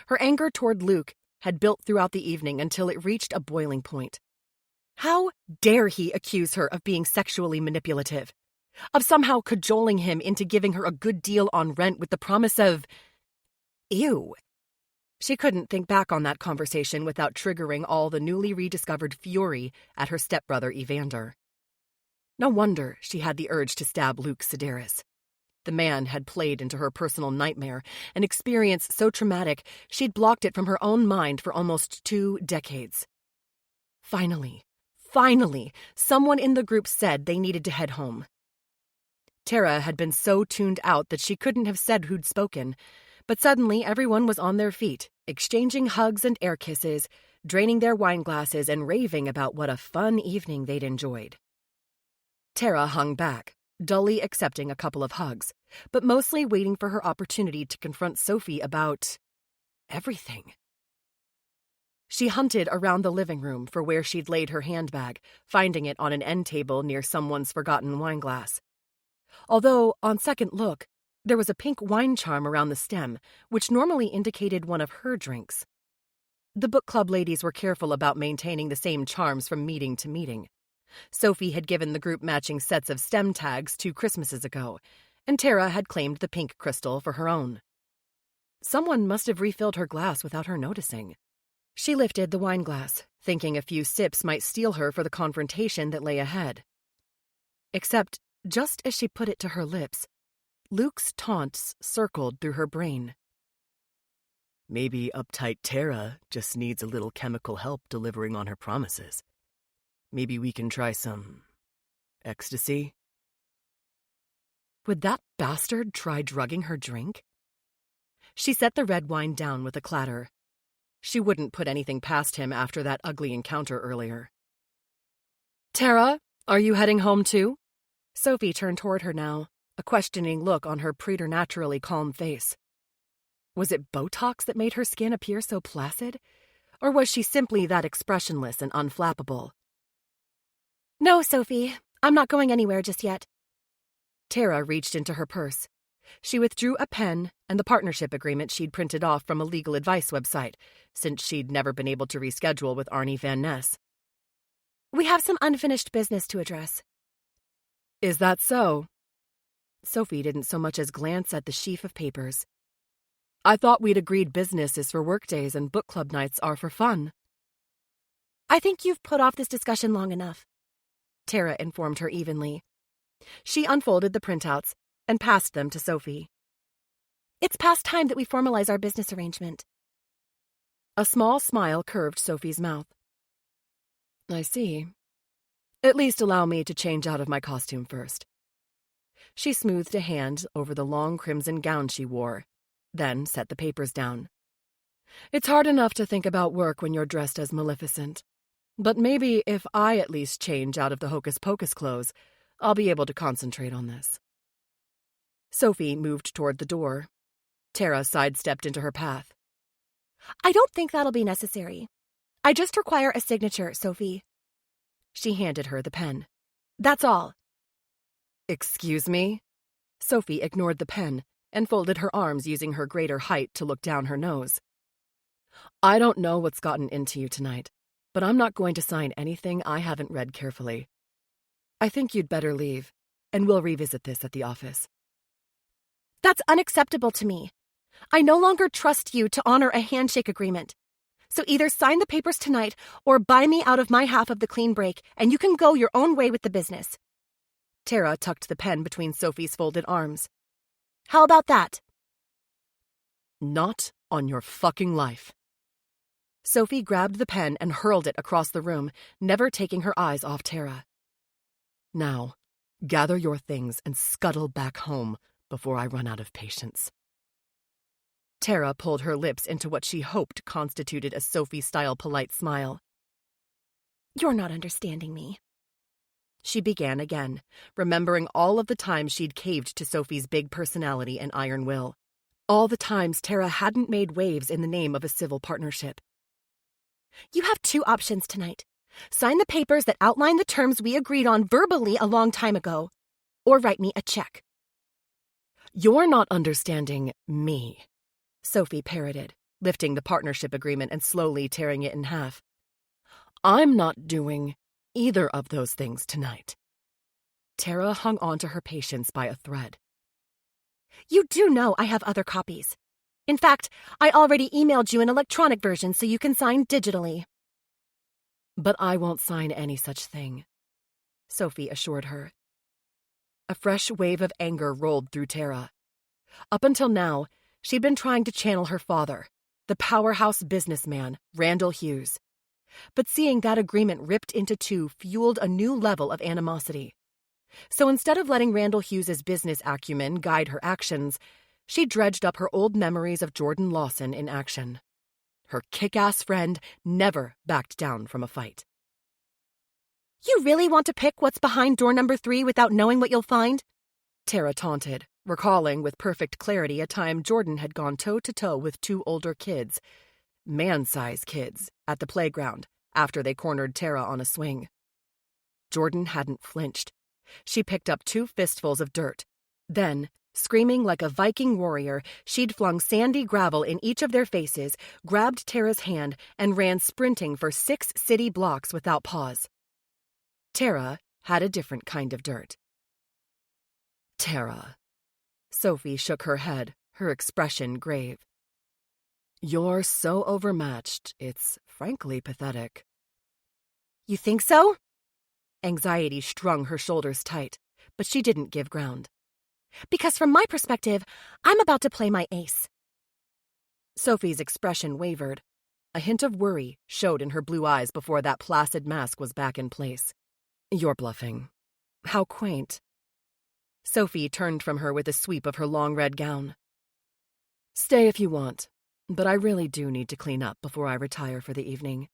Her anger toward Luke had built throughout the evening until it reached a boiling point. How dare he accuse her of being sexually manipulative, of somehow cajoling him into giving her a good deal on rent with the promise of... Ew. She couldn't think back on that conversation without triggering all the newly rediscovered fury at her stepbrother Evander. No wonder she had the urge to stab Luke Sedaris. The man had played into her personal nightmare, an experience so traumatic she'd blocked it from her own mind for almost 2 decades. Finally, someone in the group said they needed to head home. Tara had been so tuned out that she couldn't have said who'd spoken, but suddenly everyone was on their feet, exchanging hugs and air kisses, draining their wine glasses and raving about what a fun evening they'd enjoyed. Tara hung back, dully accepting a couple of hugs, but mostly waiting for her opportunity to confront Sophie about everything. She hunted around the living room for where she'd laid her handbag, finding it on an end table near someone's forgotten wine glass. Although, on second look, there was a pink wine charm around the stem, which normally indicated one of her drinks. The book club ladies were careful about maintaining the same charms from meeting to meeting. Sophie had given the group matching sets of stem tags 2 Christmases ago, and Tara had claimed the pink crystal for her own. Someone must have refilled her glass without her noticing. She lifted the wine glass, thinking a few sips might steel her for the confrontation that lay ahead. Except, just as she put it to her lips, Luke's taunts circled through her brain. Maybe uptight Tara just needs a little chemical help delivering on her promises. Maybe we can try some ecstasy? Would that bastard try drugging her drink? She set the red wine down with a clatter. She wouldn't put anything past him after that ugly encounter earlier. Tara, are you heading home too? Sophie turned toward her now, a questioning look on her preternaturally calm face. Was it Botox that made her skin appear so placid? Or was she simply that expressionless and unflappable? No, Sophie, I'm not going anywhere just yet. Tara reached into her purse. She withdrew a pen and the partnership agreement she'd printed off from a legal advice website, since she'd never been able to reschedule with Arnie Van Ness. We have some unfinished business to address. Is that so? Sophie didn't so much as glance at the sheaf of papers. I thought we'd agreed business is for workdays and book club nights are for fun. I think you've put off this discussion long enough, Tara informed her evenly. She unfolded the printouts and passed them to Sophie. It's past time that we formalize our business arrangement. A small smile curved Sophie's mouth. I see. At least allow me to change out of my costume first. She smoothed a hand over the long crimson gown she wore, then set the papers down. It's hard enough to think about work when you're dressed as Maleficent. But maybe if I at least change out of the hocus-pocus clothes, I'll be able to concentrate on this. Sophie moved toward the door. Tara sidestepped into her path. I don't think that'll be necessary. I just require a signature, Sophie. She handed her the pen. That's all. Excuse me? Sophie ignored the pen and folded her arms using her greater height to look down her nose. I don't know what's gotten into you tonight, but I'm not going to sign anything I haven't read carefully. I think you'd better leave, and we'll revisit this at the office. That's unacceptable to me. I no longer trust you to honor a handshake agreement. So either sign the papers tonight or buy me out of my half of the clean break, and you can go your own way with the business. Tara tucked the pen between Sophie's folded arms. How about that? Not on your fucking life. Sophie grabbed the pen and hurled it across the room, never taking her eyes off Tara. Now, gather your things and scuttle back home before I run out of patience. Tara pulled her lips into what she hoped constituted a Sophie-style polite smile. You're not understanding me. She began again, remembering all of the times she'd caved to Sophie's big personality and iron will. All the times Tara hadn't made waves in the name of a civil partnership. You have 2 options tonight. Sign the papers that outline the terms we agreed on verbally a long time ago, or write me a check. You're not understanding me, Sophie parroted, lifting the partnership agreement and slowly tearing it in half. I'm not doing either of those things tonight. Tara hung on to her patience by a thread. You do know I have other copies. In fact, I already emailed you an electronic version so you can sign digitally. But I won't sign any such thing, Sophie assured her. A fresh wave of anger rolled through Tara. Up until now, she'd been trying to channel her father, the powerhouse businessman, Randall Hughes. But seeing that agreement ripped into two fueled a new level of animosity. So instead of letting Randall Hughes's business acumen guide her actions, she dredged up her old memories of Jordan Lawson in action. Her kick-ass friend never backed down from a fight. You really want to pick what's behind door number 3 without knowing what you'll find? Tara taunted, recalling with perfect clarity a time Jordan had gone toe-to-toe with two older kids, man-size kids, at the playground after they cornered Tara on a swing. Jordan hadn't flinched. She picked up 2 fistfuls of dirt. Then, screaming like a Viking warrior, she'd flung sandy gravel in each of their faces, grabbed Tara's hand, and ran sprinting for 6 city blocks without pause. Tara had a different kind of dirt. Tara. Sophie shook her head, her expression grave. You're so overmatched, it's frankly pathetic. You think so? Anxiety strung her shoulders tight, but she didn't give ground. Because from my perspective, I'm about to play my ace. Sophie's expression wavered. A hint of worry showed in her blue eyes before that placid mask was back in place. You're bluffing. How quaint. Sophie turned from her with a sweep of her long red gown. Stay if you want, but I really do need to clean up before I retire for the evening.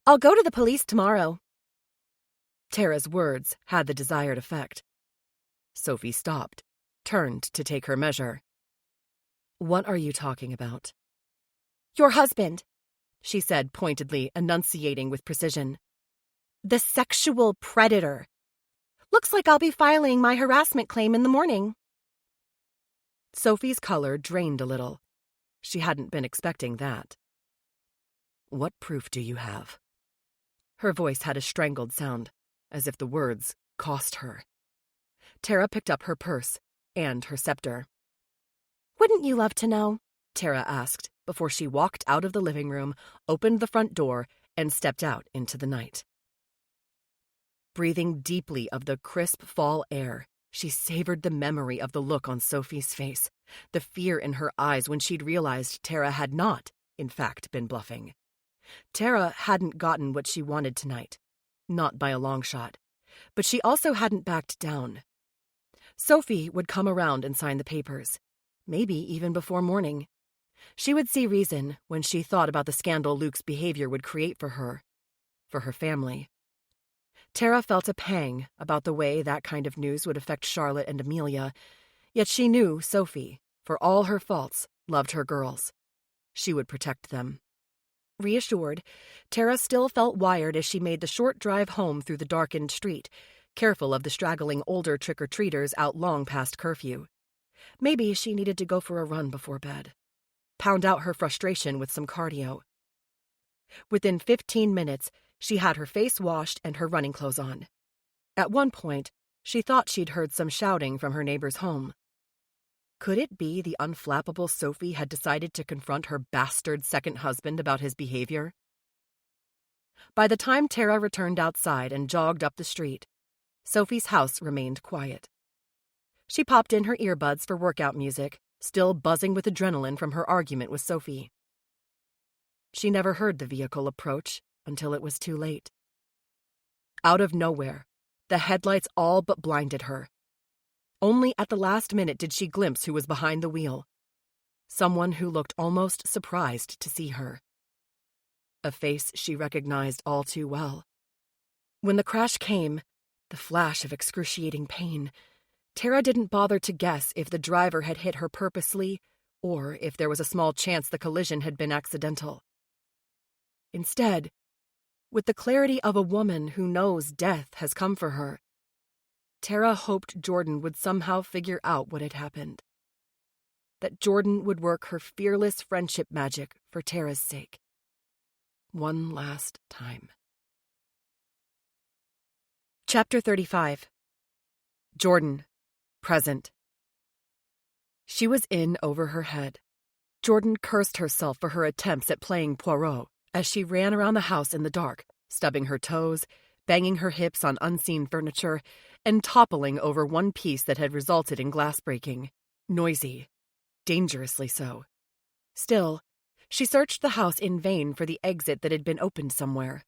I'll go to the police tomorrow. Tara's words had the desired effect. Sophie stopped, turned to take her measure. What are you talking about? Your husband, she said pointedly, enunciating with precision. The sexual predator. Looks like I'll be filing my harassment claim in the morning. Sophie's color drained a little. She hadn't been expecting that. What proof do you have? Her voice had a strangled sound, as if the words cost her. Tara picked up her purse and her scepter. Wouldn't you love to know? Tara asked before she walked out of the living room, opened the front door, and stepped out into the night. Breathing deeply of the crisp fall air, she savored the memory of the look on Sophie's face, the fear in her eyes when she'd realized Tara had not, in fact, been bluffing. Tara hadn't gotten what she wanted tonight, not by a long shot, but she also hadn't backed down. Sophie would come around and sign the papers, maybe even before morning. She would see reason when she thought about the scandal Luke's behavior would create for her family. Tara felt a pang about the way that kind of news would affect Charlotte and Amelia, yet she knew Sophie, for all her faults, loved her girls. She would protect them. Reassured, Tara still felt wired as she made the short drive home through the darkened street, careful of the straggling older trick-or-treaters out long past curfew. Maybe she needed to go for a run before bed. Pound out her frustration with some cardio. Within 15 minutes, she had her face washed and her running clothes on. At one point, she thought she'd heard some shouting from her neighbor's home. Could it be the unflappable Sophie had decided to confront her bastard second husband about his behavior? By the time Tara returned outside and jogged up the street, Sophie's house remained quiet. She popped in her earbuds for workout music, still buzzing with adrenaline from her argument with Sophie. She never heard the vehicle approach until it was too late. Out of nowhere, the headlights all but blinded her. Only at the last minute did she glimpse who was behind the wheel. Someone who looked almost surprised to see her. A face she recognized all too well. When the crash came, the flash of excruciating pain, Tara didn't bother to guess if the driver had hit her purposely or if there was a small chance the collision had been accidental. Instead, with the clarity of a woman who knows death has come for her, Tara hoped Jordan would somehow figure out what had happened. That Jordan would work her fearless friendship magic for Tara's sake. One last time. Chapter 35. Jordan. Present. She was in over her head. Jordan cursed herself for her attempts at playing Poirot as she ran around the house in the dark, stubbing her toes, banging her hips on unseen furniture and toppling over one piece that had resulted in glass breaking. Noisy. Dangerously so. Still, she searched the house in vain for the exit that had been opened somewhere.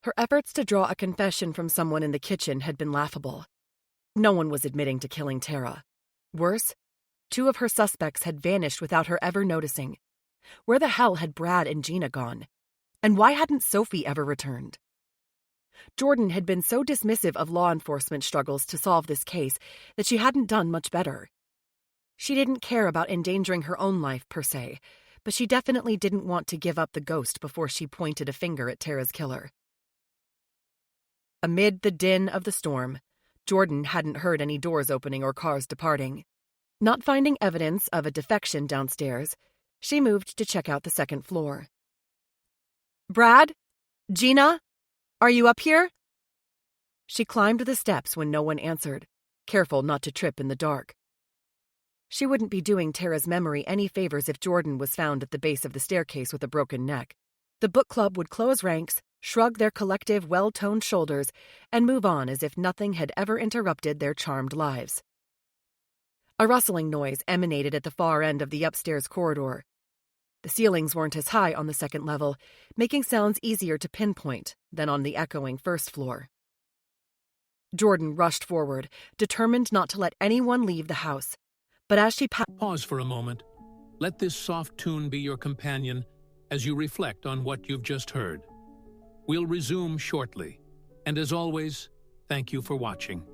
Her efforts to draw a confession from someone in the kitchen had been laughable. No one was admitting to killing Tara. Worse, 2 of her suspects had vanished without her ever noticing. Where the hell had Brad and Gina gone? And why hadn't Sophie ever returned? Jordan had been so dismissive of law enforcement struggles to solve this case that she hadn't done much better. She didn't care about endangering her own life, per se, but she definitely didn't want to give up the ghost before she pointed a finger at Tara's killer. Amid the din of the storm, Jordan hadn't heard any doors opening or cars departing. Not finding evidence of a defection downstairs, she moved to check out the second floor. "Brad? Gina? Are you up here?" She climbed the steps when no one answered, careful not to trip in the dark. She wouldn't be doing Tara's memory any favors if Jordan was found at the base of the staircase with a broken neck. The book club would close ranks, shrug their collective well-toned shoulders, and move on as if nothing had ever interrupted their charmed lives. A rustling noise emanated at the far end of the upstairs corridor. The ceilings weren't as high on the second level, making sounds easier to pinpoint than on the echoing first floor. Jordan rushed forward, determined not to let anyone leave the house. But as she Pause for a moment. Let this soft tune be your companion as you reflect on what you've just heard. We'll resume shortly. And as always, thank you for watching.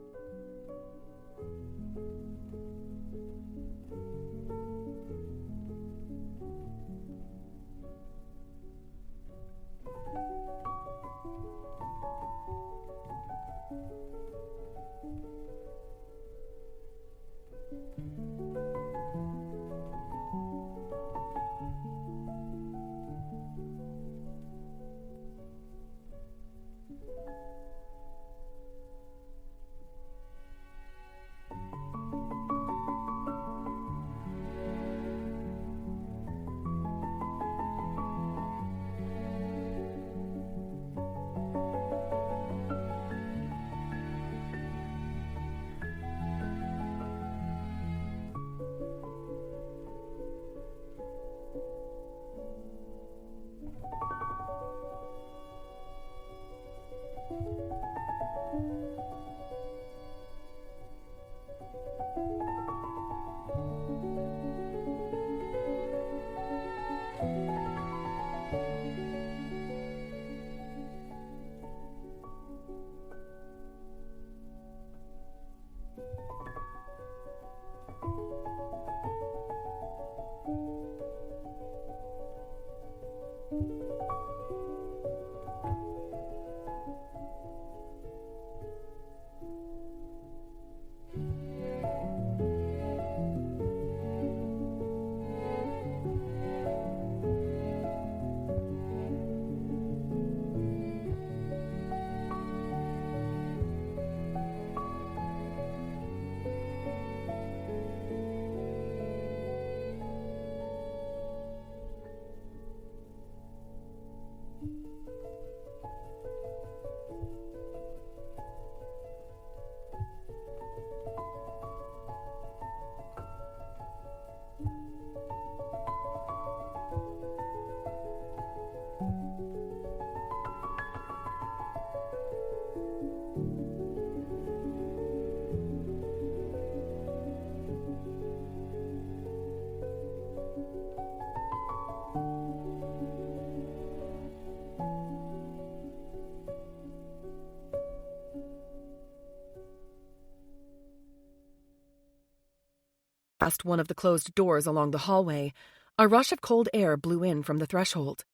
Past one of the closed doors along the hallway, a rush of cold air blew in from the threshold.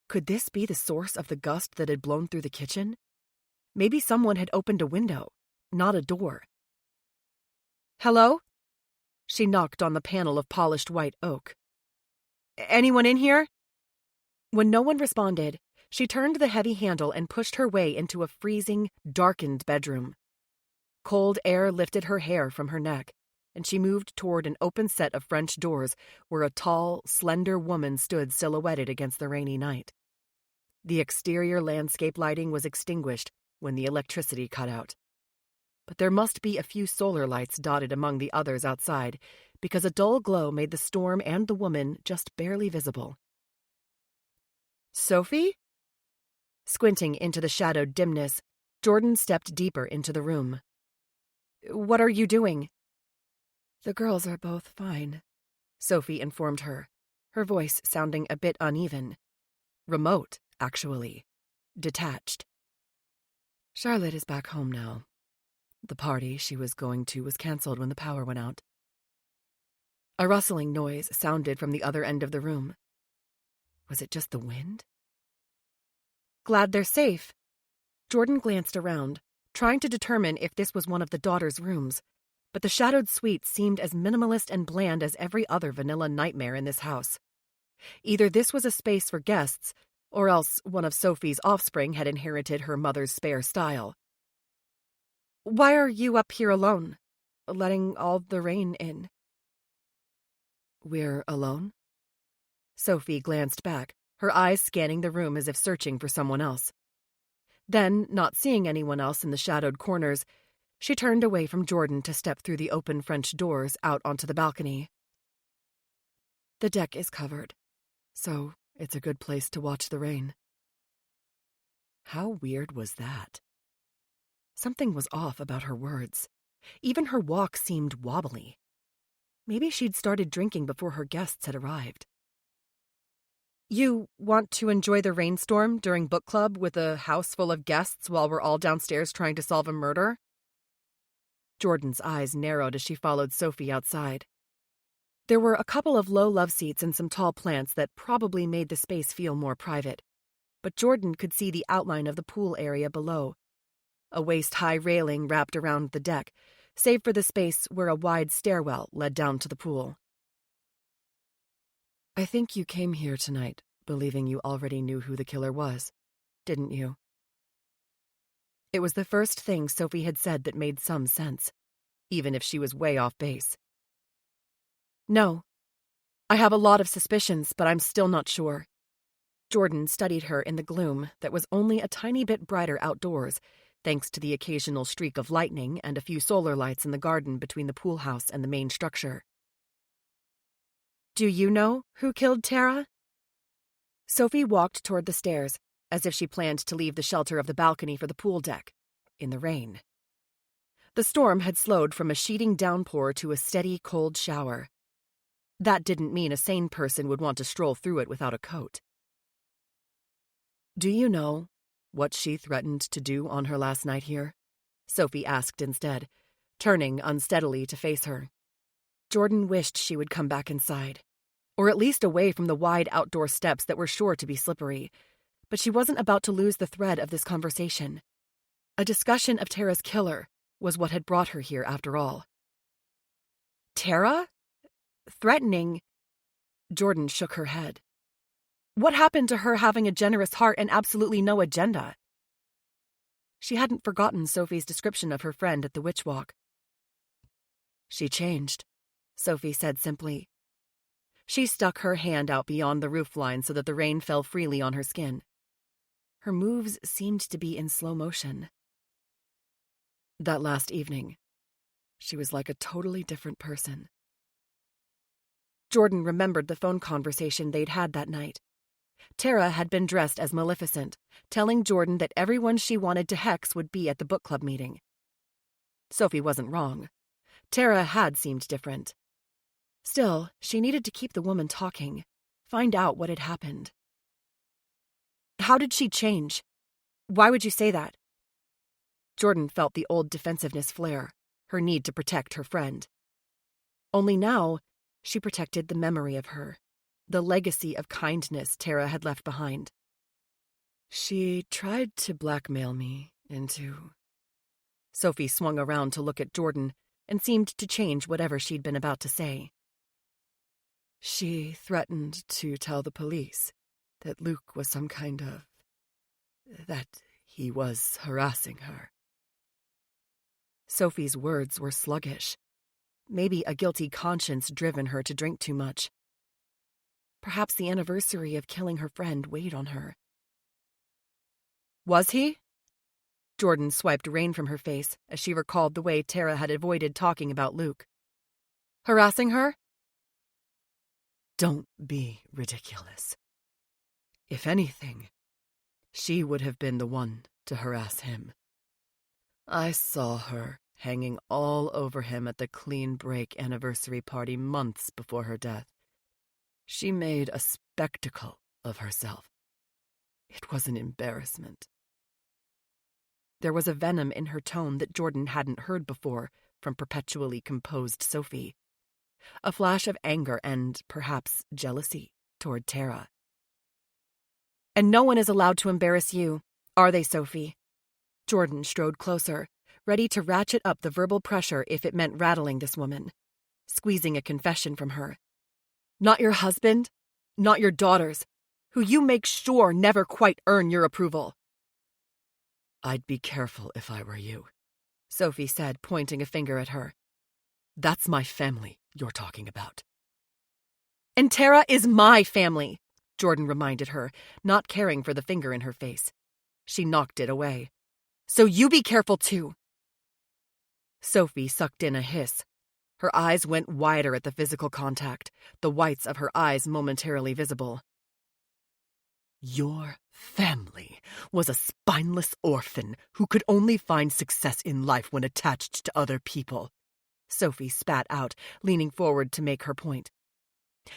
Could this be the source of the gust that had blown through the kitchen? Maybe someone had opened a window, not a door. "Hello?" She knocked on the panel of polished white oak. "Anyone in here?" When no one responded, she turned the heavy handle and pushed her way into a freezing, darkened bedroom. Cold air lifted her hair from her neck, and she moved toward an open set of French doors where a tall, slender woman stood silhouetted against the rainy night. The exterior landscape lighting was extinguished, when the electricity cut out. But there must be a few solar lights dotted among the others outside, because a dull glow made the storm and the woman just barely visible. "Sophie?" Squinting into the shadowed dimness, Jordan stepped deeper into the room. "What are you doing?" "The girls are both fine," Sophie informed her, her voice sounding a bit uneven. Remote, actually. Detached. "Charlotte is back home now. The party she was going to was canceled when the power went out." A rustling noise sounded from the other end of the room. Was it just the wind? "Glad they're safe." Jordan glanced around, trying to determine if this was one of the daughters' rooms, but the shadowed suite seemed as minimalist and bland as every other vanilla nightmare in this house. Either this was a space for guests, or else one of Sophie's offspring had inherited her mother's spare style. "Why are you up here alone, letting all the rain in?" "We're alone?" Sophie glanced back, her eyes scanning the room as if searching for someone else. Then, not seeing anyone else in the shadowed corners, she turned away from Jordan to step through the open French doors out onto the balcony. "The deck is covered, so it's a good place to watch the rain." How weird was that? Something was off about her words. Even her walk seemed wobbly. Maybe she'd started drinking before her guests had arrived. "You want to enjoy the rainstorm during book club with a house full of guests while we're all downstairs trying to solve a murder?" Jordan's eyes narrowed as she followed Sophie outside. There were a couple of low love seats and some tall plants that probably made the space feel more private, but Jordan could see the outline of the pool area below. A waist-high railing wrapped around the deck, save for the space where a wide stairwell led down to the pool. "I think you came here tonight believing you already knew who the killer was, didn't you?" It was the first thing Sophie had said that made some sense, even if she was way off base. "No. I have a lot of suspicions, but I'm still not sure." Jordan studied her in the gloom that was only a tiny bit brighter outdoors, thanks to the occasional streak of lightning and a few solar lights in the garden between the pool house and the main structure. "Do you know who killed Tara?" Sophie walked toward the stairs, as if she planned to leave the shelter of the balcony for the pool deck, in the rain. The storm had slowed from a sheeting downpour to a steady, cold shower. That didn't mean a sane person would want to stroll through it without a coat. "Do you know what she threatened to do on her last night here?" Sophie asked instead, turning unsteadily to face her. Jordan wished she would come back inside, or at least away from the wide outdoor steps that were sure to be slippery, but she wasn't about to lose the thread of this conversation. A discussion of Tara's killer was what had brought her here after all. "Tara? Threatening?" Jordan shook her head. What happened to her having a generous heart and absolutely no agenda? She hadn't forgotten Sophie's description of her friend at the witch walk. "She changed," Sophie said simply. She stuck her hand out beyond the roofline so that the rain fell freely on her skin. Her moves seemed to be in slow motion. "That last evening, she was like a totally different person." Jordan remembered the phone conversation they'd had that night. Tara had been dressed as Maleficent, telling Jordan that everyone she wanted to hex would be at the book club meeting. Sophie wasn't wrong. Tara had seemed different. Still, she needed to keep the woman talking, find out what had happened. "How did she change? Why would you say that?" Jordan felt the old defensiveness flare, her need to protect her friend. Only now, she protected the memory of her, the legacy of kindness Tara had left behind. "She tried to blackmail me into..." Sophie swung around to look at Jordan and seemed to change whatever she'd been about to say. "She threatened to tell the police that Luke was some kind of... that he was harassing her." Sophie's words were sluggish. Maybe a guilty conscience driven her to drink too much. Perhaps the anniversary of killing her friend weighed on her. "Was he?" Jordan swiped rain from her face as she recalled the way Tara had avoided talking about Luke. Harassing her? Don't be ridiculous. If anything, she would have been the one to harass him. I saw her hanging all over him at the clean break anniversary party months before her death. She made a spectacle of herself. It was an embarrassment. There was a venom in her tone that Jordan hadn't heard before from perpetually composed Sophie. A flash of anger and, perhaps, jealousy toward Tara. And no one is allowed to embarrass you, are they, Sophie? Jordan strode closer, ready to ratchet up the verbal pressure if it meant rattling this woman, squeezing a confession from her. Not your husband, not your daughters, who you make sure never quite earn your approval. I'd be careful if I were you, Sophie said, pointing a finger at her. That's my family you're talking about. And Tara is my family, Jordan reminded her, not caring for the finger in her face. She knocked it away. So you be careful too. Sophie sucked in a hiss. Her eyes went wider at the physical contact, the whites of her eyes momentarily visible. Your family was a spineless orphan who could only find success in life when attached to other people, Sophie spat out, leaning forward to make her point.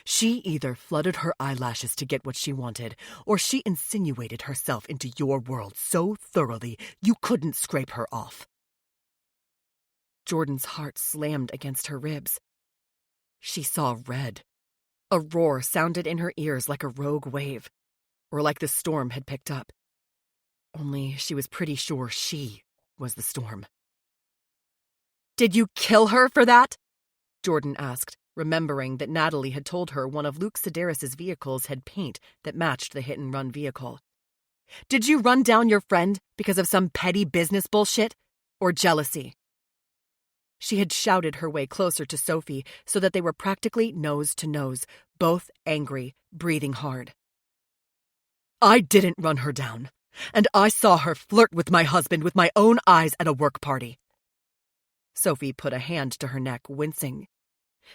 She either flooded her eyelashes to get what she wanted, or she insinuated herself into your world so thoroughly you couldn't scrape her off. Jordan's heart slammed against her ribs. She saw red. A roar sounded in her ears like a rogue wave, or like the storm had picked up. Only she was pretty sure she was the storm. Did you kill her for that? Jordan asked, remembering that Natalie had told her one of Luke Sedaris' vehicles had paint that matched the hit-and-run vehicle. Did you run down your friend because of some petty business bullshit or jealousy? She had shouted her way closer to Sophie so that they were practically nose to nose, both angry, breathing hard. I didn't run her down, and I saw her flirt with my husband with my own eyes at a work party. Sophie put a hand to her neck, wincing.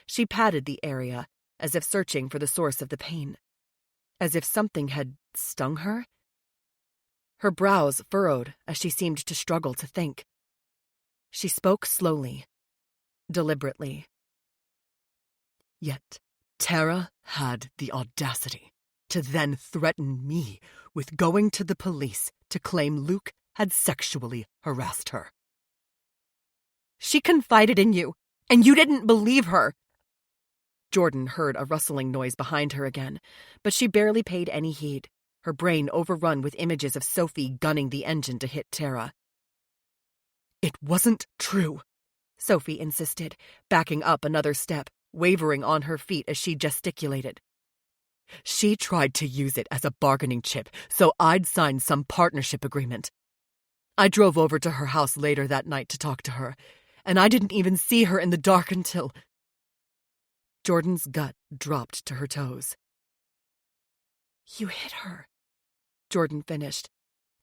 She patted the area, as if searching for the source of the pain. As if something had stung her. Her brows furrowed as she seemed to struggle to think. She spoke slowly, deliberately. Yet Tara had the audacity to then threaten me with going to the police to claim Luke had sexually harassed her. She confided in you, and you didn't believe her. Jordan heard a rustling noise behind her again, but she barely paid any heed, her brain overrun with images of Sophie gunning the engine to hit Tara. It wasn't true, Sophie insisted, backing up another step, wavering on her feet as she gesticulated. She tried to use it as a bargaining chip so I'd sign some partnership agreement. I drove over to her house later that night to talk to her, and I didn't even see her in the dark until... Jordan's gut dropped to her toes. You hit her, Jordan finished,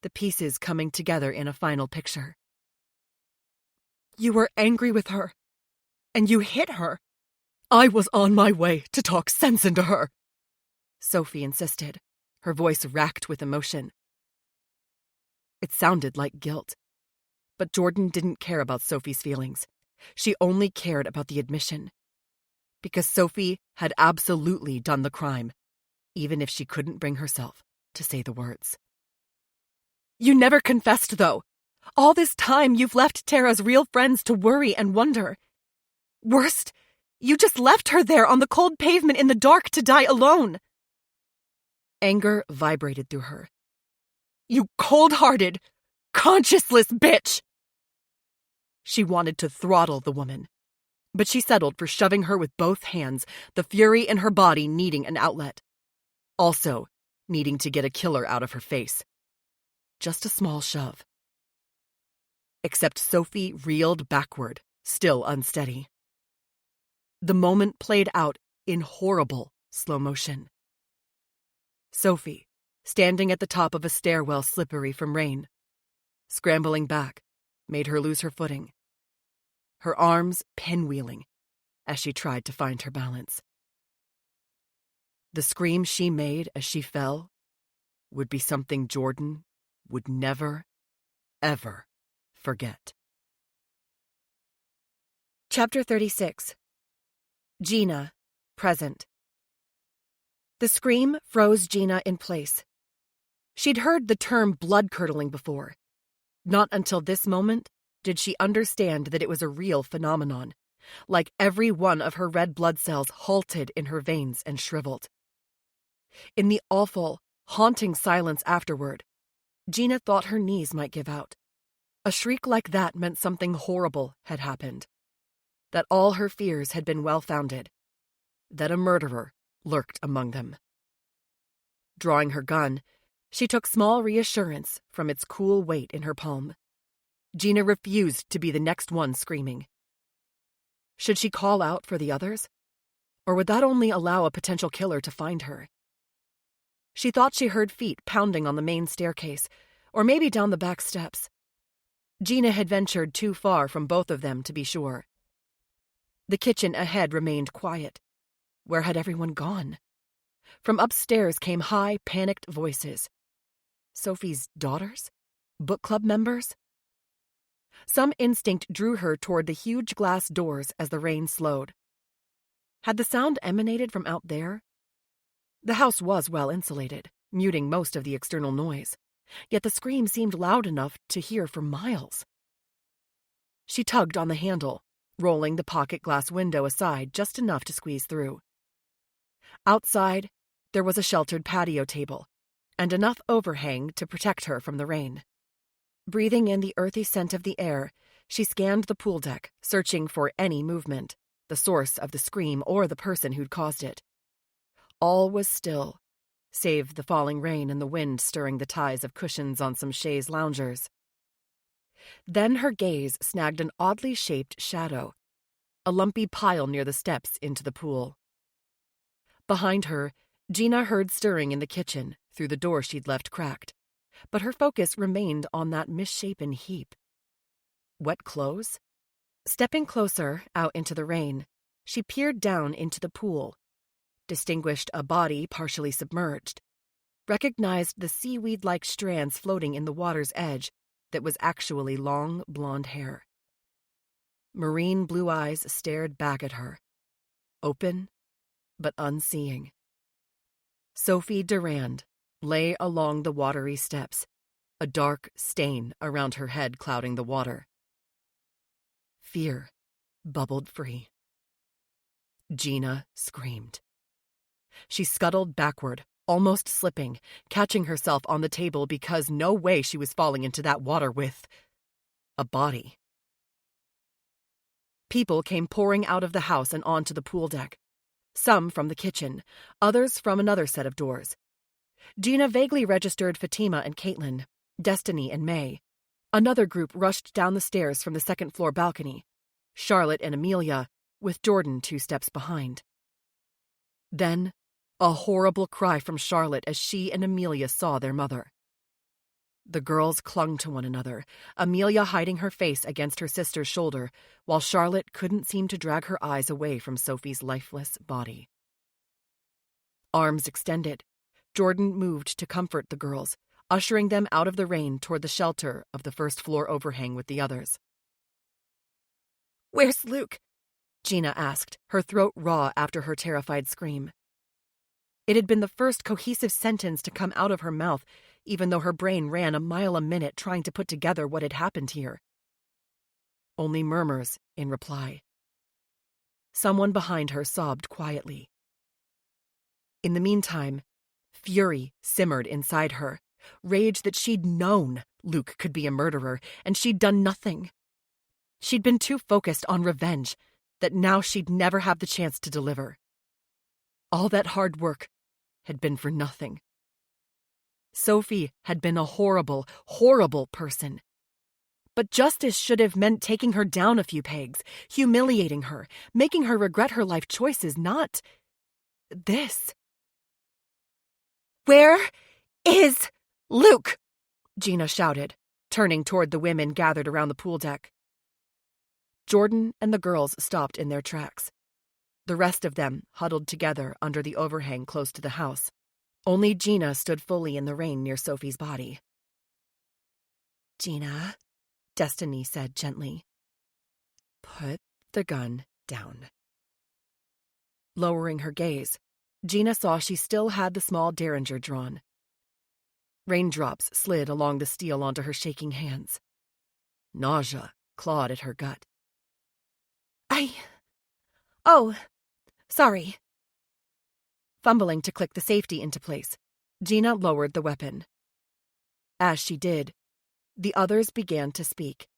the pieces coming together in a final picture. You were angry with her, and you hit her. I was on my way to talk sense into her, Sophie insisted, her voice racked with emotion. It sounded like guilt. But Jordan didn't care about Sophie's feelings. She only cared about the admission. Because Sophie had absolutely done the crime, even if she couldn't bring herself to say the words. You never confessed, though. All this time you've left Tara's real friends to worry and wonder. Worst, you just left her there on the cold pavement in the dark to die alone. Anger vibrated through her. You cold-hearted, conscienceless bitch! She wanted to throttle the woman, but she settled for shoving her with both hands, the fury in her body needing an outlet. Also, needing to get a killer out of her face. Just a small shove. Except Sophie reeled backward, still unsteady. The moment played out in horrible slow motion. Sophie, standing at the top of a stairwell slippery from rain. scrambling back, made her lose her footing, her arms pinwheeling as she tried to find her balance. The scream she made as she fell would be something Jordan would never, ever forget. Chapter 36. Gina, present. The scream froze Gina in place. She'd heard the term blood-curdling before. Not until this moment did she understand that it was a real phenomenon, like every one of her red blood cells halted in her veins and shriveled. In the awful, haunting silence afterward, Gina thought her knees might give out. A shriek like that meant something horrible had happened, that all her fears had been well-founded, that a murderer lurked among them. Drawing her gun, she took small reassurance from its cool weight in her palm. Gina refused to be the next one screaming. Should she call out for the others? Or would that only allow a potential killer to find her? She thought she heard feet pounding on the main staircase, or maybe down the back steps. Gina had ventured too far from both of them to be sure. The kitchen ahead remained quiet. Where had everyone gone? From upstairs came high, panicked voices. Sophie's daughters? Book club members? Some instinct drew her toward the huge glass doors as the rain slowed. Had the sound emanated from out there? The house was well insulated, muting most of the external noise, yet the scream seemed loud enough to hear for miles. She tugged on the handle, rolling the pocket glass window aside just enough to squeeze through. Outside, there was a sheltered patio table, and enough overhang to protect her from the rain. Breathing in the earthy scent of the air, she scanned the pool deck, searching for any movement, the source of the scream or the person who'd caused it. All was still, save the falling rain and the wind stirring the ties of cushions on some chaise loungers. Then her gaze snagged an oddly shaped shadow, a lumpy pile near the steps into the pool. Behind her, Gina heard stirring in the kitchen through the door she'd left cracked, but her focus remained on that misshapen heap. Wet clothes? Stepping closer out into the rain, she peered down into the pool, distinguished a body partially submerged, recognized the seaweed-like strands floating in the water's edge that was actually long blonde hair. Marine blue eyes stared back at her, open but unseeing. Sophie Durand lay along the watery steps, a dark stain around her head clouding the water. Fear bubbled free. Gina screamed. She scuttled backward, almost slipping, catching herself on the table because no way she was falling into that water with a body. People came pouring out of the house and onto the pool deck. Some from the kitchen, others from another set of doors. Gina vaguely registered Fatima and Caitlin, Destiny and May. Another group rushed down the stairs from the second-floor balcony. Charlotte and Amelia, with Jordan 2 steps behind. Then, a horrible cry from Charlotte as she and Amelia saw their mother. The girls clung to one another, Amelia hiding her face against her sister's shoulder, while Charlotte couldn't seem to drag her eyes away from Sophie's lifeless body. Arms extended, Jordan moved to comfort the girls, ushering them out of the rain toward the shelter of the first-floor overhang with the others. "Where's Luke?" Gina asked, her throat raw after her terrified scream. It had been the first cohesive sentence to come out of her mouth, even though her brain ran a mile a minute trying to put together what had happened here. Only murmurs in reply. Someone behind her sobbed quietly. In the meantime, fury simmered inside her, rage that she'd known Luke could be a murderer, and she'd done nothing. She'd been too focused on revenge that now she'd never have the chance to deliver. All that hard work had been for nothing. Sophie had been a horrible, horrible person. But justice should have meant taking her down a few pegs, humiliating her, making her regret her life choices, not this. "Where is Luke?" Gina shouted, turning toward the women gathered around the pool deck. Jordan and the girls stopped in their tracks. The rest of them huddled together under the overhang close to the house. Only Gina stood fully in the rain near Sophie's body. "Gina," Destiny said gently, "put the gun down." Lowering her gaze, Gina saw she still had the small derringer drawn. Raindrops slid along the steel onto her shaking hands. Nausea clawed at her gut. Oh, sorry." Fumbling to click the safety into place, Gina lowered the weapon. As she did, the others began to speak.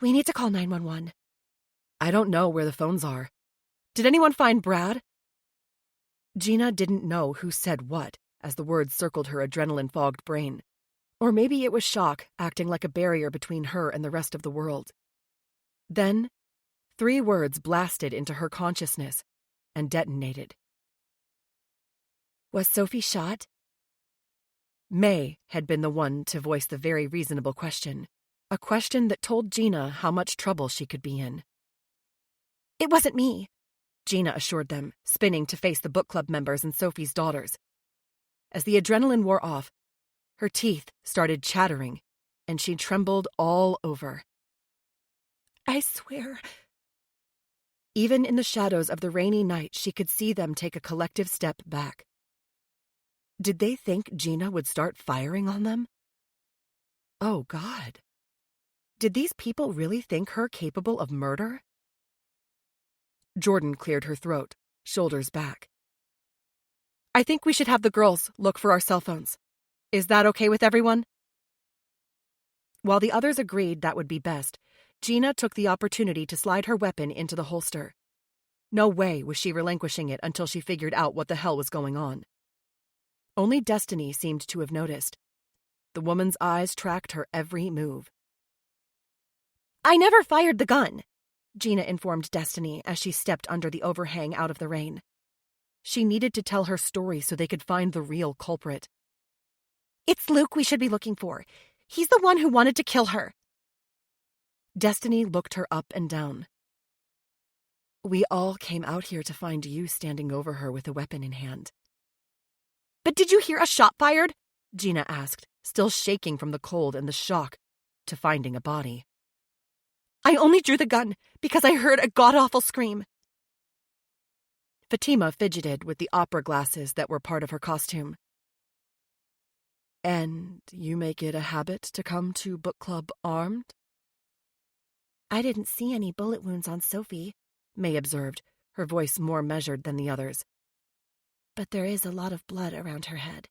"We need to call 911. "I don't know where the phones are. Did anyone find Brad?" Gina didn't know who said what as the words circled her adrenaline-fogged brain. Or maybe it was shock acting like a barrier between her and the rest of the world. Then, 3 words blasted into her consciousness and detonated. "Was Sophie shot?" May had been the one to voice the very reasonable question, a question that told Gina how much trouble she could be in. "It wasn't me," Gina assured them, spinning to face the book club members and Sophie's daughters. As the adrenaline wore off, her teeth started chattering, and she trembled all over. "I swear." Even in the shadows of the rainy night, she could see them take a collective step back. Did they think Gina would start firing on them? Oh, God. Did these people really think her capable of murder? Jordan cleared her throat, shoulders back. "I think we should have the girls look for our cell phones. Is that okay with everyone?" While the others agreed that would be best, Gina took the opportunity to slide her weapon into the holster. No way was she relinquishing it until she figured out what the hell was going on. Only Destiny seemed to have noticed. The woman's eyes tracked her every move. "I never fired the gun," Gina informed Destiny as she stepped under the overhang out of the rain. She needed to tell her story so they could find the real culprit. "It's Luke we should be looking for. He's the one who wanted to kill her." Destiny looked her up and down. "We all came out here to find you standing over her with a weapon in hand." "But did you hear a shot fired?" Gina asked, still shaking from the cold and the shock to finding a body. "I only drew the gun because I heard a god-awful scream." Fatima fidgeted with the opera glasses that were part of her costume. "And you make it a habit to come to book club armed?" "I didn't see any bullet wounds on Sophie," May observed, her voice more measured than the others. "But there is a lot of blood around her head."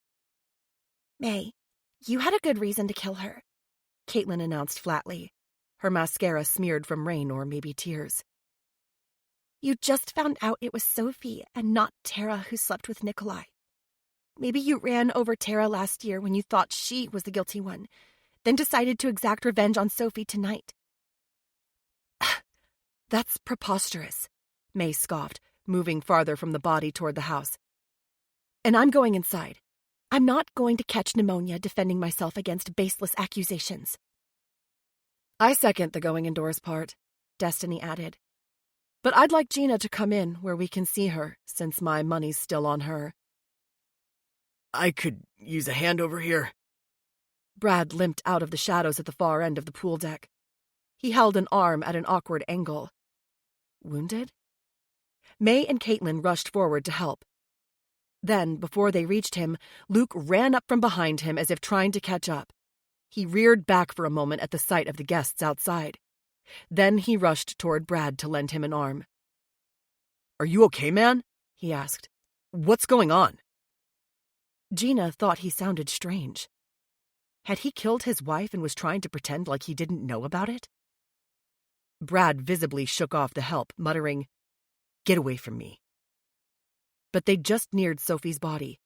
"May, you had a good reason to kill her," Caitlin announced flatly, her mascara smeared from rain or maybe tears. "You just found out it was Sophie and not Tara who slept with Nikolai. Maybe you ran over Tara last year when you thought she was the guilty one, then decided to exact revenge on Sophie tonight." "That's preposterous," May scoffed, moving farther from the body toward the house. "And I'm going inside. I'm not going to catch pneumonia defending myself against baseless accusations." "I second the going indoors part," Destiny added. "But I'd like Gina to come in where we can see her, since my money's still on her." "I could use a hand over here." Brad limped out of the shadows at the far end of the pool deck. He held an arm at an awkward angle. Wounded? May and Caitlin rushed forward to help. Then, before they reached him, Luke ran up from behind him as if trying to catch up. He reared back for a moment at the sight of the guests outside. Then he rushed toward Brad to lend him an arm. "Are you okay, man?" he asked. "What's going on?" Gina thought he sounded strange. Had he killed his wife and was trying to pretend like he didn't know about it? Brad visibly shook off the help, muttering, "Get away from me." But they'd just neared Sophie's body,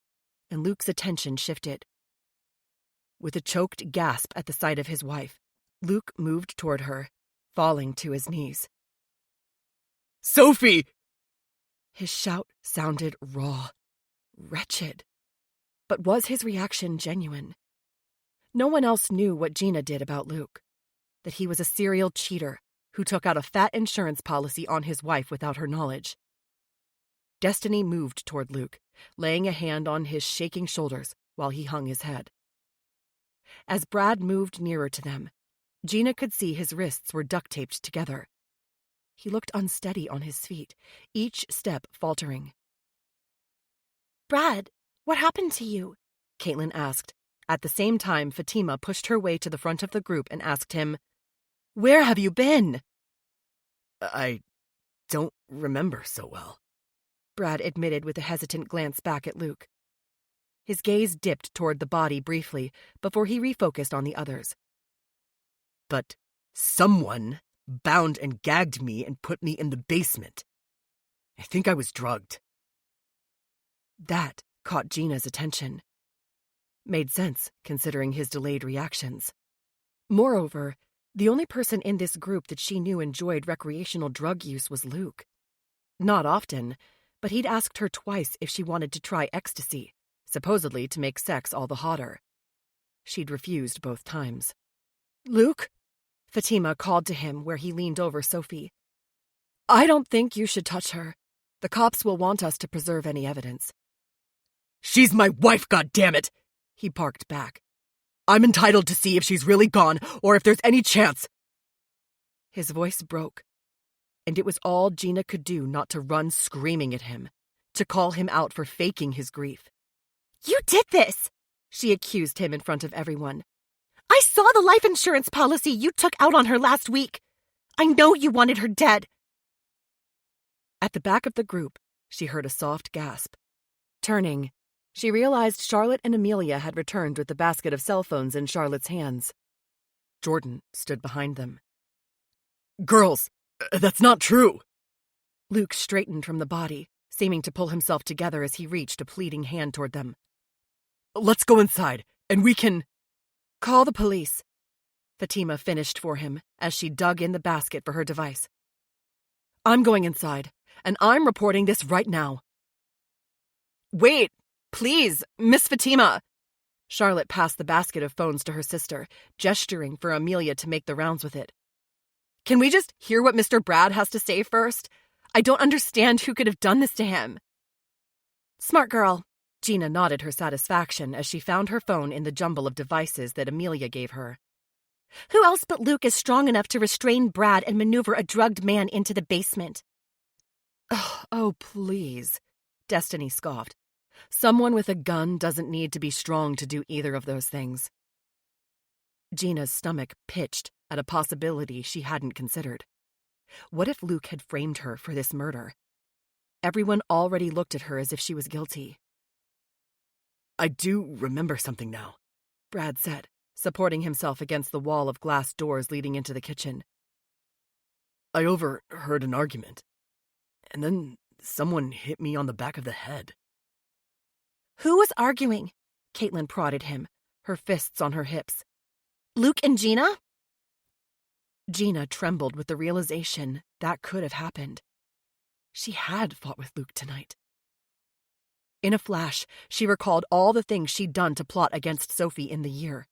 and Luke's attention shifted. With a choked gasp at the sight of his wife, Luke moved toward her, falling to his knees. "Sophie!" His shout sounded raw, wretched. But was his reaction genuine? No one else knew what Gina did about Luke, that he was a serial cheater who took out a fat insurance policy on his wife without her knowledge. Destiny moved toward Luke, laying a hand on his shaking shoulders while he hung his head. As Brad moved nearer to them, Gina could see his wrists were duct-taped together. He looked unsteady on his feet, each step faltering. "Brad, what happened to you?" Caitlin asked. At the same time, Fatima pushed her way to the front of the group and asked him, "Where have you been?" I don't remember so well," Brad admitted with a hesitant glance back at Luke. His gaze dipped toward the body briefly before he refocused on the others. "But someone bound and gagged me and put me in the basement. I think I was drugged." That caught Gina's attention. Made sense, considering his delayed reactions. Moreover, the only person in this group that she knew enjoyed recreational drug use was Luke. Not often, but he'd asked her twice if she wanted to try ecstasy, supposedly to make sex all the hotter. She'd refused both times. "Luke?" Fatima called to him where he leaned over Sophie. "I don't think you should touch her. The cops will want us to preserve any evidence." "She's my wife, goddammit!" he barked back. "I'm entitled to see if she's really gone or if there's any chance." His voice broke, and it was all Gina could do not to run screaming at him, to call him out for faking his grief. "You did this!" she accused him in front of everyone. "I saw the life insurance policy you took out on her last week. I know you wanted her dead." At the back of the group, she heard a soft gasp. Turning, she realized Charlotte and Amelia had returned with the basket of cell phones in Charlotte's hands. Jordan stood behind them. "Girls, that's not true." Luke straightened from the body, seeming to pull himself together as he reached a pleading hand toward them. "Let's go inside, and we can—" "Call the police," Fatima finished for him as she dug in the basket for her device. "I'm going inside, and I'm reporting this right now." "Wait, please, Miss Fatima." Charlotte passed the basket of phones to her sister, gesturing for Amelia to make the rounds with it. "Can we just hear what Mr. Brad has to say first? I don't understand who could have done this to him." "Smart girl." Gina nodded her satisfaction as she found her phone in the jumble of devices that Amelia gave her. "Who else but Luke is strong enough to restrain Brad and maneuver a drugged man into the basement?" Oh, please, Destiny scoffed. Someone with a gun doesn't need to be strong to do either of those things. Gina's stomach pitched at a possibility she hadn't considered. What if Luke had framed her for this murder? Everyone already looked at her as if she was guilty. "I do remember something now," Brad said, supporting himself against the wall of glass doors leading into the kitchen. "I overheard an argument, and then someone hit me on the back of the head." "Who was arguing?" Caitlin prodded him, her fists on her hips. "Luke and Gina?" Gina trembled with the realization that could have happened. She had fought with Luke tonight. In a flash, she recalled all the things she'd done to plot against Sophie in the year.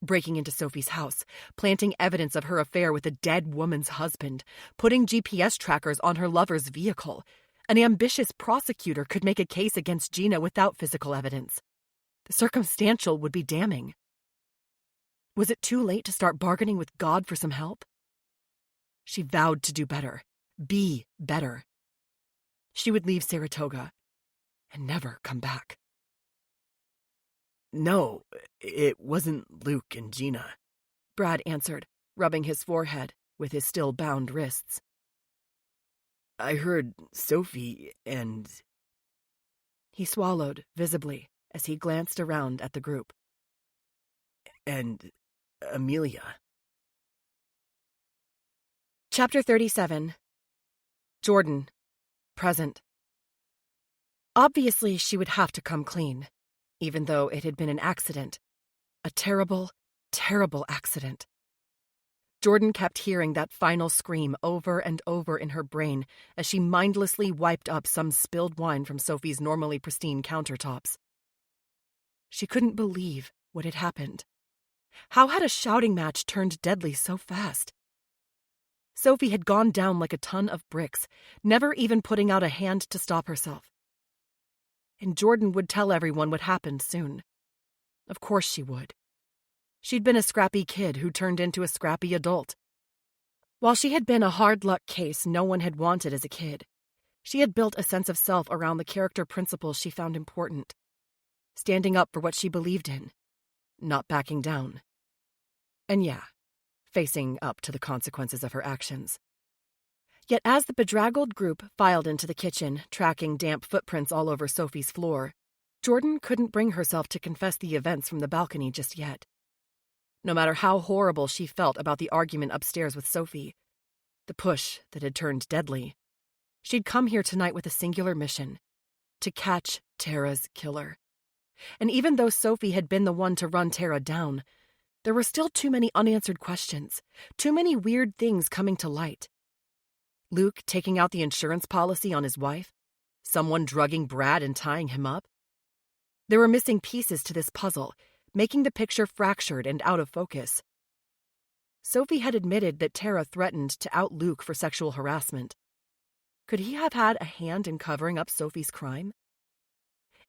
Breaking into Sophie's house, planting evidence of her affair with a dead woman's husband, putting GPS trackers on her lover's vehicle. An ambitious prosecutor could make a case against Gina without physical evidence. The circumstantial would be damning. Was it too late to start bargaining with God for some help? She vowed to do better, be better. She would leave Saratoga and never come back. "No, it wasn't Luke and Gina," Brad answered, rubbing his forehead with his still bound wrists. "I heard Sophie and—" He swallowed visibly as he glanced around at the group. "And Amelia." Chapter 37. Jordan. Present. Obviously, she would have to come clean, even though it had been an accident. A terrible, terrible accident. Jordan kept hearing that final scream over and over in her brain as she mindlessly wiped up some spilled wine from Sophie's normally pristine countertops. She couldn't believe what had happened. How had a shouting match turned deadly so fast? Sophie had gone down like a ton of bricks, never even putting out a hand to stop herself. And Jordan would tell everyone what happened soon. Of course she would. She'd been a scrappy kid who turned into a scrappy adult. While she had been a hard-luck case no one had wanted as a kid, she had built a sense of self around the character principles she found important. Standing up for what she believed in, not backing down. And yeah, facing up to the consequences of her actions. Yet as the bedraggled group filed into the kitchen, tracking damp footprints all over Sophie's floor, Jordan couldn't bring herself to confess the events from the balcony just yet. No matter how horrible she felt about the argument upstairs with Sophie, the push that had turned deadly, she'd come here tonight with a singular mission: to catch Tara's killer. And even though Sophie had been the one to run Tara down, there were still too many unanswered questions, too many weird things coming to light. Luke taking out the insurance policy on his wife, someone drugging Brad and tying him up. There were missing pieces to this puzzle, making the picture fractured and out of focus. Sophie had admitted that Tara threatened to out Luke for sexual harassment. Could he have had a hand in covering up Sophie's crime?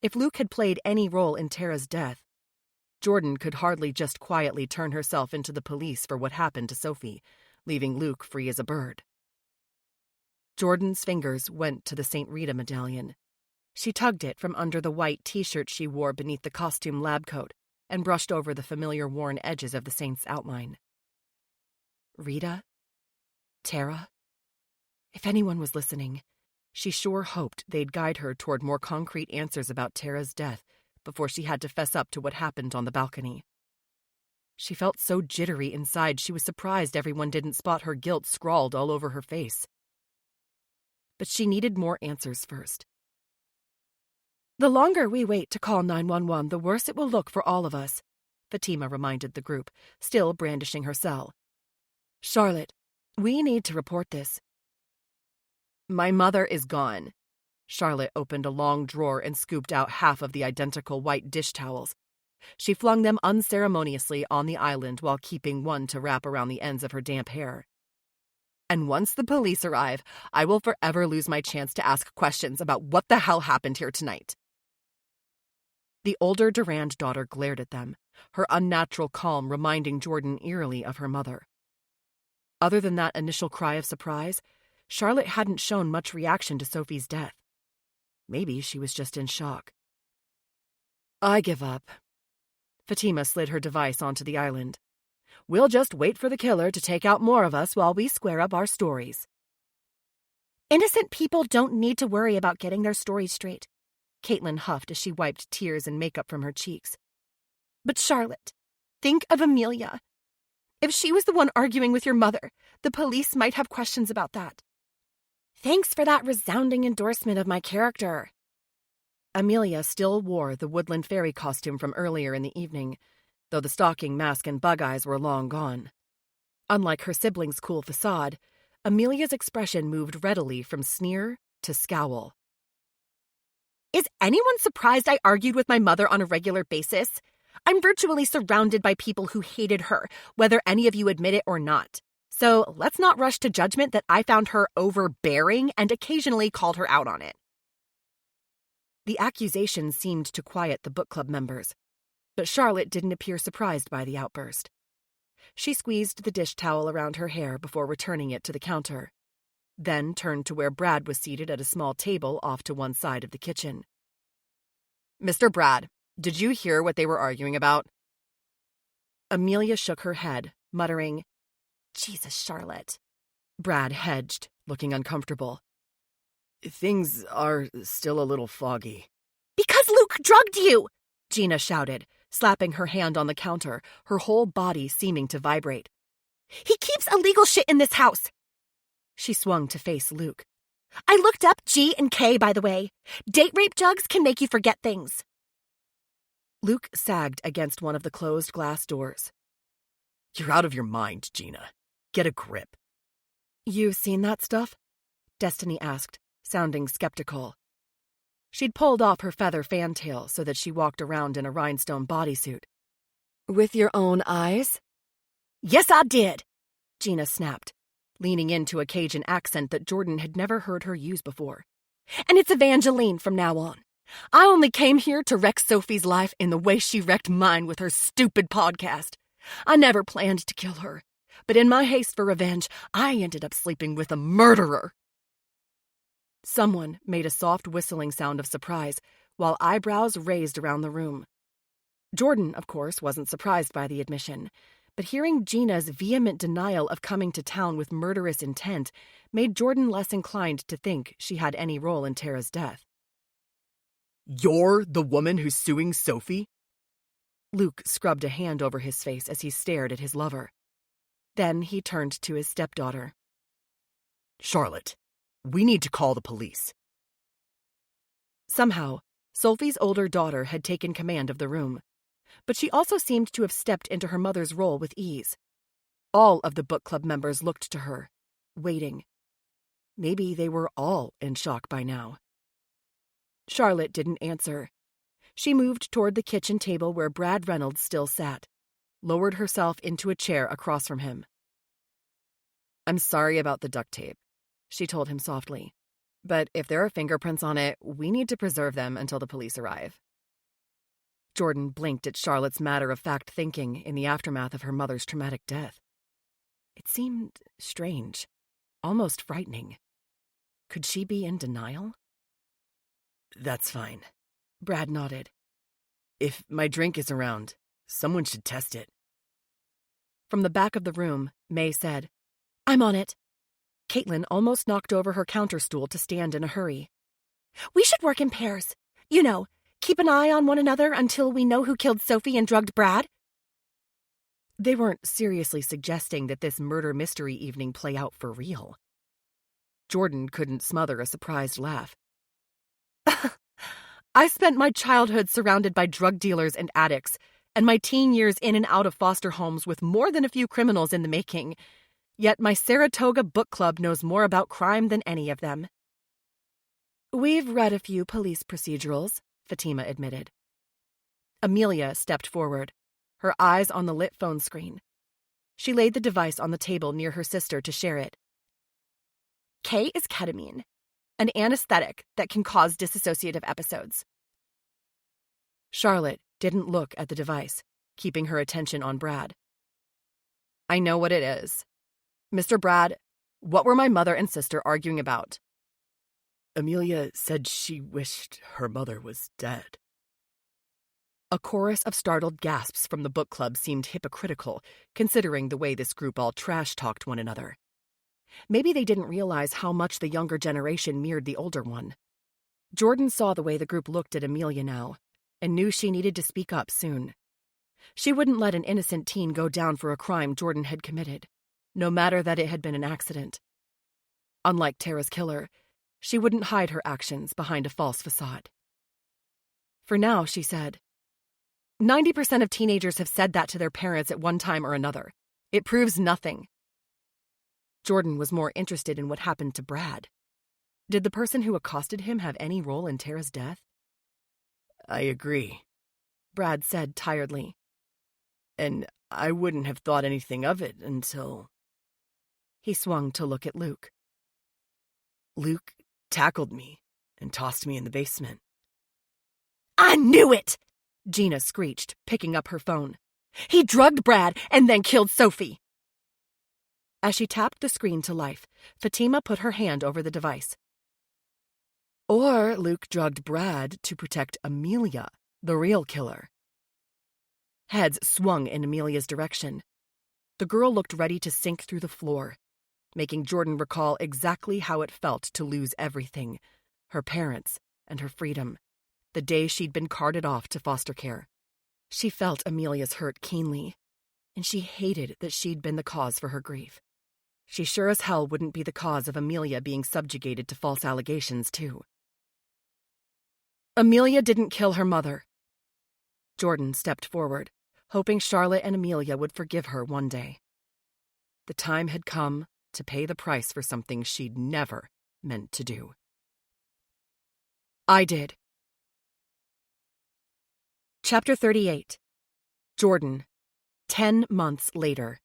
If Luke had played any role in Tara's death, Jordan could hardly just quietly turn herself into the police for what happened to Sophie, leaving Luke free as a bird. Jordan's fingers went to the St. Rita medallion. She tugged it from under the white t-shirt she wore beneath the costume lab coat and brushed over the familiar worn edges of the saint's outline. Rita? Tara? If anyone was listening, she sure hoped they'd guide her toward more concrete answers about Tara's death before she had to fess up to what happened on the balcony. She felt so jittery inside she was surprised everyone didn't spot her guilt scrawled all over her face. But she needed more answers first. The longer we wait to call 911, the worse it will look for all of us, Fatima reminded the group, still brandishing her cell. Charlotte, we need to report this. My mother is gone. Charlotte opened a long drawer and scooped out half of the identical white dish towels. She flung them unceremoniously on the island while keeping one to wrap around the ends of her damp hair. And once the police arrive, I will forever lose my chance to ask questions about what the hell happened here tonight. The older Durand daughter glared at them, her unnatural calm reminding Jordan eerily of her mother. Other than that initial cry of surprise, Charlotte hadn't shown much reaction to Sophie's death. Maybe she was just in shock. I give up. Fatima slid her device onto the island. We'll just wait for the killer to take out more of us while we square up our stories. Innocent people don't need to worry about getting their stories straight, Caitlin huffed as she wiped tears and makeup from her cheeks. But Charlotte, think of Amelia. If she was the one arguing with your mother, the police might have questions about that. Thanks for that resounding endorsement of my character. Amelia still wore the woodland fairy costume from earlier in the evening, though the stocking, mask, and bug eyes were long gone. Unlike her siblings' cool facade, Amelia's expression moved readily from sneer to scowl. Is anyone surprised I argued with my mother on a regular basis? I'm virtually surrounded by people who hated her, whether any of you admit it or not. So let's not rush to judgment that I found her overbearing and occasionally called her out on it. The accusation seemed to quiet the book club members, but Charlotte didn't appear surprised by the outburst. She squeezed the dish towel around her hair before returning it to the counter, then turned to where Brad was seated at a small table off to one side of the kitchen. Mr. Brad, did you hear what they were arguing about? Amelia shook her head, muttering, Jesus, Charlotte. Brad hedged, looking uncomfortable. Things are still a little foggy. Because Luke drugged you! Gina shouted, slapping her hand on the counter, her whole body seeming to vibrate. He keeps illegal shit in this house! She swung to face Luke. I looked up G and K, by the way. Date rape jugs can make you forget things. Luke sagged against one of the closed glass doors. You're out of your mind, Gina. Get a grip. You seen that stuff? Destiny asked, sounding skeptical. She'd pulled off her feather fantail so that she walked around in a rhinestone bodysuit. With your own eyes? Yes, I did, Gina snapped, leaning into a Cajun accent that Jordan had never heard her use before. And it's Evangeline from now on. I only came here to wreck Sophie's life in the way she wrecked mine with her stupid podcast. I never planned to kill her, but in my haste for revenge, I ended up sleeping with a murderer. Someone made a soft whistling sound of surprise, while eyebrows raised around the room. Jordan, of course, wasn't surprised by the admission, but hearing Gina's vehement denial of coming to town with murderous intent made Jordan less inclined to think she had any role in Tara's death. You're the woman who's suing Sophie? Luke scrubbed a hand over his face as he stared at his lover. Then he turned to his stepdaughter. Charlotte, we need to call the police. Somehow, Sophie's older daughter had taken command of the room, but she also seemed to have stepped into her mother's role with ease. All of the book club members looked to her, waiting. Maybe they were all in shock by now. Charlotte didn't answer. She moved toward the kitchen table where Brad Reynolds still sat, lowered herself into a chair across from him. I'm sorry about the duct tape, she told him softly. But if there are fingerprints on it, we need to preserve them until the police arrive. Jordan blinked at Charlotte's matter-of-fact thinking in the aftermath of her mother's traumatic death. It seemed strange, almost frightening. Could she be in denial? That's fine. Brad nodded. If my drink is around, someone should test it. From the back of the room, May said, "I'm on it." Caitlin almost knocked over her counterstool to stand in a hurry. "We should work in pairs. You know, keep an eye on one another until we know who killed Sophie and drugged Brad." They weren't seriously suggesting that this murder mystery evening play out for real. Jordan couldn't smother a surprised laugh. I spent my childhood surrounded by drug dealers and addicts, and my teen years in and out of foster homes with more than a few criminals in the making. Yet my Saratoga book club knows more about crime than any of them. We've read a few police procedurals, Fatima admitted. Amelia stepped forward, her eyes on the lit phone screen. She laid the device on the table near her sister to share it. K is ketamine, an anesthetic that can cause dissociative episodes. Charlotte didn't look at the device, keeping her attention on Brad. I know what it is. Mr. Brad, what were my mother and sister arguing about? Amelia said she wished her mother was dead. A chorus of startled gasps from the book club seemed hypocritical, considering the way this group all trash-talked one another. Maybe they didn't realize how much the younger generation mirrored the older one. Jordan saw the way the group looked at Amelia now, and knew she needed to speak up soon. She wouldn't let an innocent teen go down for a crime Jordan had committed, no matter that it had been an accident. Unlike Tara's killer, she wouldn't hide her actions behind a false facade. For now, she said, 90% of teenagers have said that to their parents at one time or another. It proves nothing. Jordan was more interested in what happened to Brad. Did the person who accosted him have any role in Tara's death? I agree, Brad said tiredly. And I wouldn't have thought anything of it until... He swung to look at Luke. Luke tackled me and tossed me in the basement. "I knew it!" Gina screeched, picking up her phone. "He drugged Brad and then killed Sophie." As she tapped the screen to life, Fatima put her hand over the device. Or Luke drugged Brad to protect Amelia, the real killer. Heads swung in Amelia's direction. The girl looked ready to sink through the floor, making Jordan recall exactly how it felt to lose everything, her parents and her freedom, the day she'd been carted off to foster care. She felt Amelia's hurt keenly, and she hated that she'd been the cause for her grief. She sure as hell wouldn't be the cause of Amelia being subjugated to false allegations, too. Amelia didn't kill her mother. Jordan stepped forward, hoping Charlotte and Amelia would forgive her one day. The time had come to pay the price for something she'd never meant to do. I did. Chapter 38. Jordan 10 months later.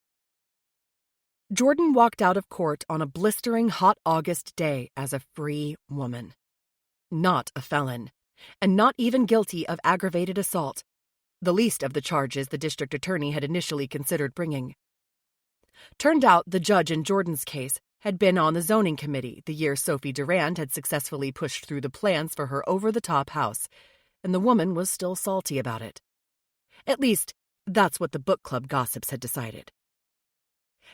Jordan walked out of court on a blistering hot August day as a free woman. Not a felon, and not even guilty of aggravated assault, the least of the charges the district attorney had initially considered bringing. Turned out the judge in Jordan's case had been on the zoning committee the year Sophie Durand had successfully pushed through the plans for her over-the-top house, and the woman was still salty about it. At least, that's what the book club gossips had decided.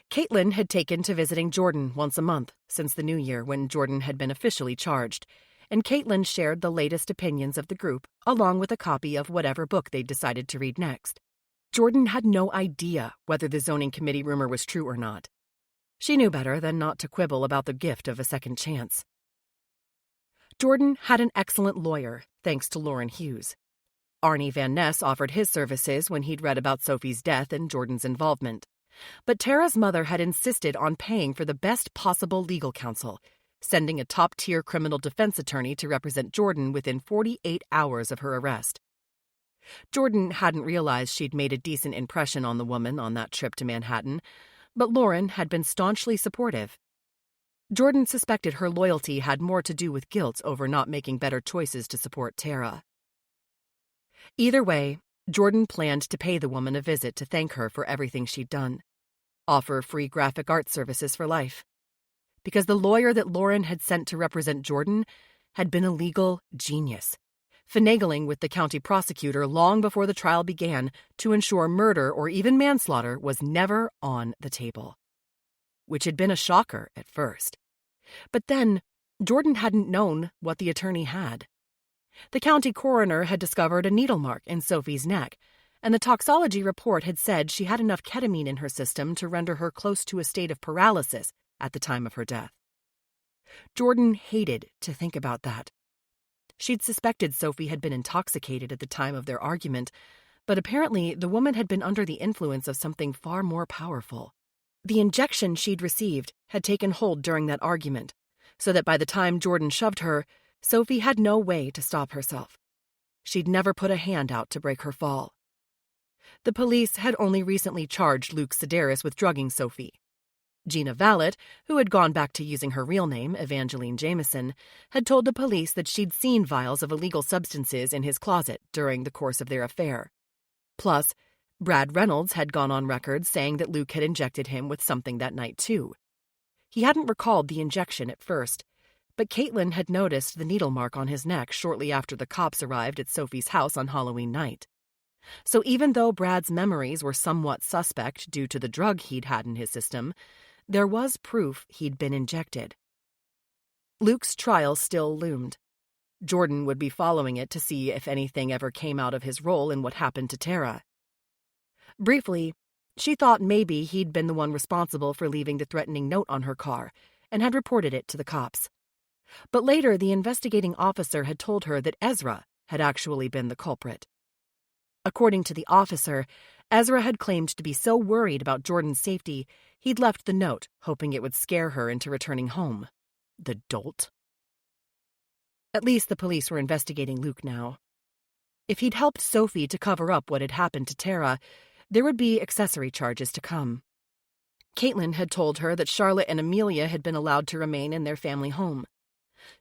Caitlin had taken to visiting Jordan once a month since the new year when Jordan had been officially charged, and Caitlin shared the latest opinions of the group along with a copy of whatever book they'd decided to read next. Jordan had no idea whether the zoning committee rumor was true or not. She knew better than not to quibble about the gift of a second chance. Jordan had an excellent lawyer, thanks to Lauren Hughes. Arnie Van Ness offered his services when he'd read about Sophie's death and Jordan's involvement. But Tara's mother had insisted on paying for the best possible legal counsel, sending a top-tier criminal defense attorney to represent Jordan within 48 hours of her arrest. Jordan hadn't realized she'd made a decent impression on the woman on that trip to Manhattan, but Lauren had been staunchly supportive. Jordan suspected her loyalty had more to do with guilt over not making better choices to support Tara. Either way, Jordan planned to pay the woman a visit to thank her for everything she'd done, offer free graphic art services for life. Because the lawyer that Lauren had sent to represent Jordan had been a legal genius, finagling with the county prosecutor long before the trial began to ensure murder or even manslaughter was never on the table. Which had been a shocker at first. But then, Jordan hadn't known what the attorney had. The county coroner had discovered a needle mark in Sophie's neck, and the toxology report had said she had enough ketamine in her system to render her close to a state of paralysis at the time of her death. Jordan hated to think about that. She'd suspected Sophie had been intoxicated at the time of their argument, but apparently the woman had been under the influence of something far more powerful. The injection she'd received had taken hold during that argument, so that by the time Jordan shoved her, Sophie had no way to stop herself. She'd never put a hand out to break her fall. The police had only recently charged Luke Sedaris with drugging Sophie. Gina Vallet, who had gone back to using her real name, Evangeline Jameson, had told the police that she'd seen vials of illegal substances in his closet during the course of their affair. Plus, Brad Reynolds had gone on record saying that Luke had injected him with something that night, too. He hadn't recalled the injection at first, but Caitlin had noticed the needle mark on his neck shortly after the cops arrived at Sophie's house on Halloween night. So even though Brad's memories were somewhat suspect due to the drug he'd had in his system, there was proof he'd been injected. Luke's trial still loomed. Jordan would be following it to see if anything ever came out of his role in what happened to Tara. Briefly, she thought maybe he'd been the one responsible for leaving the threatening note on her car and had reported it to the cops. But later, the investigating officer had told her that Ezra had actually been the culprit. According to the officer, Ezra had claimed to be so worried about Jordan's safety, he'd left the note, hoping it would scare her into returning home. The dolt. At least the police were investigating Luke now. If he'd helped Sophie to cover up what had happened to Tara, there would be accessory charges to come. Caitlin had told her that Charlotte and Amelia had been allowed to remain in their family home.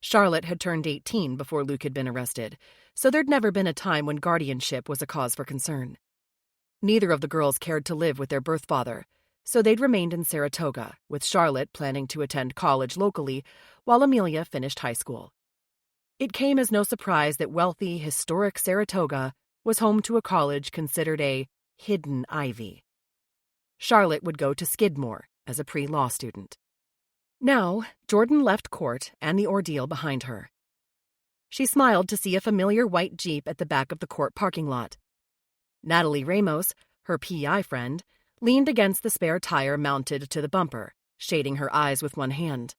Charlotte had turned 18 before Luke had been arrested, so there'd never been a time when guardianship was a cause for concern. Neither of the girls cared to live with their birth father, so they'd remained in Saratoga, with Charlotte planning to attend college locally while Amelia finished high school. It came as no surprise that wealthy, historic Saratoga was home to a college considered a hidden ivy. Charlotte would go to Skidmore as a pre-law student. Now, Jordan left court and the ordeal behind her. She smiled to see a familiar white Jeep at the back of the court parking lot. Natalie Ramos, her PI friend, leaned against the spare tire mounted to the bumper, shading her eyes with one hand.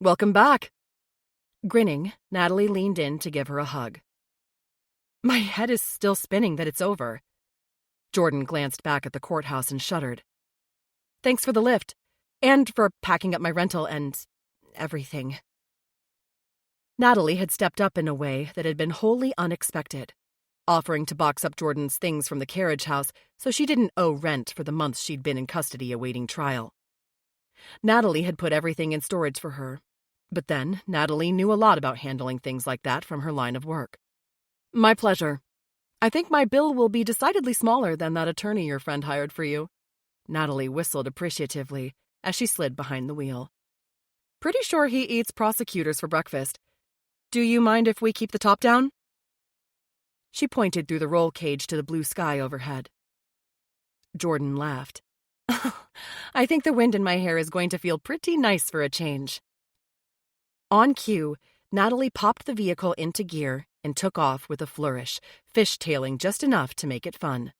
"Welcome back." Grinning, Natalie leaned in to give her a hug. "My head is still spinning that it's over." Jordan glanced back at the courthouse and shuddered. "Thanks for the lift, and for packing up my rental and everything." Natalie had stepped up in a way that had been wholly unexpected. offering to box up Jordan's things from the carriage house so she didn't owe rent for the months she'd been in custody awaiting trial. Natalie had put everything in storage for her, but then Natalie knew a lot about handling things like that from her line of work. "My pleasure. I think my bill will be decidedly smaller than that attorney your friend hired for you." Natalie whistled appreciatively as she slid behind the wheel. "Pretty sure he eats prosecutors for breakfast. Do you mind if we keep the top down?" She pointed through the roll cage to the blue sky overhead. Jordan laughed. "I think the wind in my hair is going to feel pretty nice for a change." On cue, Natalie popped the vehicle into gear and took off with a flourish, fishtailing just enough to make it fun.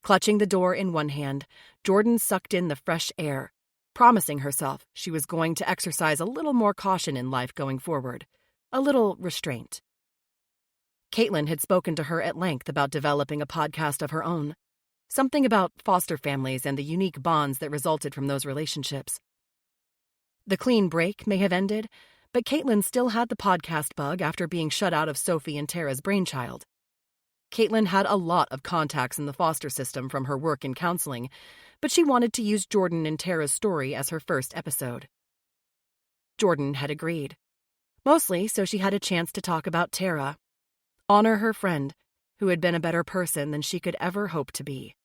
Clutching the door in one hand, Jordan sucked in the fresh air, promising herself she was going to exercise a little more caution in life going forward, a little restraint. Caitlin had spoken to her at length about developing a podcast of her own, something about foster families and the unique bonds that resulted from those relationships. The clean break may have ended, but Caitlin still had the podcast bug after being shut out of Sophie and Tara's brainchild. Caitlin had a lot of contacts in the foster system from her work in counseling, but she wanted to use Jordan and Tara's story as her first episode. Jordan had agreed, mostly so she had a chance to talk about Tara, honor her friend, who had been a better person than she could ever hope to be.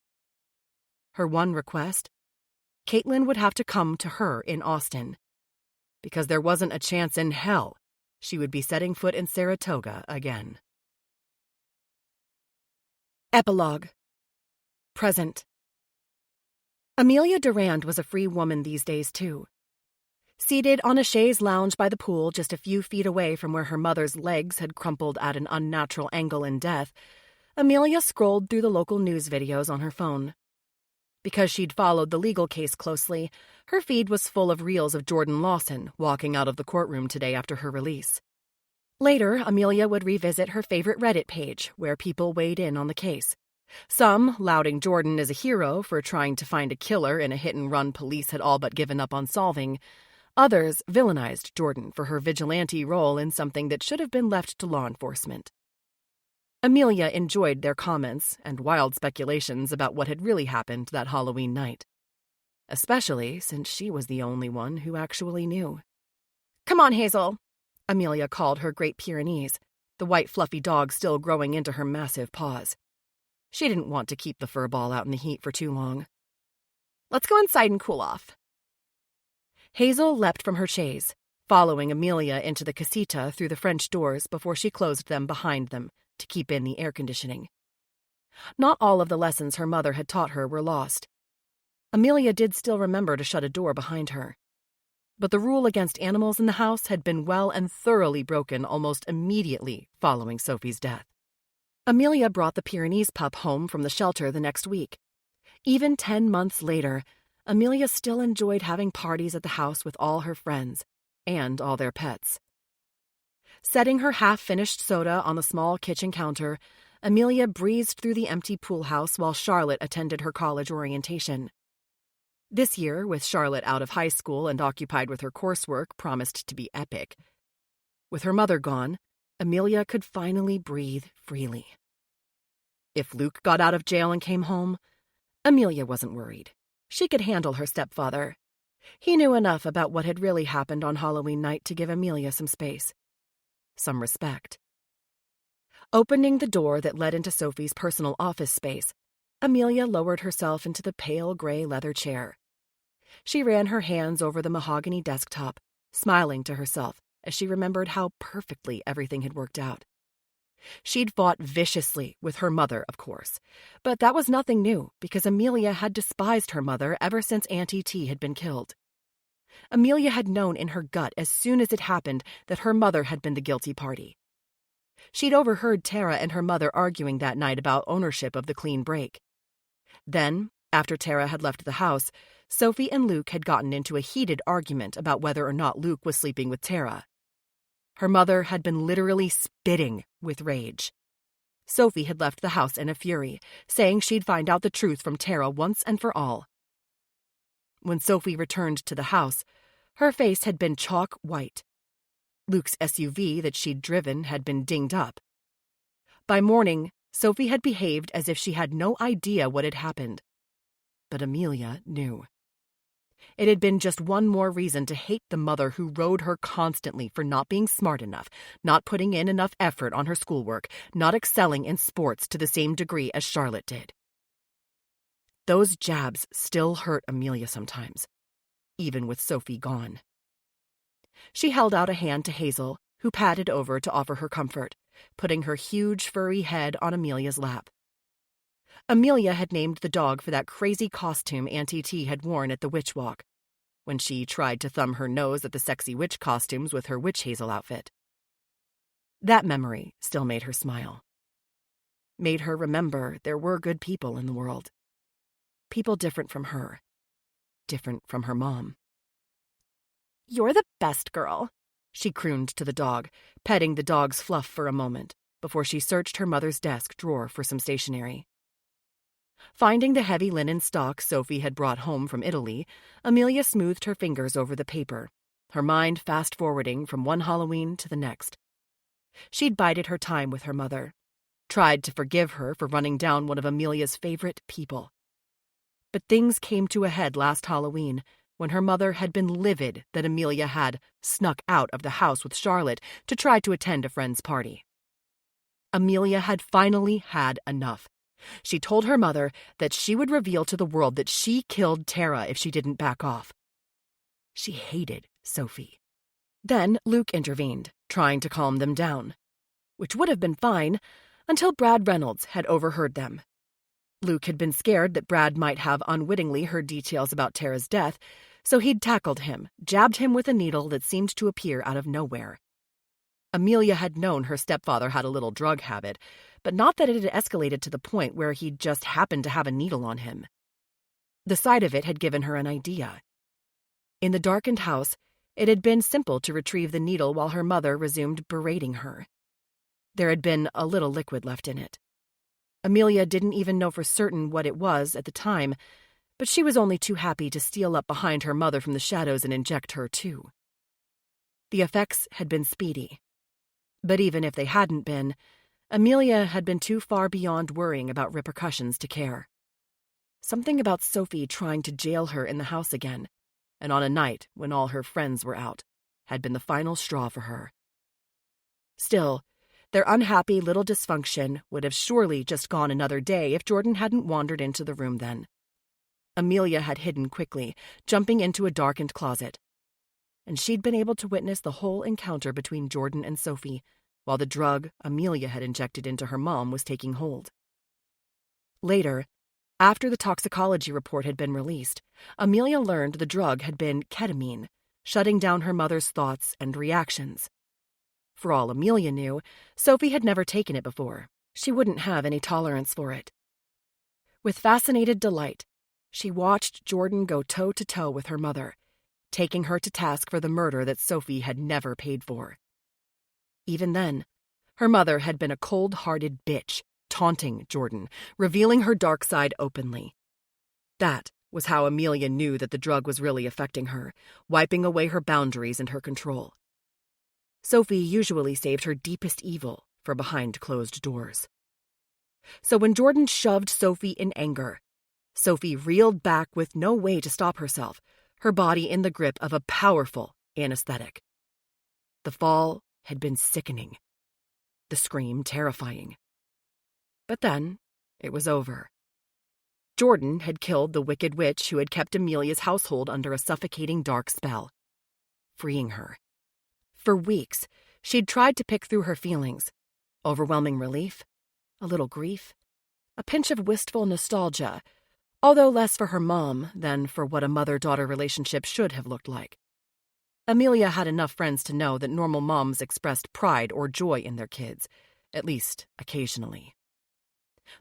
Her one request? Caitlin would have to come to her in Austin, because there wasn't a chance in hell she would be setting foot in Saratoga again. Epilogue. Present. Amelia Durand was a free woman these days, too. Seated on a chaise lounge by the pool just a few feet away from where her mother's legs had crumpled at an unnatural angle in death, Amelia scrolled through the local news videos on her phone. Because she'd followed the legal case closely, her feed was full of reels of Jordan Lawson walking out of the courtroom today after her release. Later, Amelia would revisit her favorite Reddit page, where people weighed in on the case. Some lauding Jordan as a hero for trying to find a killer in a hit-and-run police had all but given up on solving. Others villainized Jordan for her vigilante role in something that should have been left to law enforcement. Amelia enjoyed their comments and wild speculations about what had really happened that Halloween night, especially since she was the only one who actually knew. "Come on, Hazel," Amelia called her Great Pyrenees, the white fluffy dog still growing into her massive paws. She didn't want to keep the fur ball out in the heat for too long. "Let's go inside and cool off." Hazel leapt from her chaise, following Amelia into the casita through the French doors before she closed them behind them to keep in the air conditioning. Not all of the lessons her mother had taught her were lost. Amelia did still remember to shut a door behind her. But the rule against animals in the house had been well and thoroughly broken almost immediately following Sophie's death. Amelia brought the Pyrenees pup home from the shelter the next week. Even 10 months later, Amelia still enjoyed having parties at the house with all her friends and all their pets. Setting her half-finished soda on the small kitchen counter, Amelia breezed through the empty pool house while Charlotte attended her college orientation. This year, with Charlotte out of high school and occupied with her coursework, promised to be epic. With her mother gone, Amelia could finally breathe freely. If Luke got out of jail and came home, Amelia wasn't worried. She could handle her stepfather. He knew enough about what had really happened on Halloween night to give Amelia some space. Some respect. Opening the door that led into Sophie's personal office space, Amelia lowered herself into the pale gray leather chair. She ran her hands over the mahogany desktop, smiling to herself as she remembered how perfectly everything had worked out. She'd fought viciously with her mother, of course, but that was nothing new because Amelia had despised her mother ever since Auntie T had been killed. Amelia had known in her gut as soon as it happened that her mother had been the guilty party. She'd overheard Tara and her mother arguing that night about ownership of the clean break. Then, after Tara had left the house, Sophie and Luke had gotten into a heated argument about whether or not Luke was sleeping with Tara. Her mother had been literally spitting with rage. Sophie had left the house in a fury, saying she'd find out the truth from Tara once and for all. When Sophie returned to the house, her face had been chalk white. Luke's SUV that she'd driven had been dinged up. By morning, Sophie had behaved as if she had no idea what had happened. But Amelia knew. It had been just one more reason to hate the mother who rode her constantly for not being smart enough, not putting in enough effort on her schoolwork, not excelling in sports to the same degree as Charlotte did. Those jabs still hurt Amelia sometimes, even with Sophie gone. She held out a hand to Hazel, who padded over to offer her comfort, putting her huge furry head on Amelia's lap. Amelia had named the dog for that crazy costume Auntie T had worn at the witch walk, when she tried to thumb her nose at the sexy witch costumes with her witch hazel outfit. That memory still made her smile. Made her remember there were good people in the world. People different from her. Different from her mom. "You're the best girl," she crooned to the dog, petting the dog's fluff for a moment, before she searched her mother's desk drawer for some stationery. Finding the heavy linen stock Sophie had brought home from Italy, Amelia smoothed her fingers over the paper, her mind fast-forwarding from one Halloween to the next. She'd bided her time with her mother, tried to forgive her for running down one of Amelia's favorite people. But things came to a head last Halloween when her mother had been livid that Amelia had snuck out of the house with Charlotte to try to attend a friend's party. Amelia had finally had enough. She told her mother that she would reveal to the world that she killed Tara if she didn't back off. She hated Sophie. Then Luke intervened, trying to calm them down, which would have been fine until Brad Reynolds had overheard them. Luke had been scared that Brad might have unwittingly heard details about Tara's death, so he'd tackled him, jabbed him with a needle that seemed to appear out of nowhere. Amelia had known her stepfather had a little drug habit, but not that it had escalated to the point where he'd just happened to have a needle on him. The sight of it had given her an idea. In the darkened house, it had been simple to retrieve the needle while her mother resumed berating her. There had been a little liquid left in it. Amelia didn't even know for certain what it was at the time, but she was only too happy to steal up behind her mother from the shadows and inject her too. The effects had been speedy. But even if they hadn't been, Amelia had been too far beyond worrying about repercussions to care. Something about Sophie trying to jail her in the house again, and on a night when all her friends were out, had been the final straw for her. Still, their unhappy little dysfunction would have surely just gone another day if Jordan hadn't wandered into the room then. Amelia had hidden quickly, jumping into a darkened closet, and she'd been able to witness the whole encounter between Jordan and Sophie, while the drug Amelia had injected into her mom was taking hold. Later, after the toxicology report had been released, Amelia learned the drug had been ketamine, shutting down her mother's thoughts and reactions. For all Amelia knew, Sophie had never taken it before. She wouldn't have any tolerance for it. With fascinated delight, she watched Jordan go toe-to-toe with her mother, taking her to task for the murder that Sophie had never paid for. Even then, her mother had been a cold-hearted bitch, taunting Jordan, revealing her dark side openly. That was how Amelia knew that the drug was really affecting her, wiping away her boundaries and her control. Sophie usually saved her deepest evil for behind closed doors. So when Jordan shoved Sophie in anger, Sophie reeled back with no way to stop herself, her body in the grip of a powerful anesthetic. The fall had been sickening, the scream terrifying. But then it was over. Jordan had killed the wicked witch who had kept Amelia's household under a suffocating dark spell, freeing her. For weeks, she'd tried to pick through her feelings. Overwhelming relief, a little grief, a pinch of wistful nostalgia, although less for her mom than for what a mother-daughter relationship should have looked like. Amelia had enough friends to know that normal moms expressed pride or joy in their kids, at least occasionally.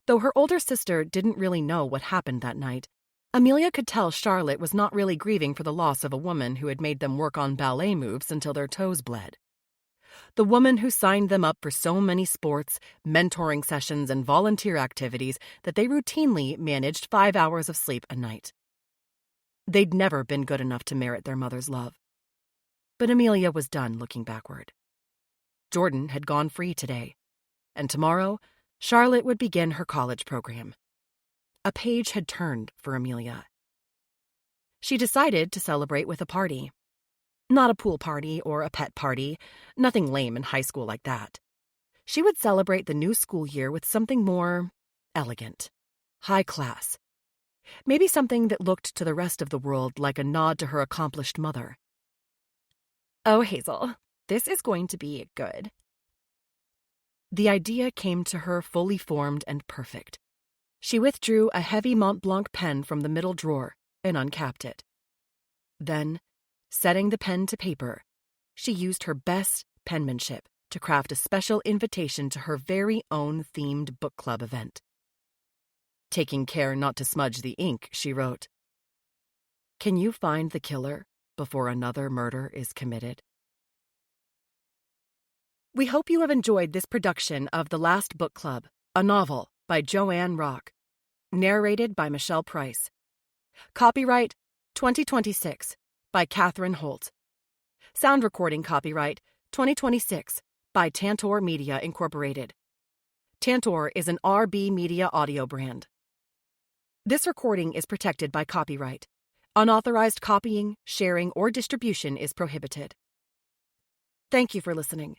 Though her older sister didn't really know what happened that night, Amelia could tell Charlotte was not really grieving for the loss of a woman who had made them work on ballet moves until their toes bled. The woman who signed them up for so many sports, mentoring sessions, and volunteer activities that they routinely managed 5 hours of sleep a night. They'd never been good enough to merit their mother's love. But Amelia was done looking backward. Jordan had gone free today, and tomorrow, Charlotte would begin her college program. A page had turned for Amelia. She decided to celebrate with a party. Not a pool party or a pet party, nothing lame in high school like that. She would celebrate the new school year with something more elegant, high class. Maybe something that looked to the rest of the world like a nod to her accomplished mother. Oh, Hazel, this is going to be good. The idea came to her fully formed and perfect. She withdrew a heavy Mont Blanc pen from the middle drawer and uncapped it. Then, setting the pen to paper, she used her best penmanship to craft a special invitation to her very own themed book club event. Taking care not to smudge the ink, she wrote, "Can you find the killer before another murder is committed?" We hope you have enjoyed this production of The Last Book Club, a novel by Joanne Rock, narrated by Michelle Price. Copyright 2026 by Catherine Holt. Sound recording copyright 2026 by Tantor Media Incorporated. Tantor is an RB Media audio brand. This recording is protected by copyright. Unauthorized copying, sharing, or distribution is prohibited. Thank you for listening.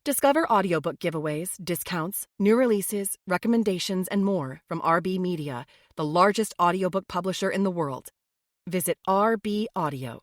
Discover audiobook giveaways, discounts, new releases, recommendations, and more from RB Media, the largest audiobook publisher in the world. Visit rbaudio.com.